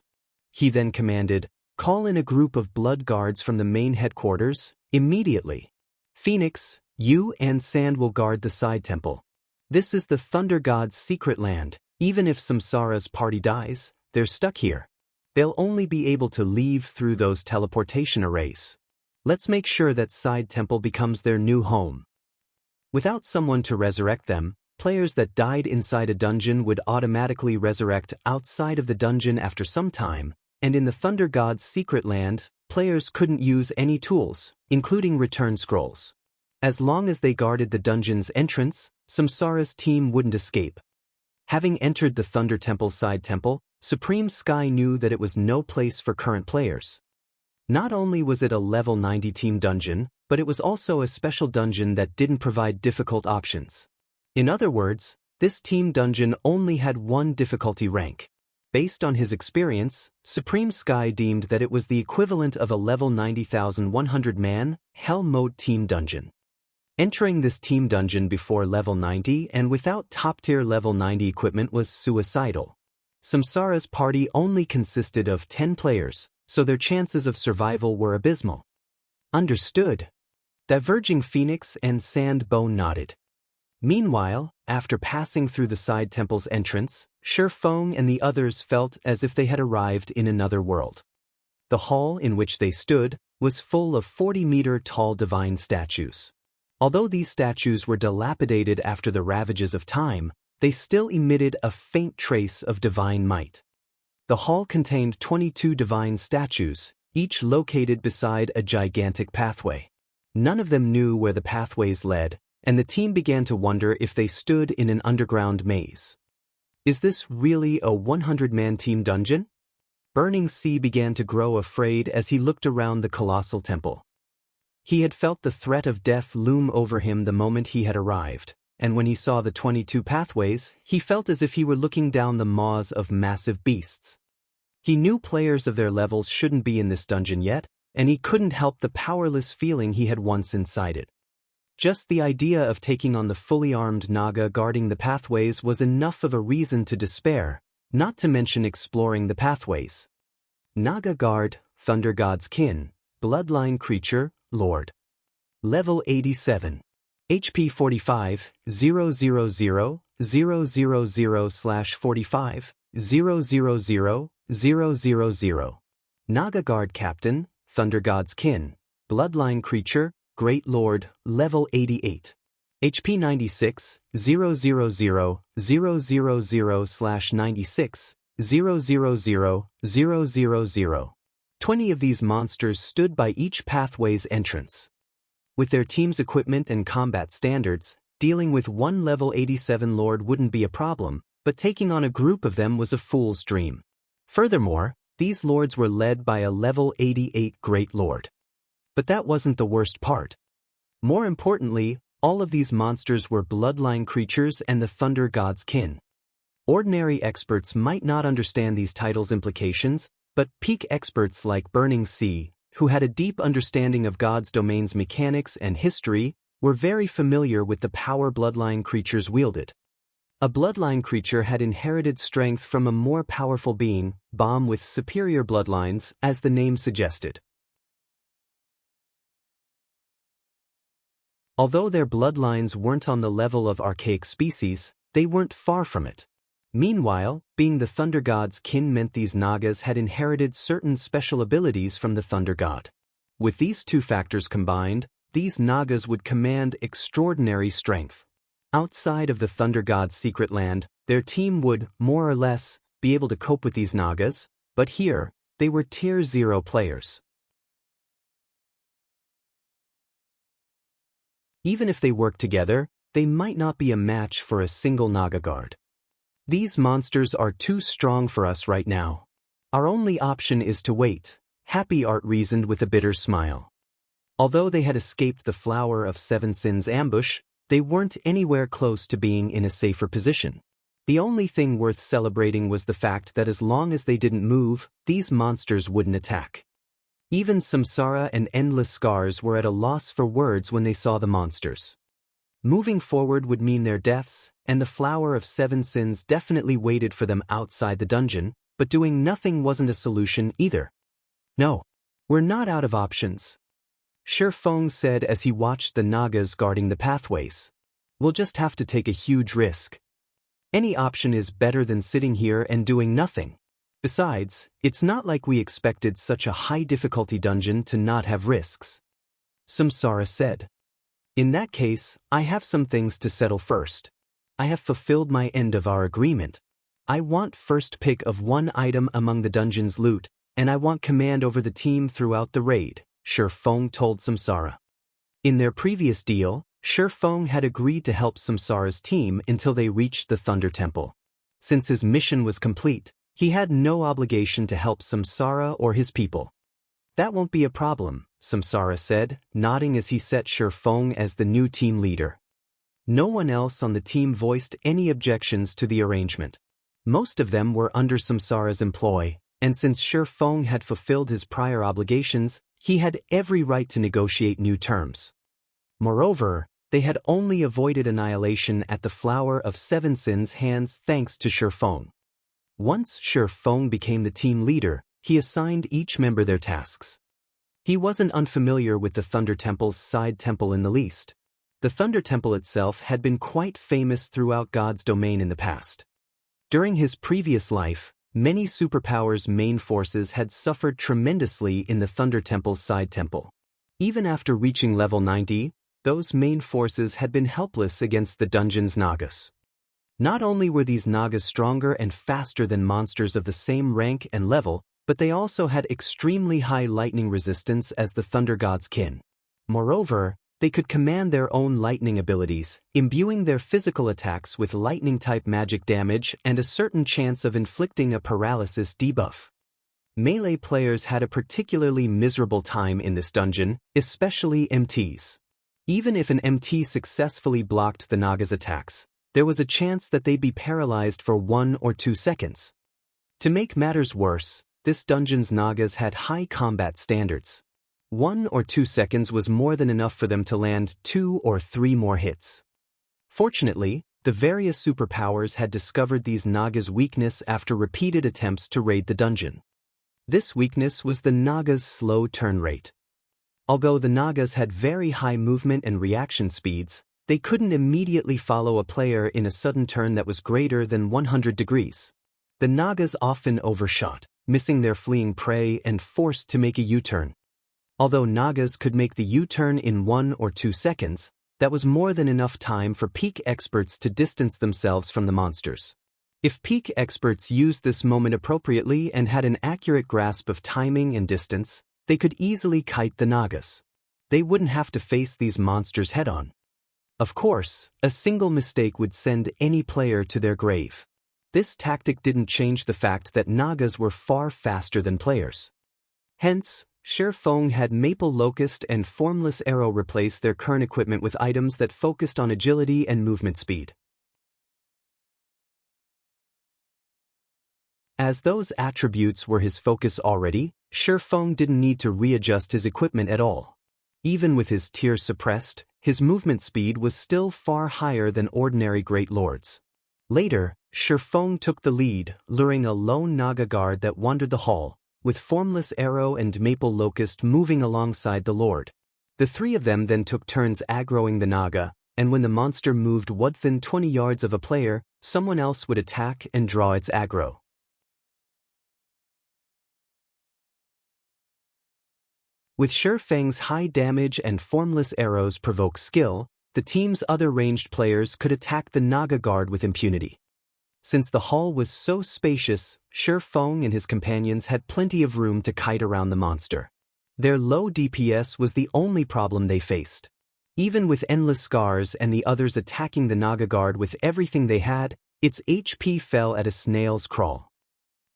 He then commanded, call in a group of blood guards from the main headquarters, immediately. Phoenix, you and Sand will guard the side temple. This is the Thunder God's secret land. Even if Samsara's party dies, they're stuck here. They'll only be able to leave through those teleportation arrays. Let's make sure that side temple becomes their new home. Without someone to resurrect them, players that died inside a dungeon would automatically resurrect outside of the dungeon after some time, and in the Thunder God's secret land, players couldn't use any tools, including return scrolls. As long as they guarded the dungeon's entrance, Samsara's team wouldn't escape. Having entered the Thunder Temple's side temple, Supreme Sky knew that it was no place for current players. Not only was it a level 90 team dungeon, but it was also a special dungeon that didn't provide difficult options. In other words, this team dungeon only had one difficulty rank. Based on his experience, Supreme Sky deemed that it was the equivalent of a level 90,100-man, Hell Mode team dungeon. Entering this team dungeon before level 90 and without top-tier level 90 equipment was suicidal. Samsara's party only consisted of 10 players, so their chances of survival were abysmal. Understood. Diverging Phoenix and Sand Bone nodded. Meanwhile, after passing through the side temple's entrance, Feng and the others felt as if they had arrived in another world. The hall in which they stood was full of 40-meter-tall divine statues. Although these statues were dilapidated after the ravages of time, they still emitted a faint trace of divine might. The hall contained 22 divine statues, each located beside a gigantic pathway. None of them knew where the pathways led, and the team began to wonder if they stood in an underground maze. Is this really a 100-man team dungeon? Burning Sea began to grow afraid as he looked around the colossal temple. He had felt the threat of death loom over him the moment he had arrived, and when he saw the 22 pathways, he felt as if he were looking down the maws of massive beasts. He knew players of their levels shouldn't be in this dungeon yet, and he couldn't help the powerless feeling he had once inside it. Just the idea of taking on the fully armed Naga guarding the pathways was enough of a reason to despair, not to mention exploring the pathways. Naga Guard, Thunder God's Kin, Bloodline Creature, Lord. Level 87. HP 45, 000, 000/45, 000, Naga Guard Captain, Thunder God's Kin, Bloodline Creature, Great Lord, Level 88. HP 96, 000, 000/96, 000, 20 of these monsters stood by each pathway's entrance. With their team's equipment and combat standards, dealing with one Level 87 Lord wouldn't be a problem, but taking on a group of them was a fool's dream. Furthermore, these lords were led by a Level 88 Great Lord. But that wasn't the worst part. More importantly, all of these monsters were bloodline creatures and the Thunder God's Kin. Ordinary experts might not understand these titles' implications, but peak experts like Burning Sea, who had a deep understanding of God's domain's mechanics and history, were very familiar with the power bloodline creatures wielded. A bloodline creature had inherited strength from a more powerful being, Bomb with superior bloodlines, as the name suggested. Although their bloodlines weren't on the level of archaic species, they weren't far from it. Meanwhile, being the Thunder God's Kin meant these Nagas had inherited certain special abilities from the Thunder God. With these two factors combined, these Nagas would command extraordinary strength. Outside of the Thunder God's secret land, their team would, more or less, be able to cope with these Nagas, but here, they were Tier 0 players. Even if they worked together, they might not be a match for a single Naga guard. These monsters are too strong for us right now. Our only option is to wait, Happy Art reasoned with a bitter smile. Although they had escaped the Flower of Seven Sins ambush, they weren't anywhere close to being in a safer position. The only thing worth celebrating was the fact that as long as they didn't move, these monsters wouldn't attack. Even Samsara and Endless Scars were at a loss for words when they saw the monsters. Moving forward would mean their deaths, and the Flower of Seven Sins definitely waited for them outside the dungeon, but doing nothing wasn't a solution either. No, we're not out of options. Feng said as he watched the Nagas guarding the pathways. We'll just have to take a huge risk. Any option is better than sitting here and doing nothing. Besides, it's not like we expected such a high-difficulty dungeon to not have risks. Samsara said. In that case, I have some things to settle first. I have fulfilled my end of our agreement. I want first pick of one item among the dungeon's loot, and I want command over the team throughout the raid, Feng told Samsara. In their previous deal, Feng had agreed to help Samsara's team until they reached the Thunder Temple. Since his mission was complete, he had no obligation to help Samsara or his people. That won't be a problem, Samsara said, nodding as he set Feng as the new team leader. No one else on the team voiced any objections to the arrangement. Most of them were under Samsara's employ, and since Feng had fulfilled his prior obligations, he had every right to negotiate new terms. Moreover, they had only avoided annihilation at the Flower of Seven Sins' hands thanks to Feng. Once Feng became the team leader, he assigned each member their tasks. He wasn't unfamiliar with the Thunder Temple's side temple in the least. The Thunder Temple itself had been quite famous throughout God's domain in the past. During his previous life, Many superpowers' main forces had suffered tremendously in the Thunder Temple's side temple. Even after reaching level 90, those main forces had been helpless against the dungeon's Nagas. Not only were these Nagas stronger and faster than monsters of the same rank and level, but they also had extremely high lightning resistance as the Thunder God's kin. Moreover, they could command their own lightning abilities, imbuing their physical attacks with lightning-type magic damage and a certain chance of inflicting a paralysis debuff. Melee players had a particularly miserable time in this dungeon, especially MTs. Even if an MT successfully blocked the Naga's attacks, there was a chance that they'd be paralyzed for 1 or 2 seconds. To make matters worse, this dungeon's Nagas had high combat standards. 1 or 2 seconds was more than enough for them to land 2 or 3 more hits. Fortunately, the various superpowers had discovered these Nagas' weakness after repeated attempts to raid the dungeon. This weakness was the Nagas' slow turn rate. Although the Nagas had very high movement and reaction speeds, they couldn't immediately follow a player in a sudden turn that was greater than 100 degrees. The Nagas often overshot, missing their fleeing prey and forced to make a U-turn. Although Nagas could make the U-turn in 1 or 2 seconds, that was more than enough time for peak experts to distance themselves from the monsters. If peak experts used this moment appropriately and had an accurate grasp of timing and distance, they could easily kite the Nagas. They wouldn't have to face these monsters head-on. Of course, a single mistake would send any player to their grave. This tactic didn't change the fact that Nagas were far faster than players. Hence, Feng had Maple Locust and Formless Arrow replace their current equipment with items that focused on agility and movement speed. As those attributes were his focus already, Feng didn't need to readjust his equipment at all. Even with his tier suppressed, his movement speed was still far higher than ordinary Great Lords. Later, Feng took the lead, luring a lone Naga guard that wandered the hall, with Formless Arrow and Maple Locust moving alongside the Lord. The 3 of them then took turns aggroing the Naga, and when the monster moved within 20 yards of a player, someone else would attack and draw its aggro. With Feng's high damage and Formless Arrows provoke skill, the team's other ranged players could attack the Naga guard with impunity. Since the hall was so spacious, Feng and his companions had plenty of room to kite around the monster. Their low DPS was the only problem they faced. Even with endless scars and the others attacking the Naga guard with everything they had, its HP fell at a snail's crawl.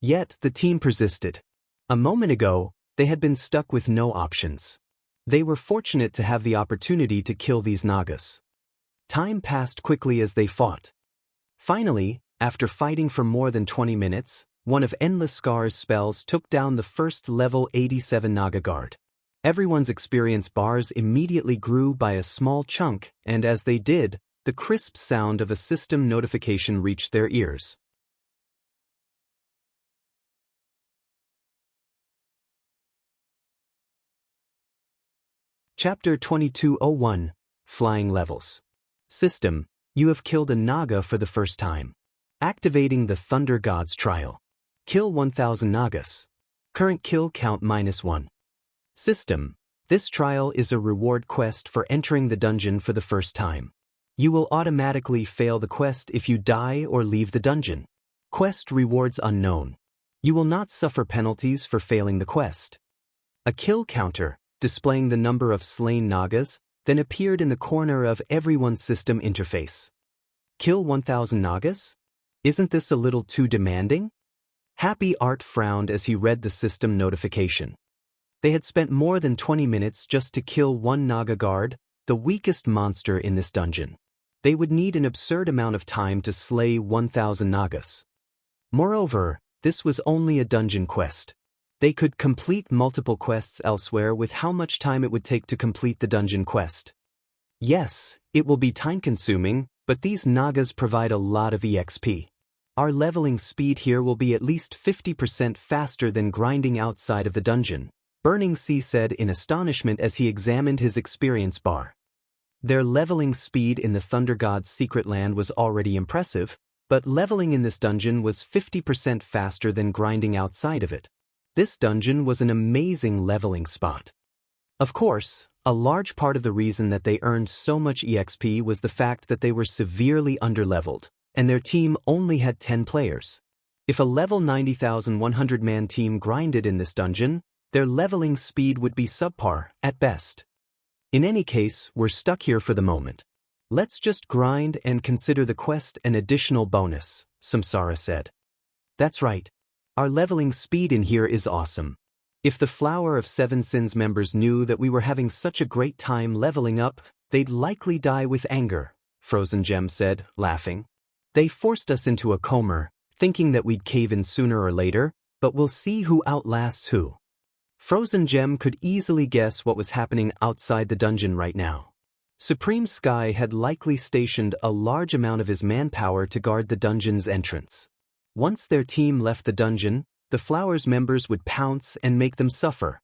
Yet the team persisted. A moment ago, they had been stuck with no options. They were fortunate to have the opportunity to kill these Nagas. Time passed quickly as they fought. Finally, after fighting for more than 20 minutes, one of Endless Scar's spells took down the first level 87 Naga guard. Everyone's experience bars immediately grew by a small chunk, and as they did, the crisp sound of a system notification reached their ears. Chapter 2201, Flying Levels. System: you have killed a Naga for the first time. Activating the Thunder God's Trial. Kill 1000 Nagas. Current kill count -1. System: this trial is a reward quest for entering the dungeon for the first time. You will automatically fail the quest if you die or leave the dungeon. Quest rewards unknown. You will not suffer penalties for failing the quest. A kill counter, displaying the number of slain Nagas, then appeared in the corner of everyone's system interface. Kill 1000 Nagas? Isn't this a little too demanding? Happy Art frowned as he read the system notification. They had spent more than 20 minutes just to kill one Naga guard, the weakest monster in this dungeon. They would need an absurd amount of time to slay 1000 Nagas. Moreover, this was only a dungeon quest. They could complete multiple quests elsewhere with how much time it would take to complete the dungeon quest. Yes, it will be time-consuming, but these Nagas provide a lot of EXP. Our leveling speed here will be at least 50% faster than grinding outside of the dungeon, Burning Sea said in astonishment as he examined his experience bar. Their leveling speed in the Thunder God's secret land was already impressive, But leveling in this dungeon was 50% faster than grinding outside of it. This dungeon was an amazing leveling spot. Of course, a large part of the reason that they earned so much EXP was the fact that they were severely underleveled, and their team only had 10 players. If a level 90,100-man team grinded in this dungeon, their leveling speed would be subpar, at best. In any case, we're stuck here for the moment. Let's just grind and consider the quest an additional bonus, Samsara said. That's right. Our leveling speed in here is awesome. If the Flower of Seven Sins members knew that we were having such a great time leveling up, they'd likely die with anger, Frozen Gem said, laughing. They forced us into a coma, thinking that we'd cave in sooner or later, but we'll see who outlasts who. Frozen Gem could easily guess what was happening outside the dungeon right now. Supreme Sky had likely stationed a large amount of his manpower to guard the dungeon's entrance. Once their team left the dungeon, the Flower's members would pounce and make them suffer.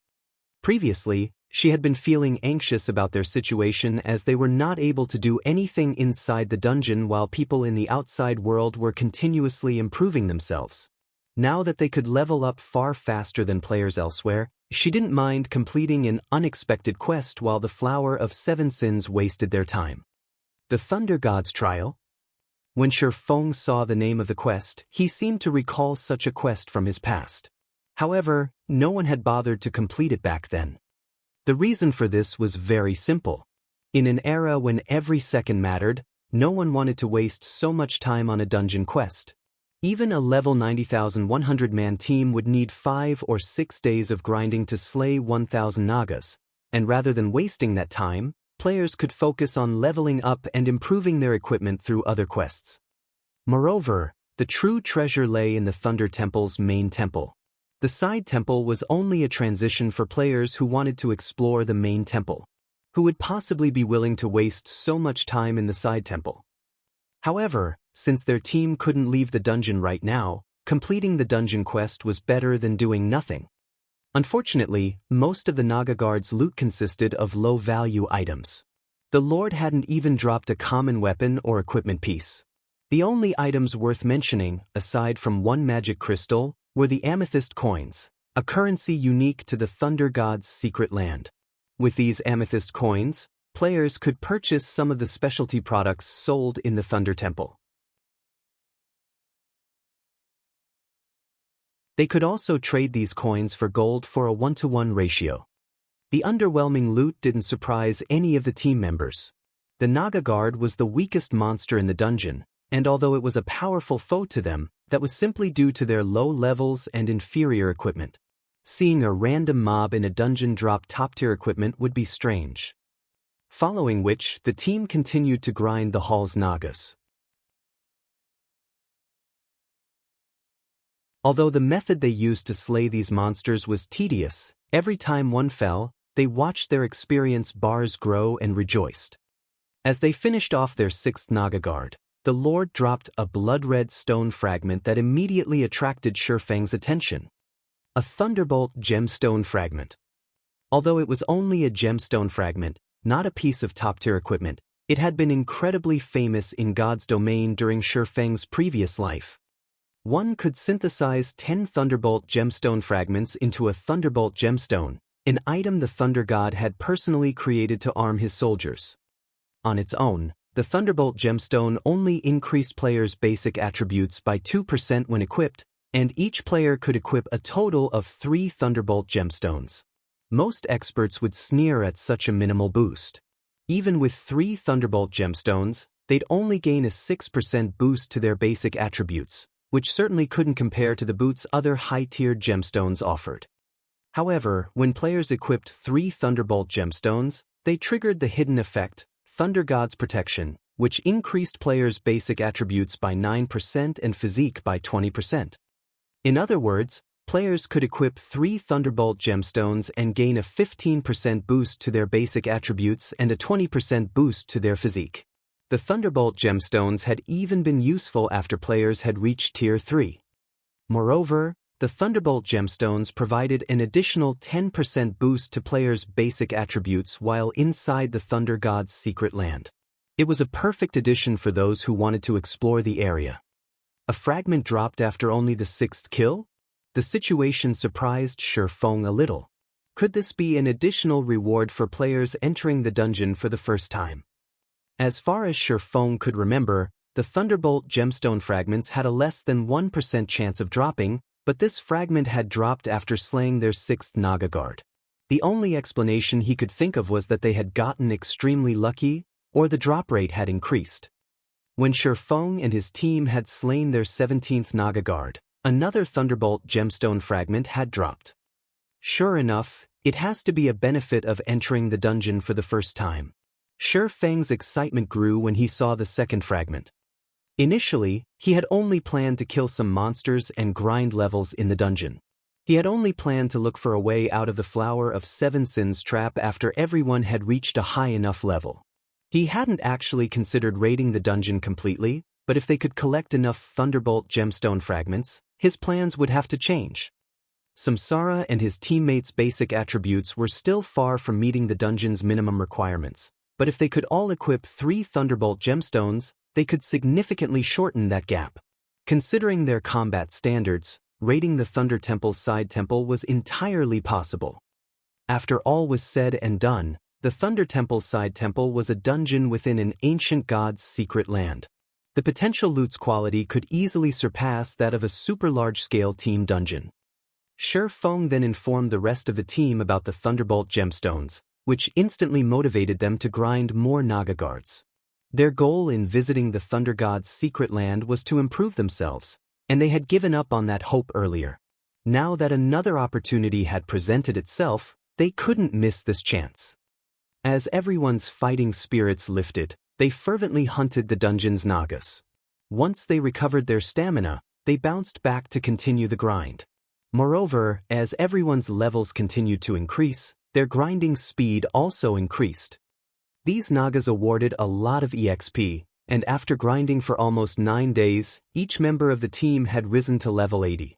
Previously, she had been feeling anxious about their situation as they were not able to do anything inside the dungeon while people in the outside world were continuously improving themselves. Now that they could level up far faster than players elsewhere, she didn't mind completing an unexpected quest while the Flower of Seven Sins wasted their time. The Thunder God's Trial? When Feng saw the name of the quest, he seemed to recall such a quest from his past. However, no one had bothered to complete it back then. The reason for this was very simple. In an era when every second mattered, no one wanted to waste so much time on a dungeon quest. Even a level 90,100-man team would need 5 or 6 days of grinding to slay 1,000 Nagas, and rather than wasting that time, players could focus on leveling up and improving their equipment through other quests. Moreover, the true treasure lay in the Thunder Temple's main temple. The side temple was only a transition for players who wanted to explore the main temple. Who would possibly be willing to waste so much time in the side temple? However, since their team couldn't leave the dungeon right now, completing the dungeon quest was better than doing nothing. Unfortunately, most of the Naga Guard's loot consisted of low-value items. The Lord hadn't even dropped a common weapon or equipment piece. The only items worth mentioning, aside from one magic crystal, were the amethyst coins, a currency unique to the Thunder God's secret land. With these amethyst coins, players could purchase some of the specialty products sold in the Thunder Temple. They could also trade these coins for gold for a 1-to-1 ratio. The underwhelming loot didn't surprise any of the team members. The Naga Guard was the weakest monster in the dungeon, and although it was a powerful foe to them, that was simply due to their low levels and inferior equipment. Seeing a random mob in a dungeon drop top-tier equipment would be strange. Following which, the team continued to grind the hall's Nagas. Although the method they used to slay these monsters was tedious, every time one fell, they watched their experience bars grow and rejoiced. As they finished off their 6th Naga Guard, the Lord dropped a blood-red stone fragment that immediately attracted Feng's attention. A Thunderbolt gemstone fragment. Although it was only a gemstone fragment, not a piece of top-tier equipment, it had been incredibly famous in God's domain during Feng's previous life. One could synthesize 10 Thunderbolt gemstone fragments into a Thunderbolt gemstone, an item the Thunder God had personally created to arm his soldiers. On its own, the Thunderbolt gemstone only increased players' basic attributes by 2% when equipped, and each player could equip a total of 3 Thunderbolt gemstones. Most experts would sneer at such a minimal boost. Even with 3 Thunderbolt gemstones, they'd only gain a 6% boost to their basic attributes, which certainly couldn't compare to the boost's other high-tiered gemstones offered. However, when players equipped 3 Thunderbolt gemstones, they triggered the hidden effect, Thunder God's Protection, which increased players' basic attributes by 9% and physique by 20%. In other words, players could equip 3 Thunderbolt gemstones and gain a 15% boost to their basic attributes and a 20% boost to their physique. The Thunderbolt gemstones had even been useful after players had reached Tier 3. Moreover, the Thunderbolt gemstones provided an additional 10% boost to players' basic attributes while inside the Thunder God's secret land. It was a perfect addition for those who wanted to explore the area. A fragment dropped after only the 6th kill? The situation surprised Feng a little. Could this be an additional reward for players entering the dungeon for the first time? As far as Feng could remember, the Thunderbolt gemstone fragments had a less than 1% chance of dropping, but this fragment had dropped after slaying their 6th Naga guard. The only explanation he could think of was that they had gotten extremely lucky, or the drop rate had increased. When Feng and his team had slain their 17th Naga guard, another Thunderbolt gemstone fragment had dropped. Sure enough, it has to be a benefit of entering the dungeon for the first time. Feng's excitement grew when he saw the second fragment. Initially, he had only planned to kill some monsters and grind levels in the dungeon. He had only planned to look for a way out of the Flower of Seven Sins trap after everyone had reached a high enough level. He hadn't actually considered raiding the dungeon completely, but if they could collect enough Thunderbolt gemstone fragments, his plans would have to change. Samsara and his teammates' basic attributes were still far from meeting the dungeon's minimum requirements, but if they could all equip 3 Thunderbolt gemstones, they could significantly shorten that gap. Considering their combat standards, raiding the Thunder Temple's side temple was entirely possible. After all was said and done, the Thunder Temple's side temple was a dungeon within an ancient god's secret land. The potential loot's quality could easily surpass that of a super large-scale team dungeon. Feng then informed the rest of the team about the Thunderbolt gemstones, which instantly motivated them to grind more Naga guards. Their goal in visiting the Thunder God's secret land was to improve themselves, and they had given up on that hope earlier. Now that another opportunity had presented itself, they couldn't miss this chance. As everyone's fighting spirits lifted, they fervently hunted the dungeon's Nagas. Once they recovered their stamina, they bounced back to continue the grind. Moreover, as everyone's levels continued to increase, their grinding speed also increased. These Nagas awarded a lot of EXP, and after grinding for almost 9 days, each member of the team had risen to level 80.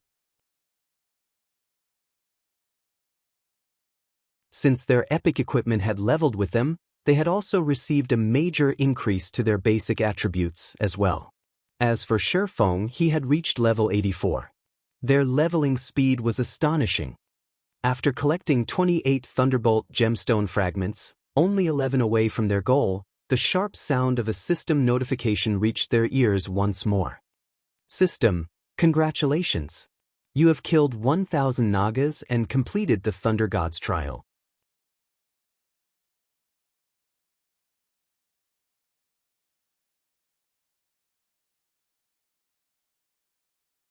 Since their epic equipment had leveled with them, they had also received a major increase to their basic attributes as well. As for Feng, he had reached level 84. Their leveling speed was astonishing. After collecting 28 Thunderbolt gemstone fragments, only 11 away from their goal, the sharp sound of a system notification reached their ears once more. System, congratulations! You have killed 1,000 Nagas and completed the Thunder God's trial.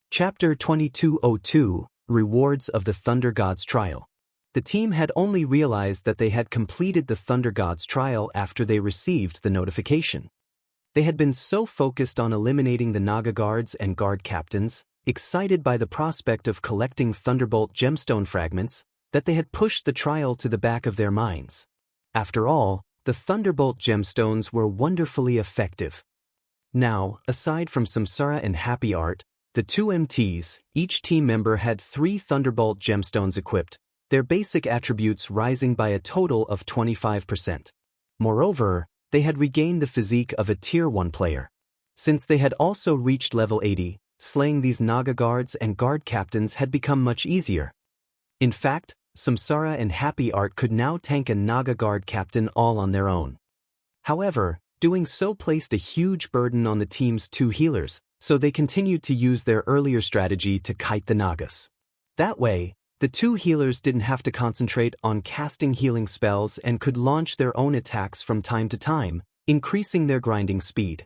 Chapter 2202, Rewards of the Thunder God's Trial. The team had only realized that they had completed the Thunder God's trial after they received the notification. They had been so focused on eliminating the Naga guards and guard captains, excited by the prospect of collecting Thunderbolt gemstone fragments, that they had pushed the trial to the back of their minds. After all, the Thunderbolt gemstones were wonderfully effective. Now, aside from Samsara and Happy Art, the 2 MTs, each team member had 3 Thunderbolt gemstones equipped, their basic attributes rising by a total of 25%. Moreover, they had regained the physique of a Tier 1 player. Since they had also reached level 80, slaying these Naga guards and guard captains had become much easier. In fact, Samsara and Happy Art could now tank a Naga guard captain all on their own. However, doing so placed a huge burden on the team's 2 healers, so they continued to use their earlier strategy to kite the Nagas. That way, the 2 healers didn't have to concentrate on casting healing spells and could launch their own attacks from time to time, increasing their grinding speed.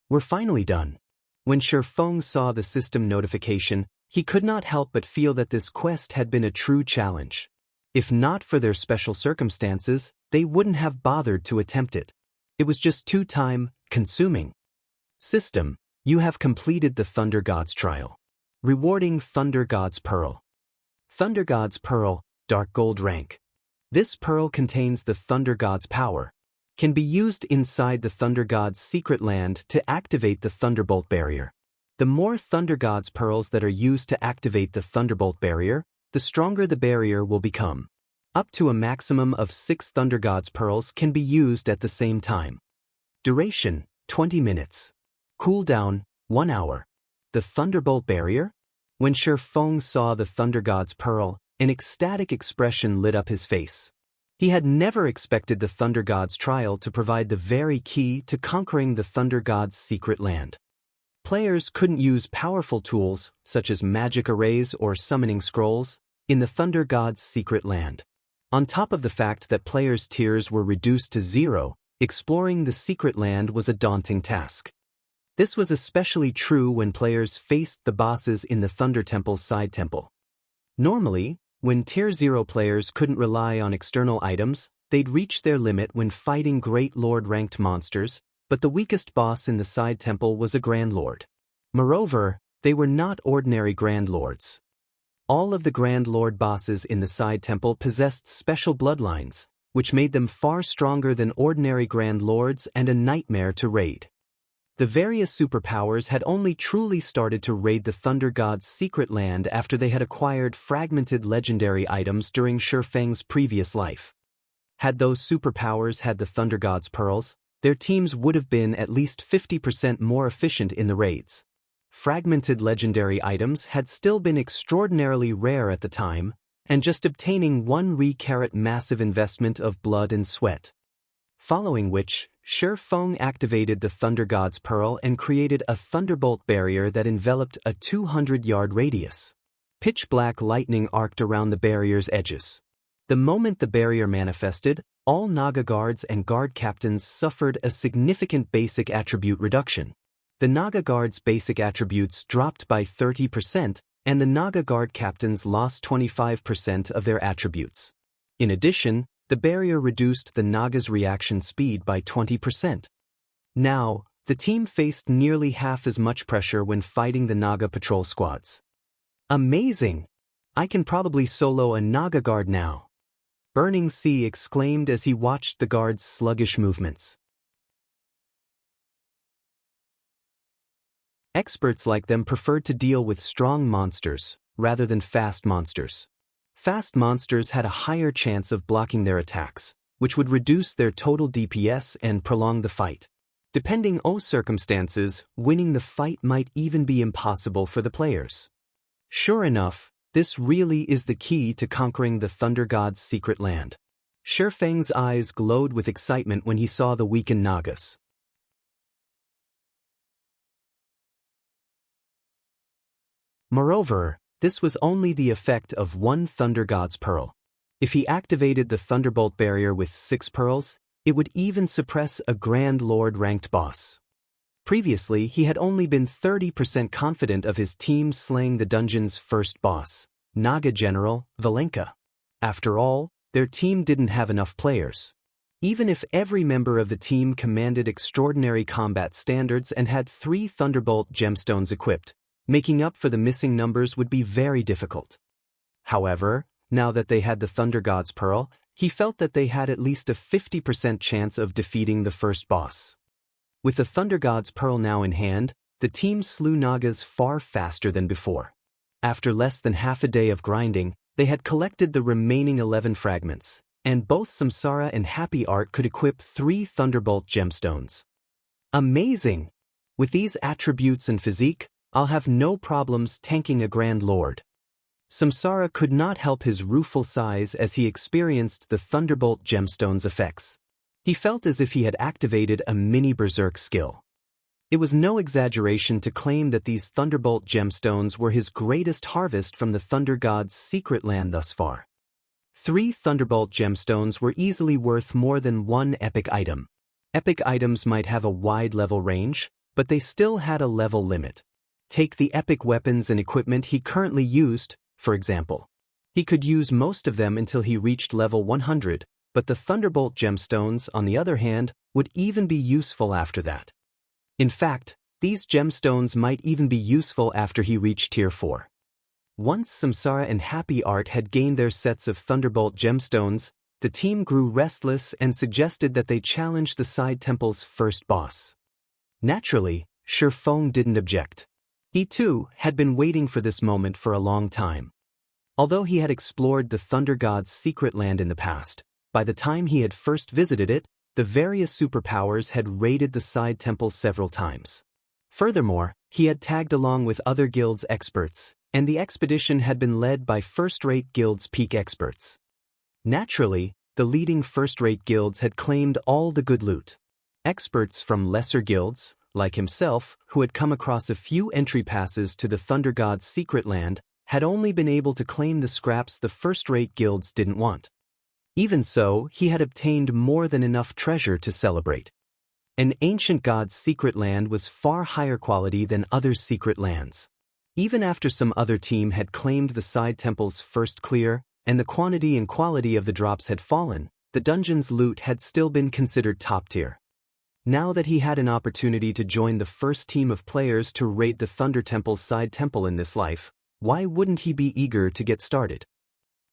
We're finally done. When Feng saw the system notification, he could not help but feel that this quest had been a true challenge. If not for their special circumstances, they wouldn't have bothered to attempt it. It was just too time-consuming. System, you have completed the Thunder God's trial. Rewarding Thunder God's Pearl. Thunder God's Pearl, Dark Gold rank. This pearl contains the Thunder God's power. Can be used inside the Thunder God's secret land to activate the Thunderbolt barrier. The more Thunder God's pearls that are used to activate the Thunderbolt barrier, the stronger the barrier will become. Up to a maximum of 6 Thunder God's pearls can be used at the same time. Duration, 20 minutes. Cooldown, 1 hour. the Thunderbolt Barrier? When Feng saw the Thunder God's Pearl, an ecstatic expression lit up his face. He had never expected the Thunder God's trial to provide the very key to conquering the Thunder God's secret land. Players couldn't use powerful tools, such as magic arrays or summoning scrolls, in the Thunder God's secret land. On top of the fact that players' tiers were reduced to 0, exploring the secret land was a daunting task. This was especially true when players faced the bosses in the Thunder Temple's side temple. Normally, when Tier 0 players couldn't rely on external items, they'd reach their limit when fighting Great Lord-ranked monsters, but the weakest boss in the side temple was a Grand Lord. Moreover, they were not ordinary Grand Lords. All of the Grand Lord bosses in the side temple possessed special bloodlines, which made them far stronger than ordinary Grand Lords and a nightmare to raid. The various superpowers had only truly started to raid the Thunder God's secret land after they had acquired fragmented legendary items during Feng's previous life. Had those superpowers had the Thunder God's pearls, their teams would have been at least 50% more efficient in the raids. Fragmented legendary items had still been extraordinarily rare at the time, and just obtaining one recarrot massive investment of blood and sweat. Following which, Feng activated the Thunder God's Pearl and created a Thunderbolt Barrier that enveloped a 200-yard radius. Pitch-black lightning arced around the barrier's edges. The moment the barrier manifested, all Naga guards and guard captains suffered a significant basic attribute reduction. The Naga guards' basic attributes dropped by 30%, and the Naga guard captains lost 25% of their attributes. In addition, the barrier reduced the Naga's reaction speed by 20%. Now, the team faced nearly half as much pressure when fighting the Naga patrol squads. Amazing! I can probably solo a Naga guard now. Burning Sea exclaimed as he watched the guard's sluggish movements. Experts like them preferred to deal with strong monsters, rather than fast monsters. Fast monsters had a higher chance of blocking their attacks, which would reduce their total DPS and prolong the fight. Depending on circumstances, winning the fight might even be impossible for the players. Sure enough, this really is the key to conquering the Thunder God's secret land. Feng's eyes glowed with excitement when he saw the weakened Nagas. Moreover, this was only the effect of one Thunder God's Pearl. If he activated the Thunderbolt Barrier with 6 pearls, it would even suppress a Grand Lord-ranked boss. Previously, he had only been 30% confident of his team slaying the dungeon's first boss, Naga General Valenka. After all, their team didn't have enough players. Even if every member of the team commanded extraordinary combat standards and had 3 Thunderbolt gemstones equipped, making up for the missing numbers would be very difficult. However, now that they had the Thunder God's Pearl, he felt that they had at least a 50% chance of defeating the first boss. With the Thunder God's Pearl now in hand, the team slew Nagas far faster than before. After less than half a day of grinding, they had collected the remaining 11 fragments, and both Samsara and Happy Art could equip 3 Thunderbolt gemstones. Amazing! With these attributes and physique, I'll have no problems tanking a Grand Lord. Samsara could not help his rueful sighs as he experienced the Thunderbolt gemstone's effects. He felt as if he had activated a mini berserk skill. It was no exaggeration to claim that these Thunderbolt gemstones were his greatest harvest from the Thunder God's secret land thus far. 3 Thunderbolt gemstones were easily worth more than 1 epic item. Epic items might have a wide level range, but they still had a level limit. Take the epic weapons and equipment he currently used, for example. He could use most of them until he reached level 100, but the Thunderbolt gemstones, on the other hand, would even be useful after that. In fact, these gemstones might even be useful after he reached Tier 4. Once Samsara and Happy Art had gained their sets of Thunderbolt gemstones, the team grew restless and suggested that they challenge the side temple's first boss. Naturally, Feng didn't object. He too had been waiting for this moment for a long time. Although he had explored the Thunder God's secret land in the past, by the time he had first visited it, the various superpowers had raided the side temple several times. Furthermore, he had tagged along with other guilds' experts, and the expedition had been led by first-rate guilds' peak experts. Naturally, the leading first-rate guilds had claimed all the good loot. Experts from lesser guilds, like himself, who had come across a few entry passes to the Thunder God's secret land, had only been able to claim the scraps the first-rate guilds didn't want. Even so, he had obtained more than enough treasure to celebrate. An ancient god's secret land was far higher quality than other secret lands. Even after some other team had claimed the side temples first clear, and the quantity and quality of the drops had fallen, the dungeon's loot had still been considered top tier. Now that he had an opportunity to join the first team of players to raid the Thunder Temple's side temple in this life, why wouldn't he be eager to get started?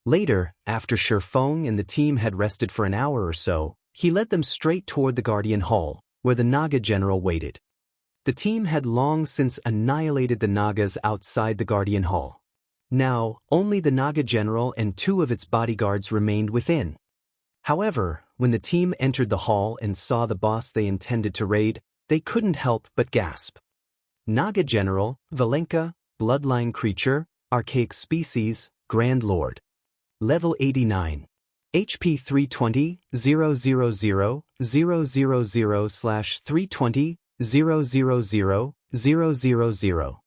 Later, after Feng and the team had rested for an hour or so, he led them straight toward the Guardian Hall, where the Naga general waited. The team had long since annihilated the Nagas outside the Guardian Hall. Now, only the Naga general and 2 of its bodyguards remained within. However, when the team entered the hall and saw the boss they intended to raid, they couldn't help but gasp. Naga General, Valenka, Bloodline Creature, Archaic Species, Grand Lord. Level 89. HP 320, 000/320, 000.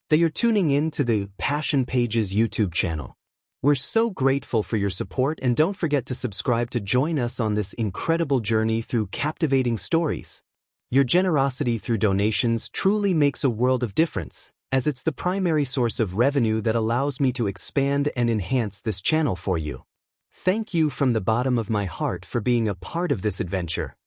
They are tuning in to the Passion Pages YouTube channel. We're so grateful for your support, and don't forget to subscribe to join us on this incredible journey through captivating stories. Your generosity through donations truly makes a world of difference, as it's the primary source of revenue that allows me to expand and enhance this channel for you. Thank you from the bottom of my heart for being a part of this adventure.